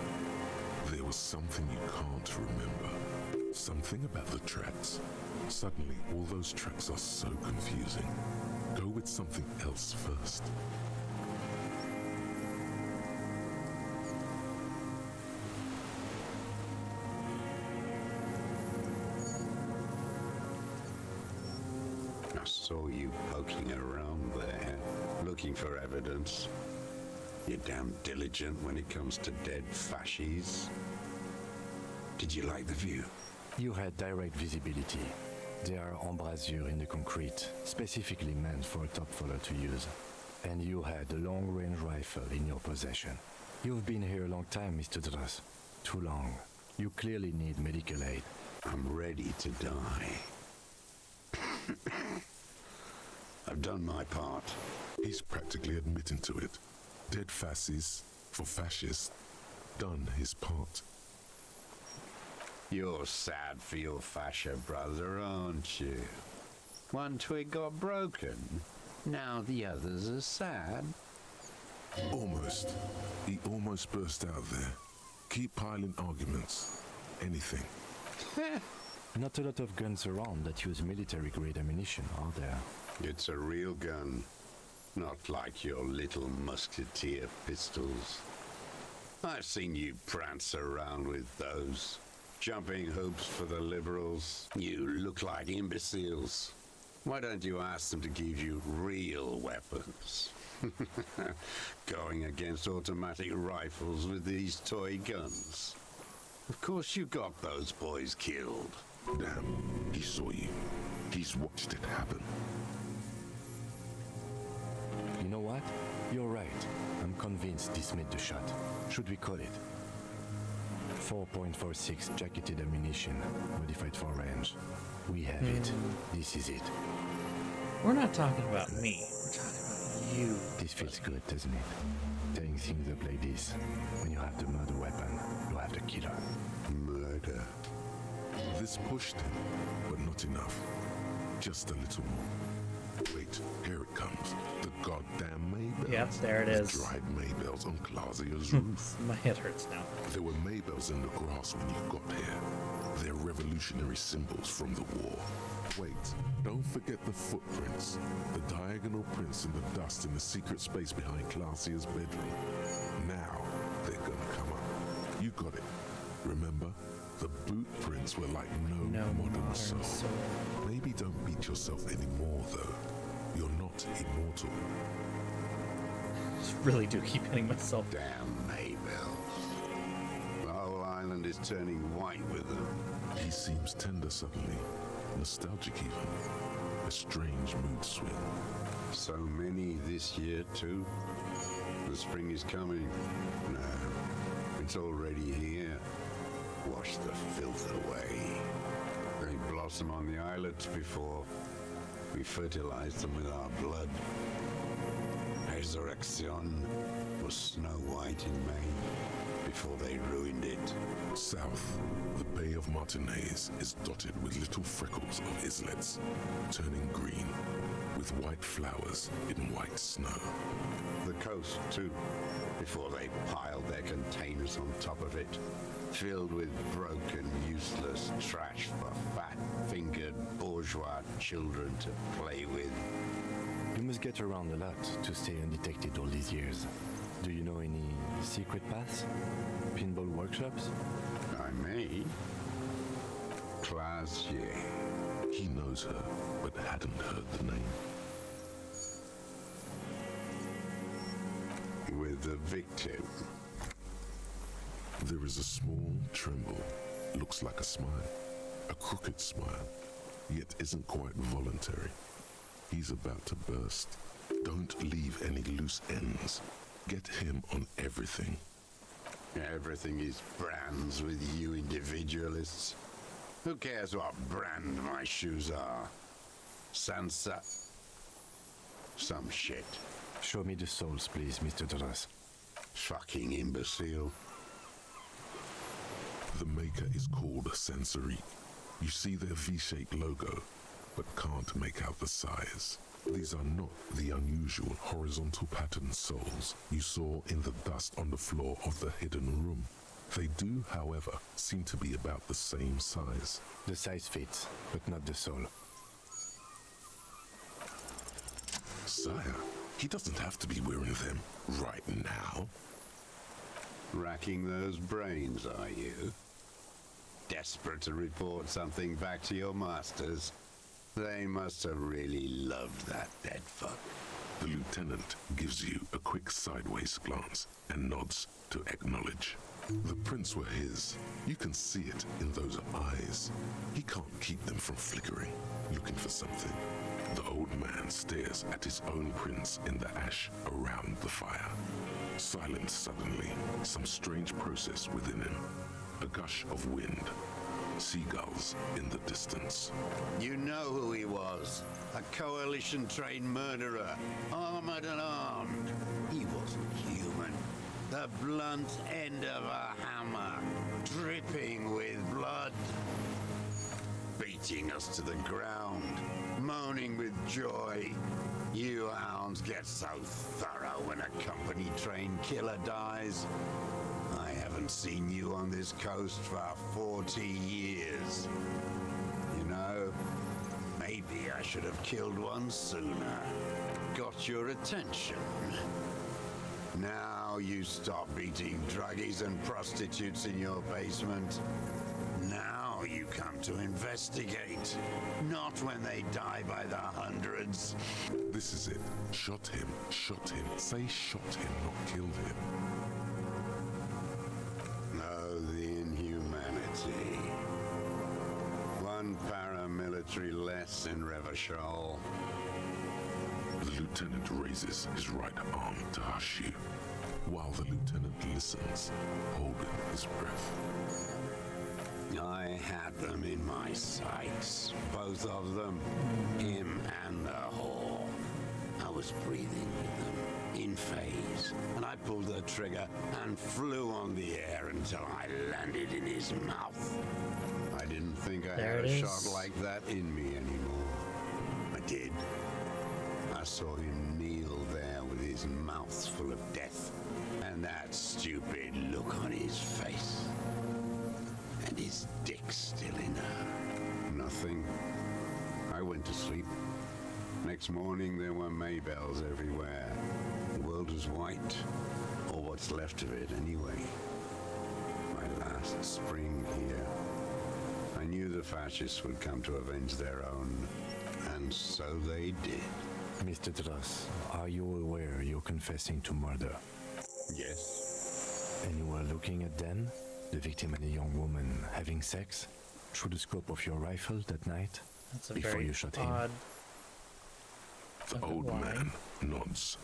There was something you can't remember. Something about the tracks. Suddenly, all those tracks are so confusing. Go with something else first. I saw you poking around there, looking for evidence. You're damn diligent when it comes to dead fascies. Did you like the view? You had direct visibility. There are embrasures in the concrete, specifically meant for a top follower to use. And you had a long-range rifle in your possession. You've been here a long time, Mr. Dubois. Too long. You clearly need medical aid. I'm ready to die. I've done my part. He's practically admitting to it. Dead fascists for fascists. Done his part. You're sad for your fascia brother, aren't you? One twig got broken. Now the others are sad. Almost. He almost burst out there. Keep piling arguments. Anything. Not a lot of guns around that use military-grade ammunition, are there? It's a real gun. Not like your little musketeer pistols. I've seen you prance around with those. Jumping hoops for the Liberals. You look like imbeciles. Why don't you ask them to give you real weapons? Going against automatic rifles with these toy guns. Of course you got those boys killed. Damn, he saw you. He's watched it happen. You know what? You're right. I'm convinced this made the shot. Should we call it? 4.46 jacketed ammunition, modified for range. We have it. This is it. We're not talking about me. We're talking about you. This feels good, doesn't it? Tearing things up like this. When you have the murder weapon, you have the killer. Murder. This pushed him, but not enough. Just a little more. Wait, here it comes. The goddamn Maybells. Yep, there it is. The dried Maybells on Clausia's roof. My head hurts now. There were Maybells in the grass when you got here. They're revolutionary symbols from the war. Wait, don't forget the footprints. The diagonal prints in the dust in the secret space behind Clausia's bedroom. Now, they're gonna come up. You got it. Remember? The boot prints were like no modern soul. Maybe don't beat yourself anymore, though. You're not immortal. I really do keep hitting myself. Damn Maybells. The whole island is turning white with them. He seems tender suddenly. Nostalgic even. A strange mood swing. So many this year, too. The spring is coming. No, it's already here. Wash the filth away. They blossom on the islets before we fertilize them with our blood. Resurrection was snow white in May before they ruined it. South, the Bay of Martinez is dotted with little freckles of islets, turning green, with white flowers in white snow. The coast, too, before they piled their containers on top of it, filled with broken, useless trash for fat-fingered bourgeois children to play with. You must get around a lot to stay undetected all these years. Do you know any secret paths? Pinball workshops? I may. Classier. He knows her, but hadn't heard the name. With the victim. There is a small tremble. Looks like a smile. A crooked smile. Yet isn't quite voluntary. He's about to burst. Don't leave any loose ends. Get him on everything. Everything is brands with you individualists. Who cares what brand my shoes are? Sansa. Some shit. Show me the souls, please, Mr. Dubois. Fucking imbecile. The maker is called Sensory. You see their V-shaped logo, but can't make out the size. These are not the unusual horizontal patterned souls you saw in the dust on the floor of the hidden room. They do, however, seem to be about the same size. The size fits, but not the soul. Sire, he doesn't have to be wearing them right now. Racking those brains, are you? Desperate to report something back to your masters? They must have really loved that dead fuck. The lieutenant gives you a quick sideways glance and nods to acknowledge. The prints were his. You can see it in those eyes. He can't keep them from flickering, looking for something. The old man stares at his own prints in the ash around the fire. Silent suddenly, some strange process within him. A gush of wind. Seagulls in the distance. You know who he was. A coalition-trained murderer, armored and armed. He wasn't human. The blunt end of a hammer, dripping with blood. Beating us to the ground, moaning with joy. You hounds get so thorough when a company-trained killer dies. I haven't seen you on this coast for 40 years. You know, maybe I should have killed one sooner. Got your attention. Now you stop beating druggies and prostitutes in your basement. Now you come to investigate. Not when they die by the hundreds. This is it. Shot him. Shot him. Say shot him, not killed him. Oh, the inhumanity. One paramilitary less in Revachol. The lieutenant raises his right arm to hush you, while the lieutenant listens, holding his breath. I had them in my sights, both of them, him and the whore. I was breathing with them, in phase, and I pulled the trigger and flew on the air until I landed in his mouth. I didn't think I had a shot like that in me anymore. I did. I saw him kneel there with his mouth full of death, and that stupid look on his face. And his dick still in her. Nothing. I went to sleep. Next morning there were Maybells everywhere. The world was white, or what's left of it anyway. My last spring here. I knew the fascists would come to avenge their own, and so they did. Mr. Dross, are you aware you're confessing to murder? Yes. And you were looking at Dan, the victim and a young woman, having sex through the scope of your rifle that night before you shot him? The old man nods.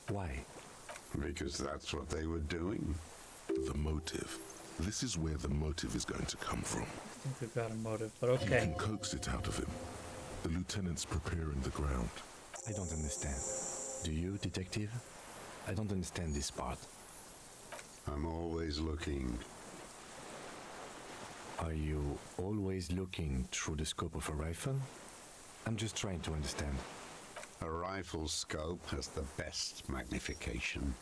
Why? Because that's what they were doing. The motive. This is where the motive is going to come from. I think we've got a motive, but okay. You can coax it out of him. The lieutenant's preparing the ground. I don't understand. Do you, detective? I don't understand this part. I'm always looking. Are you always looking through the scope of a rifle? I'm just trying to understand. A rifle scope has the best magnification.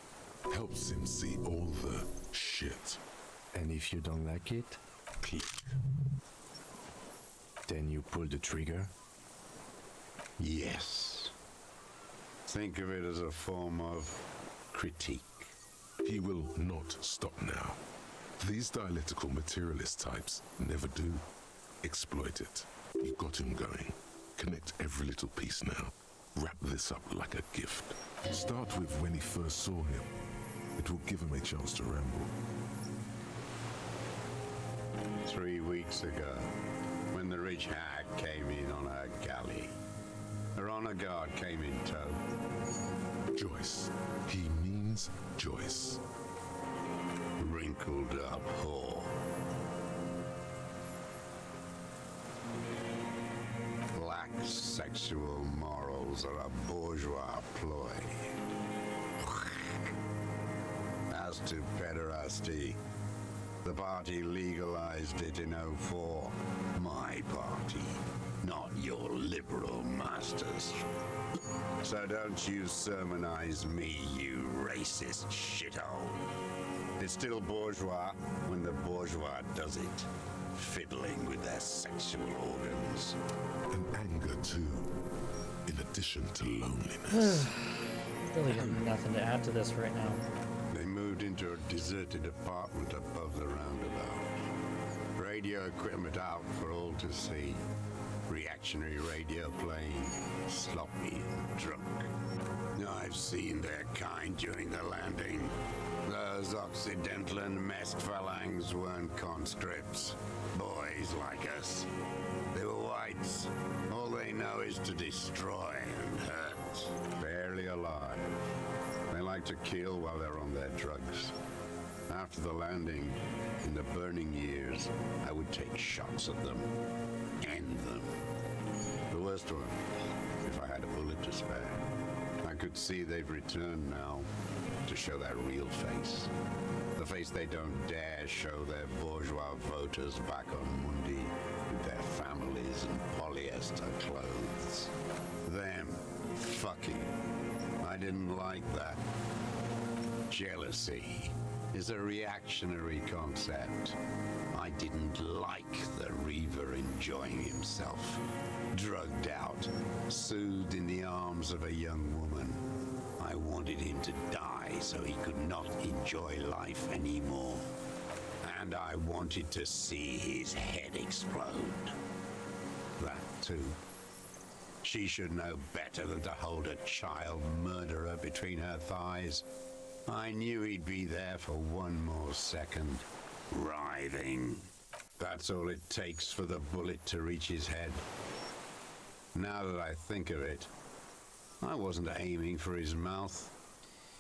Helps him see all the shit. And if you don't like it? Click. Then you pull the trigger? Yes. Think of it as a form of critique. He will not stop now. These dialectical materialist types never do. Exploit it. You got him going. Connect every little piece now. Wrap this up like a gift. Start with when he first saw him. It will give him a chance to ramble. 3 weeks ago, when the rich hag came in on her galley. Her honor guard came in tow. Joyce. He means Joyce. Wrinkled up whore. Black sexual morals are a bourgeois ploy. As to pederasty, the party legalized it in '04. My party. not your liberal masters. So don't you sermonize me, you racist shithole. It's still bourgeois when the bourgeois does it, fiddling with their sexual organs. And anger, too, in addition to loneliness. Really got nothing to add to this right now. They moved into a deserted apartment above the roundabout. Radio equipment out for all to see. Reactionary radio playing, sloppy and drunk. I've seen their kind during the landing. Those Occidental and messed phalangs weren't conscripts. Boys like us. They were whites. All they know is to destroy and hurt. Barely alive. They like to kill while they're on their drugs. After the landing, in the burning years, I would take shots at them. End them. The worst one, if I had a bullet to spare. I could see they've returned now to show their real face. The face they don't dare show their bourgeois voters back on Mundi with their families and polyester clothes. Them fucking. I didn't like that. Jealousy is a reactionary concept. I didn't like the Reaver enjoying himself. Drugged out, soothed in the arms of a young woman. I wanted him to die so he could not enjoy life anymore. And I wanted to see his head explode. That too. She should know better than to hold a child murderer between her thighs. I knew he'd be there for one more second, writhing. That's all it takes for the bullet to reach his head. Now that I think of it, I wasn't aiming for his mouth.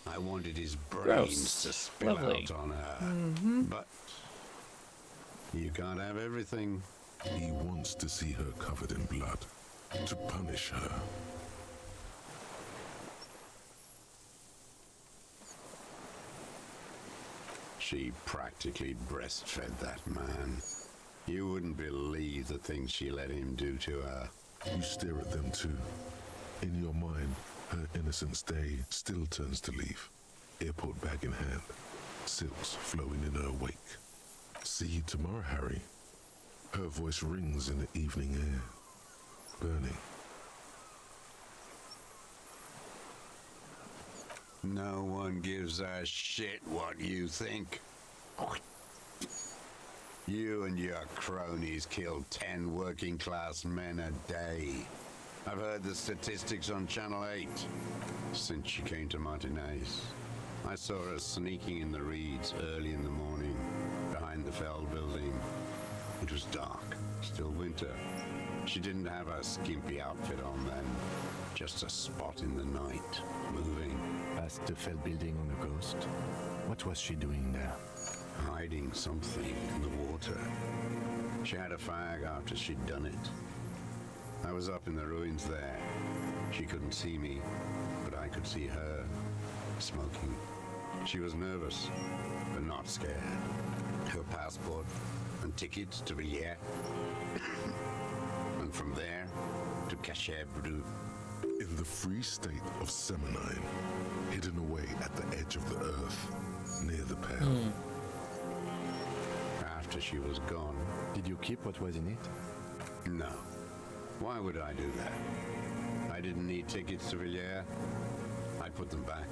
I wanted his brains to spill out on her. But you can't have everything. He wants to see her covered in blood, to punish her. She practically breastfed that man. You wouldn't believe the things she let him do to her. You stare at them too. In your mind, her innocence day still turns to leaf. Airport bag in hand, silks flowing in her wake. See you tomorrow, Harry. Her voice rings in the evening air, burning. No one gives a shit what you think. You and your cronies kill 10 working class men a day. I've heard the statistics on Channel 8 since she came to Martinez. I saw her sneaking in the reeds early in the morning behind the Feld building. It was dark, still winter. She didn't have a skimpy outfit on then, just a spot in the night, moving. Past the Feld building on the coast? What was she doing there? Hiding something in the water. She had a fag after she'd done it. I was up in the ruins there. She couldn't see me, but I could see her, smoking. She was nervous, but not scared. Her passport and tickets to Villiers. And from there to Cachet Brut. In the free state of Seminine, hidden away at the edge of the earth, near the Pale. After she was gone. Did you keep what was in it? No. Why would I do that? I didn't need tickets to Villiers. I put them back.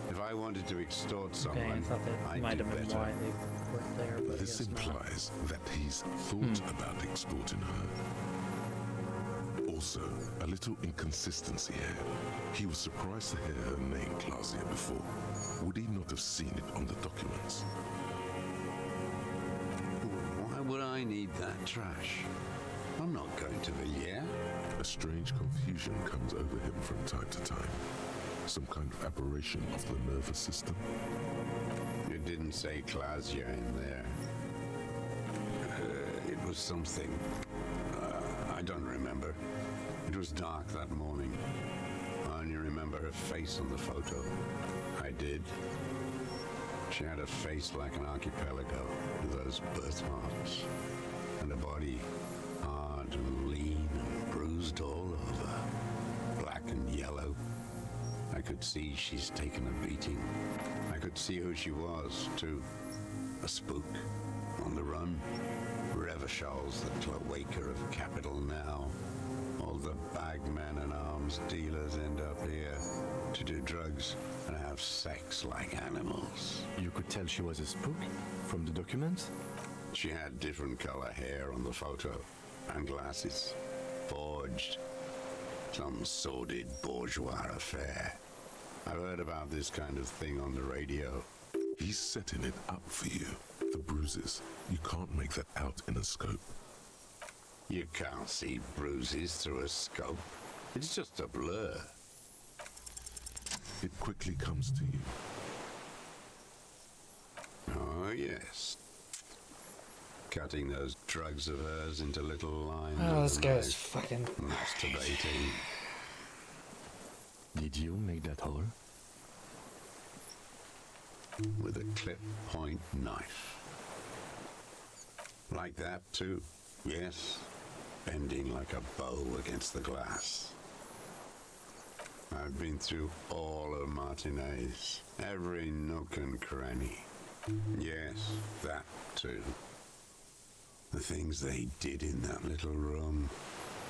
If I wanted to extort someone, I thought that might have been better. why they weren't there, but This implies that he's thought about extorting her. Also, a little inconsistency here. He was surprised to hear her name classier before. Would he not have seen it on the documents? Why would I need that trash? I'm not going to Villiers. A strange confusion comes over him from time to time. Some kind of aberration of the nervous system. It didn't say Clausia in there. It was something. I don't remember. It was dark that morning. I only remember her face on the photo. I did. She had a face like an archipelago with those birthmarks. And a body hard and lean and I could see she's taken a beating. I could see who she was, too. A spook, on the run. Revishal's the cloaker of capital now. All the bagmen and arms dealers end up here to do drugs and have sex like animals. You could tell she was a spook from the documents? She had different color hair on the photo and glasses. Forged. Some sordid bourgeois affair. I've heard about this kind of thing on the radio. He's setting it up for you. The bruises. You can't make that out in a scope. You can't see bruises through a scope. It's just a blur. It quickly comes to you. Oh, yes. Cutting those drugs of hers into little lines. Oh, this guy's fucking masturbating. Did you make that hole? With a clip point knife. Like that, too. Yes. Bending like a bow against the glass. I've been through all of Martinez. Every nook and cranny. Yes, that, too. The things they did in that little room.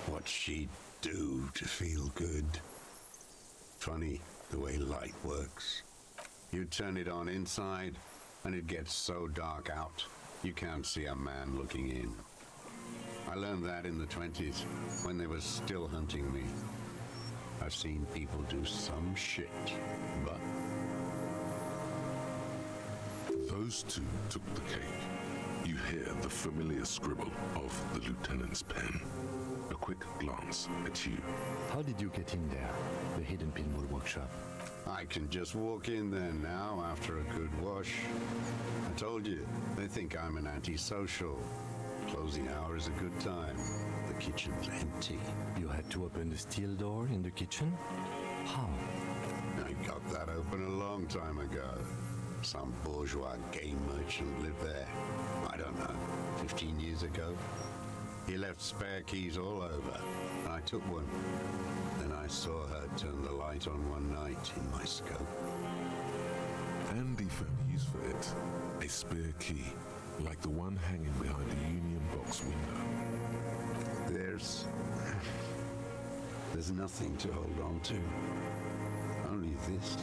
What she'd do to feel good. Funny the way light works. You turn it on inside, and it gets so dark out, you can't see a man looking in. I learned that in the 20s, when they were still hunting me. I've seen people do some shit, but... Those two took the cake. You hear the familiar scribble of the lieutenant's pen. A quick glance at you. How did you get in there? The hidden pinball workshop. I can just walk in there now after a good wash. I told you, they think I'm an antisocial. Closing hour is a good time. The kitchen's empty. You had to open the steel door in the kitchen? How? I got that open a long time ago. Some bourgeois game merchant lived there. I don't know, 15 years ago. He left spare keys all over, and I took one. Then I saw her turn the light on one night in my scope. Andy found use for it. A spare key, like the one hanging behind the Union Box window. There's nothing to hold on to. Only this.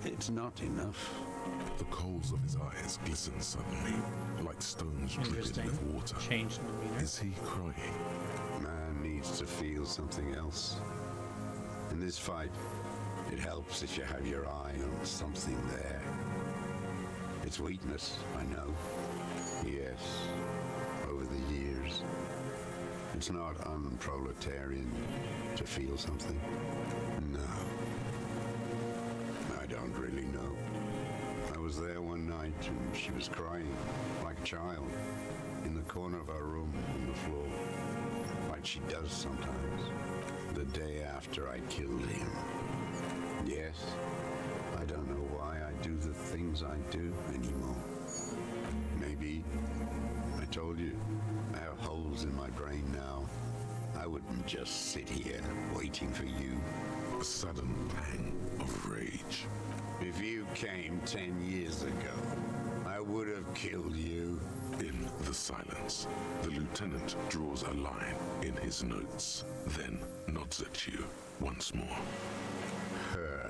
It's not enough. The coals of his eyes glisten suddenly, like stones dripping with water. Changed demeanor. Is he crying? Man needs to feel something else. In this fight, it helps if you have your eye on something there. It's weakness, I know. Yes, over the years. It's not unproletarian to feel something. No. I don't really know. I was there one night and she was crying, like a child, in the corner of our room on the floor, like she does sometimes, the day after I killed him. Yes, I don't know why I do the things I do anymore. Maybe, I told you, I have holes in my brain now. I wouldn't just sit here waiting for you. A sudden pang of rage. If you came 10 years ago, I would have killed you. In the silence, the lieutenant draws a line in his notes, then nods at you once more. Her.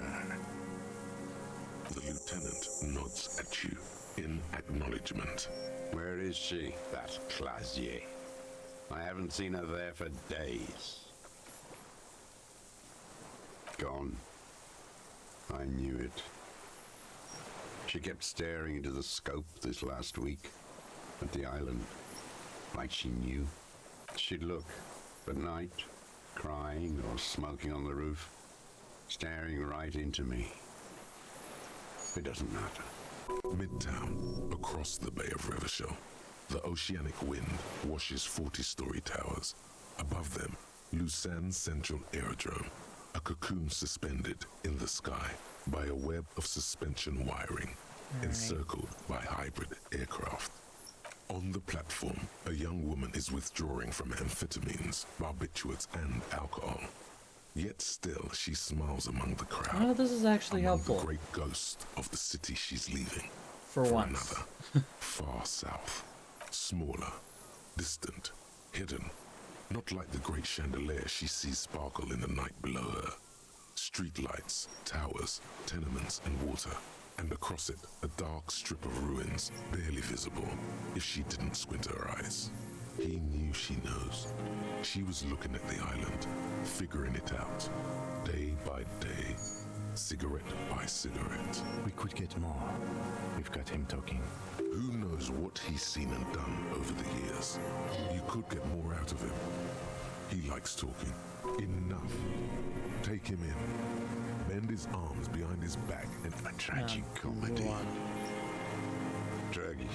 The lieutenant nods at you in acknowledgement. Where is she, that Clasier? I haven't seen her there for days. Gone. I knew it. She kept staring into the scope this last week at the island, like she knew. She'd look at night, crying or smoking on the roof, staring right into me. It doesn't matter. Midtown, across the Bay of Revachol, the oceanic wind washes 40-story towers. Above them, Lausanne Central Aerodrome, a cocoon suspended in the sky by a web of suspension wiring, encircled by hybrid aircraft. On the platform, a young woman is withdrawing from amphetamines, barbiturates, and alcohol. Yet still she smiles among the crowd. Oh, this is actually among helpful. The great ghost of the city she's leaving. For once. Another, far south, smaller, distant, hidden. Not like the great chandelier she sees sparkle in the night below her. Streetlights, towers, tenements, and water. And across it, a dark strip of ruins, barely visible, if she didn't squint her eyes. He knew she knows. She was looking at the island, figuring it out, day by day, cigarette by cigarette. We could get more. We've got him talking. Who knows what he's seen and done over the years? You could get more out of him. He likes talking. Enough. Take him in. Bend his arms behind his back and a tragic comedy. Druggies,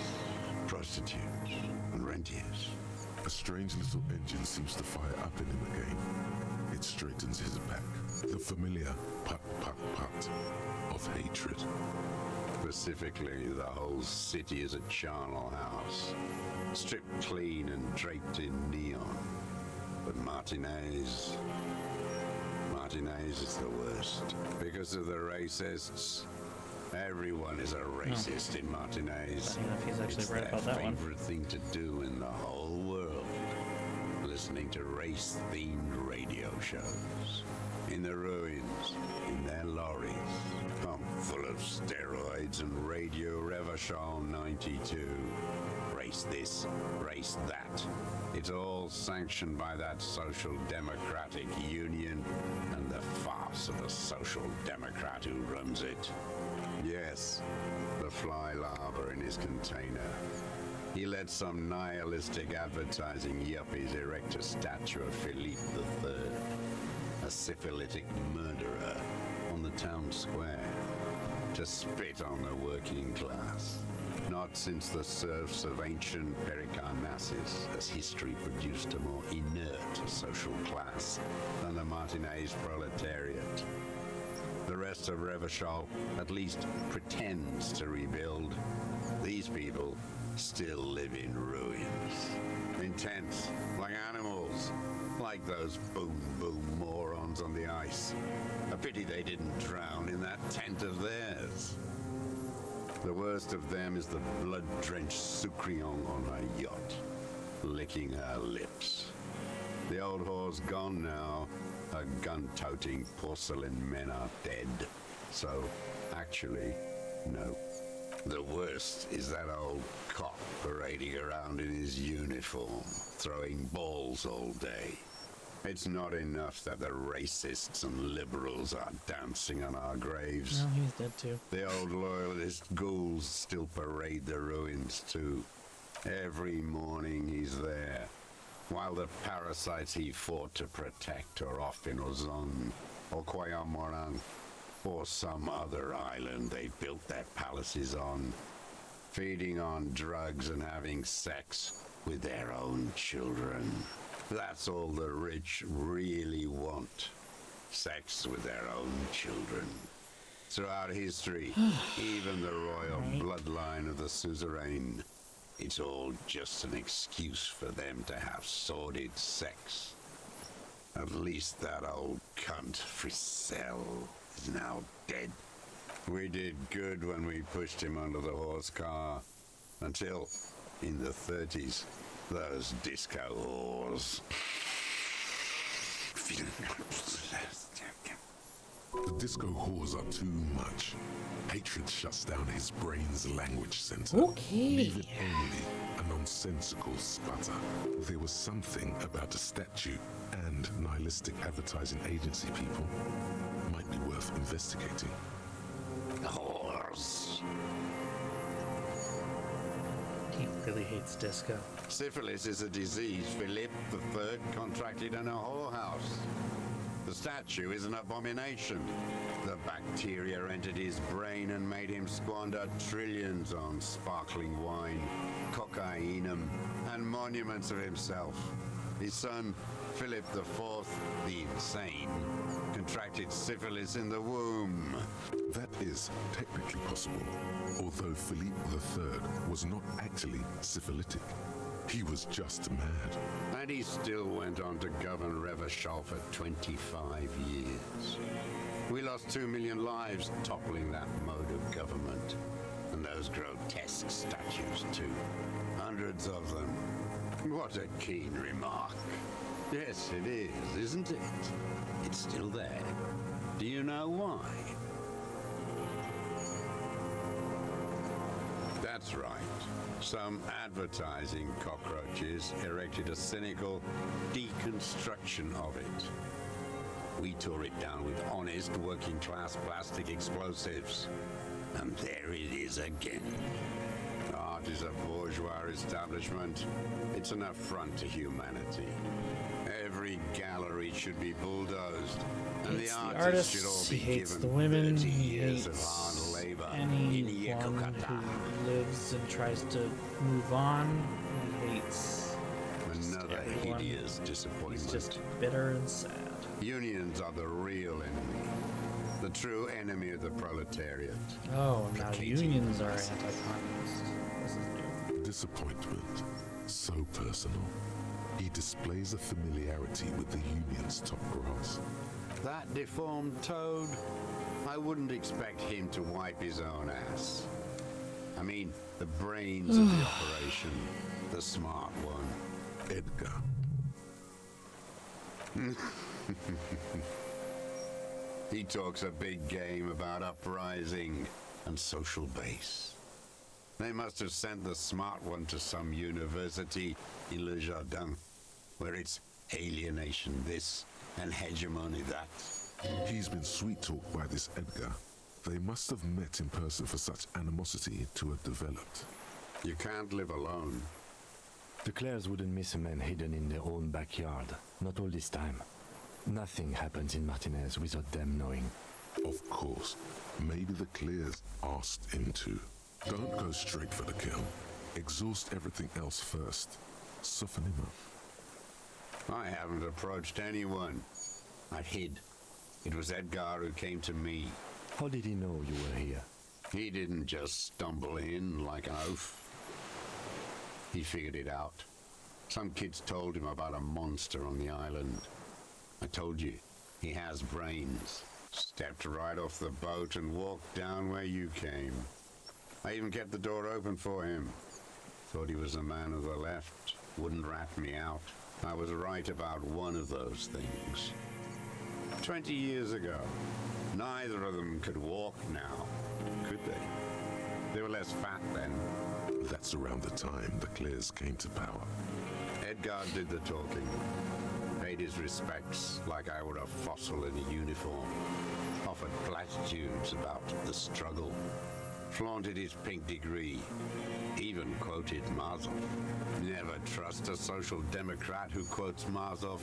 prostitutes, and rentiers. A strange little engine seems to fire up in him again. It straightens his back. The familiar put, put, put of hatred. Specifically, the whole city is a charnel house, stripped clean and draped in neon. But Martinez is the worst. Because of the racists. Everyone is a racist in Martinez. It's their favorite thing to do in the whole world. Listening to race-themed radio shows. In the ruins, in their lorries, pumped full of steroids and Radio Revachol 92. Race this, race that. It's all sanctioned by that Social Democratic Union and the farce of the Social Democrat who runs it. Yes, the fly larva in his container. He let some nihilistic advertising yuppies erect a statue of Philippe III, a syphilitic murderer, on the town square, to spit on the working class. Not since the serfs of ancient Pericarnassus has history produced a more inert social class than the Martinez proletariat. The rest of Revachol at least pretends to rebuild. These people still live in ruins. In tents, like animals. Like those boom morons on the ice. A pity they didn't drown in that tent of theirs. The worst of them is the blood-drenched Sucrion on a yacht, licking her lips. The old whore's gone now. Her gun-toting porcelain men are dead. So, actually, no. The worst is that old cop parading around in his uniform, throwing balls all day. It's not enough that the racists and liberals are dancing on our graves. No, he's dead too. The old loyalist ghouls still parade the ruins too. Every morning he's there, while the parasites he fought to protect are off in Ozon, or Quayamorang, or some other island they built their palaces on, feeding on drugs and having sex with their own children. That's all the rich really want. Sex with their own children. Throughout history, even the royal bloodline of the suzerain, it's all just an excuse for them to have sordid sex. At least that old cunt Frisell is now dead. We did good when we pushed him under the horse car. Until, in the 30s, those disco whores. The disco whores are too much. Hatred shuts down his brain's language center. Leave it only a nonsensical sputter. There was something about a statue and nihilistic advertising agency people might be worth investigating. Whores. He really hates disco. Syphilis is a disease Philippe III contracted in a whorehouse. The statue is an abomination. The bacteria entered his brain and made him squander trillions on sparkling wine, cocainum, and monuments of himself. His son, Philip IV, the insane, contracted syphilis in the womb. That is technically possible, although Philippe III was not actually syphilitic. He was just mad. And he still went on to govern Revachol for 25 years. We lost 2 million lives toppling that mode of government. And those grotesque statues, too. Hundreds of them. What a keen remark. Yes, it is, isn't it? It's still there. Do you know why? That's right. Some advertising cockroaches erected a cynical deconstruction of it. We tore it down with honest working-class plastic explosives. And there it is again. Art is a bourgeois establishment. It's an affront to humanity. Every gallery should be bulldozed, and the artists should all be hates given the women, 30 he years of hates hard labor in anyone who lives and tries to move on. He hates Another everyone. hideous disappointment. He's just bitter and sad. Unions are the real enemy. The true enemy of the proletariat. Oh, now unions are anti-communist. This is new. Disappointment. So personal. He displays a familiarity with the union's top brass. That deformed toad? I wouldn't expect him to wipe his own ass. I mean, the brains of the operation. The smart one. Edgar. He talks a big game about uprising and social base. They must have sent the smart one to some university in Le Jardin, where it's alienation this and hegemony that. He's been sweet-talked by this Edgar. They must have met in person for such animosity to have developed. You can't live alone. The Clares wouldn't miss a man hidden in their own backyard. Not all this time. Nothing happens in Martinez without them knowing. Of course. Maybe the Clears asked him to. Don't go straight for the kill. Exhaust everything else first. Soften him up. I haven't approached anyone. I hid. It was Edgar who came to me. How did he know you were here? He didn't just stumble in like an oaf. He figured it out. Some kids told him about a monster on the island. I told you, he has brains. Stepped right off the boat and walked down where you came. I even kept the door open for him. Thought he was a man of the left. Wouldn't rat me out. I was right about one of those things. 20 years ago, neither of them could walk now, could they? They were less fat then. That's around the time the Clears came to power. Edgar did the talking. Paid his respects like I were a fossil in a uniform. Offered platitudes about the struggle. Flaunted his pink degree. Even quoted Marzoff. Never trust a social democrat who quotes Marzoff.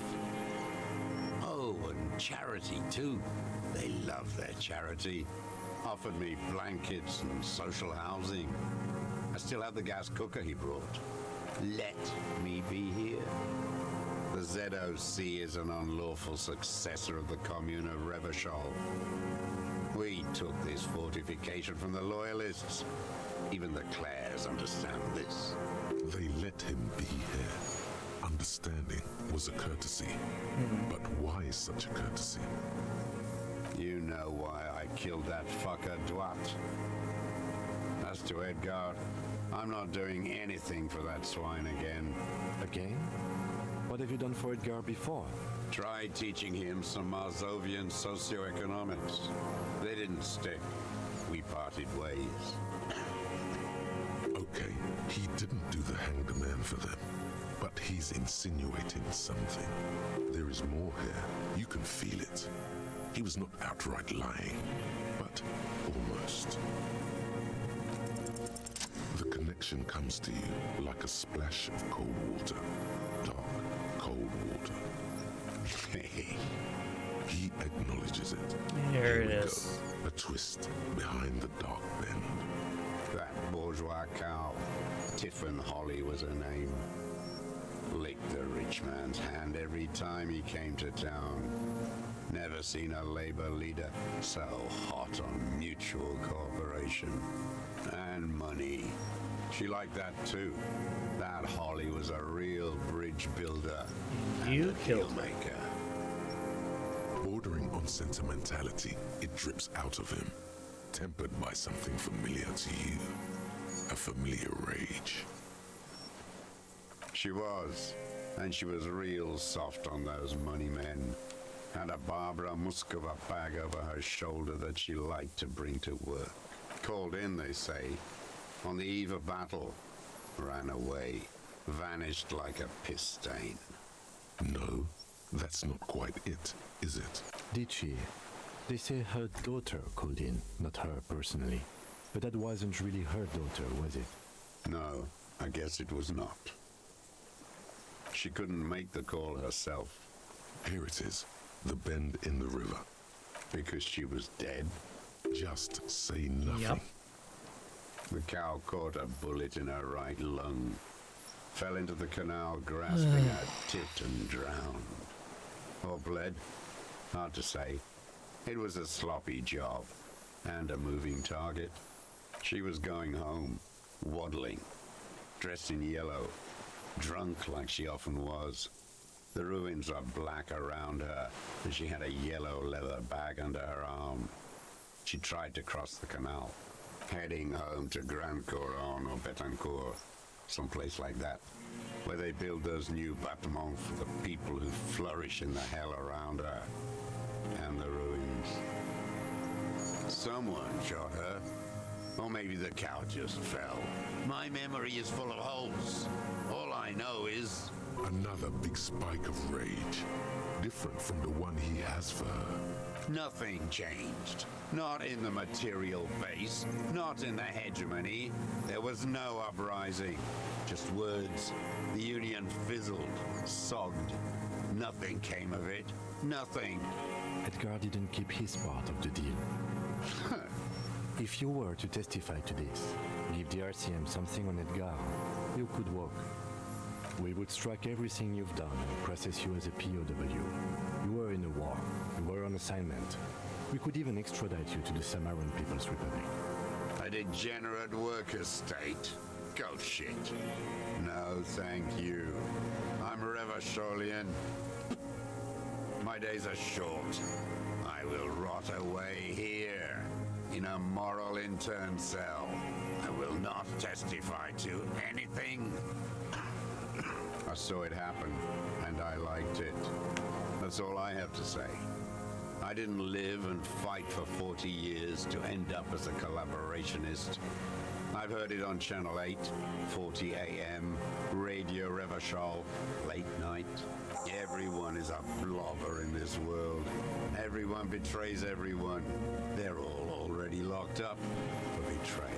Oh, and charity too. They love their charity. Offered me blankets and social housing. I still have the gas cooker he brought. Let me be here. The ZOC is an unlawful successor of the Commune of Revachol. We took this fortification from the Loyalists. Even the Clares understand this. They let him be here. Understanding was a courtesy. But why such a courtesy? You know why I killed that fucker Dubois. As to Edgar, I'm not doing anything for that swine again. Again? What have you done for Edgar before? Tried teaching him some Marzovian socioeconomics. They didn't stick. We parted ways. Okay, he didn't do the hang the man for them. But he's insinuating something. There is more here. You can feel it. He was not outright lying, but almost. The connection comes to you like a splash of cold water. Dark, cold water. He acknowledges it. Here it we is. Go. A twist behind the dark bend. That bourgeois cow, Tiffin Holly was her name. Licked the rich man's hand every time he came to town. Never seen a labor leader so hot on mutual cooperation and money. She liked that too. That Holly was a real bridge builder. You and a killed deal her. maker. Bordering on sentimentality, it drips out of him, tempered by something familiar to you. A familiar rage. She was. And she was real soft on those money men. Had a Barbara Muskova bag over her shoulder that she liked to bring to work. Called in, they say, on the eve of battle. Ran away. Vanished like a piss stain. No, that's not quite it, is it? Did she? They say her daughter called in, not her personally. But that wasn't really her daughter, was it? No, I guess it was not. She couldn't make the call herself. Here it is, the bend in the river. Because she was dead. Just say nothing. Yep. The cow caught a bullet in her right lung. Fell into the canal, grasping her tit and drowned. Or bled? Hard to say. It was a sloppy job. And a moving target. She was going home, waddling. Dressed in yellow. Drunk like she often was. The ruins are black around her, and she had a yellow leather bag under her arm. She tried to cross the canal, heading home to Grand Couronne or Betancourt, someplace like that, where they build those new bâtiments for the people who flourish in the hell around her and the ruins. Someone shot her, or maybe the cow just fell. My memory is full of holes. All I know is... Another big spike of rage, different from the one he has for her. Nothing changed. Not in the material base, not in the hegemony. There was no uprising. Just words. The Union fizzled, sogged. Nothing came of it. Nothing. Edgar didn't keep his part of the deal. If you were to testify to this, give the RCM something on Edgar, you could walk. We would strike everything you've done and process you as a POW. You were in a war. You were on assignment. We could even extradite you to the Samaran People's Republic. A degenerate worker state. Go shit. No, thank you. I'm Revacholian. My days are short. I will rot away here, in a moral intern cell. I will not testify to anything. I saw it happen, and I liked it. That's all I have to say. I didn't live and fight for 40 years to end up as a collaborationist. I've heard it on Channel 8, 40 AM, Radio Revachol, late night. Everyone is a blobber in this world. Everyone betrays everyone. They're all already locked up for betrayal.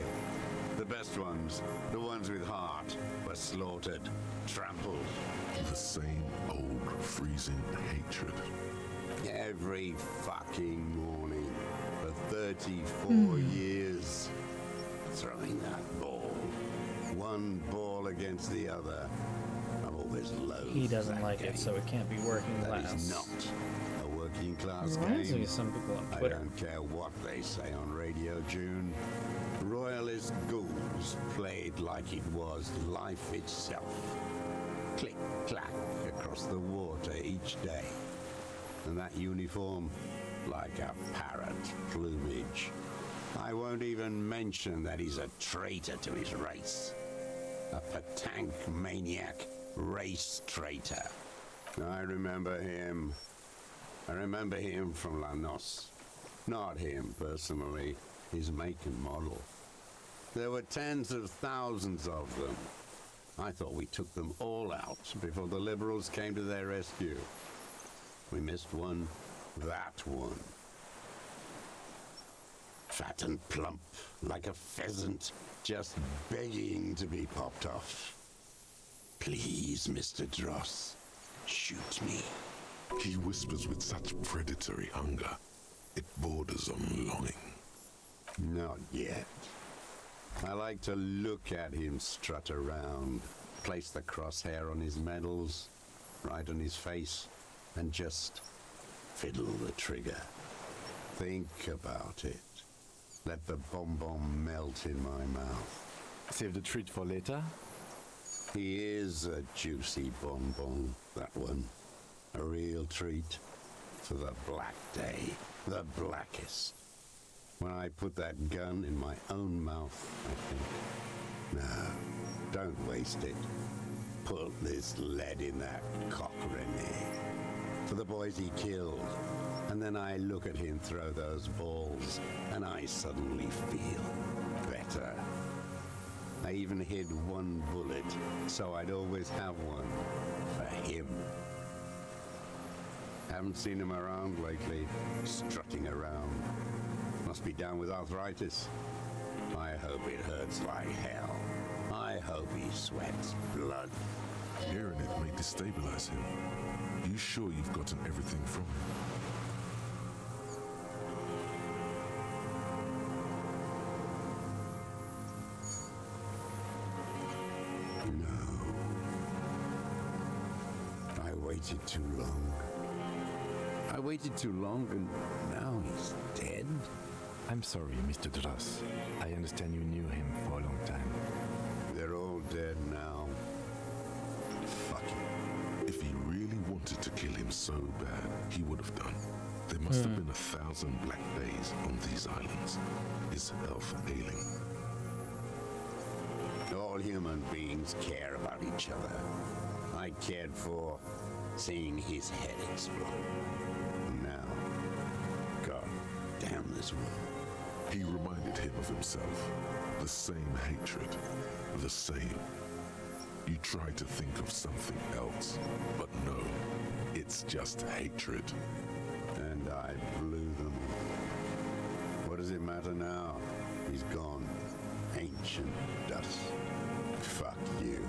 The best ones, the ones with heart, were slaughtered, trampled. The same old freezing hatred. Every fucking morning for 34 years. Throwing that ball. One ball against the other. I've always loathed He doesn't that like game. it, so it can't be working That class. is not a working class Reminds me game. of some people on I Twitter. don't care what they say on Radio June. Royalist ghouls played like it was life itself. Click, clack across the water each day. And that uniform, like a parrot plumage. I won't even mention that he's a traitor to his race. A petank maniac race traitor. I remember him. I remember him from La Noce. Not him personally, his make and model. There were tens of thousands of them. I thought we took them all out before the liberals came to their rescue. We missed one, that one. Fat and plump, like a pheasant, just begging to be popped off. Please, Mr. Dross, shoot me. He whispers with such predatory hunger. It borders on longing. Not yet. I like to look at him strut around, place the crosshair on his medals, right on his face, and just fiddle the trigger. Think about it. Let the bonbon melt in my mouth. Save the treat for later? He is a juicy bonbon, that one. A real treat for the black day, the blackest. When I put that gun in my own mouth, I think, no, don't waste it. Put this lead in that cock, Renee. For the boys he killed. And then I look at him throw those balls, and I suddenly feel better. I even hid one bullet, so I'd always have one for him. Haven't seen him around lately, strutting around. Must be down with arthritis. I hope it hurts like hell. I hope he sweats blood. Hearing it may destabilize him. You sure you've gotten everything from him? I waited too long. I waited too long, and now he's dead. I'm sorry, Mr. Dubois. I understand you knew him for a long time. They're all dead now. Fuck him. If he really wanted to kill him so bad, he would have done. There must have been 1,000 black days on these islands. His health ailing. All human beings care about each other. I cared for seeing his head explode. Now, God damn this world. He reminded him of himself. The same hatred. The same. You try to think of something else, but no, it's just hatred. And I blew them. What does it matter now? He's gone. Ancient dust. Fuck you.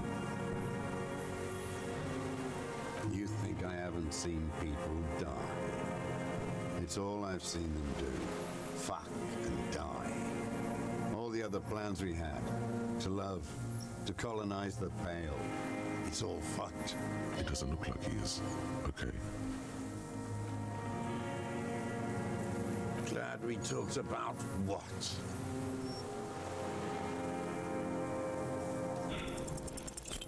You think I haven't seen people die? It's all I've seen them do. Fuck and die. All the other plans we had. To love. To colonize the Pale. It's all fucked. It doesn't look like he is. Okay. Glad we talked about what?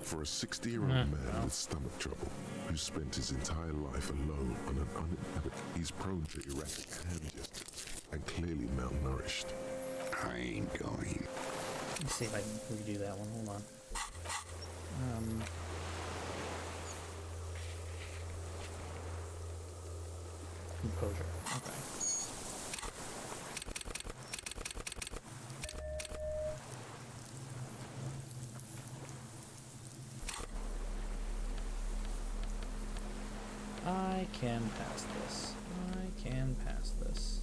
For a 60-year-old man with stomach trouble, who spent his entire life alone on an uninhabited, he's prone to erratic hand gestures and clearly malnourished. I ain't going. Let's see if I can redo that one. Hold on. Composure. Okay. I can pass this. I can pass this.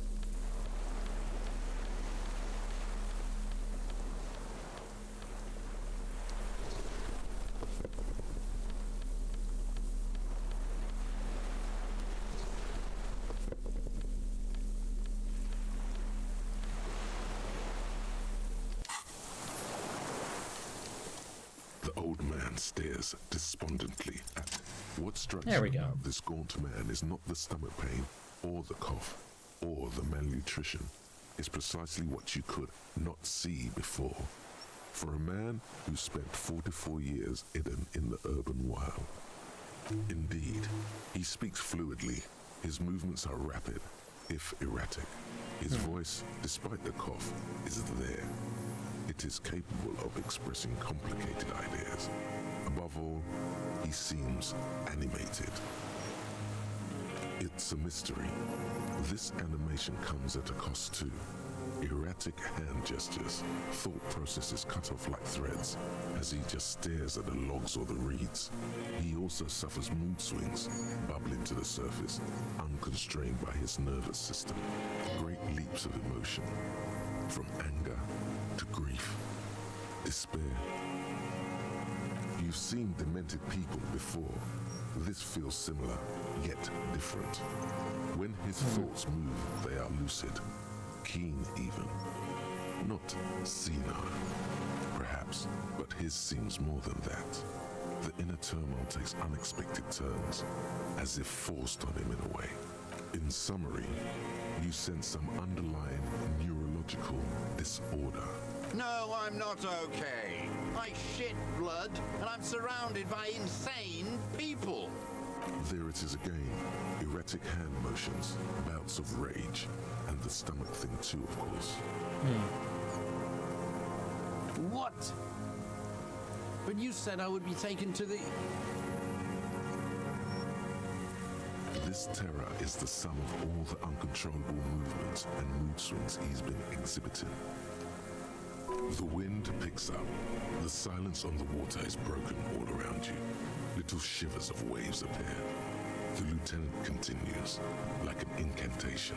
The old man stares despondently at him. What strikes There we me go. about this gaunt man is not the stomach pain, or the cough, or the malnutrition. It's precisely what you could not see before. For a man who spent 44 years hidden in the urban wild. Indeed, he speaks fluidly. His movements are rapid, if erratic. His voice, despite the cough, is there. It is capable of expressing complicated ideas. Above all, he seems animated. It's a mystery. This animation comes at a cost too. Erratic hand gestures, thought processes cut off like threads as he just stares at the logs or the reeds. He also suffers mood swings, bubbling to the surface, unconstrained by his nervous system. Great leaps of emotion, from anger to grief, despair. You've seen demented people before. This feels similar, yet different. When his thoughts move, they are lucid, keen even. Not senile, perhaps, but his seems more than that. The inner turmoil takes unexpected turns, as if forced on him in a way. In summary, you sense some underlying neurological disorder. No, I'm not okay. I shit blood, and I'm surrounded by insane people. There it is again. Erratic hand motions, bouts of rage, and the stomach thing too, of course. What? But you said I would be taken to the... This terror is the sum of all the uncontrollable movements and mood swings he's been exhibiting. The wind picks up. The silence on the water is broken all around you. Little shivers of waves appear. The lieutenant continues, like an incantation.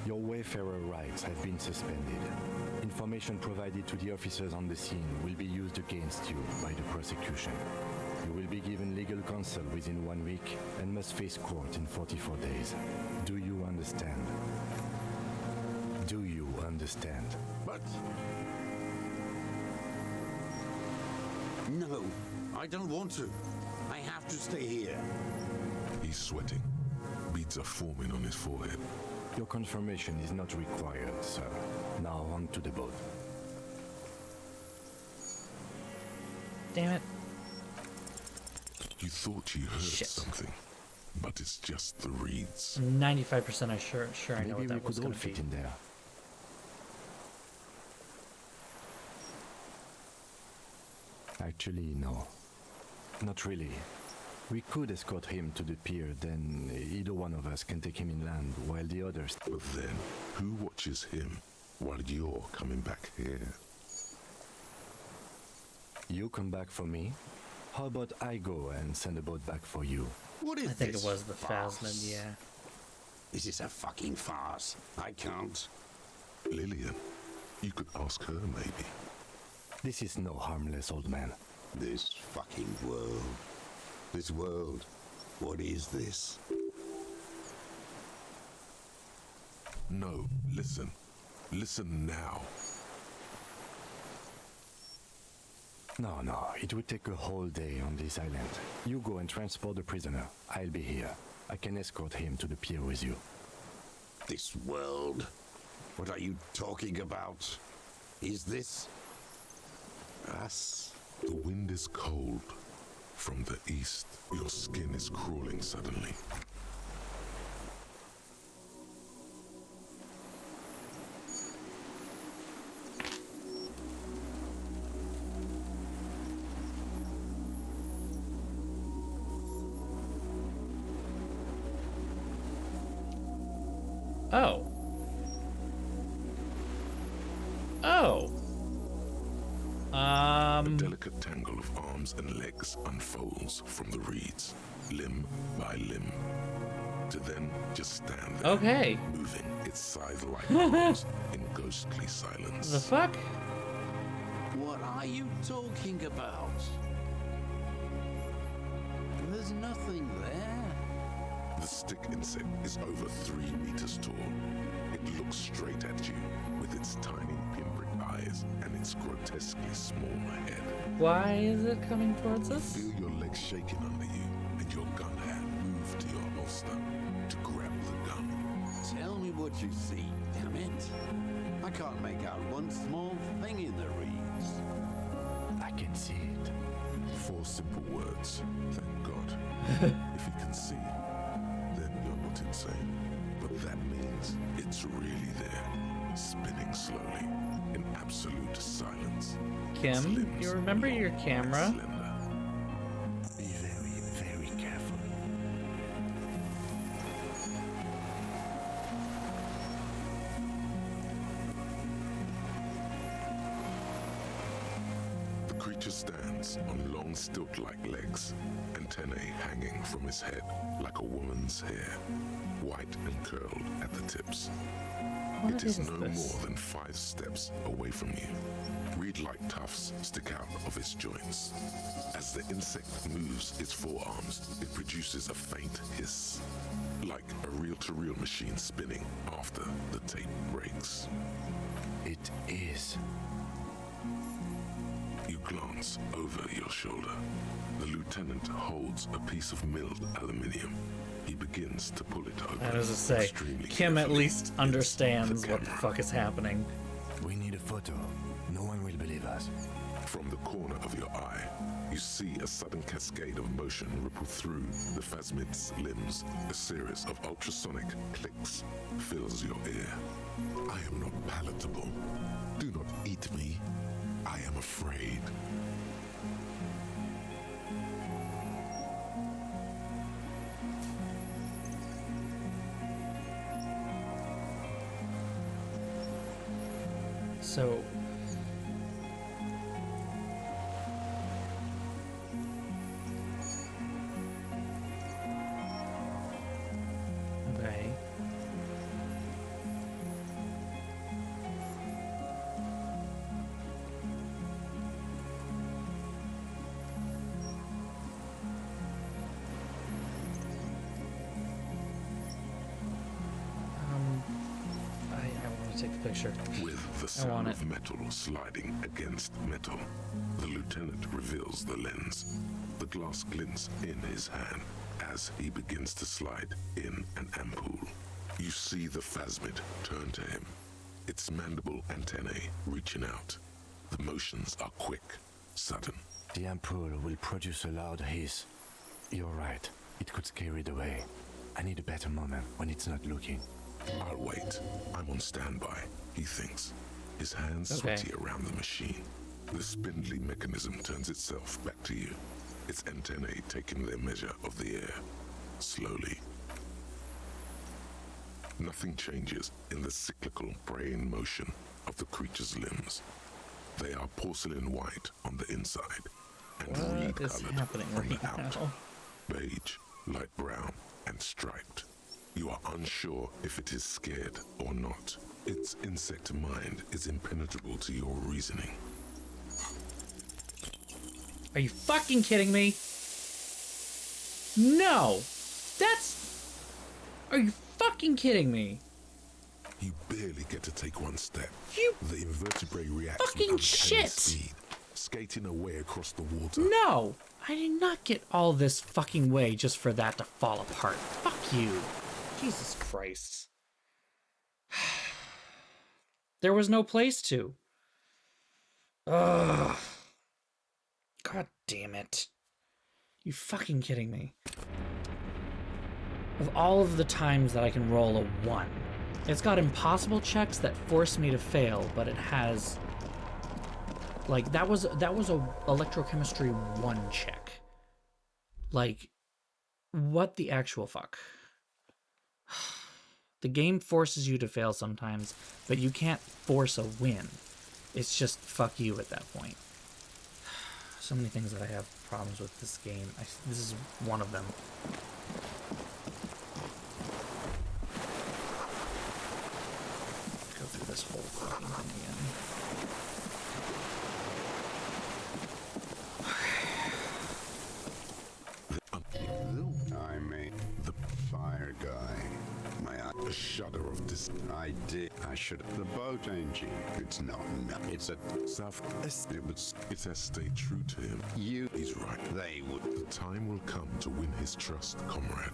Your Wayfarer rights have been suspended. Information provided to the officers on the scene will be used against you by the prosecution. You will be given legal counsel within 1 week and must face court in 44 days. Do you understand? Do you understand? But... No, I don't want to. I have to stay here. He's sweating. Beads are forming on his forehead. Your confirmation is not required, sir. Now on to the boat. Damn it. You thought you heard something, but it's just the reeds. 95% I sure I know what Maybe we that was could all going to be. fit in there. Actually, no. Not really. We could escort him to the pier, then either one of us can take him inland while the others... But then, who watches him while you're coming back here? You come back for me? How about I go and send a boat back for you? What is I think this it was the farce? Phasmid, yeah. This is a fucking farce. I can't. Lillian, you could ask her maybe. This is no harmless old man. This fucking world. This world. What is this? No, listen. Listen now. No, it would take a whole day on this island. You go and transport the prisoner. I'll be here. I can escort him to the pier with you. This world? What are you talking about? Is this... us? The wind is cold. From the east, your skin is crawling suddenly. Oh. Oh. A delicate tangle of arms and legs unfolds from the reeds, limb by limb, to then just stand there, Okay. moving its scythe-like arms in ghostly silence. The fuck? What are you talking about? There's nothing there. The stick insect is over 3 meters tall. It looks straight at you with its tiny pinprick eyes and its grotesquely small head. Why is it coming towards us? Feel your legs shaking under you and your gun hand move to your holster to grab the gun. Tell me what you see, damn it. I can't make out one small thing in the reeds. I can see it. 4 simple words, thank God. If you can see, then you're not insane. But that means it's really there, spinning slowly, in absolute silence. Kim, you remember your camera? Slender. Be very, very careful. The creature stands on long stilt-like legs, antennae hanging from his head like a woman's hair, white and curled at the tips. What It is is no this? more than 5 steps away from you. Reed-like tufts stick out of its joints. As the insect moves its forearms, it produces a faint hiss, like a reel-to-reel machine spinning after the tape breaks. It is. You glance over your shoulder. The lieutenant holds a piece of milled aluminium. He begins to pull it open. I was to say, extremely Kim at carefully. least understands what the fuck is happening. We need a photo. No one will believe us. From the corner of your eye, you see a sudden cascade of motion ripple through the phasmid's limbs. A series of ultrasonic clicks fills your ear. I am not palatable. Do not eat me. I am afraid. So okay. I want to take the picture. With the I want sound it. of metal sliding against metal, the lieutenant reveals the lens. The glass glints in his hand as he begins to slide in an ampoule. You see the phasmid turn to him, its mandible antennae reaching out. The motions are quick, sudden. The ampoule will produce a loud hiss. You're right. It could scare it away. I need a better moment when it's not looking. I'll wait. I'm on standby, he thinks, his hands Okay. sweaty around the machine. The spindly mechanism turns itself back to you, its antennae taking their measure of the air, slowly. Nothing changes in the cyclical braying motion of the creature's limbs. They are porcelain white on the inside and What is reed-colored happening on the right outer. now? Beige, light brown, and striped. You are unsure if it is scared or not. Its insect mind is impenetrable to your reasoning. Are you fucking kidding me? No! That's... Are you fucking kidding me? You barely get to take one step. You the invertebrate reacts fucking with uncanny shit! speed, skating away across the water. No! I did not get all this fucking way just for that to fall apart. Fuck you. Jesus Christ. There was no place to. Ugh. God damn it. You fucking kidding me? Of all of the times that I can roll a 1, it's got impossible checks that force me to fail, but it has... Like, that was a electrochemistry 1 check. Like, what the actual fuck? The game forces you to fail sometimes, but you can't force a win. It's just fuck you at that point. So many things that I have problems with this game. This is one of them. Go through this whole fucking thing again. I made the fire guy. A shudder of this. I did. I should. The boat engine. It's not. No, it's a South. It has stayed true to him. He's right. They would. The time will come to win his trust, comrade.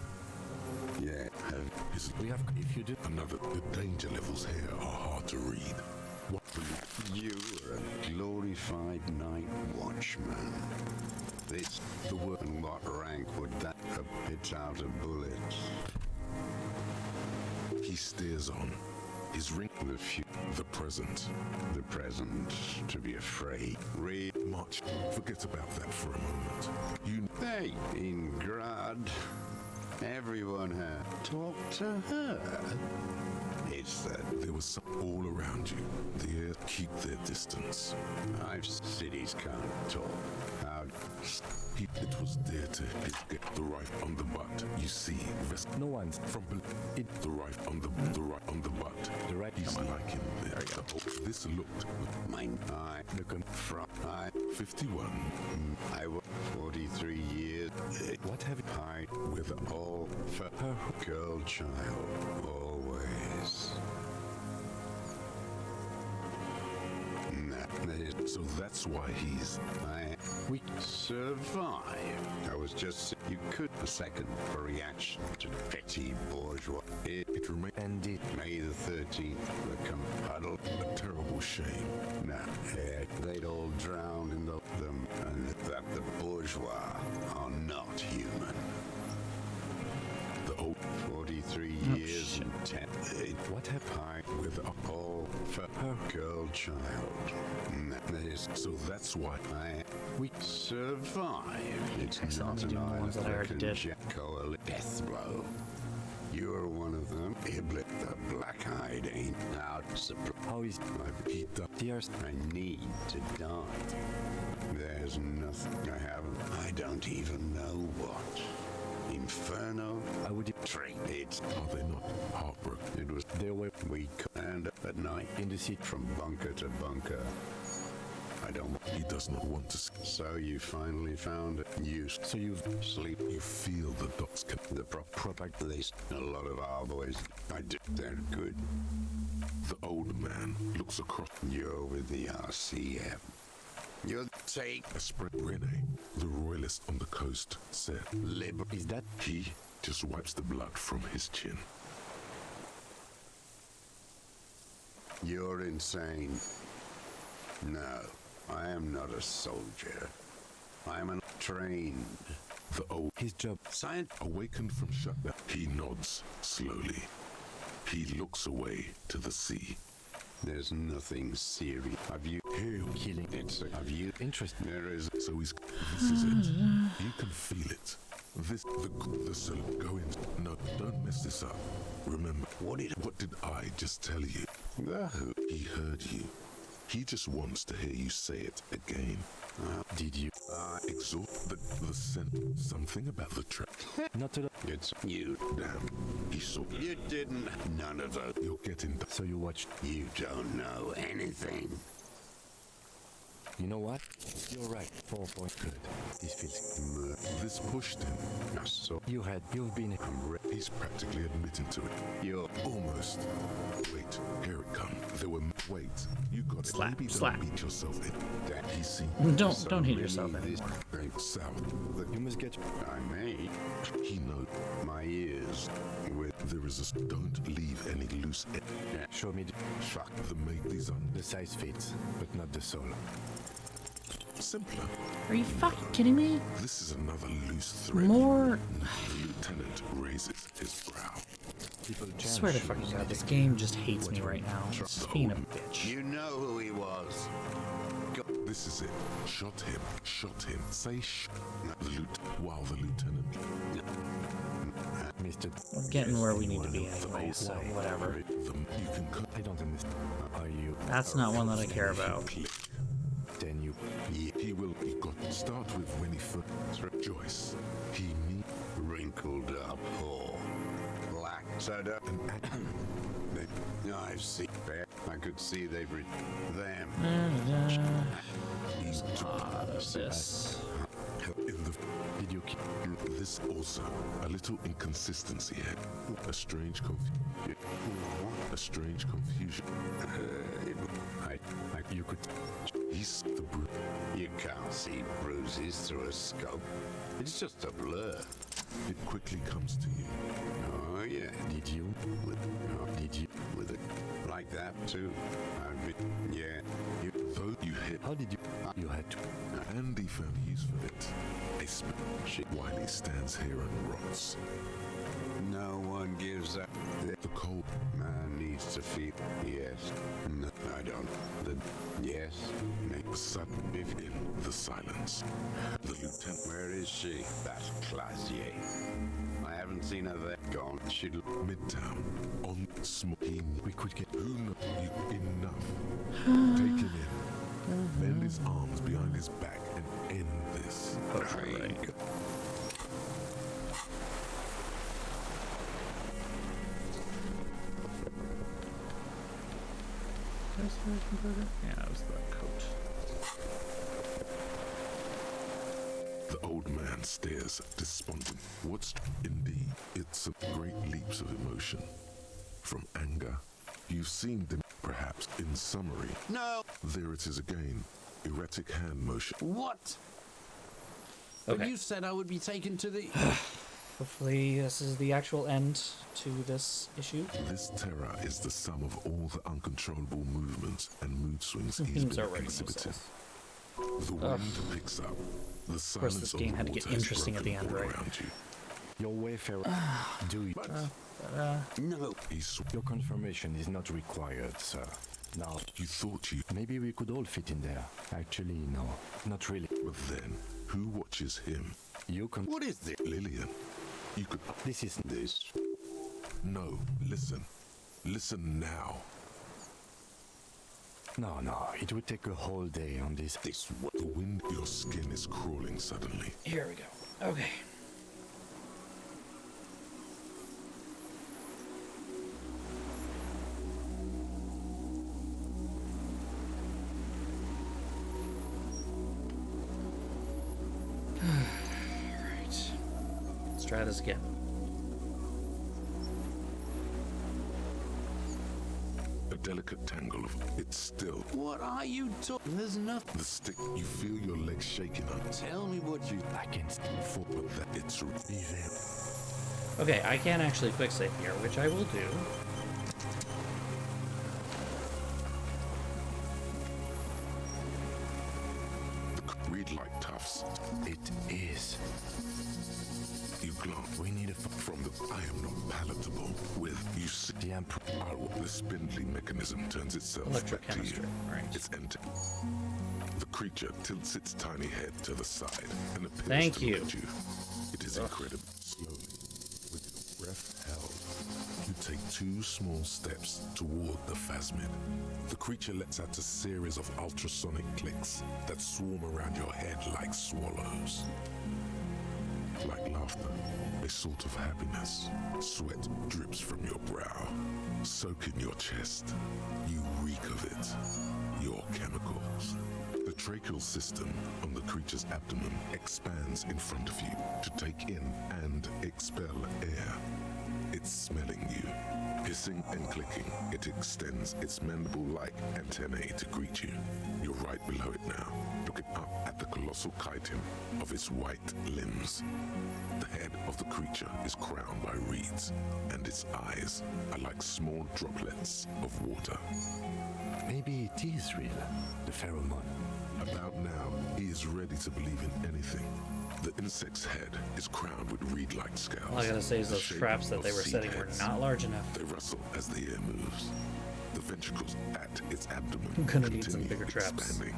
Yeah. If you do another, the danger levels here are hard to read. What you are a glorified night watchman. This the word. And what rank would that have bit out of bullets? He steers on. His ring the present. The present to be afraid. Read much. Forget about that for a moment. Hey, in Grad, everyone had talked to her. It's that there was some all around you. The air keep their distance. Cities can't talk. It was there to get the rifle on the butt. You see, no one's from the rifle on the right on the butt. The right. He's like him there. This looked mine. From 51. I was 43 years. What have I with all for her girl child always. So that's why we survived. I was just you could a second for reaction to petty bourgeois. It remained. And it May the 13th become puddle. A terrible shame. What happened? I with a all for her girl child. So that's why we survived. It's not an Island coalition death blow. You're one of them. Iblet the black-eyed ain't out. How is I beat the tears? I need to die. There's nothing I haven't. I don't even know what. Inferno. I would trade it. Are they not heartbroken? It was their way. We and at night in the sea from bunker to bunker. I don't. He does not want to. So you finally found it. You. So you sleep. You feel the dots. The proper. Least a lot of our boys. I do. They're good. The old man looks across. You're with the RCM. You'll take a spread. Rene, the royalist on the coast, said, "Liber." Is that he just wipes the blood from his chin? You're insane. No, I am not a soldier. I am trained. The old his job. Science awakened from shutdown. He nods slowly. He looks away to the sea. There's nothing serious. Have you killing? Have you interesting? There is. So he's. This is it. You can feel it. This the salute. Go in. No, don't mess this up. Remember what did I just tell you? He heard you. He just wants to hear you say it again. Did you exhaust the scent? Something about the trap. Not at all. It's you. Damn. He saw. You didn't. None of it. You're getting. So you watched. You don't know anything. You know what? You're right. 4 points. Good. This feels. This pushed him. So You've been. He's practically admitting to it. You're almost. Wait, here it comes. There were. Wait, you got it. Slap, Maybe slap. Don't beat yourself in. That he seen. Don't hit yourself anymore. South. You must get. I may. He knows my ears. With there is a. Don't leave any loose end. Show me Fuck the make these on. the size fits, but not the soul. Simpler. Are you fucking kidding me? This is another loose thread. More. The lieutenant raises his brow. I swear to fucking God, this game just hates me right now. It's being a bitch. You know who he was. This is it. Shot him. Shot him. Say while the lieutenant. Mr. We're getting where we need to be anyway, so whatever. You can I don't understand. Are you? That's not one that I care about. Then you. He will. He got start with when he first. Joyce. He need wrinkled up whore. Black soda. I've seen that. I could see they've read them. He's this. In the. Did you keep this also? A little inconsistency here. A strange confusion. A strange confusion. You could. He's the brute. You can't see bruises through a scope. It's just a blur. It quickly comes to you. Oh yeah. Did you? Did you? With it like that too? Yeah. Though you hit. How did you? You had to. Andy found use for it. While he stands here and rots. No one gives up. The cold man needs to feel. Yes. No, I don't. Yes. A sudden biff in the silence. The lieutenant. Where is she? That Classier. I haven't seen her there. Gone. She'd Midtown. On smoking. We could get who know you enough. Take him in. Bend his arms behind his back and end this. Right. Yeah, it was the coat. The old man stares despondent. What's indeed? It's a great leaps of emotion. From anger. You've seen them, perhaps, in summary. No! There it is again. Erratic hand motion. What? Okay. But you said I would be taken to the... Hopefully this is the actual end to this issue. This terror is the sum of all the uncontrollable movements and mood swings he's been exhibiting. The wind picks up. The silence of course, this game had to get interesting at the end, right? Around you. Your wayfarer. Do it. But No. Your confirmation is not required, sir. Now, you thought you... Maybe we could all fit in there. Actually, no. Not really. But then, who watches him? You can... What is this? Lillian. You could... This is... This. No, listen. Listen now. No, it would take a whole day on this. The wind, your skin is crawling suddenly. Here we go. Okay. Alright. Let's try this again. A delicate tangle of it's still. What are you talking? There's nothing. The stick, you feel your legs shaking on it. Tell me what you... I can still fall, but that it's reveal. Okay, I can actually fixate here, which I will do. Read like tufts. It is. You glance. We need a from the. I am not palatable with you. See the emperor. The spindly mechanism turns itself back to you. Right. It's empty. The creature tilts its tiny head to the side and appears Thank to you. look at you. It is incredible. Slowly, with your breath held, you take 2 small steps toward the phasmid. The creature lets out a series of ultrasonic clicks that swarm around your head like swallows. Like laughter, a sort of happiness. Sweat drips from your brow, soak in your chest. You reek of it, your chemicals. The tracheal system on the creature's abdomen expands in front of you to take in and expel air. It's smelling you. Hissing and clicking, it extends its mandible-like antennae to greet you. You're right below it now, looking up at the colossal chitin of its white limbs. The head of the creature is crowned by reeds, and its eyes are like small droplets of water. Maybe it is real, the pheromone. About now, he is ready to believe in anything. The insect's head is crowned with reed-like scales. All I gotta say is those traps that they were setting were not large enough. They rustle as the air moves. The ventricles at its abdomen I'm gonna need some bigger traps. Expanding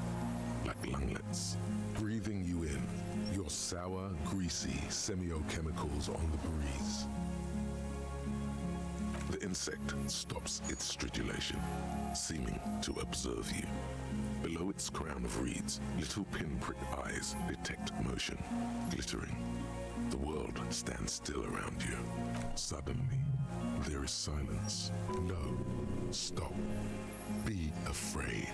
like lunglets, breathing you in. Your sour, greasy semiochemicals on the breeze. The insect stops its stridulation, seeming to observe you. Below its crown of reeds, little pinprick eyes detect motion, glittering. The world stands still around you. Suddenly, there is silence. No, stop. Be afraid.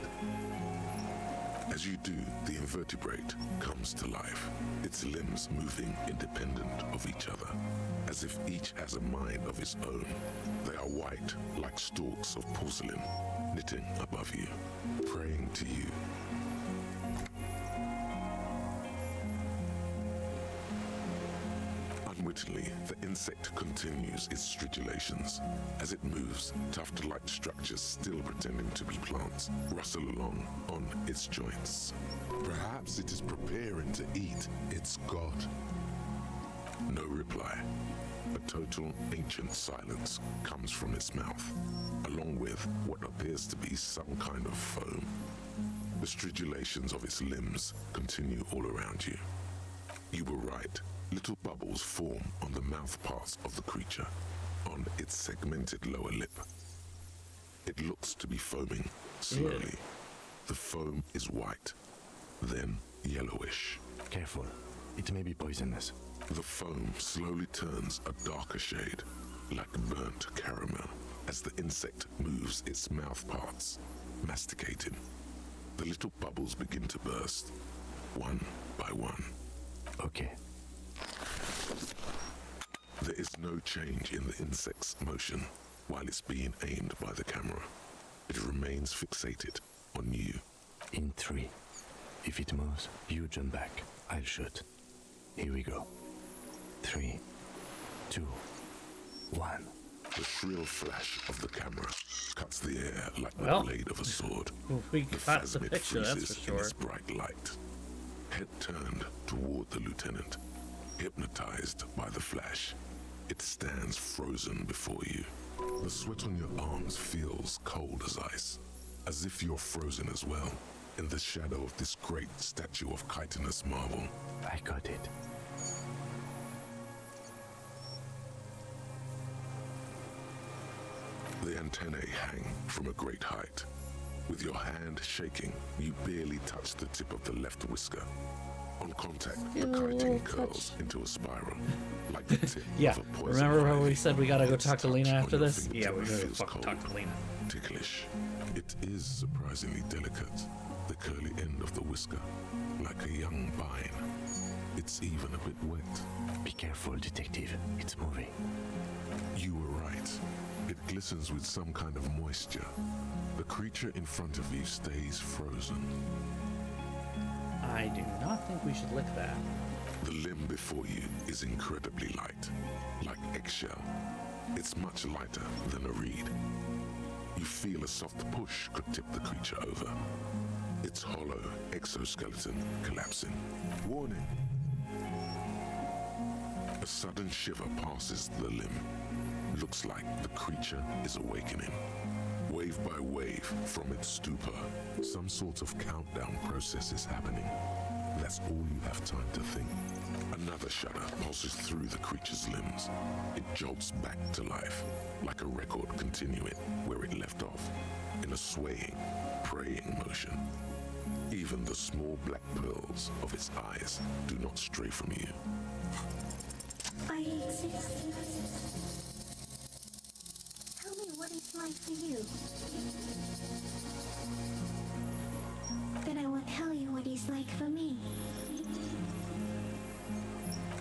As you do, the invertebrate comes to life, its limbs moving independent of each other, as if each has a mind of its own. They are white, like stalks of porcelain, knitting above you, praying to you. Unwittingly, the insect continues its stridulations. As it moves, tuft-like structures, still pretending to be plants, rustle along on its joints. Perhaps it is preparing to eat its god. No reply. A total ancient silence comes from its mouth, along with what appears to be some kind of foam. The stridulations of its limbs continue all around you. You were right. Little bubbles form on the mouth parts of the creature, on its segmented lower lip. It looks to be foaming slowly. The foam is white, then yellowish. Careful, it may be poisonous. The foam slowly turns a darker shade, like burnt caramel, as the insect moves its mouth parts, masticating. The little bubbles begin to burst, one by one. Okay. There is no change in the insect's motion while it's being aimed by the camera. It remains fixated on you. In 3. If it moves, you jump back. I'll shoot. Here we go. 3, 2, 1. The shrill flash of the camera cuts the air like the blade of a sword. We the got the phasmid picture, that's freezes for sure. in its bright light. Head turned toward the lieutenant, hypnotized by the flash. It stands frozen before you. The sweat on your arms feels cold as ice, as if you're frozen as well, in the shadow of this great statue of chitinous marble. I got it. The antennae hang from a great height. With your hand shaking, you barely touch the tip of the left whisker. On contact, the chitin curls into a spiral, like the tip Yeah, of a poison remember how we ivy. said we gotta go Its talk to touch Lena on after your this? Yeah, we're fingertip gonna go feels fucking talk to cold, Lena. ticklish. It is surprisingly delicate, the curly end of the whisker, like a young vine. It's even a bit wet. Be careful, detective. It's moving. You were right. It glistens with some kind of moisture. The creature in front of you stays frozen. I do not think we should lick that. The limb before you is incredibly light, like eggshell. It's much lighter than a reed. You feel a soft push could tip the creature over. Its hollow exoskeleton collapsing. Warning! A sudden shiver passes the limb. Looks like the creature is awakening. Wave by wave from its stupor, some sort of countdown process is happening. That's all you have time to think. Another shudder pulses through the creature's limbs. It jolts back to life, like a record continuing where it left off, in a swaying, praying motion. Even the small black pearls of its eyes do not stray from you. I exist. Tell me what it's like for you. Then I will tell you what it's like for me.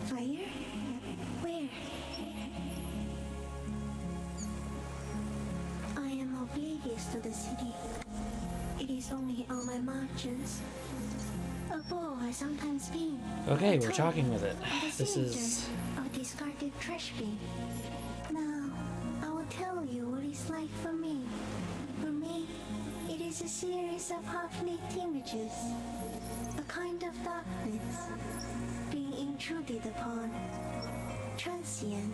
Fire? Where? I am oblivious to the city. It is only on my margins. A bow I sometimes been. Okay, we're talking with it. This cylinder is... of discarded trash bin. Now, I will tell you what it's like for me. For me, it is a series of half-lit images. A kind of darkness being intruded upon. Transient,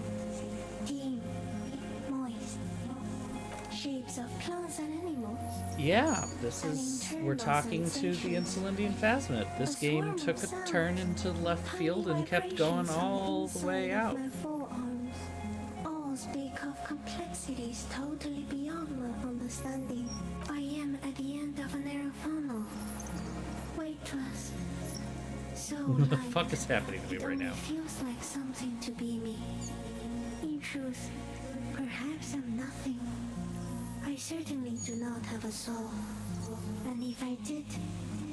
dim, moist. Shapes of plants and animals. Yeah, this is... We're talking to the Insulindian Phasmid. This game took a turn into left field and kept going all the way out. My forearms all speak of complexities totally beyond my understanding. I am at the end of a narrow funnel. Weightless. So What the light, fuck is happening to me it right only now? feels like something to be me. In truth, perhaps I'm nothing. I certainly do not have a soul. And if I did,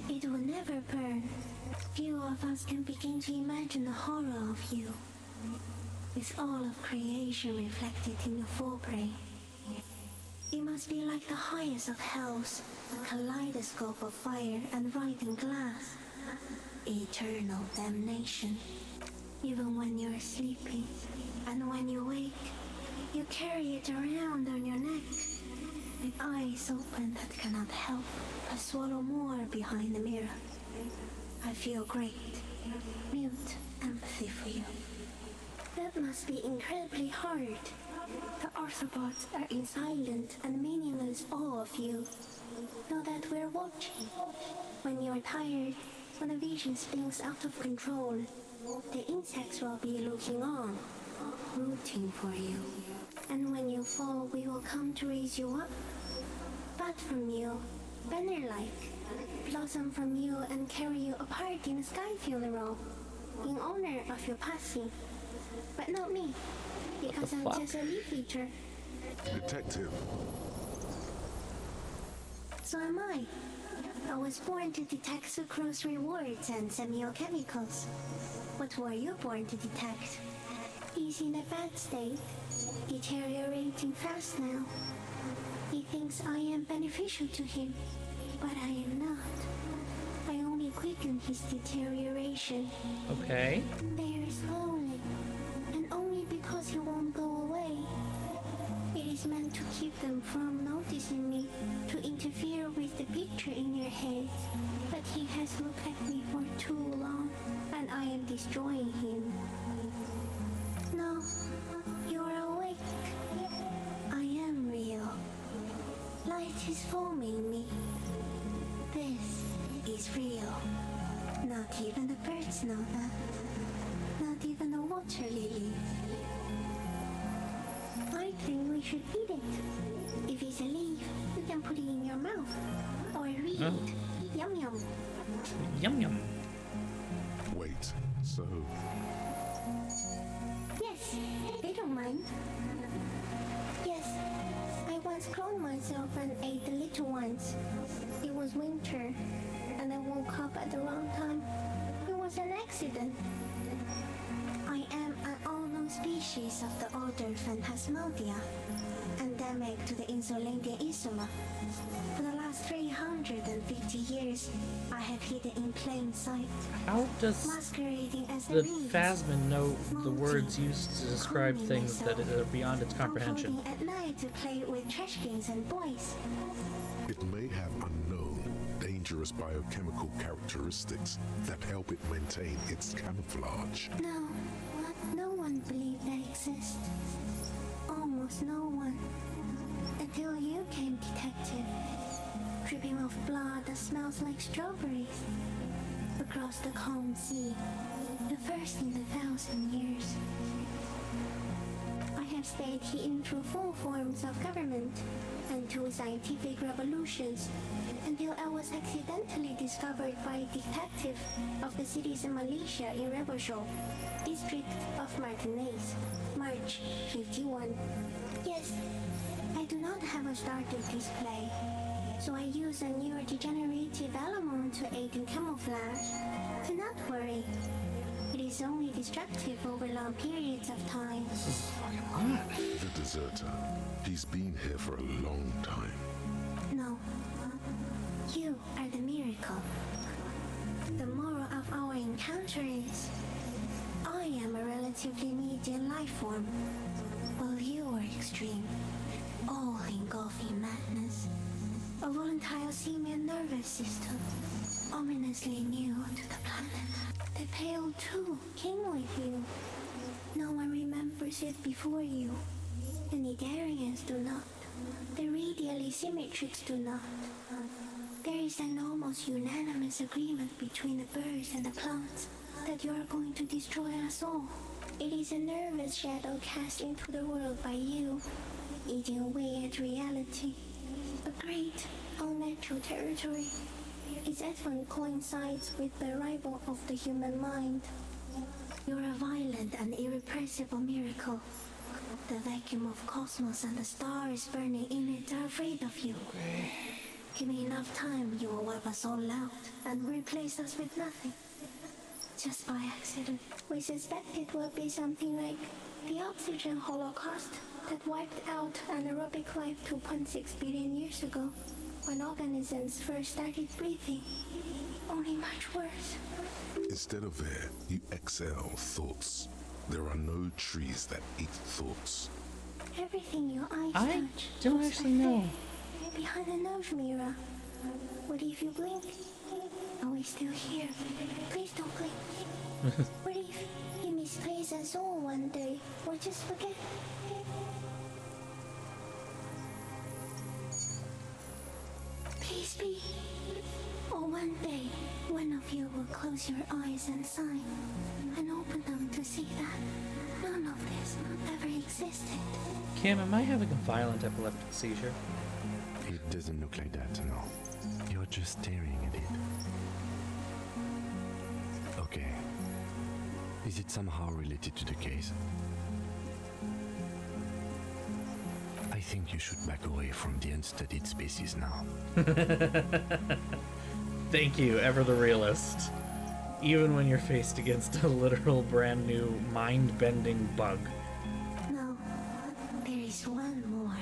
it would never burn. Few of us can begin to imagine the horror of you. With all of creation reflected in your forebrain. It must be like the highest of hells, a kaleidoscope of fire and rotting glass. Eternal damnation. Even when you're sleeping, and when you wake, you carry it around on your neck. With eyes open that cannot help but swallow more behind the mirror. I feel great, mute empathy for you. That must be incredibly hard. The arthropods are in silent and meaningless awe of you. Know that we're watching. When you're tired, when the vision spins out of control, the insects will be looking on, rooting for you. And when you fall, we will come to raise you up. Bud from you, banner-like, blossom from you and carry you apart in a sky funeral, in honor of your passing. But not me, because I'm just a leaf eater. Detective. So am I. I was born to detect sucrose rewards and semiochemicals. What were you born to detect? He's in a bad state, deteriorating fast now. He thinks I am beneficial to him, but I am not. I only quicken his deterioration. Okay. Very slowly, and only because he won't go away. It is meant to keep them from noticing me, to interfere with the picture in your head. But he has looked at me for too long, and I am destroying him. No, Not even the birds know that. Not even the water lily. I think we should eat it. If it's a leaf, you can put it in your mouth. Or read it. Yum yum. Yum yum. Wait, so Yes, they don't mind. Yes, I once cloned myself and ate the little ones. It was winter, and I woke up at the wrong time. It was an accident. I am an unknown species of the order Phantasmadia, endemic to the Insulandian Isoma. For the last 350 years, I have hidden in plain sight. How does masquerading as the reeds, Phasmin know the words used to describe things that are beyond its comprehension? unfolding at night to play with trash cans and boys. it may have unknown, dangerous biochemical characteristics that help it maintain its camouflage. No one believed they exist. Almost no one. Until you came, detective. Dripping of blood that smells like strawberries. Across the calm sea. The first in 1,000 years. I have stayed hidden through 4 forms of government and 2 scientific revolutions until I was accidentally discovered by a detective of the citizen militia in Rebelshaw, district of Martinez, March 51. Yes, I do not have a starter display, so I use a neurodegenerative element to aid in camouflage. Do not worry. It is only destructive over long periods of time. The deserter. He's been here for a long time. No. You are the miracle. The moral of our encounter is I am a relatively medium life form, while you are extreme, all-engulfing madness. A volatile simian nervous system, ominously new to the planet. The Pale too came with you. No one remembers it before you. The Nidarians do not. The radially symmetrics do not. There is an almost unanimous agreement between the birds and the plants that you are going to destroy us all. It is a nervous shadow cast into the world by you, eating away at reality. A great, unnatural territory. Its advent coincides with the arrival of the human mind. You're a violent and irrepressible miracle. The vacuum of cosmos and the stars burning in it are afraid of you. Give me enough time, you will wipe us all out and replace us with nothing. Just by accident. We suspect it will be something like the oxygen holocaust that wiped out anaerobic life 2.6 billion years ago, when organisms first started breathing. Only much worse. Instead of air, you exhale thoughts. There are no trees that eat thoughts. Everything your eyes I touch. don't actually know. Behind the nose mirror. What if you blink? Are we still here? Please don't blink. What if you misplace us all one day, or just forget? Please be. Or one day, one of you will close your eyes and sigh, and open them to see that none of this ever existed. Kim, am I having a violent epileptic seizure? It doesn't look like that, no. You're just staring at it. Okay. Is it somehow related to the case? I think you should back away from the unstudied species now. Thank you, ever the realist. Even when you're faced against a literal brand new mind-bending bug. No, there is one more.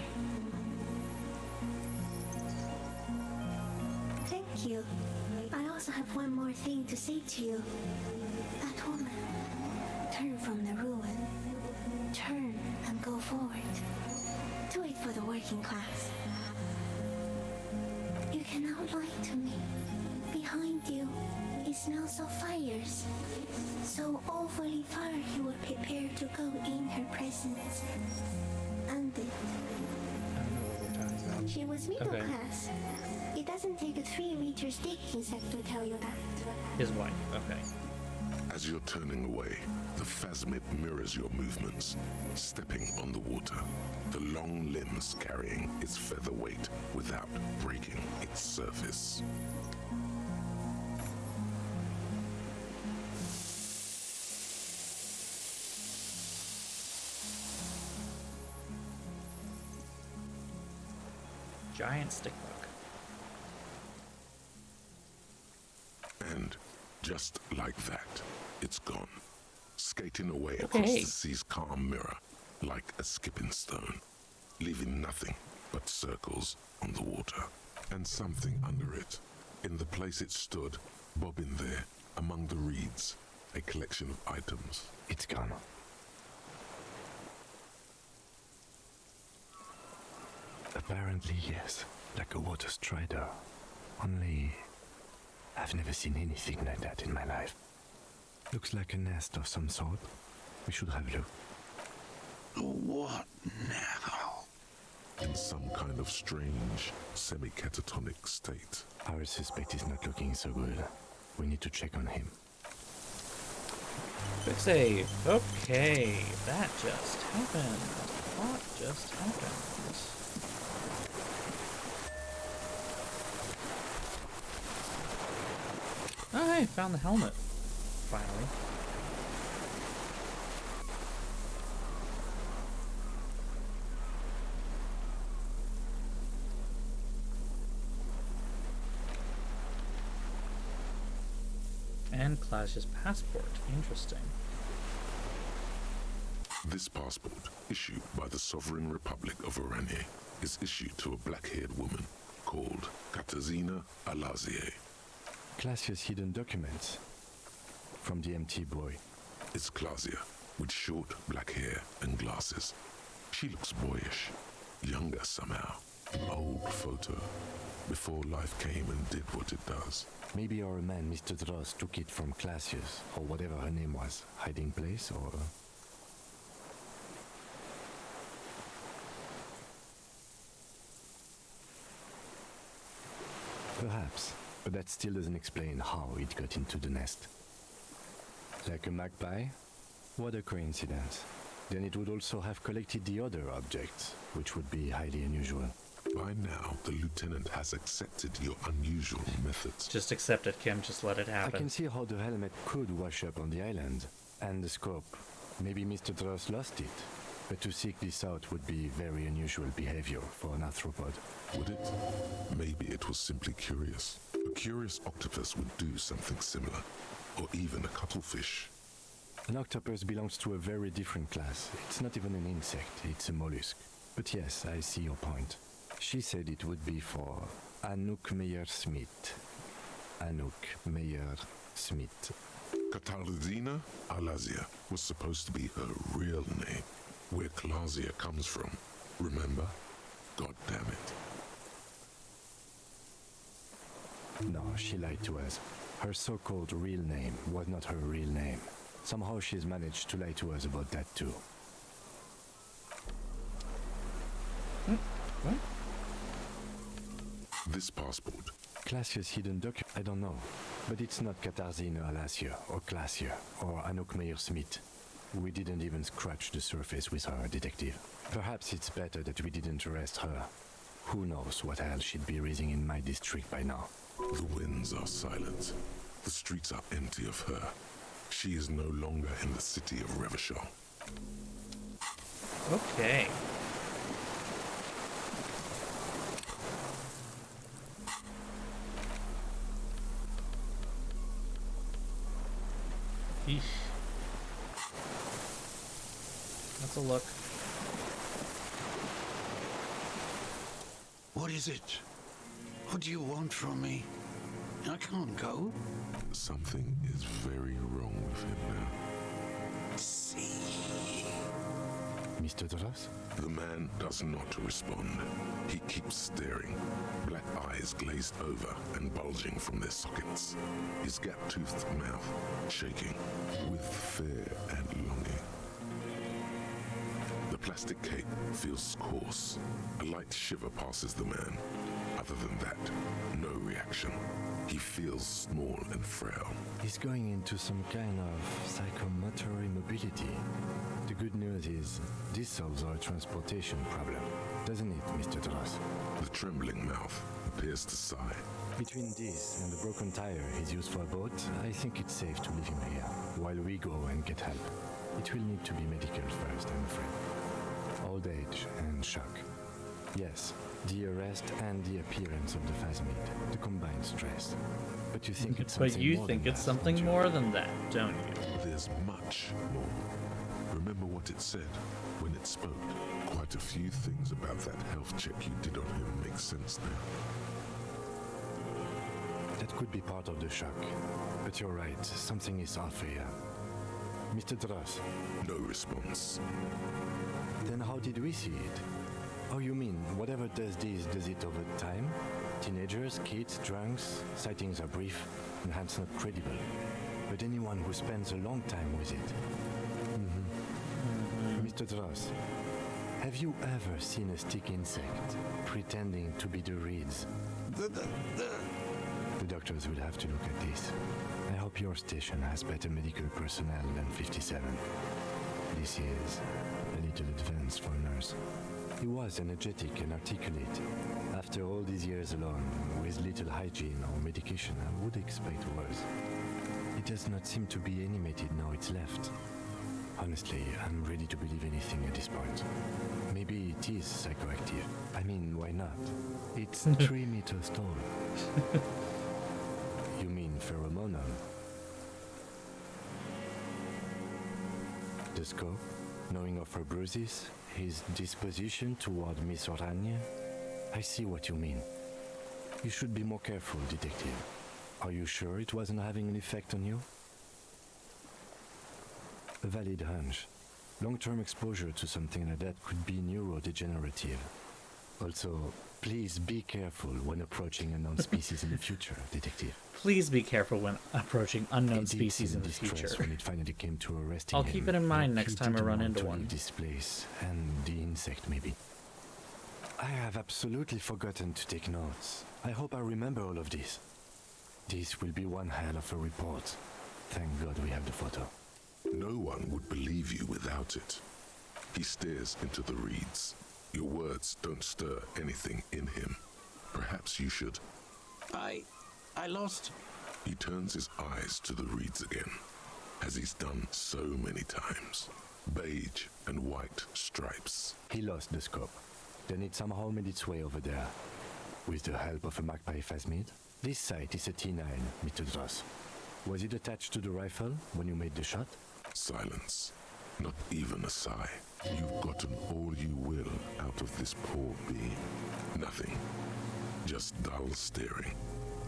Thank you. I also have one more thing to say to you. That woman. Turn from the ruin. Turn and go forward. Do it for the working class. You cannot lie to me. Behind you, it smells of fires. So awfully far you were prepared to go in her presence. And it. I don't know what we're talking about. She was middle Okay. class. It doesn't take a 3-meter stick insect to tell you that. His wife, okay. As you're turning away, the phasmid mirrors your movements, stepping on the water, the long limbs carrying its feather weight without breaking its surface. Giant stick bug. And just like that, it's gone, skating away Okay. across the sea's calm mirror like a skipping stone, leaving nothing but circles on the water and something under it. In the place it stood, bobbing there among the reeds, a collection of items. It's gone. Apparently, yes, like a water strider. Only, I've never seen anything like that in my life. Looks like a nest of some sort. We should have a look. What now? In some kind of strange, semi-catatonic state. Our suspect is not looking so good. We need to check on him. Quick save. Okay, that just happened. What just happened? Oh, hey, found the helmet. Finally. And Clash's passport. Interesting. This passport, issued by the Sovereign Republic of Oranje, is issued to a black-haired woman called Katarzyna Alazie. Classia's hidden documents from the MT boy. It's Klasia, with short black hair and glasses. She looks boyish, younger somehow. An old photo, before life came and did what it does. Maybe our man, Mr. Dross, took it from Classia's, or whatever her name was, hiding place, or... Perhaps, but that still doesn't explain how it got into the nest. Like a magpie? What a coincidence. Then it would also have collected the other objects, which would be highly unusual. By now, the lieutenant has accepted your unusual methods. Just accept it, Kim. Just let it happen. I can see how the helmet could wash up on the island. And the scope. Maybe Mr. Dross lost it. But to seek this out would be very unusual behavior for an arthropod. Would it? Maybe it was simply curious. A curious octopus would do something similar. Or even a cuttlefish. An octopus belongs to a very different class. It's not even an insect, it's a mollusk. But yes, I see your point. She said it would be for Anouk Meyer-Smith. Anouk Meyer-Smith. Katarzyna Alazie was supposed to be her real name, where Klasia comes from. Remember? God damn it. No, she lied to us. Her so-called real name was not her real name. Somehow she's managed to lie to us about that too. What? This passport. Classia's hidden document? I don't know. But it's not Katarzyna Alazie or Klasia or Anouk Meyer-Smith. We didn't even scratch the surface with her, detective. Perhaps it's better that we didn't arrest her. Who knows what hell she'd be raising in my district by now. The winds are silent. The streets are empty of her. She is no longer in the city of Revachol. Okay. Eesh. That's a look. What is it? What do you want from me? I can't go. Something is very wrong with him now. See? Mr. Dross? The man does not respond. He keeps staring, black eyes glazed over and bulging from their sockets. His gap-toothed mouth shaking with fear and longing. The plastic cape feels coarse. A light shiver passes the man. Other than that, no reaction. He feels small and frail. He's going into some kind of psychomotor immobility. The good news is, this solves our transportation problem, doesn't it, Mr. Dross? The trembling mouth appears to sigh. Between this and the broken tire he's used for a boat, I think it's safe to leave him here, while we go and get help. It will need to be medical first, I'm afraid. Old age and shock. Yes, the arrest and the appearance of the phasmid, the combined stress. But you think it's something But you more think than it's that, something don't you? more than that, don't you? There's much more. Remember what it said when it spoke? Quite a few things about that health check you did on him make sense now. That could be part of the shock. But you're right, something is off here. Mr. Dross. No response. Then how did we see it? Oh, you mean, whatever does this, does it over time? Teenagers, kids, drunks, sightings are brief, and hence not credible. But anyone who spends a long time with it. Mr. Dross, have you ever seen a stick insect pretending to be the reeds? The doctors will have to look at this. I hope your station has better medical personnel than 57. This is a little advanced for a nurse. He was energetic and articulate. After all these years alone, with little hygiene or medication, I would expect worse. It does not seem to be animated now it's left. Honestly, I'm ready to believe anything at this point. Maybe it is psychoactive. I mean, why not? It's 3 meters tall. You mean pheromonal? The scope, knowing of her bruises, his disposition toward Miss Orania? I see what you mean. You should be more careful, detective. Are you sure it wasn't having an effect on you? A valid hunch. Long-term exposure to something like that could be neurodegenerative. Also, please be careful when approaching unknown species in the future, detective. Please be careful when approaching unknown He did species seem in the future. distressed when it finally came to arresting I'll him. keep it in mind Like next he time I didn't run want into to one. leave this place, and the insect maybe. I have absolutely forgotten to take notes. I hope I remember all of this. This will be one hell of a report. Thank God we have the photo. No one would believe you without it. He stares into the reeds. Your words don't stir anything in him. Perhaps you should. I lost. He turns his eyes to the reeds again, as he's done so many times. Beige and white stripes. He lost the scope. Then it somehow made its way over there. With the help of a magpie phasmid. This sight is a T9, Mr. Dross. Was it attached to the rifle when you made the shot? Silence. Not even a sigh. You've gotten all you will out of this poor being. Nothing. Just dull staring.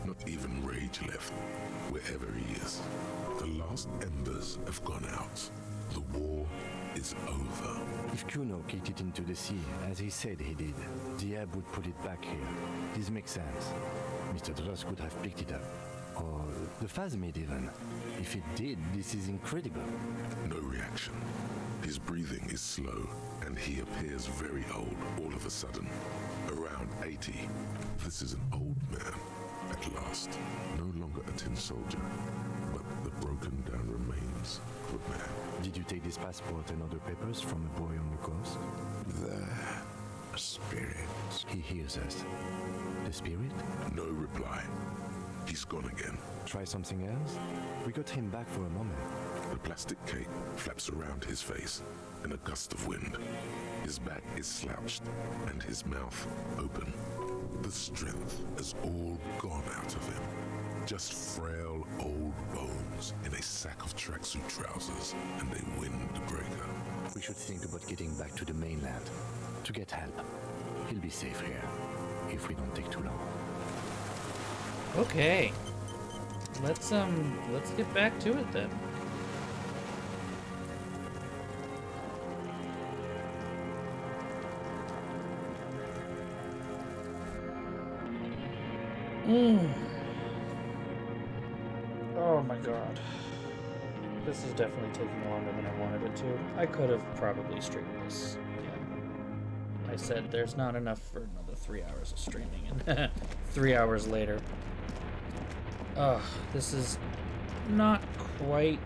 Not even rage left, wherever he is. The last embers have gone out. The war is over. If Kuno kicked it into the sea, as he said he did, the ebb would put it back here. This makes sense. Mr. Dross could have picked it up. Or the phasmid even. If it did, this is incredible. No reaction. His breathing is slow, and he appears very old all of a sudden. Around 80. This is an old man, at last. No longer a tin soldier, but the broken down remains of a man. Did you take this passport and other papers from a boy on the coast? The spirit. He hears us. The spirit? No reply. He's gone again. Try something else? We got him back for a moment. The plastic cape flaps around his face in a gust of wind. His back is slouched and his mouth open. The strength has all gone out of him. Just frail old bones in a sack of tracksuit trousers and a windbreaker. We should think about getting back to the mainland. To get help. He'll be safe here. If we don't take too long. Okay. Let's get back to it then. Oh my god. This is definitely taking longer than I wanted it to. I could have probably streamed this, I said there's not enough for another 3 hours of streaming, and 3 hours later. Ugh, this is not quite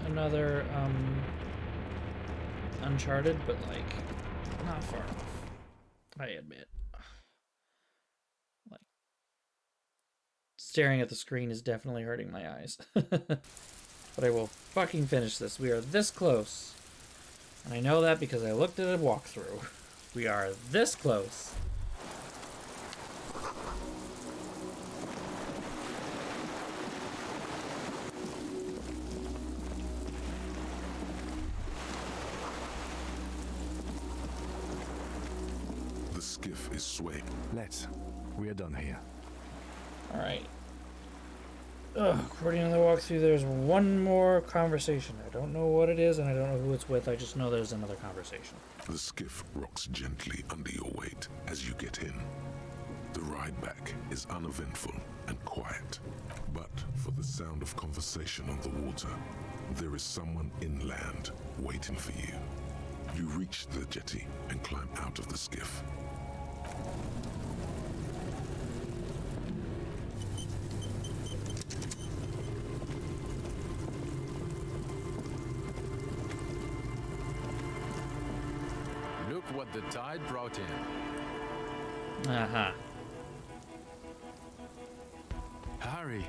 another Uncharted, but like not far off, I admit. Like staring at the screen is definitely hurting my eyes. But I will fucking finish this. We are this close. And I know that because I looked at a walkthrough. We are this close. The skiff is swaying. Let's. We are done here. Alright. According to the walkthrough, there's one more conversation. I don't know what it is, and I don't know who it's with. I just know there's another conversation. The skiff rocks gently under your weight as you get in. The ride back is uneventful and quiet. But for the sound of conversation on the water, there is someone inland waiting for you. You reach the jetty and climb out of the skiff. Look what the tide brought in. Uh-huh. Harry,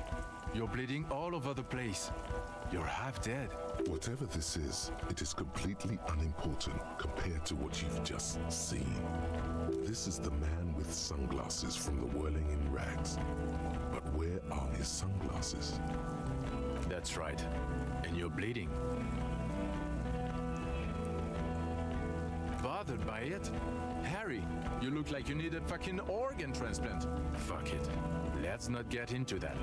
you're bleeding all over the place. You're half dead. Whatever this is, it is completely unimportant compared to what you've just seen. This is the man with sunglasses from the Whirling in Rags. But where are his sunglasses? That's right. And you're bleeding. Bothered by it? Harry, you look like you need a fucking organ transplant. Fuck it. Let's not get into that.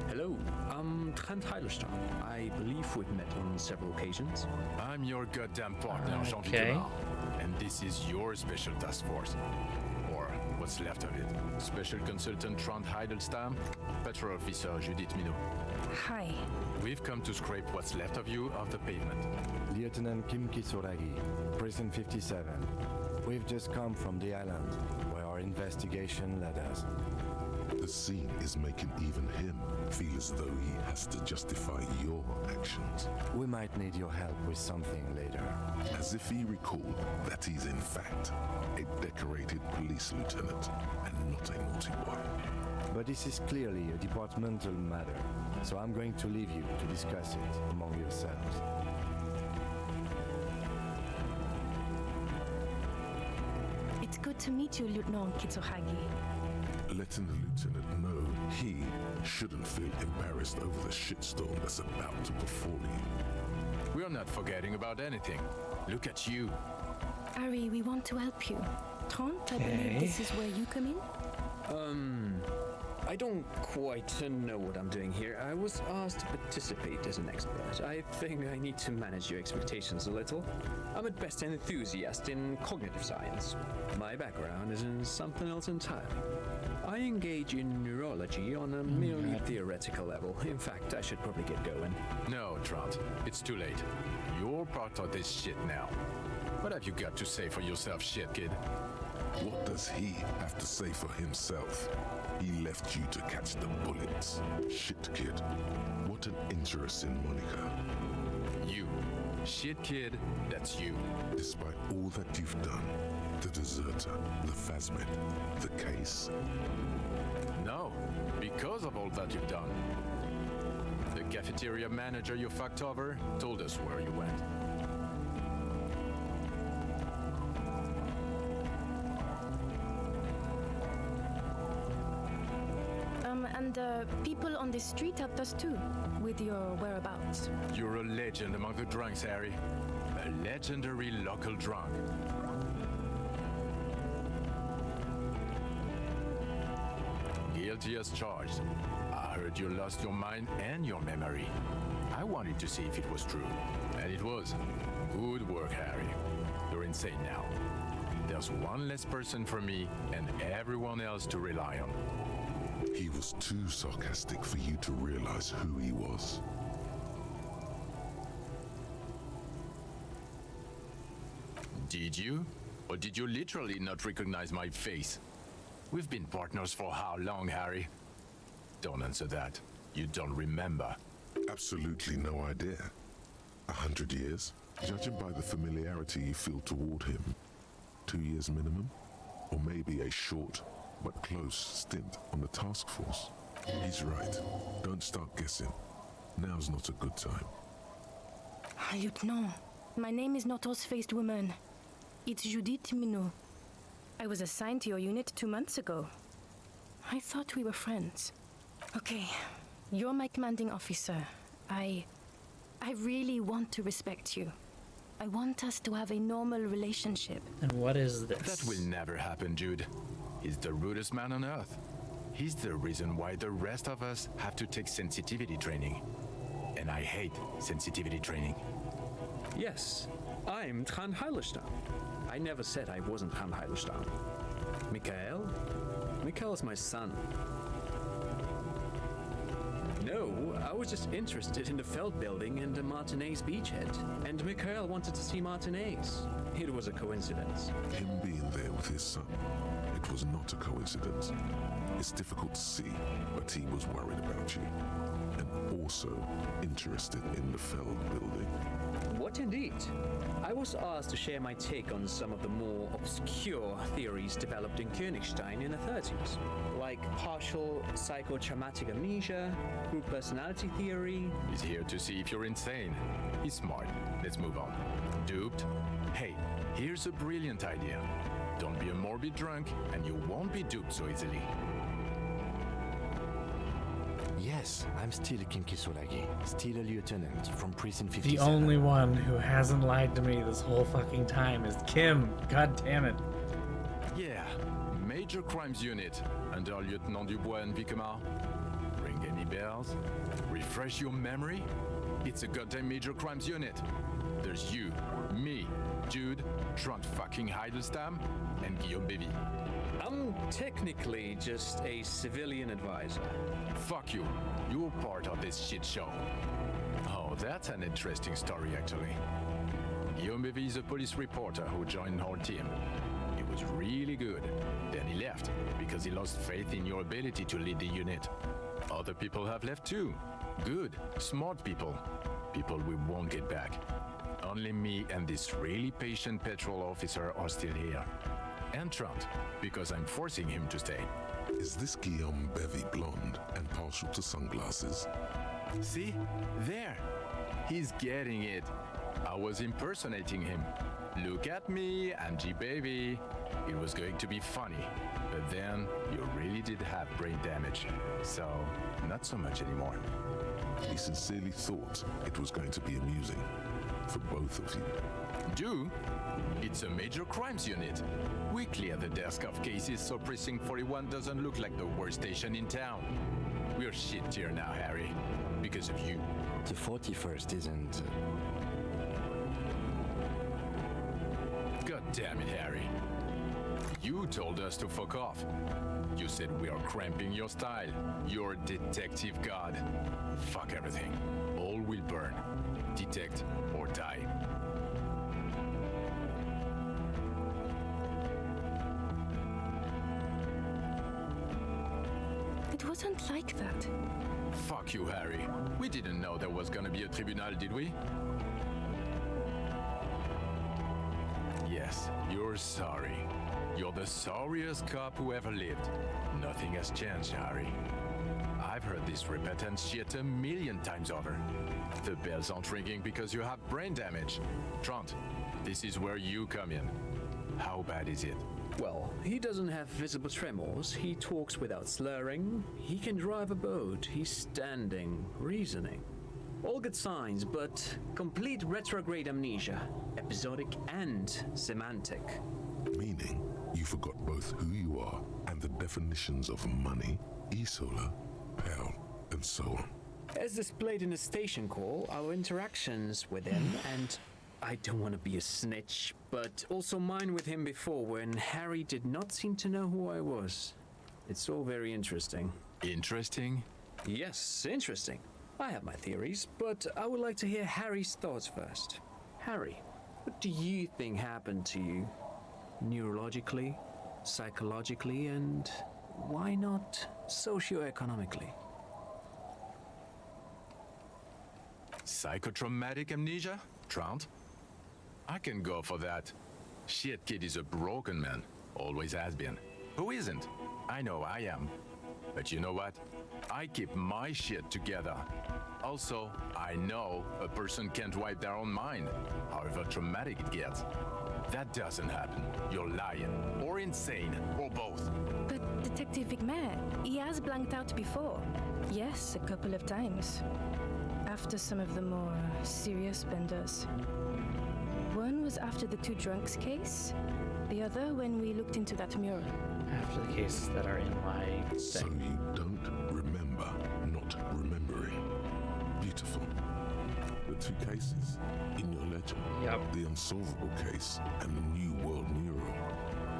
Hello, I'm Trent Heilerstein. I believe we've met on several occasions. I'm your goddamn partner, Jean-Pierre. Okay. And this is your special task force. Or what's left of it. Special Consultant Trent Heilerstein, Patrol Officer Judith Minot. Hi. We've come to scrape what's left of you off the pavement. Lieutenant Kim Kitsuragi, Prison 57. We've just come from the island, where our investigation led us. The scene is making even him feel as though he has to justify your actions. We might need your help with something later. As if he recalled that he's in fact a decorated police lieutenant and not a naughty boy. But this is clearly a departmental matter, so I'm going to leave you to discuss it among yourselves. It's good to meet you, Lieutenant Kitsuragi. Letting the lieutenant know he shouldn't feel embarrassed over the shitstorm that's about to befall you. We're not forgetting about anything. Look at you. Ari, we want to help you. Trent, I believe this is where you come in? I don't quite know what I'm doing here. I was asked to participate as an expert. I think I need to manage your expectations a little. I'm at best an enthusiast in cognitive science. My background is in something else entirely. I engage in neurology on a merely theoretical level. In fact, I should probably get going. No, Trent, it's too late. You're part of this shit now. What have you got to say for yourself, shit kid? What does he have to say for himself? He left you to catch the bullets. Shit kid. What an interesting moniker. You. Shit kid, that's you. Despite all that you've done, the deserter, the phasmid, the case. No, because of all that you've done. The cafeteria manager you fucked over told us where you went. And people on the street helped us too, with your whereabouts. You're a legend among the drunks, Harry. A legendary local drunk. Guilty as charged. I heard you lost your mind and your memory. I wanted to see if it was true. And it was. Good work, Harry. You're insane now. There's one less person for me and everyone else to rely on. He was too sarcastic for you to realize who he was. Did you? Or did you literally not recognize my face? We've been partners for how long, Harry? Don't answer that. You don't remember. Absolutely no idea. 100 years? Judging by the familiarity you feel toward him, 2 years minimum? Or maybe a short but close stint on the task force? He's right. Don't start guessing. Now's not a good time. Lieutenant, my name is not Horse-Faced Woman. It's Judith Minot. I was assigned to your unit 2 months ago. I thought we were friends. Okay, you're my commanding officer. I really want to respect you. I want us to have a normal relationship. And what is this? That will never happen, Jude. He's the rudest man on Earth. He's the reason why the rest of us have to take sensitivity training. And I hate sensitivity training. Yes, I'm Tran Heilestam. I never said I wasn't Tran Heilestam. Mikhail? Mikhail is my son. No, I was just interested in the Feld building and the Martinez beachhead. And Mikhail wanted to see Martinez. It was a coincidence. Him being there with his son, it was not a coincidence. It's difficult to see, but he was worried about you. And also interested in the Feld building. What indeed? I was asked to share my take on some of the more obscure theories developed in Königstein in the 30s, like partial psychotraumatic amnesia, group personality theory. He's here to see if you're insane. He's smart. Let's move on. Duped? Hey, here's a brilliant idea. Don't be a morbid drunk, and you won't be duped so easily. Yes, I'm still Kinki Solagi, still a lieutenant from Precinct 57. The only one who hasn't lied to me this whole fucking time is Kim. God damn it. Yeah, Major Crimes Unit under Lieutenant Dubois and Vicomar. Ring any bells? Refresh your memory? It's a goddamn Major Crimes Unit. There's you, me, Jude, Trent fucking Heidelstam, and Guillaume Bevy. I'm technically just a civilian advisor. Fuck you. You're part of this shit show. Oh, that's an interesting story, actually. Guillaume Bevy is a police reporter who joined our team. He was really good. Then he left because he lost faith in your ability to lead the unit. Other people have left too. Good, smart people. People we won't get back. Only me and this really patient patrol officer are still here. And Trent, because I'm forcing him to stay. Is this Guillaume Bevy blonde and partial to sunglasses? See? There. He's getting it. I was impersonating him. Look at me, I'm G-Baby. It was going to be funny. But then, you really did have brain damage. So, not so much anymore. He sincerely thought it was going to be amusing. For both of you. Do? It's a Major Crimes Unit. We clear the desk of cases so Precinct 41 doesn't look like the worst station in town. We're shit here now, Harry. Because of you. The 41st isn't... God damn it, Harry. You told us to fuck off. You said we are cramping your style. You're detective god. Fuck everything. All will burn. Detect or die. It wasn't like that. Fuck you, Harry. We didn't know there was gonna be a tribunal, did we? Yes, you're sorry. You're the sorriest cop who ever lived. Nothing has changed, Harry. I've heard this repetent shit 1,000,000 times over. The bells aren't ringing because you have brain damage. Trent, this is where you come in. How bad is it? Well, he doesn't have visible tremors, he talks without slurring, he can drive a boat, he's standing, reasoning. All good signs, but complete retrograde amnesia, episodic and semantic. Meaning, you forgot both who you are and the definitions of money, Isola, Pearl, and so on. As displayed in the station call, our interactions with him, and I don't want to be a snitch, but also mine with him before when Harry did not seem to know who I was. It's all very interesting. Interesting? Yes, interesting. I have my theories, but I would like to hear Harry's thoughts first. Harry, what do you think happened to you? neurologically, psychologically, and why not socioeconomically? Psychotraumatic amnesia? Trant? I can go for that. Shit, kid is a broken man. Always has been. Who isn't? I know I am. But you know what? I keep my shit together. Also, I know a person can't wipe their own mind, however traumatic it gets. That doesn't happen. You're lying, or insane, or both. But Detective Vigmer, he has blanked out before. Yes, a couple of times. After some of the more serious benders. One was after the two drunks case, the other when we looked into that mural. After the cases that are in my thing. So you don't remember not remembering. Beautiful. The two cases in your ledger. Yep. The unsolvable case and the New World mural.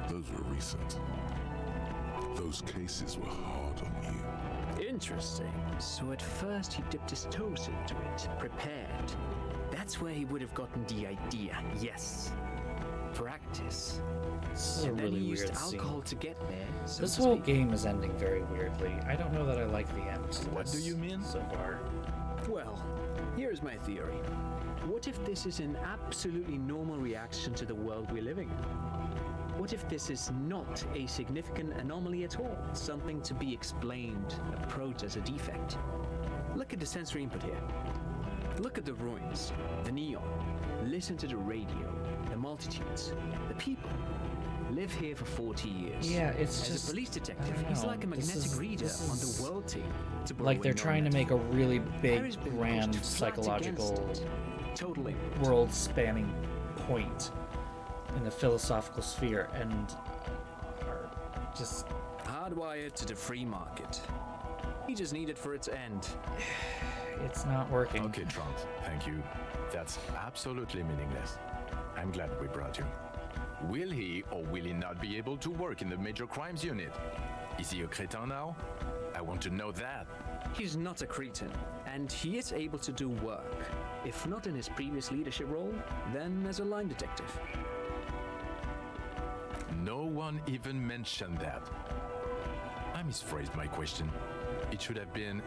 Those were recent. Those cases were hard on you. Interesting. So at first he dipped his toes into it, prepared. That's where he would have gotten the idea, yes. Practice. This is a And then really he used weird alcohol scene. to get there. So This to whole speak. game is ending very weirdly. I don't know that I like the end. to What this do you mean? so far? Well, here's my theory. What if this is an absolutely normal reaction to the world we're living in? What if this is not a significant anomaly at all? Something to be explained, approached as a defect? Look at the sensory input here. Look at the ruins, the neon. Listen to the radio, the multitudes, the people. Live here for 40 years. Yeah, it's As just a police I detective, don't he's know. like a This magnetic is- reader this on the is world team. to borrow Like they're a trying to make a non-metaphor. really big, Harry's been grand pushed flat psychological, against it. Totally. world-spanning point in the philosophical sphere, and are just Hardwired to the free market. He just needed for its end. it's not working. Okay, Trant, thank you. That's absolutely meaningless. I'm glad we brought you. Will he or will he not be able to work in the major crimes unit? Is he a cretin now? I want to know that. He's not a cretin, and he is able to do work. If not in his previous leadership role, then as a line detective. No one even mentioned that. I misphrased my question. It should have been,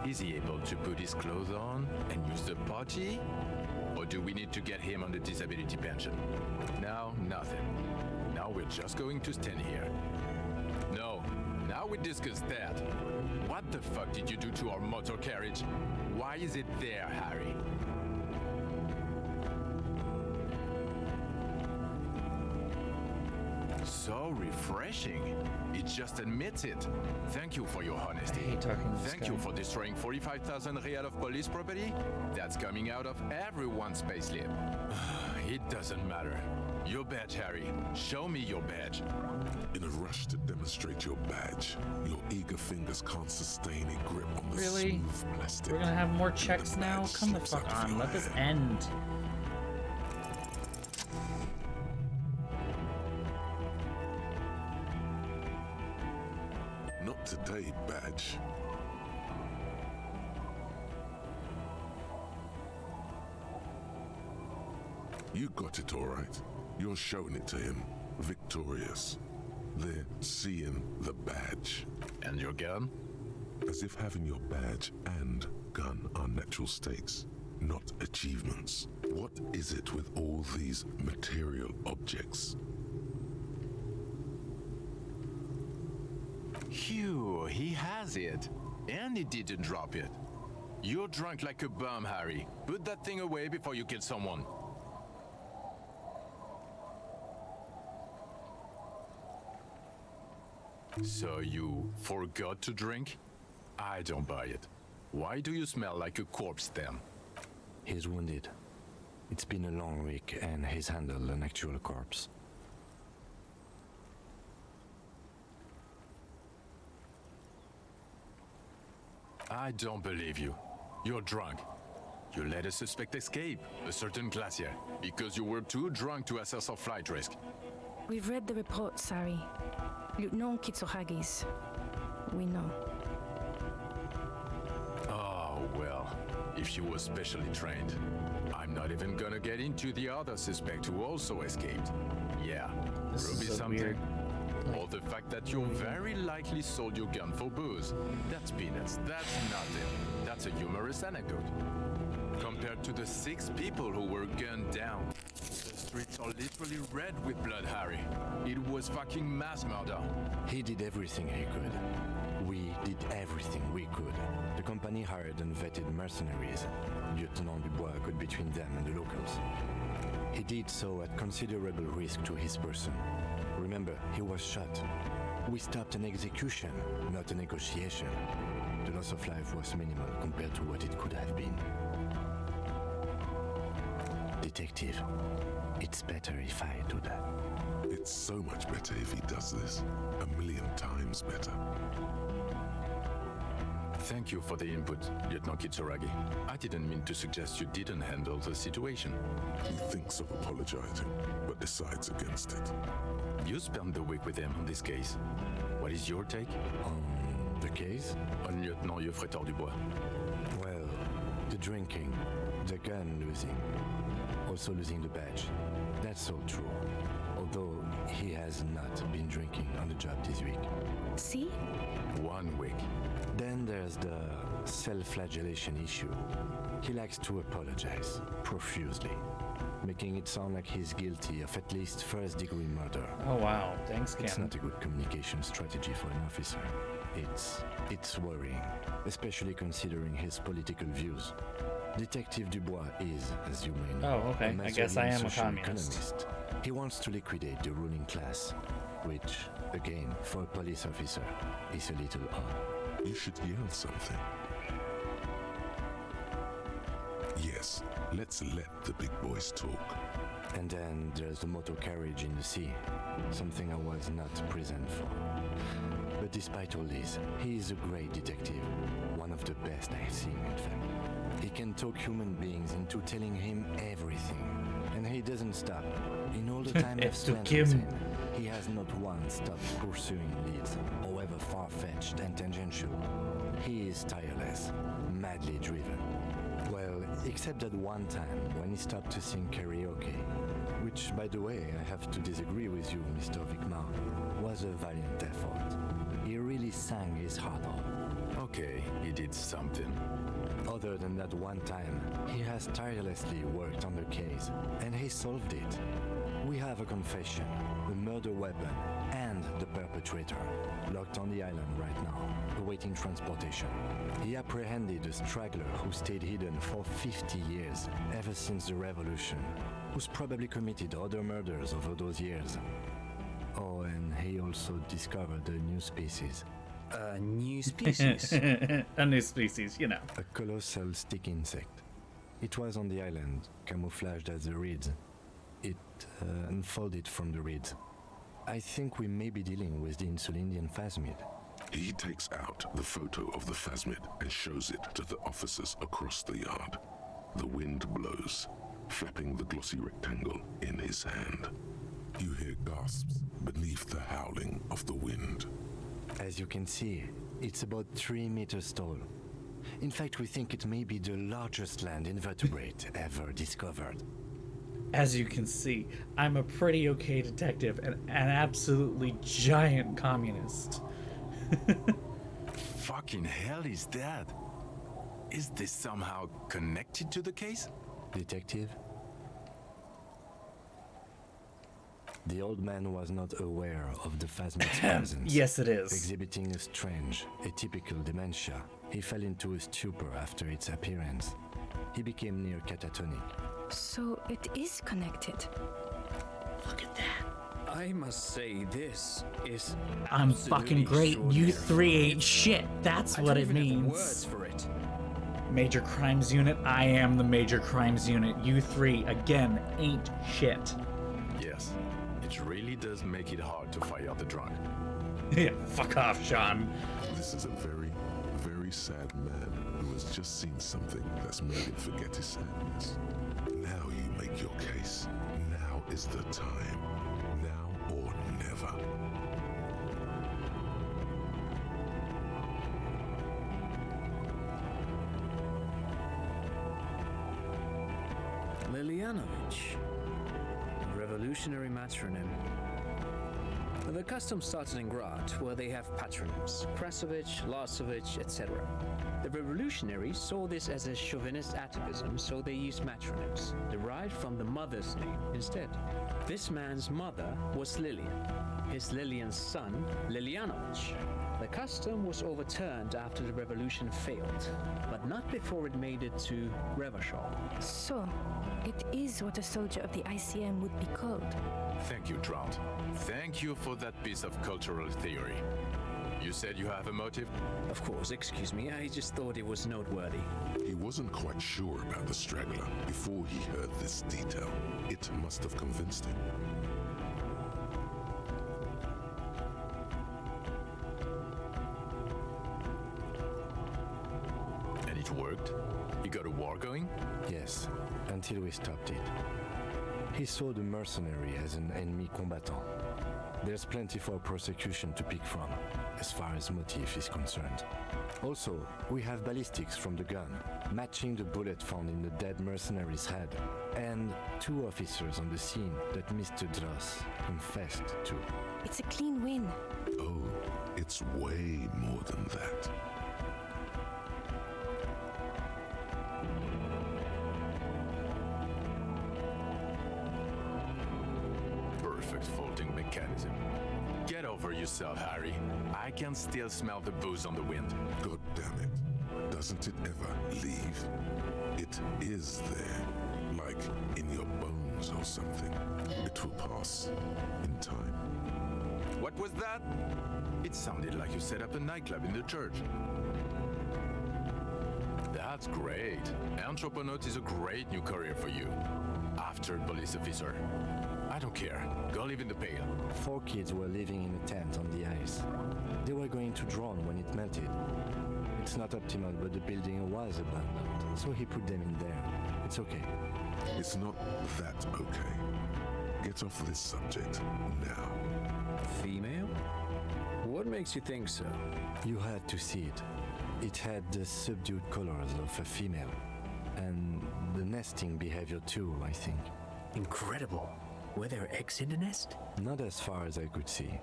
is he able to put his clothes on and use the potty? Or do we need to get him on the disability pension? Now, nothing. Now we're just going to stand here. No, now we discuss that. What the fuck did you do to our motor carriage? Why is it there, Harry? So refreshing. It just admits it. Thank you for your honesty. I hate talking to this Thank guy. you for destroying 45,000 real of police property. That's coming out of everyone's payslip. It doesn't matter. Your badge, Harry. Show me your badge. In a rush to demonstrate your badge, your eager fingers can't sustain a grip on the Really? smooth plastic. We're gonna have more and the checks now? badge Come the slips fuck out of on. your Let this hand. end. Not today, badge. You got it all right. You're showing it to him. Victorious. They're seeing the badge. And your gun? As if having your badge and gun are natural states, not achievements. What is it with all these material objects? Phew, he has it. And he didn't drop it. You're drunk like a bum, Harry. Put that thing away before you kill someone. So you forgot to drink? I don't buy it. Why do you smell like a corpse then? He's wounded. It's been a long week, and he's handled an actual corpse. I don't believe you. You're drunk. You let a suspect escape, a certain glacier, because you were too drunk to assess our flight risk. We've read the report, Sari. Lieutenant Kitsuhagi's. We know. Oh, well. if she was specially trained. I'm not even gonna get into the other suspect who also escaped. Yeah, This Ruby is so something. weird. Or the fact that you very likely sold your gun for booze. That's peanuts. That's nothing. That's a humorous anecdote. Compared to the 6 people who were gunned down. The streets are literally red with blood, Harry. It was fucking mass murder. He did everything he could. We did everything we could. The company hired and vetted mercenaries. Lieutenant Dubois got between them and the locals. He did so at considerable risk to his person. Remember, he was shot. We stopped an execution, not a negotiation. The loss of life was minimal compared to what it could have been. Detective, it's better if I do that. It's so much better if he does this. 1,000,000 times better. Thank you for the input, Lieutenant Kitsuragi. I didn't mean to suggest you didn't handle the situation. He thinks of apologizing, but decides against it. You spent the week with him on this case. What is your take? On the case? On Lieutenant Geoffrey Dubois. Well, the drinking, the gun losing, also losing the badge. That's all true. Although he has not been drinking on the job this week. See? 1 week. Then there's the self-flagellation issue. He likes to apologize profusely, making it sound like he's guilty of at least first-degree murder. Oh wow, thanks, Ken. It's not a good communication strategy for an officer. It's worrying, especially considering his political views. Detective Dubois is, as you may know, Oh, okay. I guess I am a communist. economist. He wants to liquidate the ruling class, which, again, for a police officer, is a little odd. You should yell something. Yes, let's let the big boys talk. And then there's the motor carriage in the sea, something I was not present for. But despite all this, he is a great detective, one of the best I've seen, in fact. He can talk human beings into telling him everything, and he doesn't stop. In all the time I've spent with him, he has not once stopped pursuing leads, however far-fetched and tangential. He is tireless, madly driven. Well, except that one time when he stopped to sing karaoke, which, by the way, I have to disagree with you, Mr. Vicmar, was a valiant effort. He really sang his heart out. Okay, he did something. Other than that one time, he has tirelessly worked on the case, and he solved it. We have a confession, a murder weapon, and the perpetrator, locked on the island right now, awaiting transportation. He apprehended a straggler who stayed hidden for 50 years, ever since the revolution, who's probably committed other murders over those years. Oh, and he also discovered a new species. A new species? A new species, you know. A colossal stick insect. It was on the island, camouflaged as the reeds. It unfolded from the reeds. I think we may be dealing with the Insulindian phasmid. He takes out the photo of the phasmid and shows it to the officers across the yard. The wind blows, flapping the glossy rectangle in his hand. You hear gasps beneath the howling of the wind. As you can see, it's about 3 meters tall. In fact, we think it may be the largest land invertebrate ever discovered. As you can see, I'm a pretty okay detective and an absolutely giant communist. Fucking hell is that? Is this somehow connected to the case? Detective? The old man was not aware of the phasmid's presence. Yes, it is. Exhibiting a strange, atypical dementia, he fell into a stupor after its appearance. He became near catatonic. So it is connected. Look at that. I must say, this is I'm fucking great. You extraordinary. three ain't shit. That's I what don't it even have means. words for it. Major crimes unit, I am the major crimes unit. You three, again, ain't shit. Yes, it really does make it hard to fire the drunk. Yeah, fuck off, Sean. This is a very, very sad man who has just seen something that's made him forget his sadness. Now you make your case. Now is the time. Now or never. Lilianovich. A revolutionary matronym. The custom started in Grad, where they have patronyms: Krasovich, Lasovich, etc. The revolutionaries saw this as a chauvinist atavism, so they used matronyms, derived from the mother's name instead. This man's mother was Lilian, his Lilian's son, Lilianovich. The custom was overturned after the revolution failed, but not before it made it to Revachol. So, it is what a soldier of the ICM would be called. Thank you, Trout. Thank you for that piece of cultural theory. You said you have a motive? Of course, excuse me, I just thought it was noteworthy. He wasn't quite sure about the straggler before he heard this detail. It must have convinced him. And it worked? You got a war going? Yes, until we stopped it. He saw the mercenary as an ennemi combattant. There's plenty for prosecution to pick from, as far as motive is concerned. Also, we have ballistics from the gun, matching the bullet found in the dead mercenary's head, and 2 officers on the scene that Mr. Dross confessed to. It's a clean win. Oh, it's way more than that. Perfect folding mechanism. Get over yourself, Harry. I can still smell the booze on the wind. God damn it. Doesn't it ever leave? It is there, like in your bones or something. It will pass in time. What was that? It sounded like you set up a nightclub in the church. That's great. Anthroponaut is a great new career for you. After police officer. I don't care. Go live in the Pale. 4 kids were living in a tent on the ice. They were going to drown when it melted. It's not optimal, but the building was abandoned, so he put them in there. It's okay. It's not that okay. Get off this subject now. Female? What makes you think so? You had to see it. It had the subdued colors of a female. And the nesting behavior too, I think. Incredible. Were there eggs in the nest? Not as far as I could see.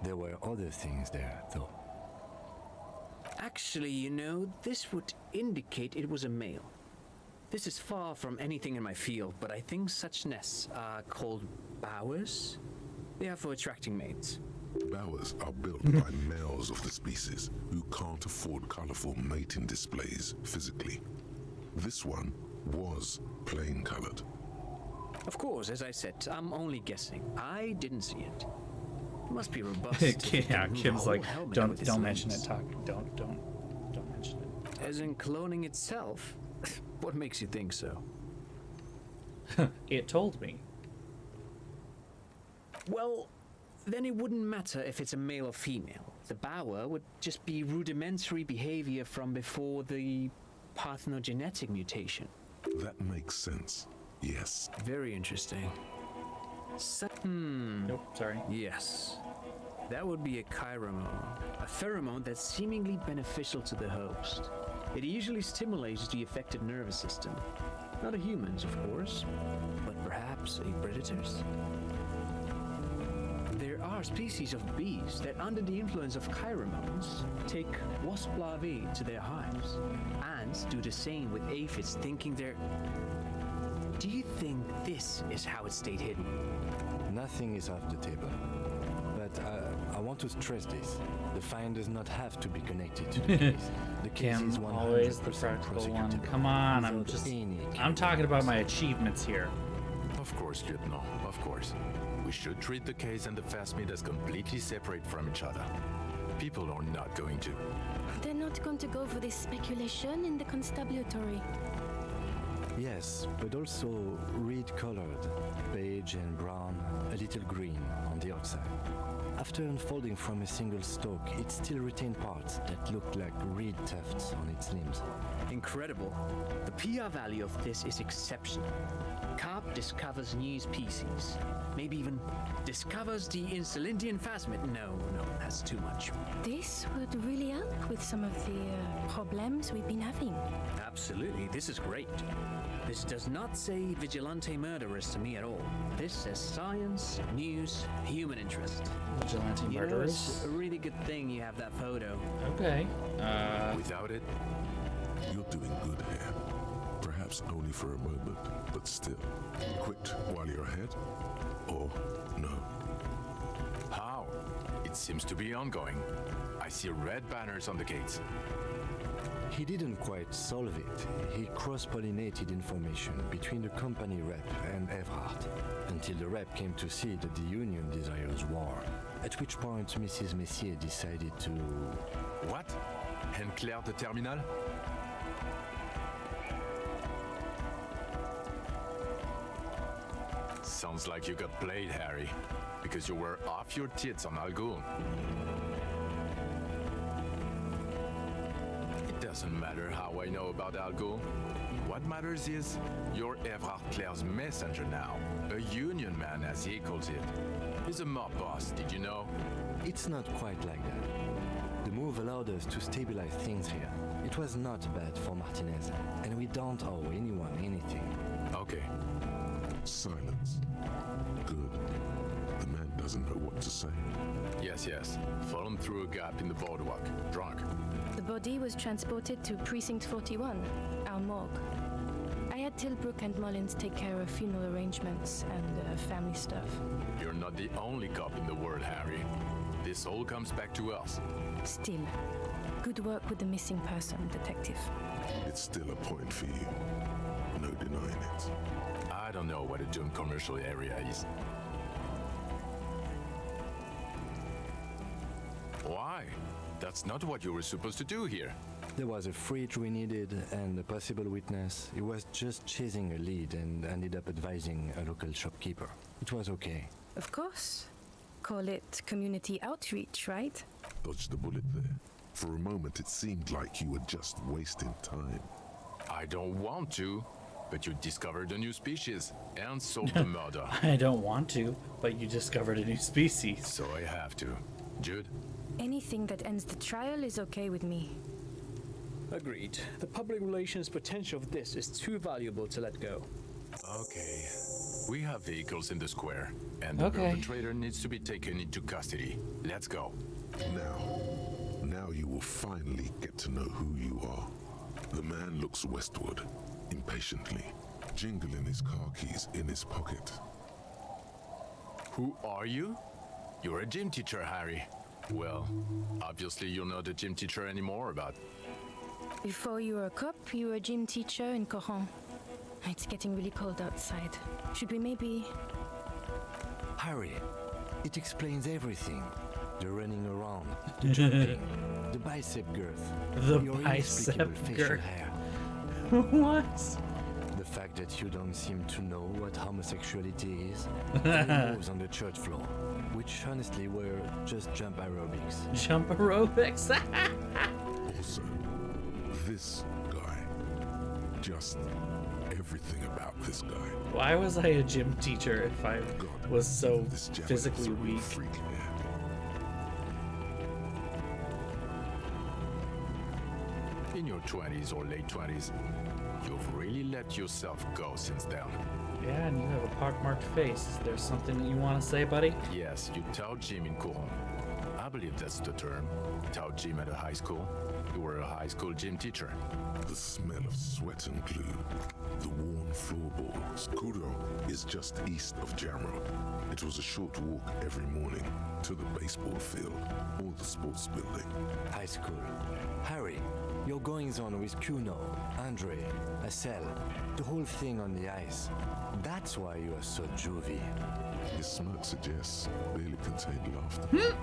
There were other things there, though. Actually, you know, this would indicate it was a male. This is far from anything in my field, but I think such nests are called bowers. They are for attracting mates. Bowers are built by males of the species who can't afford colorful mating displays physically. This one was plain colored. Of course, as I said, I'm only guessing. I didn't see it. It must be robust. Yeah, Kim's like, don't mention it, don't mention it. As in cloning itself? What makes you think so? It told me. Well, then it wouldn't matter if it's a male or female. The bower would just be rudimentary behavior from before the parthenogenetic mutation. That makes sense. Yes. Very interesting. Nope, sorry. Yes. That would be a chiromone. A pheromone that's seemingly beneficial to the host. It usually stimulates the affected nervous system. Not a human's, of course, but perhaps a predator's. There are species of bees that, under the influence of chiromones, take wasp larvae to their hives. Ants do the same with aphids, thinking they're... Do you think this is how it stayed hidden? Nothing is off the table. But I want to stress this. The find does not have to be connected to the case. The case is 100% always the practical one. Come on, I'm talking about my achievements here. Of course, Lieutenant, of course. We should treat the case and the Phasmid as completely separate from each other. People are not going to. They're not going to go for this speculation in the constabulary. Yes, but also reed-colored, beige and brown, a little green on the outside. After unfolding from a single stalk, it still retained parts that looked like reed tufts on its limbs. Incredible. The PR value of this is exceptional. Carp discovers new species. Maybe even discovers the Insulindian phasmid. No, that's too much. This would really help with some of the problems we've been having. Absolutely, this is great. This does not say vigilante murderers to me at all. This says science, news, human interest. Vigilante murderers? It's a really good thing you have that photo. Okay. Without it, you're doing good here. Perhaps only for a moment, but still. Quit while you're ahead, or no. How? It seems to be ongoing. I see red banners on the gates. He didn't quite solve it. He cross-pollinated information between the company rep and Evrard, until the rep came to see that the Union desires war, at which point Mrs. Messier decided to... What? And Claire the Terminal? Sounds like you got played, Harry, because you were off your tits on Al Ghul. It doesn't matter how I know about Al Ghul. What matters is you're Evrard Claire's messenger now. A union man, as he calls it. He's a mob boss, did you know? It's not quite like that. The move allowed us to stabilize things here. It was not bad for Martinez, and we don't owe anyone anything. Okay. Silence. Good. The man doesn't know what to say. Yes. Fallen through a gap in the boardwalk. Drunk. The body was transported to Precinct 41, our morgue. I had Tilbrook and Mullins take care of funeral arrangements and family stuff. You're not the only cop in the world, Harry. This all comes back to us. Still, good work with the missing person, Detective. It's still a point for you. No denying it. I don't know what a doomed commercial area is. Why? That's not what you were supposed to do here. There was a fridge we needed and a possible witness. He was just chasing a lead and ended up advising a local shopkeeper. It was okay. Of course. Call it community outreach, right? Dodged the bullet there. For a moment, it seemed like you were just wasting time. I don't want to, but you discovered a new species and solved the murder. I don't want to, but you discovered a new species. So I have to. Jude? Anything that ends the trial is okay with me. Agreed. The public relations potential of this is too valuable to let go. Okay. We have vehicles in the square, and the perpetrator needs to be taken into custody. Let's go. Now you will finally get to know who you are. The man looks westward, impatiently, jingling his car keys in his pocket. Who are you? You're a gym teacher, Harry. Well, obviously you're not a gym teacher anymore, but... Before you were a cop, you were a gym teacher in Coron. It's getting really cold outside. Should we maybe... Harry, it explains everything. The running around, the jumping, the bicep girth, your inexplicable facial hair. What? The fact that you don't seem to know what homosexuality is. And moves on the church floor, which honestly were just jump aerobics. Jump aerobics? Also, this guy. Just everything about this guy. Why was I a gym teacher if I was so physically weak? In your 20s or late 20s, you've really let yourself go since then. Yeah, and you have a pockmarked face. Is there something that you want to say, buddy? Yes, you taught gym in Coron. I believe that's the term. Taught gym at a high school. You were a high school gym teacher. The smell of sweat and glue. The worn floorboards. Coudon is just east of Jamrock. It was a short walk every morning to the baseball field or the sports building. High school. Harry, your goings-on with Kuno, Andre, Assel, the whole thing on the ice. That's why you are so juvie. His smirk suggests barely contained laughter.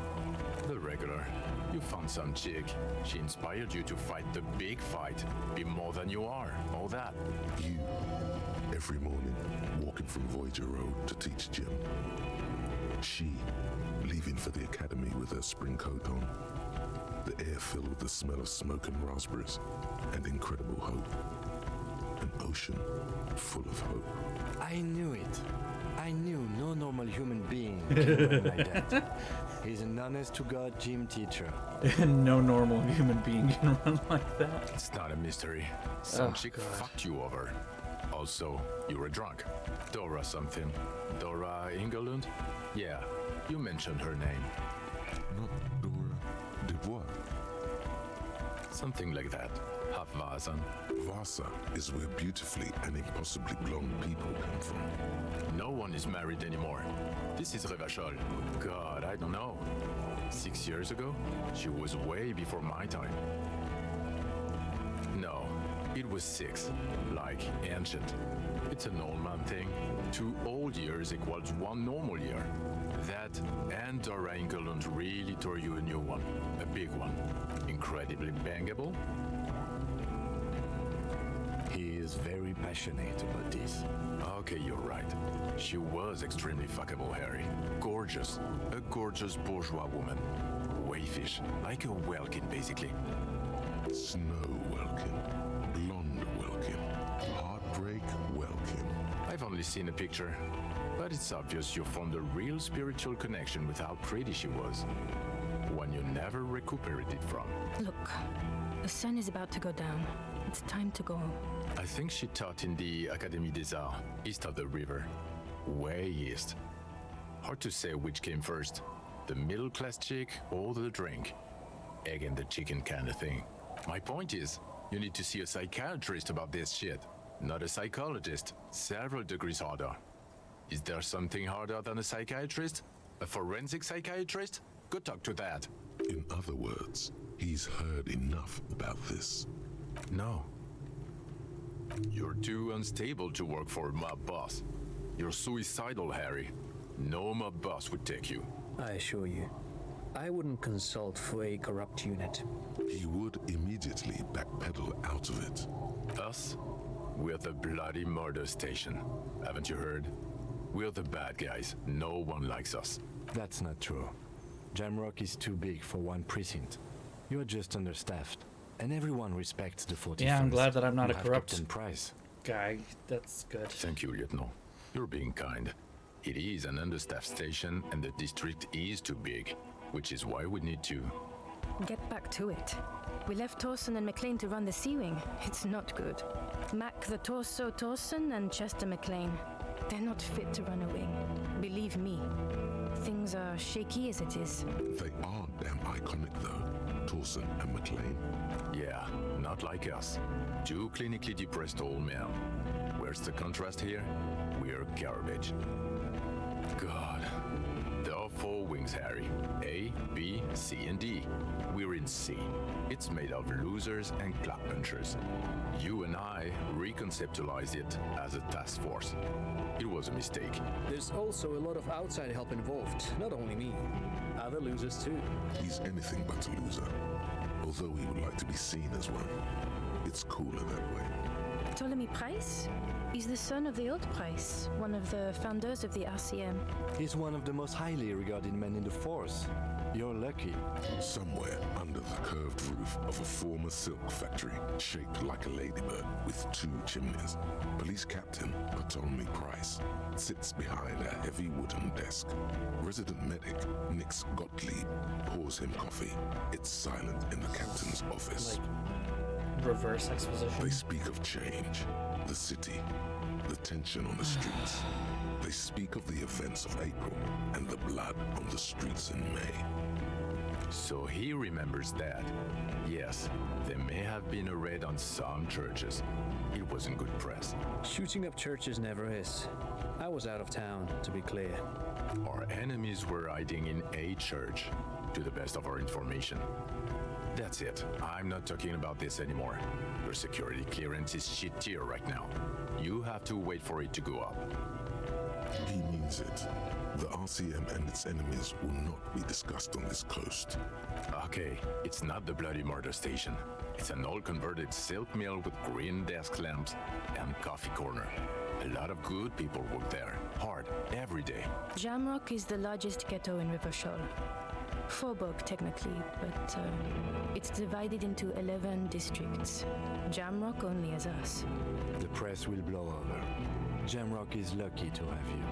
The regular. You found some chick. She inspired you to fight the big fight. Be more than you are. All that. You, every morning, walking from Voyager Road to teach gym. She, leaving for the academy with her spring coat on. The air filled with the smell of smoke and raspberries, and incredible hope. An ocean full of hope. I knew it. I knew no normal human being can run like that. He's an honest-to-God gym teacher. No normal human being can run like that. It's not a mystery. Some Oh, chick God. fucked you over. Also, you were drunk. Dora something. Dora Ingelund? Yeah, you mentioned her name. Not Dora Dubois. Something like that. Half Vasan. Vasa is where beautifully and impossibly blonde people come from. No one is married anymore. This is Revachol. God, I don't know. 6 years ago? She was way before my time. No, it was 6. Like ancient. It's an old man thing. 2 old years equals 1 normal year. That and Dora Ingelund really tore you a new one. A big one. Incredibly bangable. He is very passionate about this. Okay, you're right. She was extremely fuckable, Harry. Gorgeous. A gorgeous bourgeois woman. Wayfish. Like a Welkin, basically. Snow Welkin. Blonde Welkin. Heartbreak Welkin. I've only seen a picture, but it's obvious you formed a real spiritual connection with how pretty she was. One you never recuperated from. Look, the sun is about to go down. It's time to go. I think she taught in the Académie des Arts, east of the river. Way east. Hard to say which came first, the middle-class chick or the drink. Egg and the chicken kind of thing. My point is, you need to see a psychiatrist about this shit. Not a psychologist. Several degrees harder. Is there something harder than a psychiatrist? A forensic psychiatrist? Go talk to that. In other words, he's heard enough about this. No. You're too unstable to work for a mob boss. You're suicidal, Harry. No mob boss would take you. I assure you, I wouldn't consult for a corrupt unit. He would immediately backpedal out of it. Us? We're the bloody murder station. Haven't you heard? We're the bad guys. No one likes us. That's not true. Jamrock is too big for one precinct. You're just understaffed, and everyone respects the 41st. Yeah, I'm glad that I'm not You a have corrupt Captain Price. guy. That's good. Thank you, Lieutenant. You're being kind. It is an understaffed station, and the district is too big, which is why we need to... Get back to it. We left Torson and McLean to run the Sea Wing. It's not good. Mac the Torso Torson and Chester McLean. They're not fit to run a wing. Believe me. Things are shaky as it is. They are damn iconic though, Torson and McLean. Yeah, not like us. 2 clinically depressed old men. Where's the contrast here? We're garbage. God. There are 4 wings, Harry. A, B, C, and D. We're in C. It's made of losers and clappunchers. You and I reconceptualized it as a task force. It was a mistake. There's also a lot of outside help involved, not only me. Other losers too. He's anything but a loser, although he would like to be seen as one. It's cooler that way. Ptolemy Price? He's the son of the old Price, one of the founders of the RCM. He's one of the most highly regarded men in the force. You're lucky. Somewhere under the curved roof of a former silk factory, shaped like a ladybird with 2 chimneys, Police Captain Ptolemy Price sits behind a heavy wooden desk. Resident medic Nix Gottlieb pours him coffee. It's silent in the captain's office. Reverse exposition. They speak of change, the city, the tension on the streets. They speak of the events of April and the blood on the streets in May. So he remembers that. Yes, there may have been a raid on some churches. It wasn't good press. Shooting up churches never is. I was out of town, to be clear. Our enemies were hiding in a church, to the best of our information. That's it. I'm not talking about this anymore. Your security clearance is shit tier right now. You have to wait for it to go up. He means it. The RCM and its enemies will not be discussed on this coast. Okay, it's not the bloody murder station. It's an old converted silk mill with green desk lamps and coffee corner. A lot of good people work there, hard, every day. Jamrock is the largest ghetto in River Shoal. Faubourg, technically, but it's divided into 11 districts. Jamrock only has us. The press will blow over. Jamrock is lucky to have you,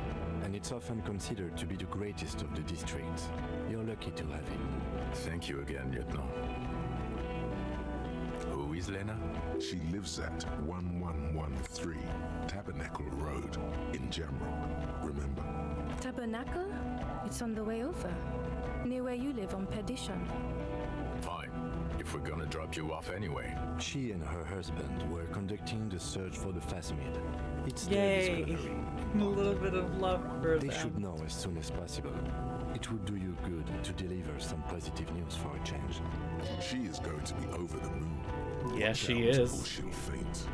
and it's often considered to be the greatest of the districts. You're lucky to have him. Thank you again, Lieutenant. Who is Lena? She lives at 1113 Tabernacle Road in Jamrock. Remember? Tabernacle? It's on the way over. Near where you live on Perdition. Fine, if we're gonna drop you off anyway. She and her husband were conducting the search for the Phasmid. It's Yay! their discovery. A little bit of love for They them. should know as soon as possible. It would do you good to deliver some positive news for a change. She is going to be over the moon. Yes, she Watch out is. or she'll faint.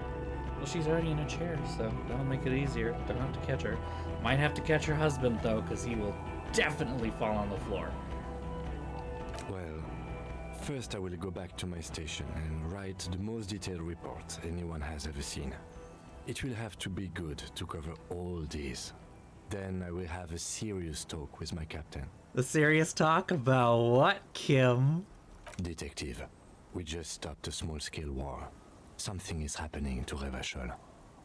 Well, she's already in a chair, so that'll make it easier. Don't have to catch her. Might have to catch her husband, though, because he will definitely fall on the floor. Well, first I will go back to my station and write the most detailed report anyone has ever seen. It will have to be good to cover all these. Then I will have a serious talk with my captain. The serious talk about what, Kim? Detective, we just stopped a small-scale war. Something is happening to Revachol.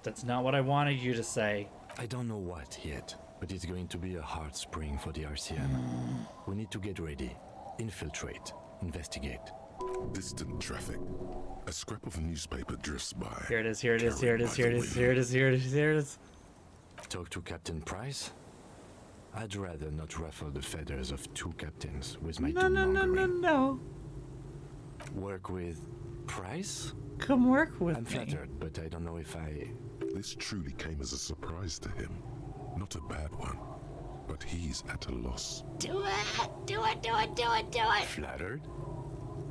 That's not what I wanted you to say. I don't know what yet, but it's going to be a hard spring for the RCM. We need to get ready, infiltrate, investigate. Distant traffic. A scrap of newspaper drifts by. Here it is, here it is, here it is, here it is, here it is, here it is, here it is. Talk to Captain Price? I'd rather not ruffle the feathers of two captains with my No. Work with Price? Come work with I'm me. flattered, but I don't know if I... This truly came as a surprise to him. Not a bad one, but he's at a loss. Do it! Do it, do it, do it, do it! Flattered?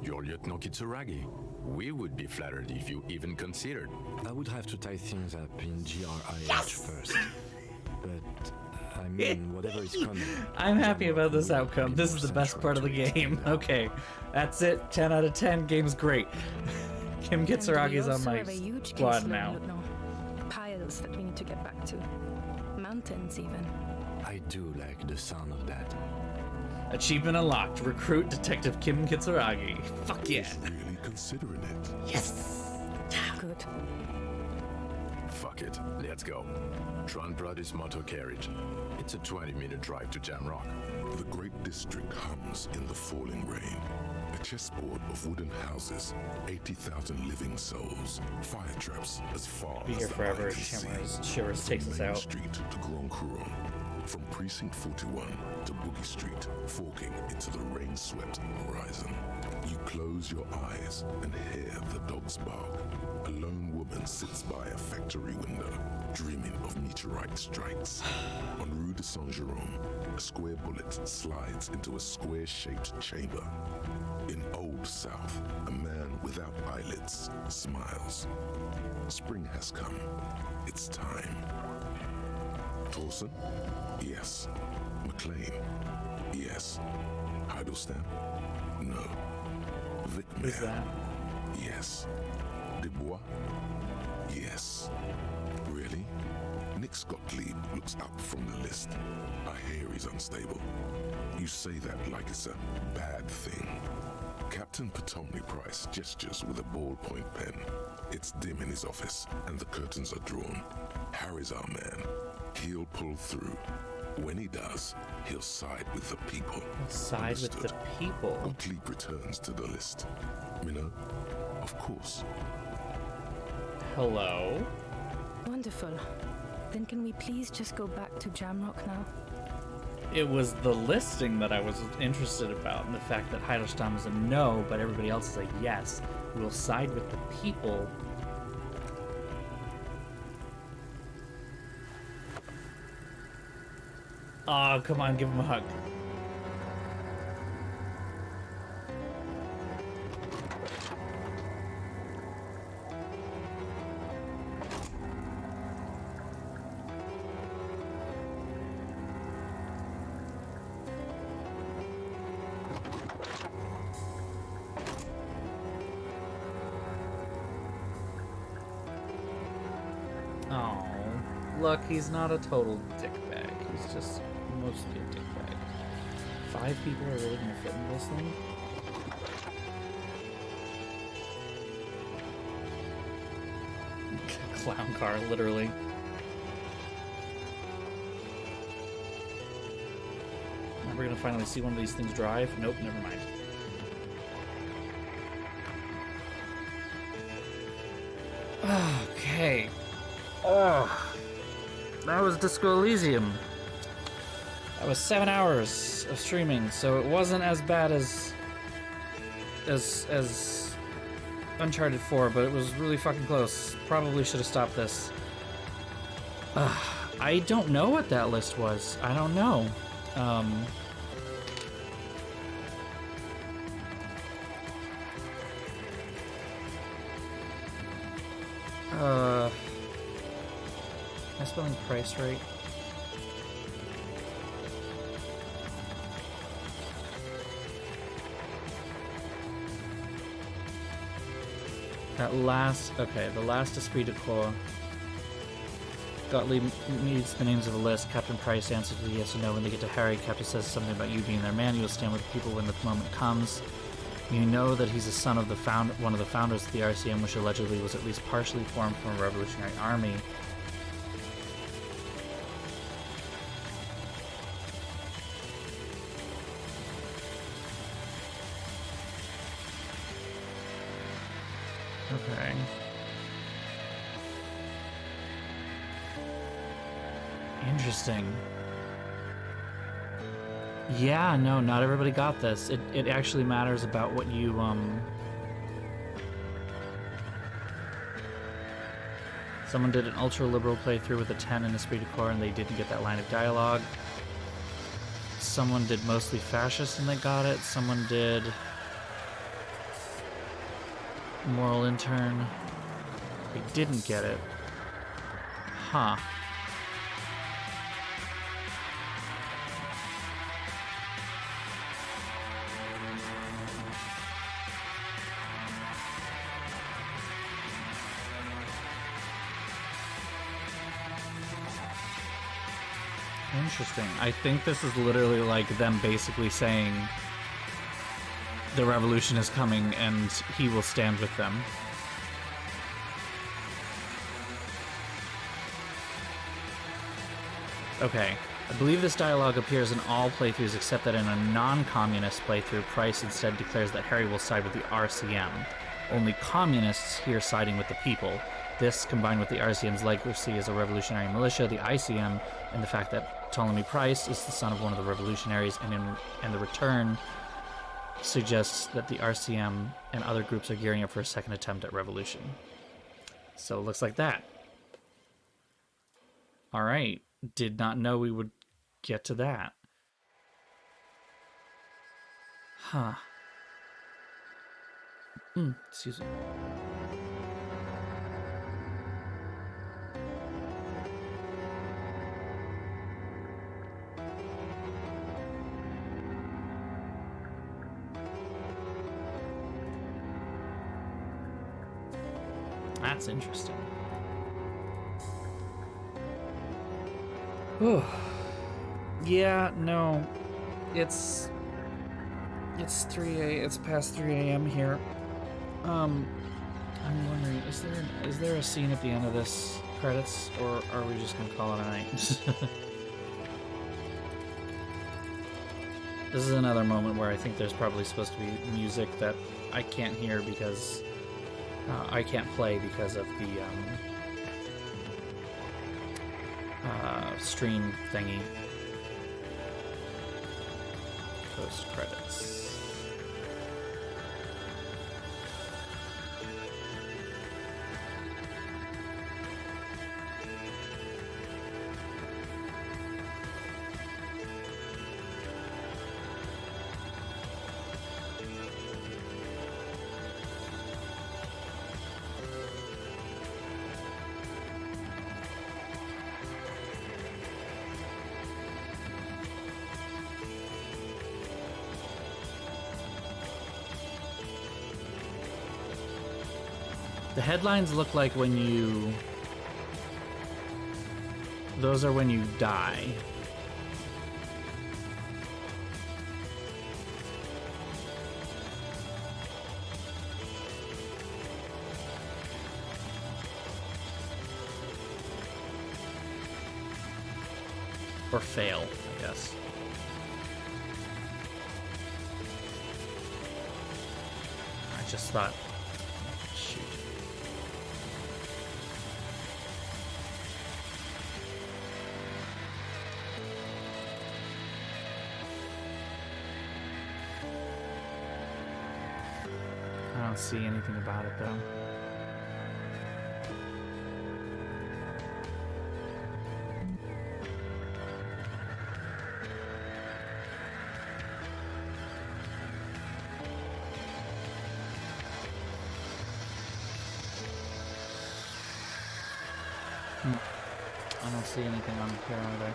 You're Lieutenant Kitsuragi. We would be flattered if you even considered. I would have to tie things up in GRIH first. But, I mean, whatever is coming... I'm happy about this outcome. This is the best part of the game. Okay, that's it. 10 out of 10. Game's great. Kim Kitsuragi's on my squad now. Piles that we need to get back to. Mountains, even. I do like the sound of that. Achievement unlocked. Recruit Detective Kim Kitsuragi. Fuck yeah. He's really considering it. Yes. Good. Fuck it, let's go. Tron brought his motor carriage. It's a 20-minute drive to Jamrock. The great district hums in the falling rain. A chessboard of wooden houses, 80,000 living souls, fire traps as far Be as here the forever. eye can see. Shivers takes us Main out. Street to Grand Couronne, from Precinct 41 to Boogie Street, forking into the rain-swept horizon. You close your eyes and hear the dogs bark. A lone woman sits by a factory window, dreaming of meteorite strikes. On Rue de Saint-Jérôme, a square bullet slides into a square-shaped chamber. In Old South, a man without eyelids smiles. Spring has come. It's time. Torsen? Yes. McLean? Yes. Heidelstein? No. Who's Vicmere? that? Yes. Dubois? Yes. Really? Nick Gottlieb looks up from the list. I hear he's unstable. You say that like it's a bad thing. Captain Ptolemy Price gestures with a ballpoint pen. It's dim in his office, and the curtains are drawn. Harry's our man. He'll pull through. When he does, he'll side with the people. Side with the Understood. people. Gottlieb returns to the list. Minnow? Of course. Hello? Wonderful. Then can we please just go back to Jamrock now? It was the listing that I was interested about, and the fact that Heidelstein was a no, but everybody else is a yes. We'll side with the people. Oh, come on, give him a hug. Oh, look, he's not a total dickbag. He's just mostly a dickbag. 5 people are really gonna fit in this thing? Clown car, literally. Are we gonna finally see one of these things drive? Nope, never mind. Okay. Oh, that was Disco Elysium. That was 7 hours of streaming, so it wasn't as bad as Uncharted 4, but it was really fucking close. Probably should have stopped this. I don't know what that list was. I don't know. Am I spelling price right? Okay, the last esprit de corps. Gottlieb needs the names of the list. Captain Price answers with yes or no when they get to Harry. Captain says something about you being their man. You'll stand with the people when the moment comes. You know that he's a son of one of the founders of the RCM, which allegedly was at least partially formed from a revolutionary army. Okay. Interesting. Yeah, no, not everybody got this. It actually matters about what you, Someone did an ultra-liberal playthrough with a 10 in Esprit de Corps and they didn't get that line of dialogue. Someone did mostly fascist and they got it. Someone did moral intern. They didn't get it. Huh. Interesting. I think this is literally like them basically saying the revolution is coming and he will stand with them. Okay. I believe this dialogue appears in all playthroughs except that in a non-communist playthrough, Price instead declares that Harry will side with the RCM. Only communists here siding with the people. This, combined with the RCM's legacy as a revolutionary militia, the ICM, and the fact that Ptolemy Price is the son of one of the revolutionaries, and the return suggests that the RCM and other groups are gearing up for a second attempt at revolution. So it looks like that. Alright. Did not know we would get to that. Huh. Excuse me. That's interesting. Yeah, no. It's past 3 a.m. here. I'm wondering, is there a scene at the end of this credits, or are we just gonna call it a night? This is another moment where I think there's probably supposed to be music that I can't hear because I can't play because of the stream thingy. Post credits. The headlines look like when you... Those are when you die. Or fail, I guess. I just thought, shoot. I don't see anything about it though. I don't see anything on here either.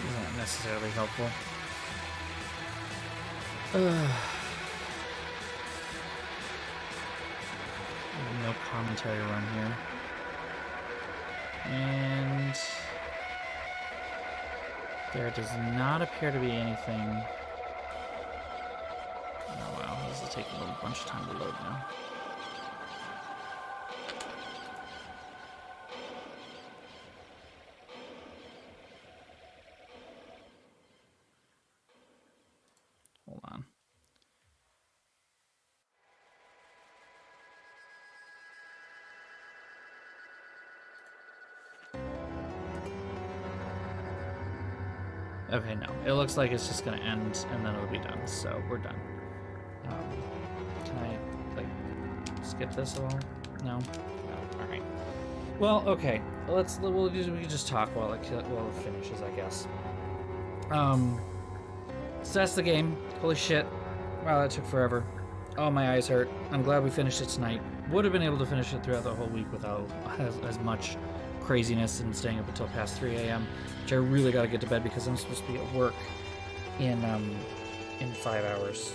Not necessarily helpful. No commentary run here. And there does not appear to be anything. Oh wow, this is taking a bunch of time to load now. Hold on. Okay, no. It looks like it's just gonna end and then it'll be done, so we're done. Can I, like, skip this at all? No? No. Alright. Well, okay. We can just talk while it finishes, I guess. So that's the game. Holy shit. Wow, that took forever. Oh, my eyes hurt. I'm glad we finished it tonight. Would have been able to finish it throughout the whole week without as much craziness and staying up until past 3 a.m., which I really got to get to bed because I'm supposed to be at work in 5 hours.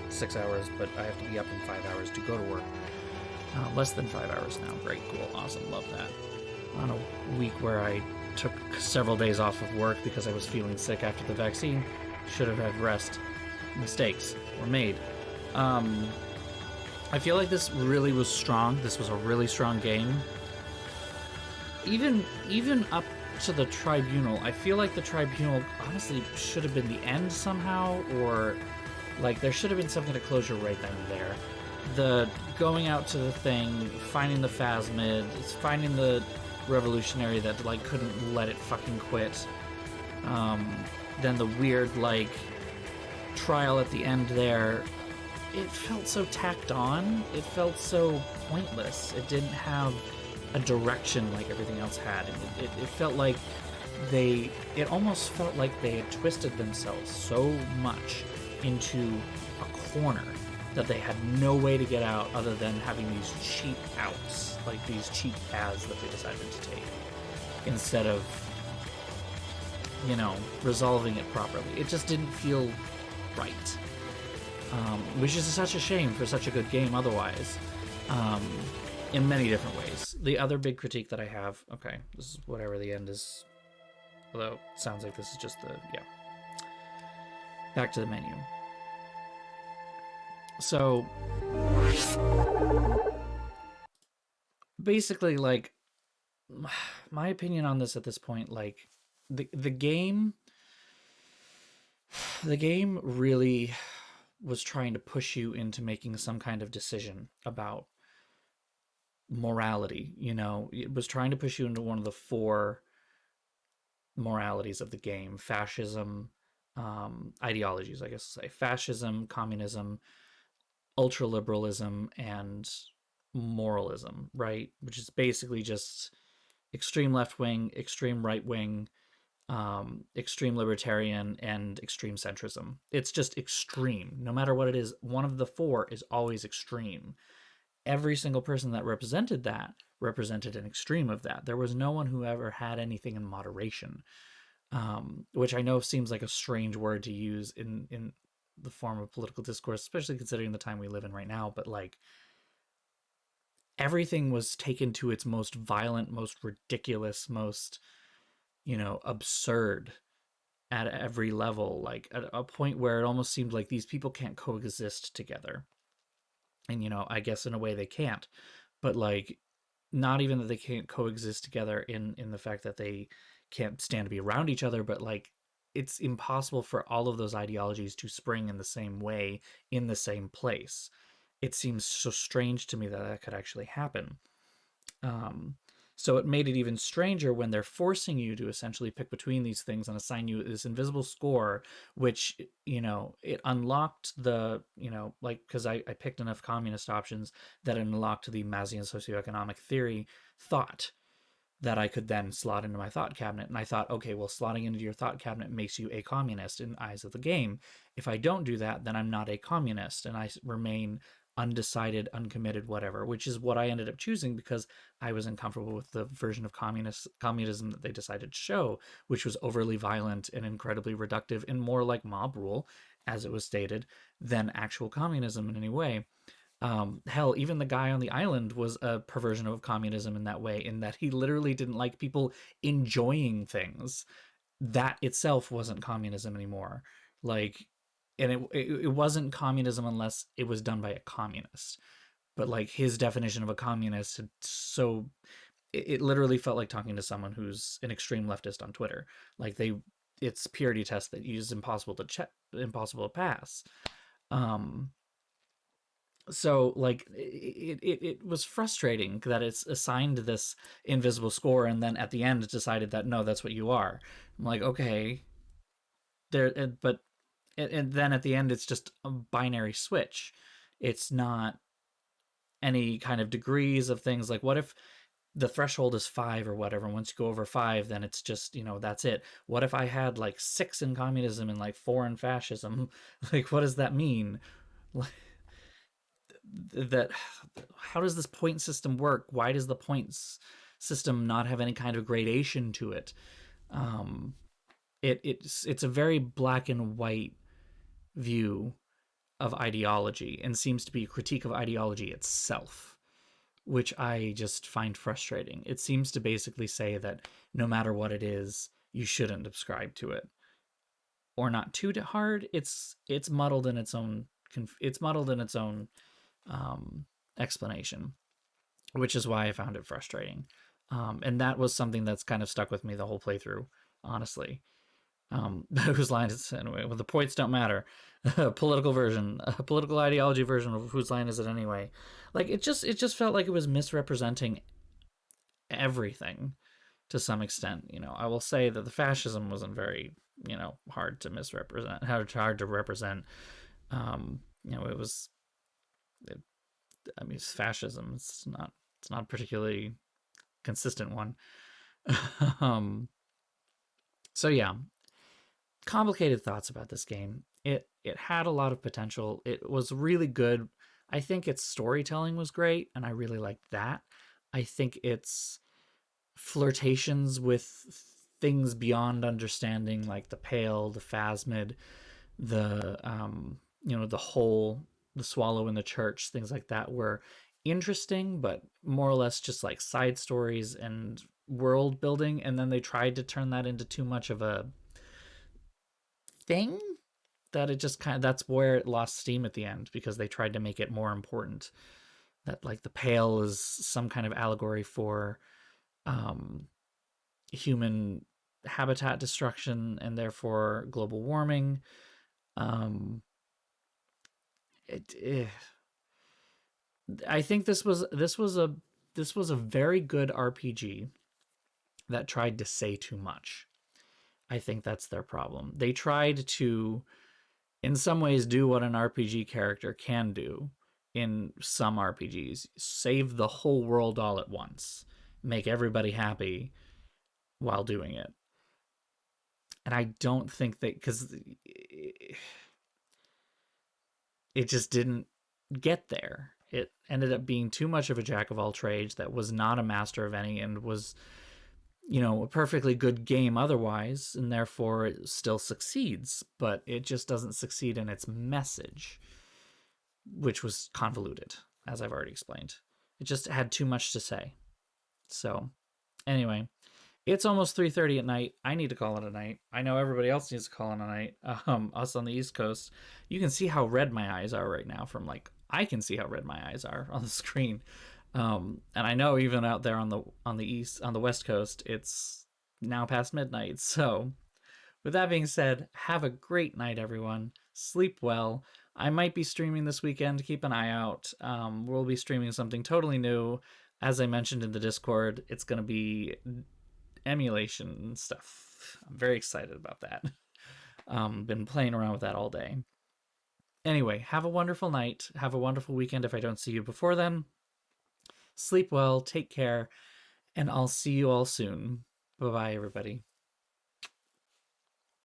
6 hours, but I have to be up in 5 hours to go to work. Less than 5 hours now. Great, cool, awesome, love that. On a week where I took several days off of work because I was feeling sick after the vaccine, should have had rest. Mistakes were made. I feel like this really was strong. This was a really strong game. Even up to the tribunal, I feel like the tribunal honestly should have been the end somehow, or like there should have been some kind of closure right then and there. The going out to the thing, finding the phasmid, finding the revolutionary that like couldn't let it fucking quit. Then the weird like trial at the end there. It felt so tacked on. It felt so pointless. It didn't have a direction like everything else had. And it felt like it almost felt like they had twisted themselves so much into a corner that they had no way to get out other than having these cheap outs, like these cheap paths that they decided to take, instead of, you know, resolving it properly. It just didn't feel right. Which is such a shame for such a good game otherwise, in many different ways. The other big critique that I have, okay, this is whatever the end is, although it sounds like this is just the, yeah. Back to the menu. So, basically, like, my opinion on this at this point, like, the game really was trying to push you into making some kind of decision about morality. You know, it was trying to push you into one of the 4 moralities of the game: fascism, ideologies, I guess I'll say, fascism, communism, ultraliberalism, and moralism, right? Which is basically just extreme left wing, extreme right wing, extreme libertarian, and extreme centrism. It's just extreme. No matter what it is, one of the 4 is always extreme. Every single person that represented that represented an extreme of that. There was no one who ever had anything in moderation, which I know seems like a strange word to use in the form of political discourse, especially considering the time we live in right now. But like, everything was taken to its most violent, most ridiculous, most, absurd at every level, like at a point where it almost seemed like these people can't coexist together. And, I guess in a way they can't, but like, not even that they can't coexist together in the fact that they can't stand to be around each other, but like, it's impossible for all of those ideologies to spring in the same way in the same place. It seems so strange to me that that could actually happen. So it made it even stranger when they're forcing you to essentially pick between these things and assign you this invisible score, which, it unlocked the, like, because I picked enough communist options that it unlocked the Mazian socioeconomic theory thought that I could then slot into my thought cabinet. And I thought, okay, well, slotting into your thought cabinet makes you a communist in the eyes of the game. If I don't do that, then I'm not a communist, and I remain undecided, uncommitted, whatever, which is what I ended up choosing because I was uncomfortable with the version of communism that they decided to show, which was overly violent and incredibly reductive and more like mob rule, as it was stated, than actual communism in any way. Hell, even the guy on the island was a perversion of communism in that way, in that he literally didn't like people enjoying things. That itself wasn't communism anymore. Like, and it wasn't communism unless it was done by a communist. But like, his definition of a communist had it literally felt like talking to someone who's an extreme leftist on Twitter. Like, it's purity test that is impossible to pass. So like, it was frustrating that it's assigned this invisible score, and then at the end it decided that no, that's what you are. I'm like, okay, but then at the end it's just a binary switch. It's not any kind of degrees of things. Like, what if the threshold is 5 or whatever, and once you go over 5, then it's just, that's it. What if I had like 6 in communism and like 4 in fascism? Like, what does that mean? Like, that how does this point system work? Why does the points system not have any kind of gradation to it? It's a very black and white view of ideology, and seems to be a critique of ideology itself, which I just find frustrating. It seems to basically say that no matter what it is, you shouldn't subscribe to it, or not too hard. It's muddled in its own explanation, which is why I found it frustrating. And that was something that's kind of stuck with me the whole playthrough, honestly. Whose line is it anyway? Well, the points don't matter. Political ideology version of whose line is it anyway? Like, it just felt like it was misrepresenting everything to some extent. I will say that the fascism wasn't very, hard to misrepresent, hard to represent. It was, it's fascism. It's not a particularly consistent one. So yeah, complicated thoughts about this game. It had a lot of potential. It was really good. I think its storytelling was great, and I really liked that. I think its flirtations with things beyond understanding, like the Pale, the Phasmid, the the Hole, the Swallow in the Church, things like that, were interesting, but more or less just like side stories and world building. And then they tried to turn that into too much of a thing that it just that's where it lost steam at the end, because they tried to make it more important, that like the Pale is some kind of allegory for human habitat destruction and therefore global warming. I think this was a very good RPG that tried to say too much. I think that's their problem. They tried to, in some ways, do what an RPG character can do in some RPGs: save the whole world all at once, make everybody happy while doing it. And I don't think that, because it just didn't get there. It ended up being too much of a jack of all trades that was not a master of any, and was, a perfectly good game otherwise, and therefore it still succeeds, but it just doesn't succeed in its message, which was convoluted, as I've already explained. It just had too much to say. So, anyway, it's almost 3:30 at night. I need to call it a night. I know everybody else needs to call it a night. Us on the East Coast, you can see how red my eyes are right now. I can see how red my eyes are on the screen. And I know even out there on the West Coast, it's now past midnight. So, with that being said, have a great night, everyone. Sleep well. I might be streaming this weekend. Keep an eye out. We'll be streaming something totally new. As I mentioned in the Discord, it's going to be emulation stuff. I'm very excited about that. Been playing around with that all day. Anyway, have a wonderful night. Have a wonderful weekend if I don't see you before then. Sleep well, take care, and I'll see you all soon. Bye-bye, everybody.